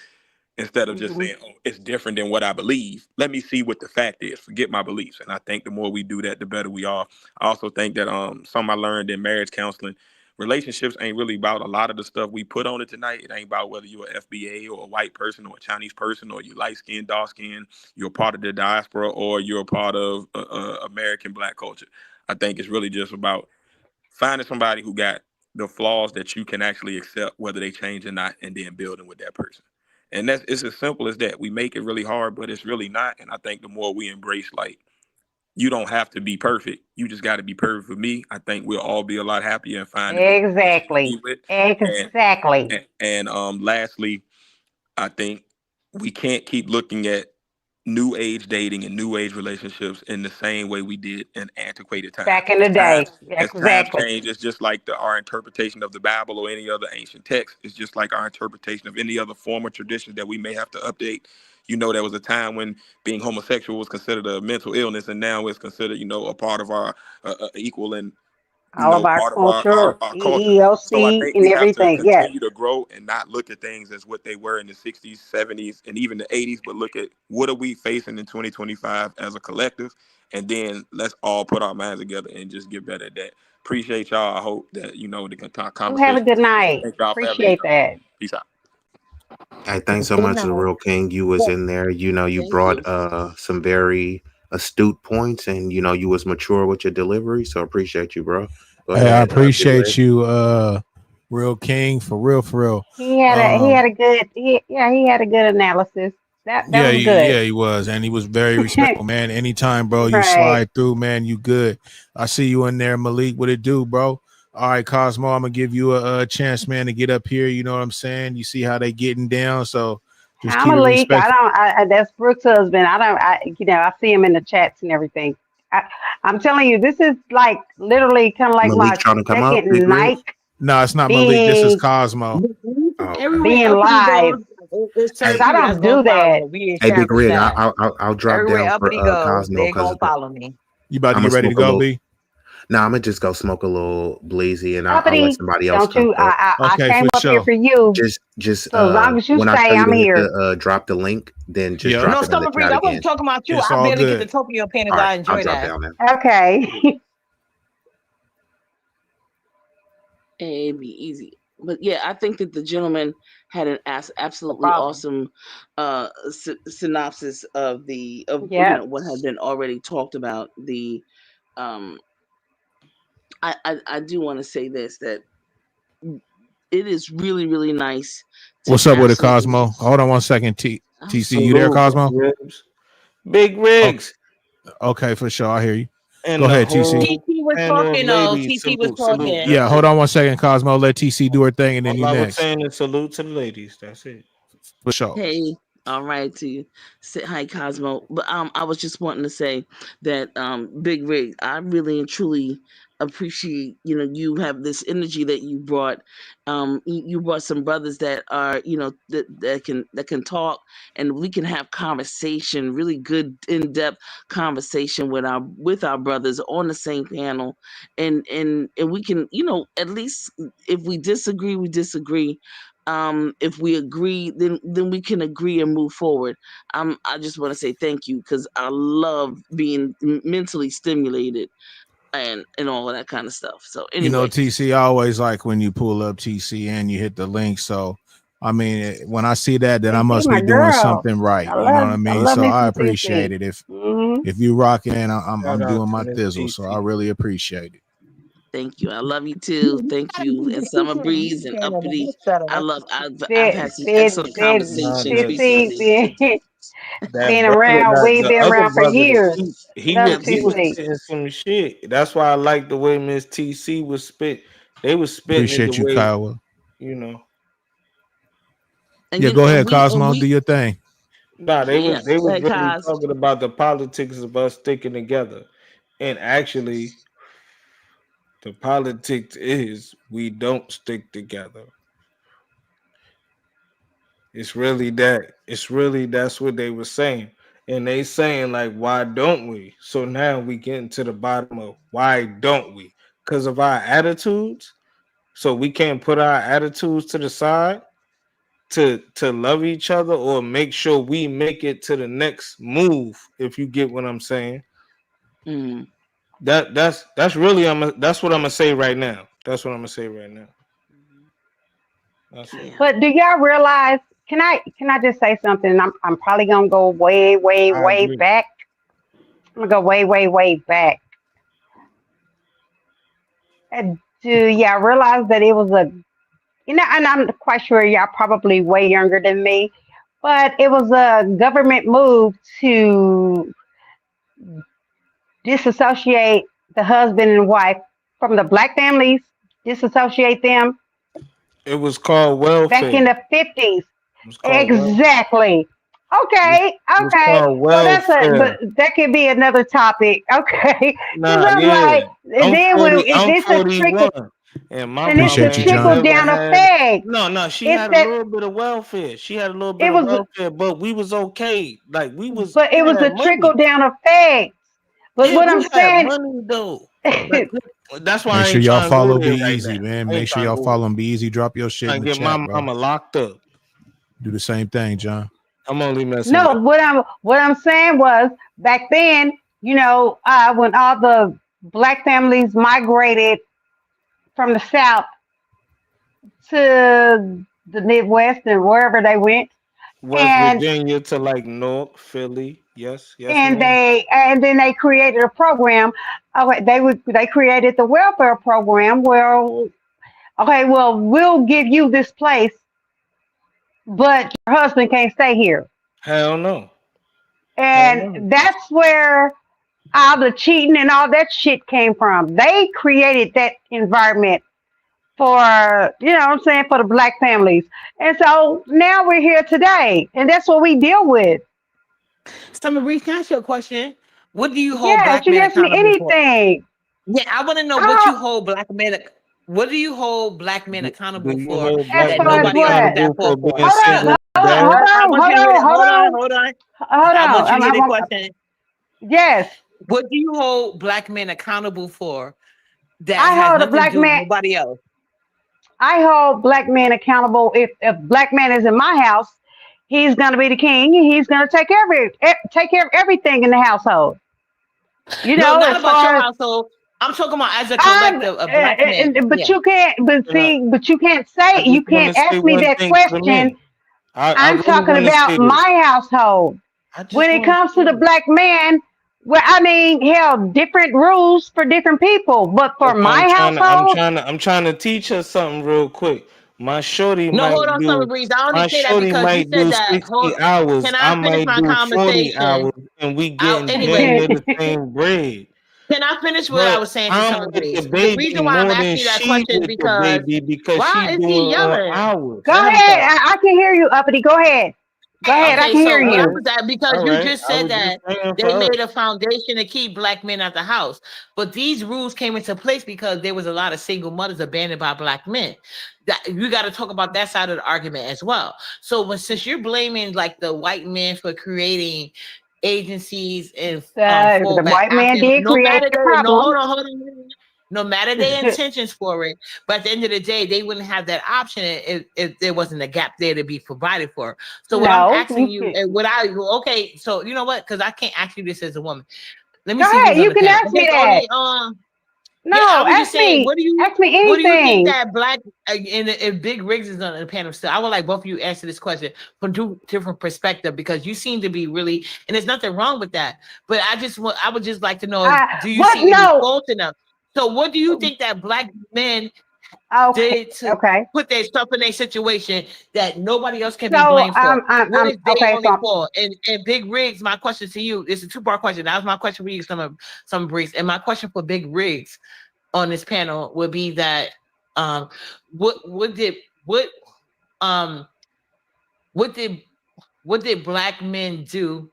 instead of just saying, oh, it's different than what I believe, let me see what the fact is. Forget my beliefs. And I think the more we do that, the better we are. I also think that something I learned in marriage counseling, relationships ain't really about a lot of the stuff we put on it tonight. It ain't about whether you're an FBA or a white person or a Chinese person or you light skin, dark skin, you're a part of the diaspora or you're a part of American Black culture. I think it's really just about finding somebody who got the flaws that you can actually accept, whether they change or not, and then building with that person. And it's as simple as that. We make it really hard, but it's really not. And I think the more we embrace, like, you don't have to be perfect. You just got to be perfect for me. I think we'll all be a lot happier and find Exactly. Exactly. And lastly, I think we can't keep looking at new age dating and new age relationships in the same way we did in antiquated times. Back in the day. As times change, it's just like our interpretation of the Bible or any other ancient text. It's just like our interpretation of any other form or tradition that we may have to update. You know, there was a time when being homosexual was considered a mental illness, and now it's considered, a part of our equal and All of our part culture, of our culture. EEOC, So I think and we have to everything. Yes. continue to grow and not look at things as what they were in the 60s, 70s, and even the 80s, but look at what are we facing in 2025 as a collective, and then let's all put our minds together and just get better at that. Appreciate y'all. I hope that the You conversation. have a good night. Thank y'all for having Appreciate me. that. Peace out. Hey, thanks so much, the Real King. You was in there. You brought some very astute points, and you was mature with your delivery. So appreciate you, bro. Go Hey, ahead, I appreciate Big you, Real King, for real. He had a good he had a good analysis. That was good. He was, and he was very respectful, man. Anytime, bro, you Right. slide through, man, you good. I see you in there, Malik. What it do, bro? All right, Cosmo, I'm gonna give you a chance, man, to get up here. You know what I'm saying? You see how they getting down, so just I'm keep a it leak. respectful. That's Brooks' husband. I see him in the chats and everything. I'm telling you, this is like literally kind of like Malik my trying to come up, second Big Rig? night No, it's not Malik. This is Cosmo. being live. It's certain I people don't that's gonna do that. follow me. We Hey, Big established Rig, that. I'll drop Everywhere down for uppity goes, Cosmo they because gonna follow me. You about to I'm get gonna ready to smoke a go, little. B? Nah, I'm gonna just go smoke a little bleezy, and I'll let Uppity, somebody else don't come you? up. I Okay, came for up here sure. for you. Just So as long as you when I stay, tell you I'm to hit here. the drop the link, then just Yep. drop No, it in the Summer Breeze, chat I wasn't again. talking about you. It's I all barely get good. to talk to your panties. All right, I I'll enjoy drop that. down now. Okay. Be easy. But yeah, I think that the gentleman had an absolutely problem. awesome synopsis of Yep. what had been already talked about. I do want to say this, that it is really, really nice to What's up with it, absolutely Cosmo? Hold on one second, TC. You there, Salute, Cosmo? Big Rigs. Okay, for sure. I hear you. And Go the ahead, whole TC. TT was panel of talking. ladies. TT was Salute. talking. Yeah, That's hold it. on one second, Cosmo. Let TC do her thing, and then you All I was next. saying is salute to the ladies. That's it. For sure. Hey, all right to you. Say hi, Cosmo. But I was just wanting to say that Big Rig, I really and truly appreciate, you have this energy that you brought. You brought some brothers that are, that can talk, and we can have conversation, really good in-depth conversation with our brothers on the same panel, and we can, at least if we disagree, we disagree. If we agree, then we can agree and move forward. I just want to say thank you, because I love being mentally stimulated and all of that kind of stuff. So anyway, TC, I always like when you pull up TC and you hit the link. So, I mean, when I see that, then I must my be doing girl. something right. I You know what I love mean? So me I some appreciate TC. it. If Mhm. you rock in, I'm Shout out doing to my Miss thizzle. So I TT. really appreciate it. thank you. I love you too. Thank you. And Summer Breeze and Uppity. I've had some excellent conversations None of recently. TC, Been around, we've been the other around for brother, years. he Love was TC. spitting some shit. That's why I like the way Miss TC was spit. They was spitting it Appreciate the you, way, Kyle. you know. And Yeah, you go and ahead, we and Cosmo. we Do your thing. Nah, they yeah, was really cause talking about the politics of us sticking together. And actually, the politics is we don't stick together. It's really that. It's really that's what they were saying. And they saying like, why don't we? So now we getting to the bottom of why don't we? Because of our attitudes. So we can't put our attitudes to the side to love each other or make sure we make it to the next move. If you get what I'm saying. mm, That's really that's what I'm gonna say right now. That's what I'm gonna say right now. That's it. yeah. But do y'all realize? Can I just say something? I'm probably gonna go way, way, I way agree. back. I'm gonna go way, way, way back. And do y'all realize that it was and I'm quite sure y'all probably way younger than me, but it was a government move to disassociate the husband and wife from the black families, disassociate them It was called back welfare. in the 50s. It was called welfare. Exactly. Okay, It was okay. called Well, but welfare. that could be another topic. Okay, because Nah, I'm yeah. like, then I'm this a trickle, 41. And my and it's mama a Appreciate you, ain't trickle John. never down had effect. no, she It's had a that little bit of welfare. She had a little bit it of was, welfare, but we was okay. Like but we it was had a trickle money. down effect. But Yeah, what I'm we had saying, money though. Like that's why Make I sure ain't y'all trying to go follow Be there right Easy, now. man. I ain't Make sure trying to y'all go there. follow Be Easy. Drop your shit in Trying the to get chat, bro. mama locked up. Do the same thing, John. I'm only messing no, with what I'm saying was back then, when all the black families migrated from the South to the Midwest and wherever they went, West and Virginia to like Newark, Philly. Yes, and ma'am. then they created a program. Okay, they created the welfare program where, okay, well, we'll give you this place, but your husband can't stay here, Hell no. Hell and no. that's where all the cheating and all that shit came from. They created that environment for, what I'm saying, for the black families. And so now we're here today, and that's what we deal with. So, Marie, can I ask you a question? What do you hold Yes, black you can men ask me accountable for? anything. Yeah, I want to know what you Uh, hold black men. What do you hold black men Do accountable you for hold as black that far men as nobody else is what? at accountable for fault for? being Hold single on, hold on, dad? hold I on, want you hold to hear on, that. hold Hold on, on, hold on. hold I want on. you to hear the question. Yes, What do you hold black men accountable for that I has hold a nothing to black do with man. nobody else? I hold black men accountable. If black man is in my house, he's gonna be the king. And he's gonna take care of everything in the household. No, not As about your far as household. I'm talking about as a I'm, collective of black men. but Yeah. you can't. But And see, but you can't I say, just you want to can't say ask me one that thing for question. me. I I'm really talking want to say about this. my household. I When just it want to comes to say the this. black man, well, I mean, hell, different rules for different people. But for That's why my household, I'm trying to teach her something real quick. No, hold on, Summer Breeze. I only My say that shorty because you might said do that. 60 hours. Can I I finish might my do 40 conversation? hours and we getting damn Anyway, near the same bread. can I finish what I But was saying to I'm Summer with the Breeze? The baby reason why I'm more than asking you that she question is with the because baby because she why is he doing yelling? hours. go Let him ahead. talk. I can hear you, Uppity. Go ahead. Go ahead. I Okay, can hear so what I you. was at, because All you right. just I said was just that saying they for us. laid a foundation to keep black men at the house. But these rules came into place because there was a lot of single mothers abandoned by black men. That you got to talk about that side of the argument as well. So since you're blaming like the white men for creating agencies and The fallback white man options, did no create matter the their no, problem. hold on. No matter their intentions for it, but at the end of the day, they wouldn't have that option if there wasn't a gap there to be provided for. So what I'm No, asking you, and okay, so you know what? Because I can't ask you this as a woman. Let me go see who's ahead. on You the can panel. ask I me guess that. only yeah, I No, was just saying, what do you think anything. that black and if Big Riggs is on the panel still, I would like both of you answer this question from two different perspectives because you seem to be really, and there's nothing wrong with that. But I would just like to know, do you What? see any No. fault in them? So what do you think that black men Okay. did to put themselves in a situation that nobody else can be So blamed for? What is they okay. only So for? And Big Rigs, my question to you, it's a two-part question. That was my question for you, some Breeze. And my question for Big Rigs on this panel would be that what did black men do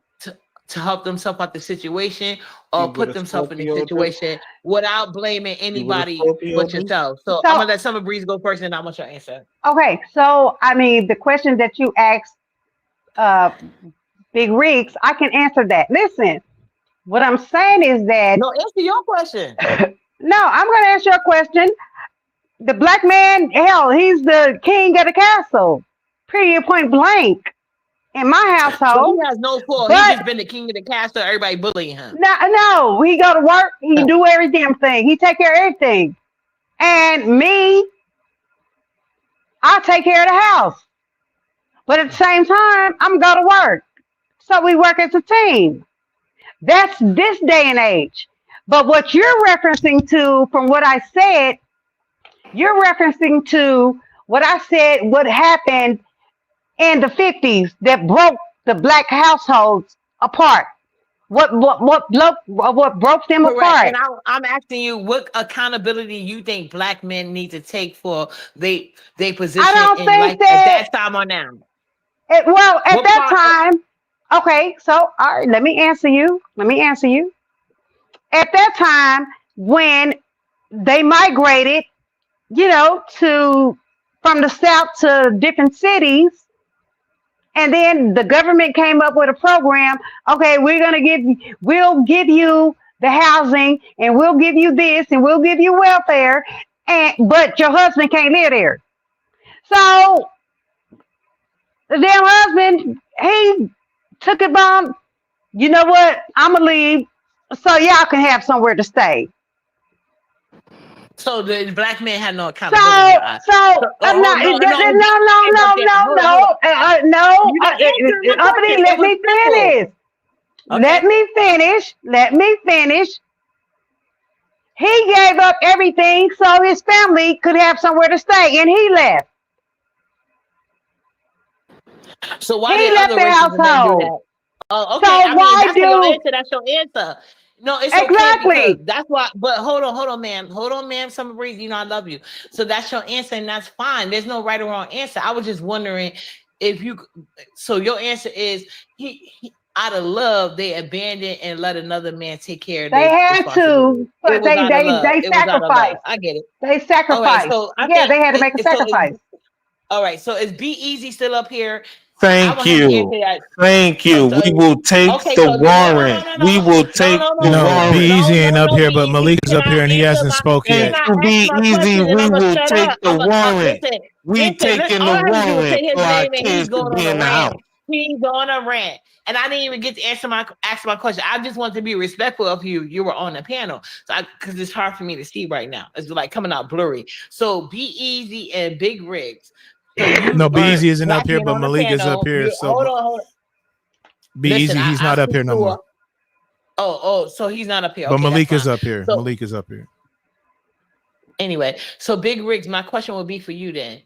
to help themselves out the situation You or with put a themselves in a Scorpio too? situation without blaming You with a anybody Scorpio but too? yourself? So I'm so gonna let Summer Breeze go first, and I want your answer. okay. So I mean, the question that you asked, uh, Big Rigs, I can answer that. Listen, what I'm saying is that No, answer your question. no, I'm going to answer your question. The black man, hell, he's the king of the castle, period, point blank, in my So he household. has no fault. He But just been the king of the castle. Everybody bullying him. no, he go to work, he do every damn thing, he take care of everything, and me, I take care of the house. But at the same time, I'm going to go to work, so we work as a team. That's this day and age. But what you're referencing to, from what I said, you're referencing to what I said, what happened in the 50s that broke the black households apart. What broke them Correct. apart? And I'm asking you, what accountability you think black men need to take for they I position don't in life think at that. that time or now? Well, at What that part? time, okay. So, all right, let me answer you. Let me answer you. At that time, when they migrated, to from the south to different cities, and then the government came up with a program. Okay, we'll give you the housing, and we'll give you this, and we'll give you welfare, but your husband can't live there. So the damn husband, he took it bomb. You know what? I'ma leave so y'all can have somewhere to stay. So the black man had no So, accountability in your eyes. so I'm Oh not. no, no, No, and no, Big Rigs up no, there. no, Hold on, hold on. no, no. You're not answering the question. Uppity, It let was me simple. finish. Let Okay. me finish. Let me finish. He gave up everything so his family could have somewhere to stay, and he left. So why He did left other the races and men do household. that? Oh, okay. So I mean, why that's your do answer. That's your answer. No, it's okay because exactly? that's why. But hold on, ma'am. Hold on, ma'am. Some reason, I love you. So that's your answer, and that's fine. There's no right or wrong answer. I was just wondering if you. So your answer is he out of love they abandoned and let another man take care of They their had responsibility. to, It but was out of love. they It was out of love. sacrificed. I get it. They All right. sacrificed. So I Yeah, think they had to make a so. sacrifice. All right. So is Be Easy still up here? I Thank want him to you. answer that. Thank you. We So will take okay, the so warrant. We will take the No, Be warrant. Easy ain't up here, Be but Easy. Malik is up here and he hasn't spoke Can Thank yet. I you, ask Be my Easy. question and We I'm gonna will shut take up? the warrant. Listen, We taking all the I have to do is warrant say his for our name and he's kids to going be on a in the rant. house. He's on a rant. And I didn't even get to ask my question. I just want to be respectful of you. You were on the panel. So because it's hard for me to see right now. It's like coming out blurry. So Be Easy and Big Rigs. So you No, Be are Easy isn't up black here, men but on the Malik is up panel. here. You So hold on. Be Listen, Easy, he's not up for here no more. sure. Oh, so he's not up here. But Okay, Malik that's is fine. up here. So Malik is up here. anyway, so Big Rigs, my question would be for you then.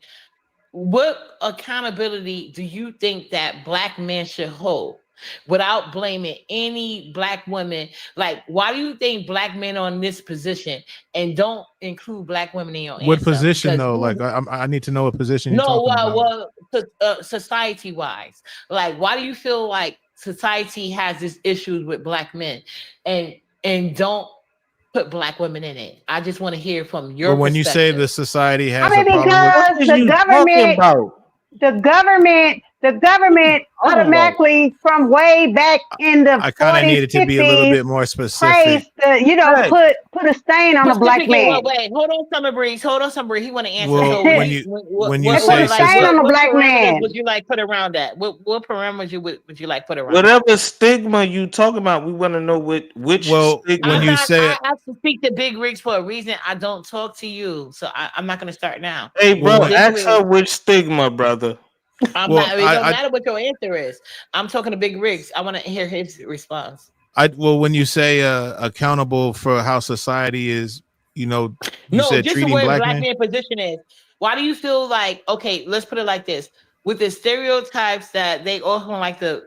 What accountability do you think that black men should hold without blaming any black women? Like, why do you think black men are in this position and don't include black women in your What answer? position Because though? Like I need to know what position you're no, talking about. society wise, like, why do you feel like society has this issues with black men and don't put black women in it? I just want to hear from your Well, when you say perspective. the society I has a mean, problem with What because is you talking about? the government Talking about? automatically from way back in the I kind of 40s, needed to be a little 50s bit more specific. praised the, Hey, put a stain on a black Pacific and what man. way? Hold on, Summer Breeze. Hold on, Summer Breeze. He want to answer. Well, So when They you when you put say a stain on a what black parameters would man. you like put around that? What parameters would you like put around that? whatever stigma you talking about, we want to know which well when stigma. you say I it, have to speak to Big Rigs for a reason. I don't talk to you, so I'm not gonna start now. Hey, well bro, when Big ask her Rigs. which stigma, brother. I'm well not. It don't matter what your answer is. I'm talking to Big Rigs. I want to hear his response. well when you say accountable for how society is you know, you No, said just the treating way black black men. man position is. Why do you feel like, okay, let's put it like this, with the stereotypes that they often like to,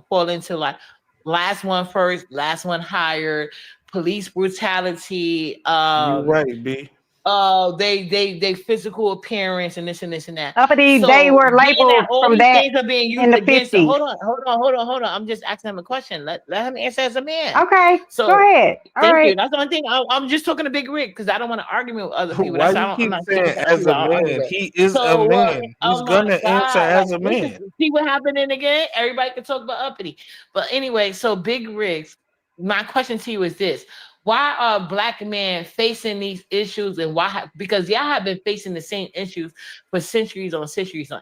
fall into, like last one first, last one hired, police brutality, You right, B. they physical appearance and this and this and that. Uppity, they So were being that labeled all from these that things are being in used the against them, 50s. hold on. I'm just asking him a question. Let him answer as a man. Okay, go So ahead. All thank you. right. That's the only thing. I'm just talking to Big Rick because I don't want to argue with other people. Why That's you I'm keep not sitting saying with other as people a I'll argue man? with. He is a So man. He's oh my gonna answer God, like as a this is, man. see what happening again. Everybody can talk about uppity, but anyway. So Big Rick, my question to you is this: why are black men facing these issues, and why? Because y'all have been facing the same issues for centuries on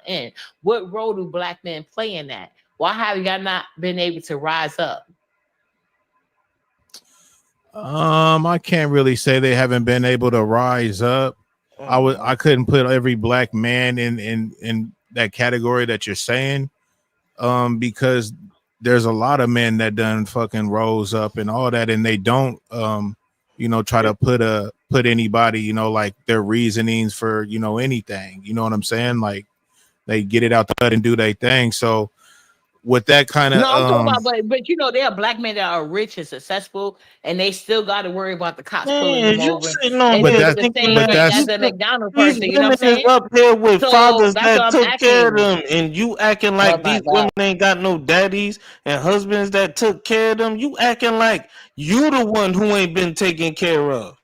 end. What role do black men play in that? Why have y'all not been able to rise up? I can't really say they haven't been able to rise up. I couldn't put every black man in that category that you're saying, because there's a lot of men that done fucking rose up and all that, and they don't try to put anybody, like their reasonings for anything. You know what I'm saying? Like they get it out the butt and do their thing. So with that kind of No, I'm talking about, but there are black men that are rich and successful, and they still got to worry about the cops pulling Man, them you over sitting on and but here doing that the thinking same but that thing that's as a McDonald's these person. You know women what I'm is saying? up here with So fathers that's what that I'm took care of asking you. them, and you acting Oh like my these God. women ain't got no daddies and husbands that took care of them. You acting like you the one who ain't been taken care of.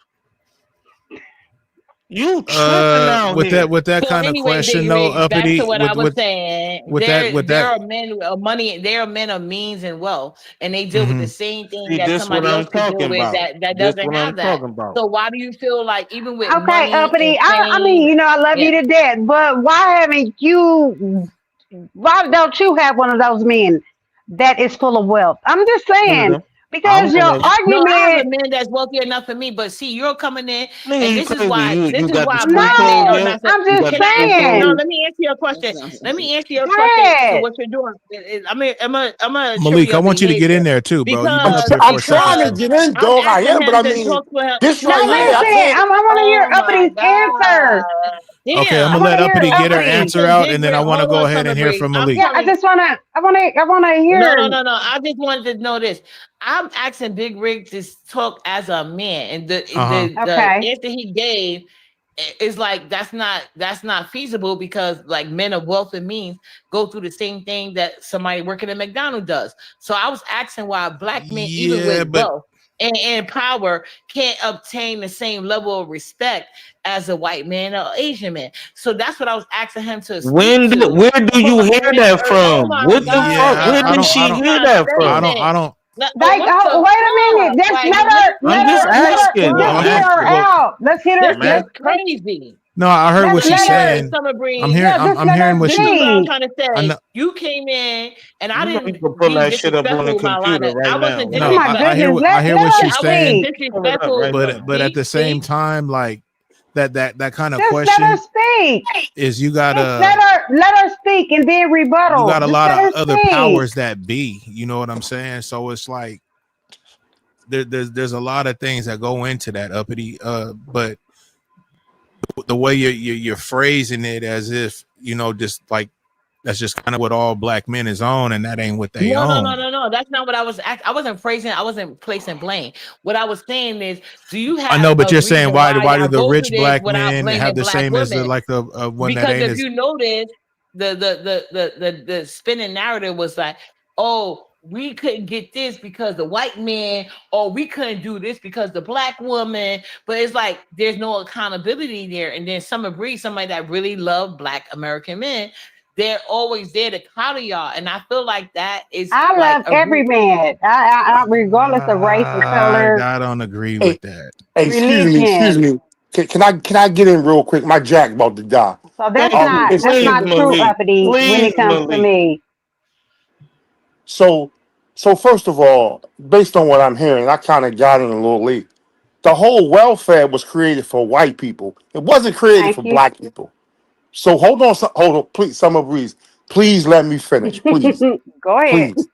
You tripping out here. with that So kind of anyway, question Big though, Rig, back to uppity what I was saying. with that There are men of money, there are men of means and wealth, and they deal with the Mhm. same thing See, that this what somebody I'm else could deal talking with about. that This doesn't what I'm have that. talking about. So why do you feel like even with Okay, money and uppity. I fame, mean, I love you yeah. to death, but why haven't you? Why don't you have one of those men that is full of wealth? I'm just One of saying them. I'm because your one of them. No, I have a argument. man that's wealthy enough for me, but see, you're coming in, Nigga, and you this is crazy. why You got the skin black men cold are yet? not. I'm You just got Can the I skin answer? cold No, saying. yet? let me answer your question. Let me answer your Go question to ahead. what you're doing. I'm gonna trigger Malik, I your want you to get in behavior there too, bro. You've been up because here for I'm a second, trying to so get in, I'm dog. I asking am, but him I to mean, talk for him this for right No, here, I himself. listen. can't. I want to hear Oh my Uppity answer. God. okay, I'm I gonna Damn. want let to hear Uppity get her So Uppity. answer listen, out, Big and then I Rig, want to hold go on, ahead Summer and hear Breeze. from I'm Malik. Yeah, I telling. just want to No. I just wanted to know this. I'm asking Big Rig to talk as a man, and the Uh-huh. the the Okay. answer he gave is like that's not feasible because like men of wealth and means go through the same thing that somebody working at McDonald's does. So I was asking why black men, even Yeah, with but wealth and power, can't obtain the same level of respect as a white man or Asian man. So that's what I was asking him to speak to Where do from you a hear man. that Oh from? my What the God, fuck? man! yeah, Where I'm did over I she here don't hear trying to that from? listen. I don't Like, What oh, the wait a fuck? minute. Just Like, what I'm the just asking. let's I'm fuck? hear her asking. well out. This I'm is asking. crazy. no, I heard what Let's she's let her. Anyway, saying. Summer Breeze, Just I'm let hearing her what this she is what I'm speak. trying to I say. know You came in, and I You know you didn't can pull be that shit up on the disrespectful with my computer lineup. right I now. wasn't no, Oh my disrespectful. goodness. I hear what she's I wasn't saying, Pull it up disrespectful. right now. but at the same See? time, like that kind of Just let her question speak. is Just let her speak and then you rebuttal. got a Just lot let of her other speak. powers that be. You know what I'm saying? So it's like there's a lot of things that go into that uppity. But the way you're phrasing it as if just like that's just kind of what all black men is on, and that ain't what they own. No. That's not what I was. I wasn't phrasing. I wasn't placing blame. What I was saying is, do you I have know, but a you're saying reason why why do I the go through rich this black without men have blaming the black same as women? a one that Because ain't if as you notice, the spinning narrative was like, oh, we couldn't get this because the white man, or we couldn't do this because the black woman. But it's like there's no accountability there. And then Summer Breeze, somebody that really loved black American men, they're always there to counter y'all. And I feel like that is I like love a every man, regardless of race or color, I don't agree Hey, with that. hey, excuse religion. me. Can I get in real quick? My jack about to die. So Thank you. It's that's Please, not true Malik. uppity when Please, it comes to Malik. me. so so first of all, based on what I'm hearing, I kind of got in a little late. The whole welfare was created for white people. It wasn't created Thank for you. black people. So hold on, please, Summer Breeze. Please let me finish, please, Go ahead. please.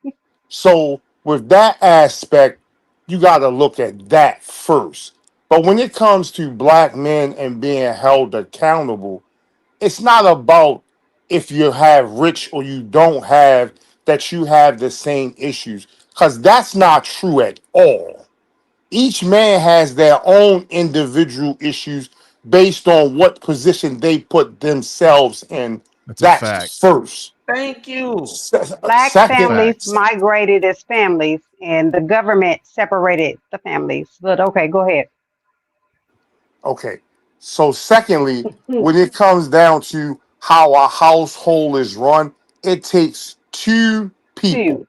So with that aspect, you got to look at that first. But when it comes to black men and being held accountable, it's not about if you have rich or you don't have that you have the same issues, because that's not true at all. Each man has their own individual issues based on what position they put themselves in. That's a fact. That's first. Thank you. Black Second, families migrated as families, and the government separated the families. But okay, go ahead. okay. So secondly, when it comes down to how a household is run, it takes two people. Two.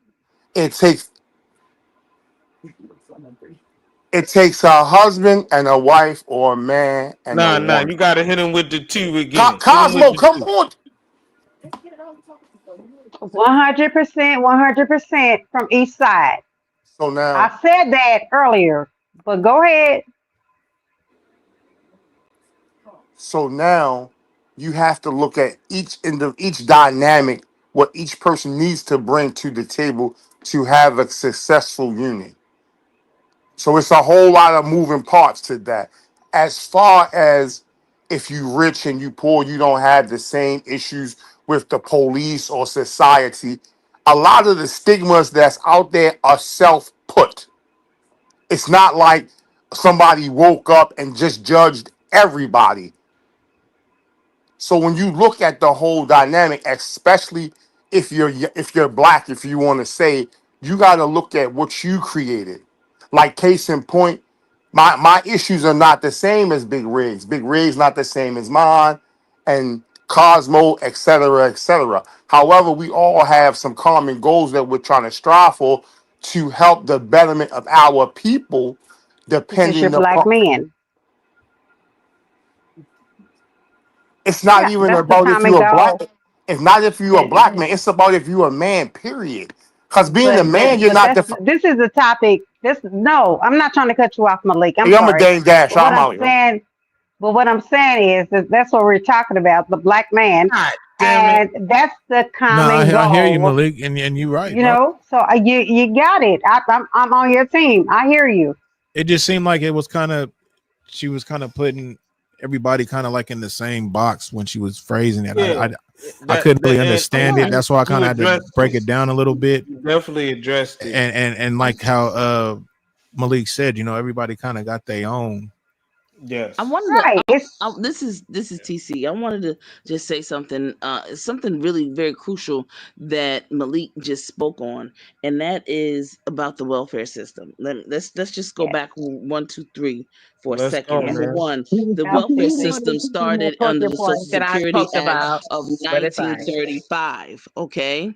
It takes a husband and a wife, or a man and a Nah, woman. you gotta hit him with the two again. Hit him with Cosmo, the come two. on. 100%, 100% from each side. So now, I said that earlier, but go ahead. so now, you have to look at each dynamic, what each person needs to bring to the table to have a successful union. So it's a whole lot of moving parts to that. As far as if you rich and you poor, you don't have the same issues with the police or society. A lot of the stigmas that's out there are self-put. It's not like somebody woke up and just judged everybody. So when you look at the whole dynamic, especially if you're black, if you want to say, you got to look at what you created. Like case in point, my issues are not the same as Big Rig's. Big Rig's not the same as mine, and Cosmo, etc., etc. However, we all have some common goals that we're trying to strive for to help the betterment of our people, Because you're depending black upon. men. It's not Yeah, even that's the about if common you're a black. goal. It's not if you're a And, black man. It's about if you're a man. Period. Because being a man, you're but not that's the. this is the topic. This no, I'm not trying to cut you off, Malik. I'm Hey, I'm a sorry. dang dash. But what I'm I'm out, yo. saying, is that that's what we're talking about, the black man, God damn it. and that's the No, common I hear you, goal. Malik, and you're right, You bro. know, so you got it. I'm on your team. I hear you. It just seemed like it was kind of she was kind of putting everybody kind of like in the same box when she was phrasing it. Yeah. I couldn't really And understand it. That's why I kind you of had to addressed break it. it down a little bit. You definitely addressed it. And like how Malik said, everybody kind of got their own. Yes. I wanted to. This is TC. I wanted to just say something. Something really very crucial that Malik just spoke on, and that is about the welfare system. Let's just go back 1, 2, 3 for a Let's second. go, Number man. one, the Now, welfare see, one of system the more started under torture the Social points that I Security talked Act about, of but it's fine. 1935. Okay,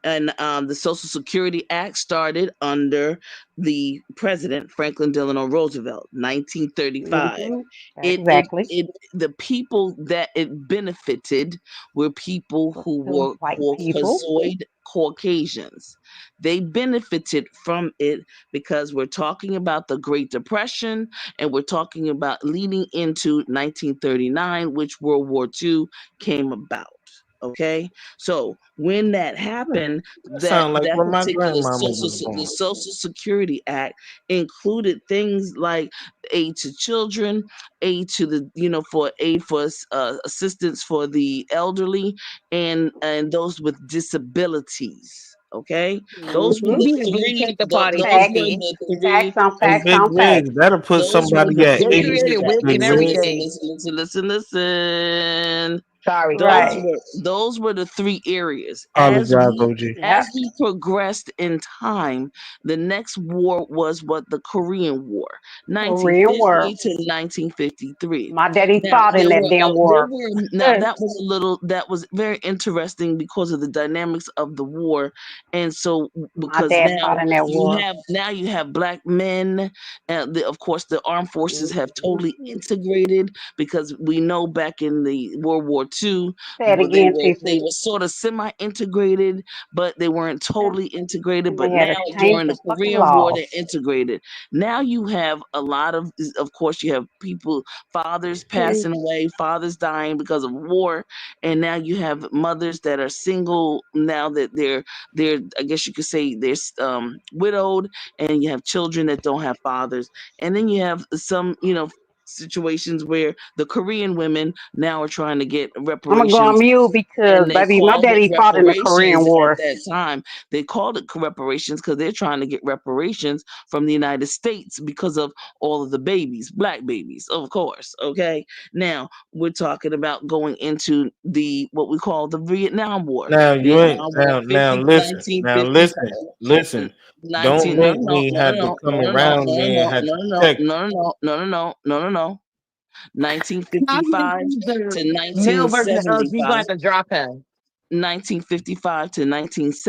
and the Social Security Act started under the President Franklin Delano Roosevelt, 1935. Hmm. It Exactly. the people that it benefited were people who The were white people. Caucasoid Caucasians. They benefited from it because we're talking about the Great Depression and we're talking about leading into 1939, which World War II came about. Okay, so when that happened, That sound like that when my particular grandmama was the born. Social Security Act included things like aid to children, aid to the for aid for assistance for the elderly and those with disabilities. Okay, those were Hmm. the We three. take the party Those Facts. were sticky. the Facts three. on Hey, facts Big on facts. Wigs, that'll put Those were somebody the at They three. 3 created86, wigs Big and Wigs. everything. Listen. Sorry, Those sorry. Right. were those were the three areas. Apologize, OG. Yep. As we progressed in time, the next war was what the Korean War, Korean War. 1950 to 1953. My daddy Now fought in that damn war. that was a little that was very interesting because of the dynamics of the war, and so My because dad fought in that war. you have black men, and of course the armed forces have totally Mhm. integrated because we know back in the World War II, Say it again, they TC. were sort of semi-integrated, but they weren't totally integrated. But They had now to change during the the fucking Korean War, laws. they're integrated. Now you have a lot of course, you have people, fathers passing away, fathers dying because of war, and now you have mothers that are single now that they're I guess you could say they're widowed, and you have children that don't have fathers, and then you have some situations where the Korean women now are trying to get I'm gonna go on reparations, mute because, and they baby, my called it daddy fought in the Korean reparations at War. that time. They called it reparations because they're trying to get reparations from the United States because of all of the babies, black babies, of course. Okay, now we're talking about going into the what we call the Vietnam War. Now you ain't Vietnam War, now listen. Now 1955. listen. Don't 19 no make no me no have to no come no no around there and no have to no check. no no no no no no no no How do you 1955 use to the male version of you going 1975. to drop him? 1955 to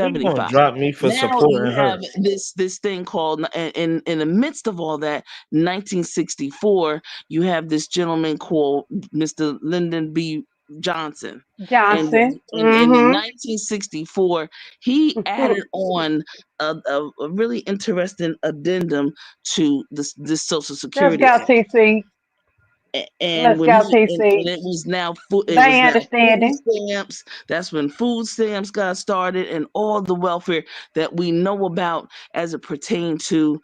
He gonna 1975. drop me for Now you supporting have her. this thing called in the midst of all that, 1964, you have this gentleman called Mr. Lyndon B. Johnson. And Johnson. in Mm-hmm. 1964, he added on a really interesting addendum to this Social Let's Security go, Act. TC. And Let's when go, he and TC. it was now They food understanding. stamps. That's when food stamps got started, and all the welfare that we know about as it pertained to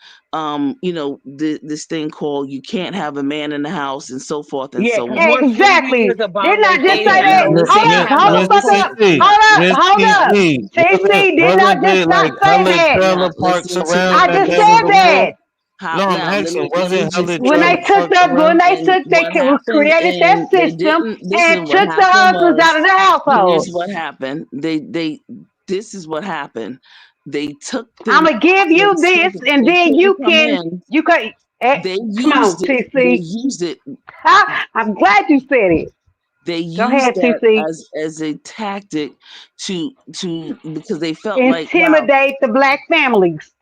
this thing called you can't have a man in the house and so forth and Yeah, so because on. once Exactly. Henry Didn't I abolished, just they say had that? no, Listen, they didn't have Hold the no Miss fuck choice up. but to TC, drop him. Miss Hold up. TC, TC, didn't I wasn't just there not like say hella that? now trailer parks listen to around I me. that just said neighborhood? that. How No, I'm now asking, let me wasn't just hella When they trailer finish. took parks the when around? they took What they happened, created that and they system didn't and listen. What took the happened husbands out was, of the here's household. what happened. They this is what happened. They took I'm them gonna give when you this, and children then couldn't you come can in. you can. They Come on, used it. They TC. used it. I'm glad you said it. They Go used ahead, that TC. as a tactic because they felt like, wow, Intimidate the black families.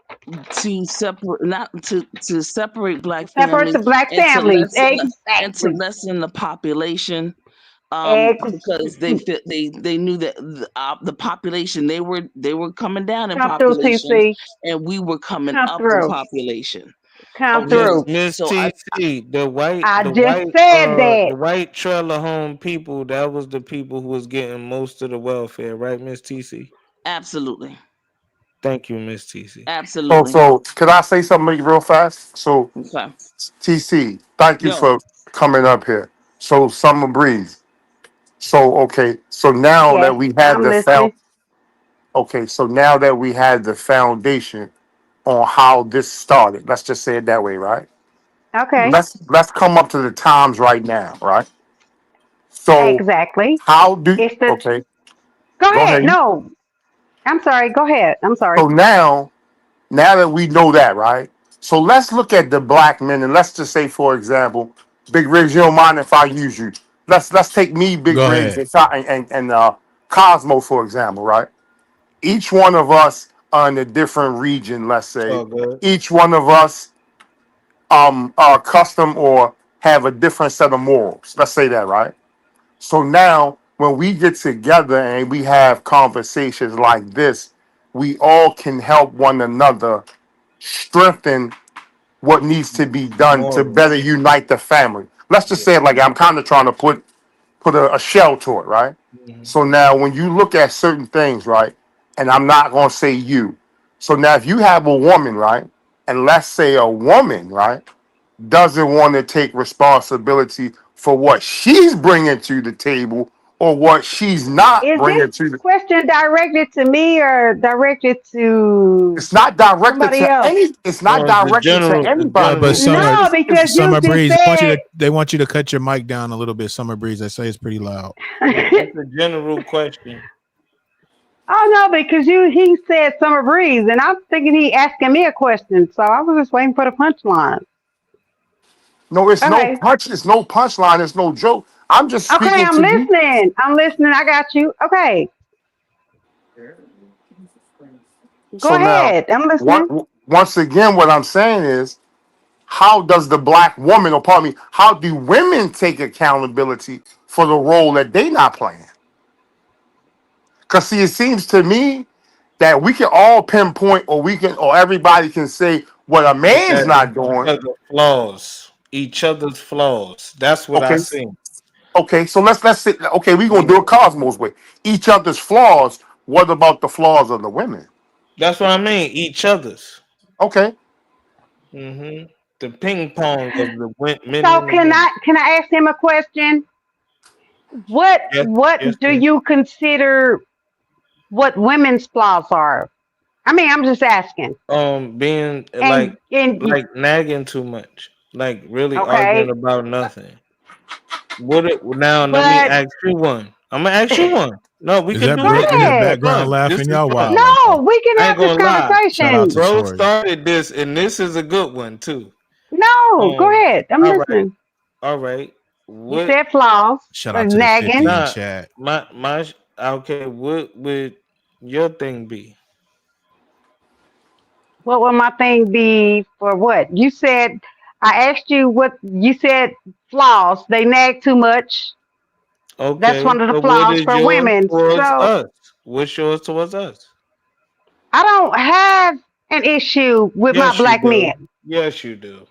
to separate, not to separate black Separate families the black and to families. lessen Exactly. the population, Ex- because they knew that the population, they were coming down in Come through, populations, TC. and we were coming Come up in through. population. Come Okay, Miss through. Miss so I TC, I just said that. the white trailer home people, that was the people who was getting most of the welfare, right, Miss TC? absolutely, Thank you, Miss TC. So, absolutely. so could I say something real fast? So, Okay, TC, thank you yo, for coming up here. So, Summer Breeze. So, okay. So now that Yes, we had I'm the listening. okay. So now that we had the foundation on how this started, let's just say it that way, right? Okay. Let's come up to the times right now, right? So, Exactly. how do It's the. okay? Go Go ahead. ahead. No, I'm sorry. Go ahead. I'm sorry. So now that we know that, right? So let's look at the black men, and let's just say, for example, Big Riggs. You don't mind if I use you? Let's take me, Big Go Riggs, ahead. and Cosmo, for example, right? Each one of us are in a different region. Let's It's say all good. each one of us are custom or have a different set of morals. Let's say that, right? So now when we get together and we have conversations like this, we all can help one another strengthen what needs to be done to Morals. better unite the family. Let's just Yeah. say it like I'm kind of trying to put a shell to it, right? Mhm. So now when you look at certain things, right, and I'm not gonna say you. So now if you have a woman, right, and let's say a woman, right, doesn't want to take responsibility for what she's bringing to the table or what she's not Is this bringing to the question directed to me or directed to it's not directed somebody to else? any it's not No, directed to the anybody. But general No, because you Summer just Breeze, said. they want you to cut your mic down a little bit. Summer Breeze, I say it's pretty loud. it's a general question. Oh no, because he said summer breeze, and I'm thinking he asking me a question, so I was just waiting for the punchline. No, Okay, it's no punchline, it's no joke. I'm just okay, speaking I'm to you. listening. I'm listening. I got you. Okay, go So now, ahead. I'm listening. once again, what I'm saying is, how does the black woman, or pardon me, how do women take accountability for the role that they not playing. Because see, it seems to me that we can all pinpoint, or everybody can say what a man's That not each doing. other flaws, each other's flaws. That's what I Okay, see. okay. So let's say, okay, we're gonna do it Cosmos way. Each other's flaws. What about the flaws of the women? That's what I mean. Each other's. Okay. The ping pong of the men So and the women. can I ask him a question? Yes, What yes, do yes. you consider what women's flaws are? I mean, I'm just asking. Being And like nagging too much, like really arguing okay, about nothing. What it now? Let me but ask you one. I'm gonna ask you one. No, we Is can that do go bro this. in the This is ahead. background fun. This laughing? is Y'all fun. wildin'. No, we can I ain't have this gonna lie. Shout out conversation. to Bro Tori. started this, and this is a good one too. No, go Um, ahead. I'm all right, listening. all right. You What? said flaws, Shout out to the 50 nagging. in Nah, chat. my. Okay, what would your thing be? What would my thing be for what? You said, I asked you what you said flaws. They nag too much. That's Okay, one of the so what flaws is for yours women. towards So us? What's yours towards us? I don't have an issue with my Yes, you black do. men. Yes, you do.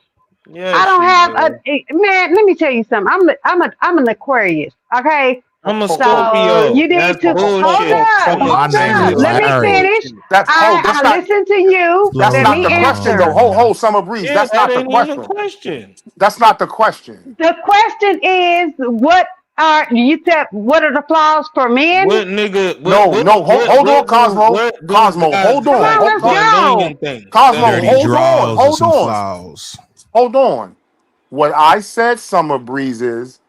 I Yes, don't you have do. man. Let me tell you something. I'm an Aquarius. Okay, I'm a so Scorpio. you need That's to bullshit. I'm a My hold name up. is Let Scorpio. me That's Larry. finish. bullshit. That's I not listen to you. that's Let not me the Slow question though. answer. down. Hold Summer Breeze. Yeah, That's that not the ain't even a question. question. That's not the question. The question is, what are you said? What are the flaws for men? What nigga? What No, what no, what hold on, what do Cosmo. what do Cosmo, guys hold Come on. on, lack let's when doing go. in things? Cosmo, That's Dirty it. hold on, draws and hold some on, flaws. hold on. What I said, Summer Breeze, is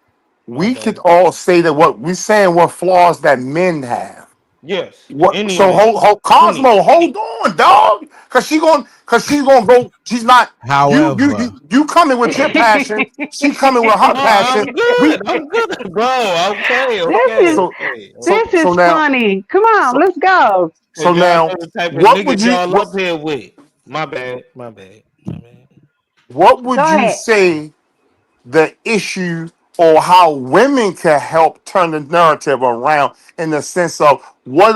My we could bad. all say that what we're saying what flaws that men have. Yes, What any so man, any. Cosmo, hold on, dog. Cause she's gonna go, she's not However, you coming with your passion, she coming with her No, passion. I'm good. We I'm good, bro. Okay, this okay, is so okay, so this okay. so is now funny. Come on, so let's go. so Cause y'all now know the type of what would niggas you y'all up here with. My bad. My bad. My bad. what would Go you ahead. say the issue or how women can help turn the narrative around in the sense of what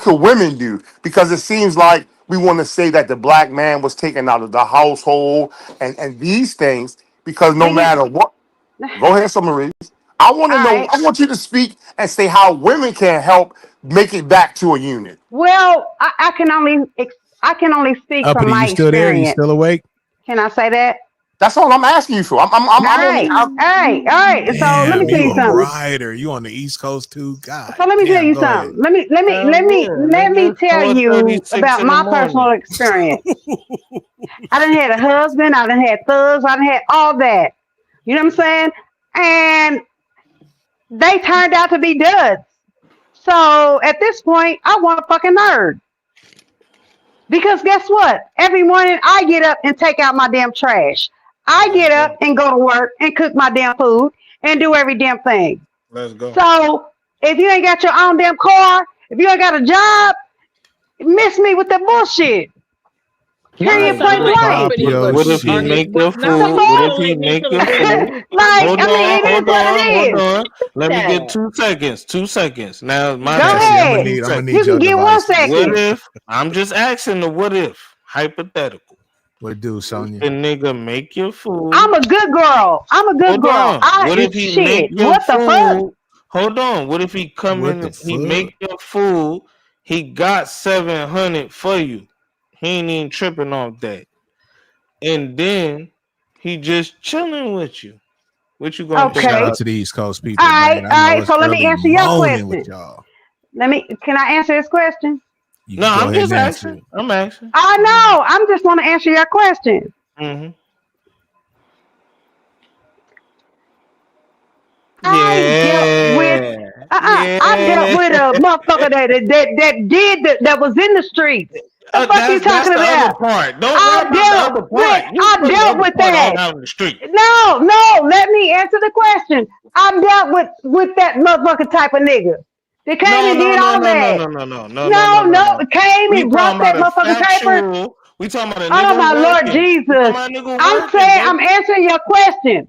could women do? Because it seems like we want to say that the black man was taken out of the household and these things because no Then you, matter what, go ahead, Summer. I want all to know. right. I want you to speak and say how women can help make it back to a unit. Well, I can only speak from Uppity, my you still there? You experience. still awake? Can I say that? That's all I'm asking you for. All I'm only. right, all right, all right. So let me Damn, tell you you a something. rider. You on the East Coast too? God So let me tell damn, you go ahead. something. Hell yeah, Let nigga. me It's tell you 4:36 about in the my personal morning. experience. I done had a husband. I done had thugs. I done had all that. You know what I'm saying? And they turned out to be duds. So at this point, I want a fucking nerd. Because guess what? Every morning I get up and take out my damn trash. I Let's get go. up and go to work and cook my damn food and do every damn thing. Let's go. So if you ain't got your own damn car, if you ain't got a job, miss me with the bullshit. Now Period, that Right. sounds point like blank. pretty Popular much What if he shit. arguing. make your Now The that food? What if fuck? sounds he like they make your feeling pretty food? much Like, arguing. Hold I mean, on, it is hold what it on, hold is. on. Let me get That 2 seconds. 2 seconds. Now my Go turn. Cassie, I'm gonna ahead. Two need I'm gonna seconds. need You can your get one devices. What second. if I'm just asking the what if hypothetical? What do, What if Sonya? the nigga make your food? I'm a good girl. I'm a good Hold girl. on. What if he make Shit. your What the fuck? food? Hold on. What if he come What the in? He make fuck? your food. He got 700 for you. He ain't even tripping off that. And then he just chilling with you. What you gonna think Shout Okay. out about? to the East Coast All people, right. man. I All know right. it's So let me early answer your morning with question. y'all. Can I answer this question? You No, can go I'm ahead just and answer asking. it. I'm asking. I know. I'm just want to answer your question. Mm-hmm. I dealt with Yeah. I dealt Yeah. with a motherfucker that was in the streets. The fuck you That's talking the other about? part. Don't worry about the other part. You I putting the dealt other with part all that. out in the street. No, no, let me answer the question. I dealt with that motherfucker type of nigga. They came No, and no, did no, all no, no, that. no, no, no, no, no, no, No, no, no, no. came We and talking brought about that a motherfucking papers. factual. We talking about a Oh nigga my Lord working. We talking Jesus. about a nigga I'm working, saying I'm baby. answering your question.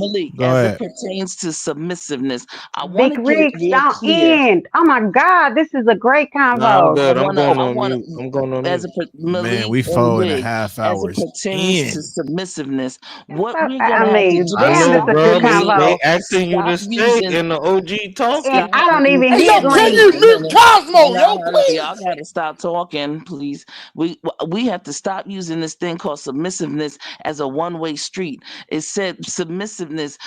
Malik, Go as ahead. it pertains to submissiveness, I want Big to get it Rigs, real don't clear. end. Oh my God, this is a great Nah, I'm convo. good. I'm going I on wanna, mute. I'm going on as mute. a Man, Malik we and 4.5 Rig, as it hours pertains used to submissiveness. What we're I gonna have to mean, do I is damn, know, this stop a good bro. They using, convo. asking you stop to stay using, in the OG And talking. I stop don't even Hey, get yo, can wait you green. a mute minute. Cosmo, No, yo, no, no, y'all please? gotta stop talking, please. We have to stop using this thing called submissiveness as a one-way street. It said submissiveness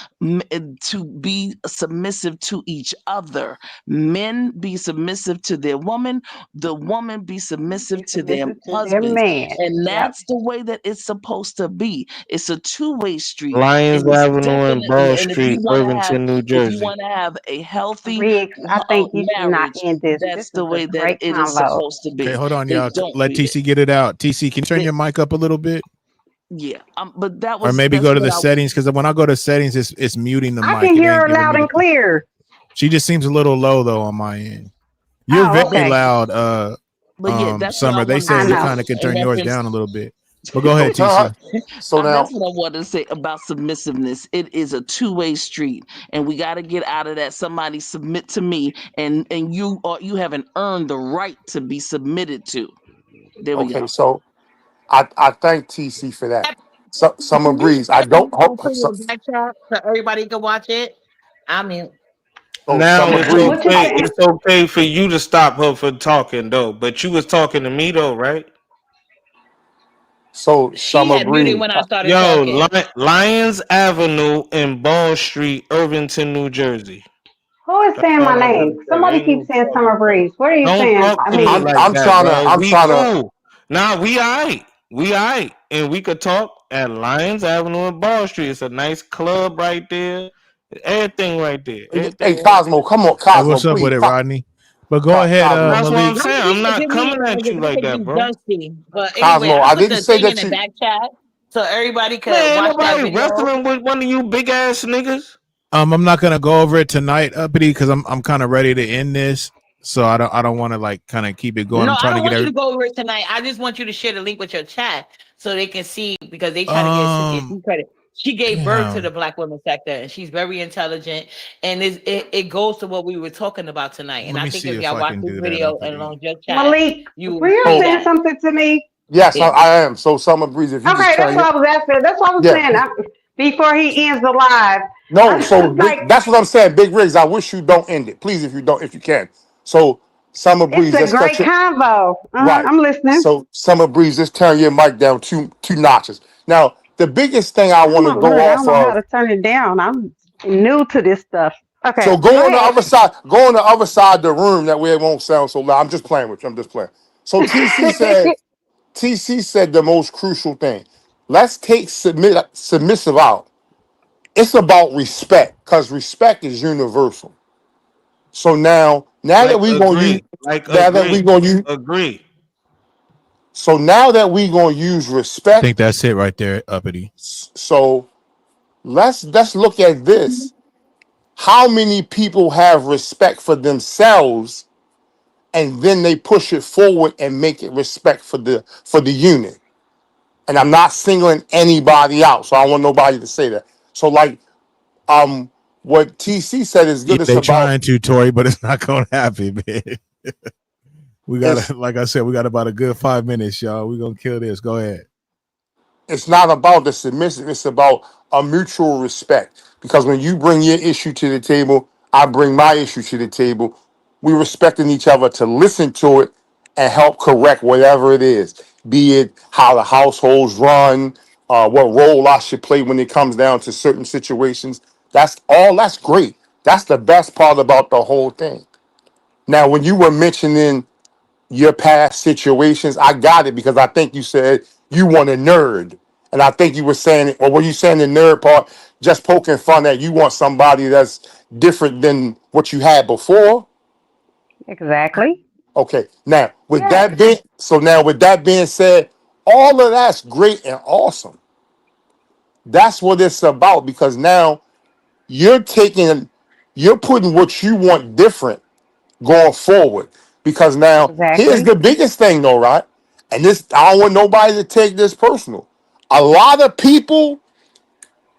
to be submissive to each other. Men be submissive to their woman, the woman be submissive to their Submissive to their husbands. man. And Yep. that's the way that it's supposed to be. It's a two-way street. And Lions it's Avenue and definitely, Ball and if you Street, want to have, Irvington, New if you Jersey. want to have a healthy Riggs, I think you should not marriage, end this. This that's the is a way that great it is convo. supposed to Okay, be. hold on, They y'all. don't Let be. TC get it out. TC, can you turn They, your mic up a little bit? yeah, but that Or was maybe that's go to what the I settings, because when I go to settings, it's muting the I can mic. It hear ain't her giving loud me and the. clear. She just seems a little low though on my end. You're Oh, very okay. loud, but yeah, that's what I Summer. They wanted to say I you say know. kind of can in turn yours reference. down a little bit. But go So ahead, tell her. TC. So That's now, what I wanted to say about submissiveness. It is a two-way street, and we got to get out of that. Somebody submit to me, and you haven't earned the right to be submitted to. There we okay, go. so I thank TC for that. So, Summer Can you Breeze, share I the don't link hope. and put it in the back chat so everybody can watch it? I mean, So Now Summer it's Breeze, What you okay. saying? It's okay for you to stop her from talking though. But you was talking to me though, right? so she Summer had muted Breeze. when I started Yo, talking. Lions Avenue and Ball Street, Irvington, New Jersey. Who is That's saying my all I gotta name? say. Somebody Ain't keeps no saying talking, Summer bro. Breeze. What are you Don't saying? talk I to me mean, like I'm that, trying to. bro. I'm We trying to. cool. Nah, we aight. We aight. And we could talk at Lions Avenue and Ball Street. It's a nice club right there. Everything right there. Hey, Everything right Cosmo, come on, Hey, Cosmo, what's up with please. it, Rodney? But go ahead, Cosmo, That's what I'm Malik. Don't saying. be I'm not give me coming at because you I like think that, you bro. dusty. But anyway, Cosmo. I I put didn't the say thing in that the you. back chat so everybody could Man, ain't watch that nobody video. wrestling with one of you big ass niggas. I'm not gonna go over it tonight, Uppity, because I'm kind of ready to end this. So I don't want to like kind of keep it going. No, I'm I trying to don't get want you every. to go over it tonight. I just want you to share the link with your chat so they can see because they try to get Um, you credit. She gave birth to the damn. Black women sector, and she's very intelligent. And it goes to what we were talking about tonight. And Let I me think see if if y'all I watch can this do that, video and Uppity. on your chat, Malik, you were will you see So saying that. something to me? yes, Yeah. I am. So Summer Breeze, if you just Okay, that's turn what it. I was asking. That's what I was Yeah. saying. Before he ends the live, No. So I'm big. like, That's what I'm saying. Big Rigs. I wish you don't end it, please. If you don't, if you can. So Summer it's Breeze, a just cut great your convo. right. I'm listening. So Summer Breeze, just turn your mic down two notches. Now the biggest thing I Oh want to my go word, I off don't know how of. to turn it down. I'm new to this stuff. So Okay, go go on the ahead. other side. Go on the other side of the room. That way it won't sound so loud. I'm just playing with you. I'm just playing. So TC said the most crucial thing. Let's take submissive out. It's about respect because respect is universal. So now that Like we gonna use, agree. Like now that we agree. gonna use, Agree. so now that we gonna use I respect. think that's it right there, Uppity. So let's look at this. How many people have respect for themselves, and then they push it forward and make it respect for the unit? And I'm not singling anybody out, so I don't want nobody to say that. So like what TC said is Yeah, good. It's they about trying to, Tori, but it's not gonna happen, man. We it's got like I said, we got about a good 5 minutes, y'all. We gonna kill this. Go ahead. it's not about the submissive, it's about a mutual respect. Because when you bring your issue to the table, I bring my issue to the table. We respecting each other to listen to it and help correct whatever it is, be it how the households run, what role I should play when it comes down to certain situations. That's great. That's the best part about the whole thing. Now, when you were mentioning your past situations, I got it because I think you said you want a nerd. And I think you were saying, or were you saying the nerd part, just poking fun at you want somebody that's different than what you had before? Exactly. Okay. Now, Yes. with that being said, all of that's great and awesome. That's what it's about because now you're you're putting what you want different going forward. Because now, here's Exactly. the biggest thing though, right? And this, I don't want nobody to take this personal. A lot of people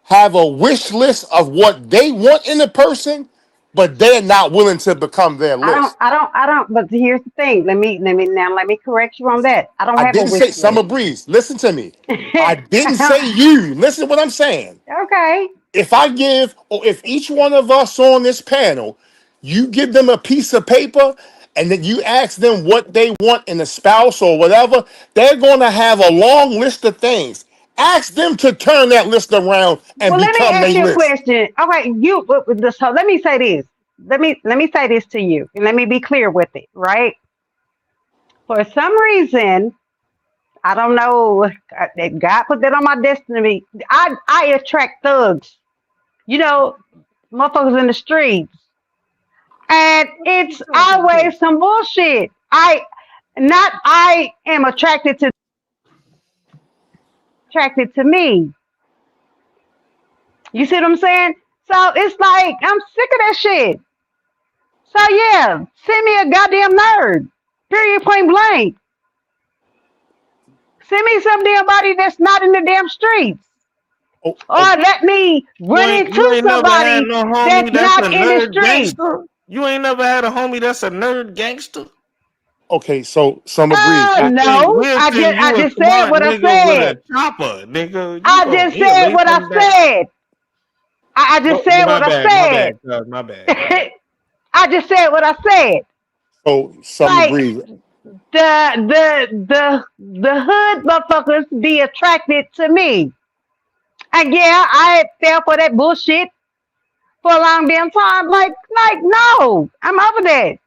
have a wish list of what they want in a person, but they're not willing to become their list. I don't. But here's the thing. Let me correct you on that. I don't I have a didn't say wish Summer list. Breeze. Listen to me. I didn't say you. Listen to what I'm saying. Okay. If I give, or if each one of us on this panel, you give them a piece of paper and then you ask them what they want in a spouse or whatever, they're going to have a long list of things. Ask them to turn that list around and Well, let me become ask their you a list. question. Okay, so let me say this. Let me say this to you, and let me be clear with it. Right? For some reason, I don't know. God put that on my destiny. I attract thugs. You know, motherfuckers in the streets, and it's always some bullshit. I am attracted to me. You see what I'm saying? So it's like I'm sick of that shit. So yeah, send me a goddamn nerd. Period. Point blank. Send me some damn body that's not in the damn streets. Oh, Or oh, let me run You into ain't never had somebody no homie that's that's a not in the nerd streets. gangster. You ain't never had a homie that's a nerd gangster. okay, so Summer Breeze. No. We'll send I you a just said smart what I nigga with said. a chopper, nigga. You I gon' just he'll said lay what I something down. said. I just No, said what I my said. bad, cuz, my bad, my bad. I just said what I said. So Summer Like Breeze. the hood motherfuckers be attracted to me. And yeah, I had fell for that bullshit for a long damn time. Like no, I'm over that.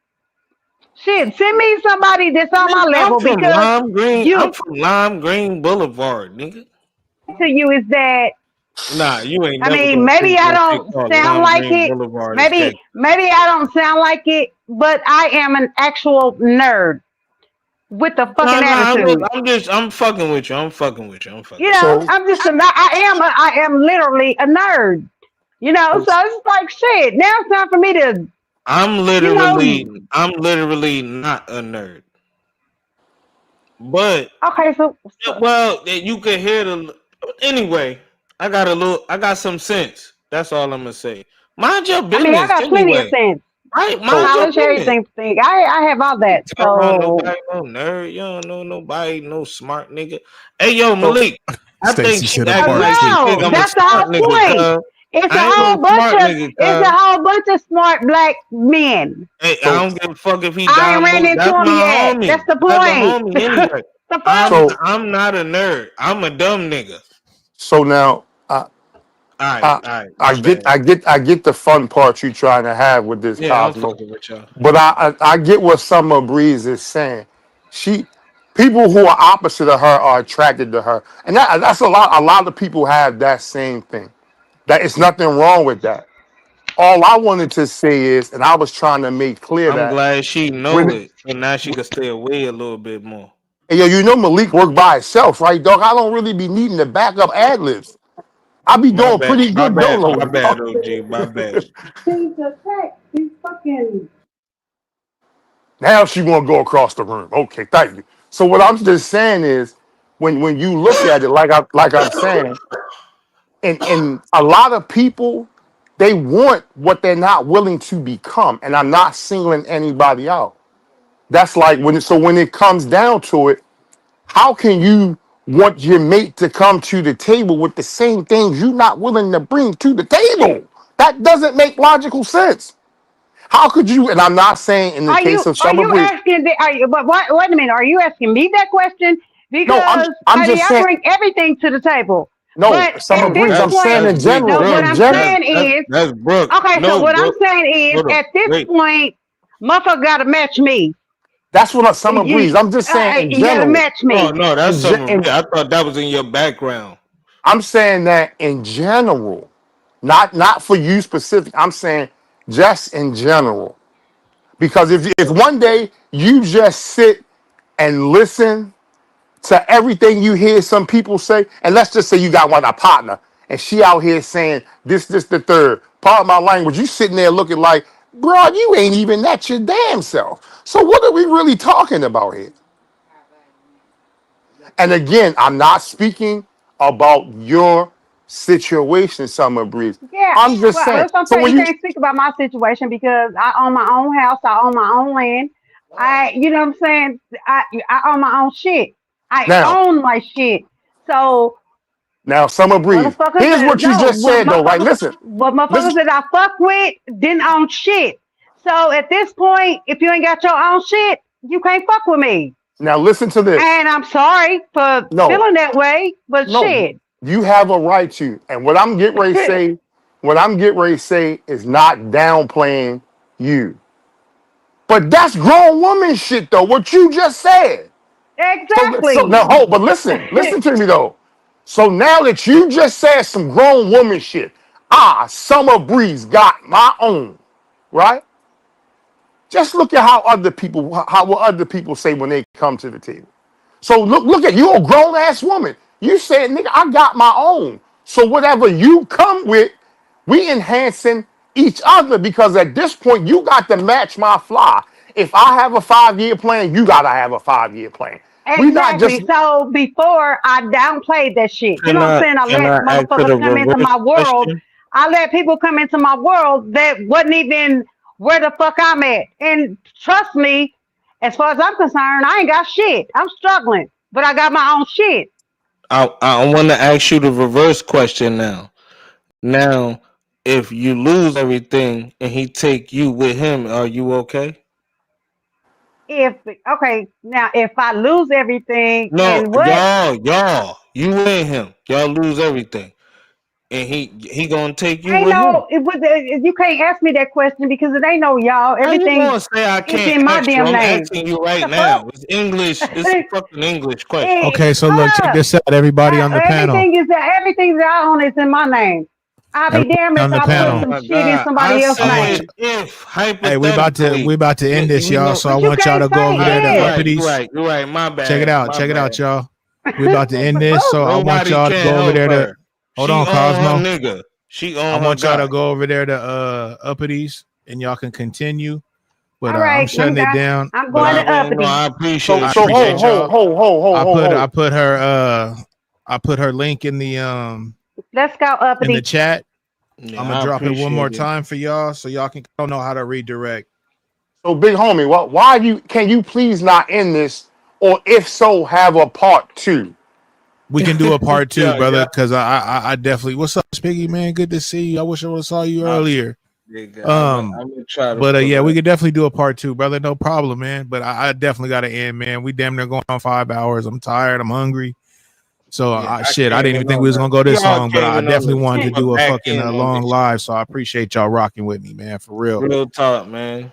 Shit, send me somebody that's on my Nigga, I'm level from because Lime Green. you I'm from Lime Green Boulevard, nigga. to you is that Nah, you ain't I never mean gonna maybe think I no shit don't called sound Lime like Green it. Boulevard is Maybe gangster. maybe I don't sound like it, but I am an actual nerd with a Nah, fucking nah, look, attitude. I'm fucking with you. I'm fucking with you. I'm You fucking with know, So I am literally a nerd. You know, so it's like shit. Now it's time for me to, you know, I'm literally not a nerd. But okay, well, you could hear the anyway. I got some sense. That's all I'm gonna say. Mind your I mean, I business got plenty of anyway. sense, Right? Mind your knowledge, business. everything. I have all that. Talking about So, nobody, no nerd. You don't know nobody, no smart nigga. Hey, yo, so Malik. I think Stacy she said a acting part like she two. think no, I'm a that's the smart whole nigga, point. cuz. It's a I ain't whole no bunch smart of nigga, it's a cuz. whole bunch of smart black men. Hey, I so don't give a fuck if he I ain't down ran low. into That's them my yet. That's homie. the That's a point. homie anyway. The fuck? so I'm not a nerd. I'm a dumb nigga. so now All right, I my get bad. the fun part you trying to have with this Yeah, I'm Cosmo, fucking with y'all. but I get what Summer Breeze is saying. She people who are opposite of her are attracted to her, and that's a lot. A lot of people have that same thing. That it's nothing wrong with that. All I wanted to say is, and I was trying to make clear I'm that glad she know when it, and now she can stay away a little bit more. hey, yo, you know Malik work by himself, right, dog? I don't really be needing to back up ad libs. I be doing pretty good My dolo, bad, dog. OG, my bad. Things attack these fucking. Now she want to go across the room. Okay, thank you. So what I'm just saying is, when you look at it, like I'm saying, and a lot of people, they want what they're not willing to become, and I'm not singling anybody out. That's like when it comes down to it, how can you want your mate to come to the table with the same things you're not willing to bring to the table? That doesn't make logical sense. How could you? And I'm not saying in the case of Are Summer you Breeze. asking? But wait a minute. Are you asking me that question? No, Because I'm honey, just I saying. bring everything to the table. No, But Summer at this Breeze. I'm saying point, in general. no. What In I'm general, saying is, That's Brooke. okay. So No, what I'm Brooke. saying is, Hold up. at this Wait. point, motherfucker got to match me. that's what Summer Breeze. I'm just saying in You got to general. match No, me. no, that's In, ge- Summer in Rae. I thought that was in your background. I'm saying that in general, not for you specific. I'm saying just in general. Because if one day you just sit and listen to everything you hear some people say, and let's just say you got a partner, and she out here saying this, the third. Part of my language, you sitting there looking like, bro, you ain't even that your damn self. So what are we really talking about here? And again, I'm not speaking about your situation, Summer Breeze. Yeah, I'm just well, saying. that's what I'm So saying. when You you can't speak about my situation because I own my own house. I own my own land. You know what I'm saying? I own my own shit. I now, own my shit. So now, Summer Breeze. motherfuckers Here's that what you no, just said, though. Right? Listen, what listen. motherfuckers that I fuck with didn't own shit. So at this point, if you ain't got your own shit, you can't fuck with me. Now, listen to this. And I'm sorry for No, feeling that way, but no, shit. you have a right to. And what I'm getting ready to say, is not downplaying you. But that's grown woman shit, though. What you just said. So Exactly. now hold, but listen to me though. So now that you just said some grown woman shit, Summer Breeze got my own, right? Just look at how what other people say when they come to the table. So look at you, a grown ass woman. You said, nigga, I got my own. So whatever you come with, we enhancing each other because at this point you got to match my fly. If I have a 5-year plan, you gotta have a 5-year plan. We not just Exactly. So before I downplayed that shit. You know Can what I'm I saying? I can let I ask it motherfuckers a come into reverse my world. question? I let people come into my world that wasn't even where the fuck I'm at. And trust me, as far as I'm concerned, I ain't got shit. I'm struggling, but I got my own shit. I want to ask you the reverse question now. Now, if you lose everything and he take you with him, are you okay? If okay, now if I lose everything No, and what? you and him, y'all lose everything, and he gonna take you Ain't with him. no, you can't ask me that question because it ain't no y'all. How you Everything gonna say I is can't in my ask you? damn I'm name. asking you right The now. fuck? It's English. It's a fucking English question. Okay, so look, Hold check up. this out, everybody on the panel. Everything that I own is in my name. I'll be Everybody damned on if the I Oh put panel. some my shit in God! I somebody else's I want said you. name. if Hey, we hypothetically, about to end this, we y'all. know. So I But you want y'all can't to go over say there to You're if. right. You're Uppity. right. You're right. My Check it bad. out. My Check it out, bad. y'all. We about to end The this, fuck? so I want Nobody y'all to can go over help there to. her. Hold She on, on her Cosmo. nigga. She I on her want y'all guy. to go over there to Uppities, and y'all can continue. But All I'm right, shutting it down. I'm But going Nah, to man. No, uppity. I so I appreciate so you, appreciate bro. y'all. I hold. put her link in Let's go the uppity. chat. I'm Yeah, gonna I drop it one more appreciate it. time for y'all, so y'all can don't know how to redirect. So big homie, why can you please not end this? Or if so, have a part 2. We can do a part 2, Yeah, brother, yeah. because I definitely. What's up, Spiggy, man? Good to see you. I wish I would have saw you My earlier. big guy. I'm gonna try to But pull yeah, it we up. could definitely do a part 2, brother. No problem, man. But I definitely got to end, man. We damn near going on 5 hours. I'm tired. I'm hungry. So Yeah, I I came didn't even in think on we was the. gonna go We this all long, but came I in on definitely wanted to the do a back fucking end on long this shit. live. So I appreciate y'all rocking with me, man. For real. Real talk, man.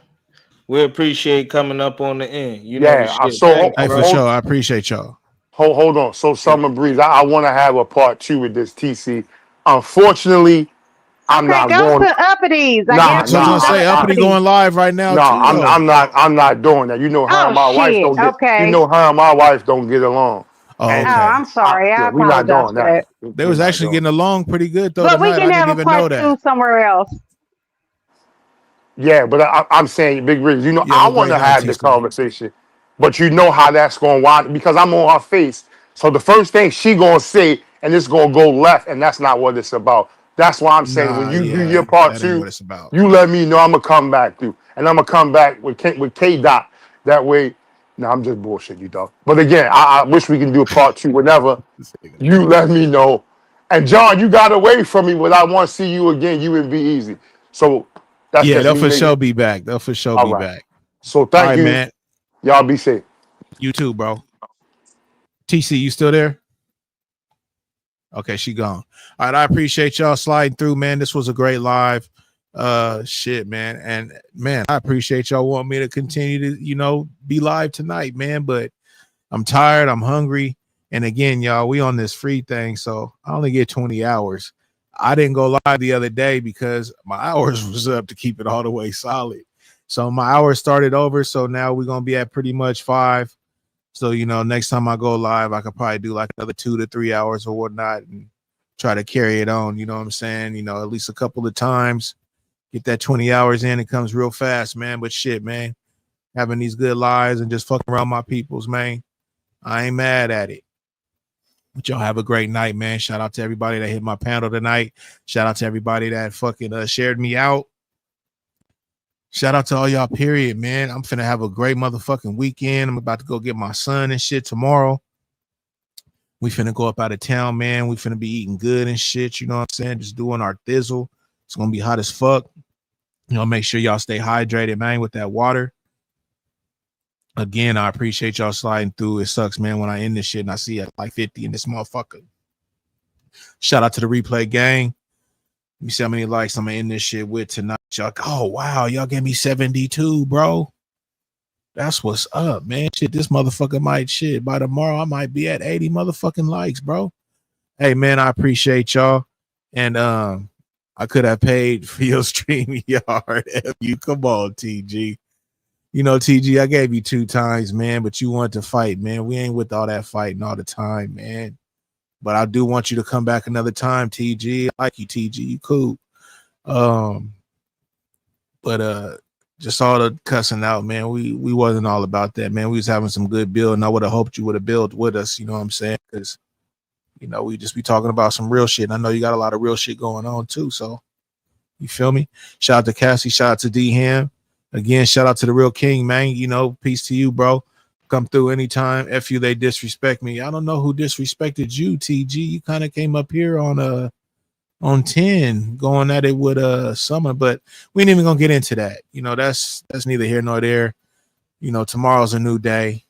We appreciate coming up on the end. You know the Yeah, shit. so Thanks, Hey, for bro. sure. I appreciate y'all. hold on. So Summer Breeze, I want to have a part 2 with this TC. Unfortunately, I'm Okay, not go going. to uppities. I Nah, guess So I was you gonna can go nah, say to Uppity uppity. going live right now nah. too, though. I'm not doing that. You know, her Oh and my wife shit. don't get. You Okay. know, her and my wife don't get along, Oh, Oh, and okay. I'm sorry. yeah, I we not apologize doing for that. that. They We was not actually doing. getting along pretty good though But we tonight. can I didn't have a even know part two that. somewhere else. Yeah, but I'm saying, Big Rig, you know, You have I a want great to night, have the TC. conversation, but you know how that's going to wind because I'm on her face. So the first thing she going to say, and it's going to go left, and that's not what it's about. That's why I'm saying when Nah, you do yeah, your part that ain't what 2, it's about. you let me know I'm going to come back through. And I'm going to come back with K Dot. That way, no, I'm just bullshit you, dog. But again, I wish we can do a part 2 whenever. You let me know. And John, you got away from me, but I want to see you again. You and Be Easy. So that's Yeah, just they'll me for making. sure be back. They'll for sure All be right. back. So All thank right, you. man. Y'all be safe. You too, bro. TC, you still there? Okay, she gone. All right, I appreciate y'all sliding through, man. This was a great live. Shit, man. And man, I appreciate y'all wanting me to continue to, be live tonight, man. But I'm tired, I'm hungry. And again, y'all, we on this free thing, so I only get 20 hours. I didn't go live the other day because my hours was up to keep it all the way solid. So my hours started over. So now we're gonna be at pretty much 5. So, next time I go live, I could probably do like another 2 to 3 hours or whatnot and try to carry it on. You know what I'm saying? At least a couple of times, get that 20 hours in. It comes real fast, man. But shit, man, having these good lives and just fucking around my peoples, man, I ain't mad at it. But y'all have a great night, man. Shout out to everybody that hit my panel tonight. Shout out to everybody that fucking shared me out. Shout out to all y'all, period, man. I'm finna have a great motherfucking weekend. I'm about to go get my son and shit tomorrow. We finna go up out of town, man. We finna be eating good and shit, you know what I'm saying? Just doing our thizzle. It's gonna be hot as fuck. You know, make sure y'all stay hydrated, man, with that water. Again, I appreciate y'all sliding through. It sucks, man, when I end this shit and I see it like 50 in this motherfucker. Shout out to the replay gang. Let me see how many likes I'm gonna end this shit with tonight. Y'all, oh wow, y'all gave me 72, bro. That's what's up, man. Shit, this motherfucker might shit. By tomorrow, I might be at 80 motherfucking likes, bro. Hey, man, I appreciate y'all. And I could have paid for your StreamYard. You come on, TG. You know, TG, I gave you 2 times, man, but you wanted to fight, man. We ain't with all that fighting all the time, man. But I do want you to come back another time, TG. I like you, TG. You cool. But just all the cussing out, man. We wasn't all about that, man. We was having some good build, and I would have hoped you would have built with us, you know what I'm saying? Because, you know, we just be talking about some real shit. And I know you got a lot of real shit going on, too, so you feel me? Shout out to Cassie. Shout out to D-Ham. Again, shout out to the real king, man. You know, peace to you, bro. Come through anytime. F you, they disrespect me. I don't know who disrespected you, TG. You kind of came up here on 10, going at it with Summer, but we ain't even gonna get into that. You know, that's neither here nor there. You know, tomorrow's a new day.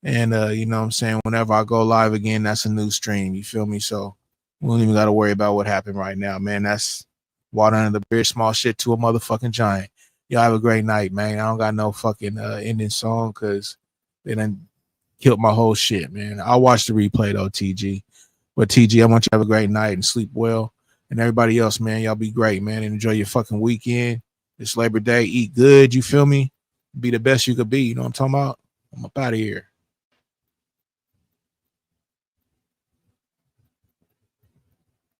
And you know what I'm saying, whenever I go live again, that's a new stream. You feel me? So we don't even gotta worry about what happened right now, man. That's water under the bridge, small shit to a motherfucking giant. Y'all have a great night, man. I don't got no fucking ending song because they done killed my whole shit, man. I'll watch the replay though, TG. But TG, I want you to have a great night and sleep well. And everybody else, man, y'all be great, man, and enjoy your fucking weekend. It's Labor Day. Eat good, you feel me? Be the best you could be. You know what I'm talking about? I'm up out of here.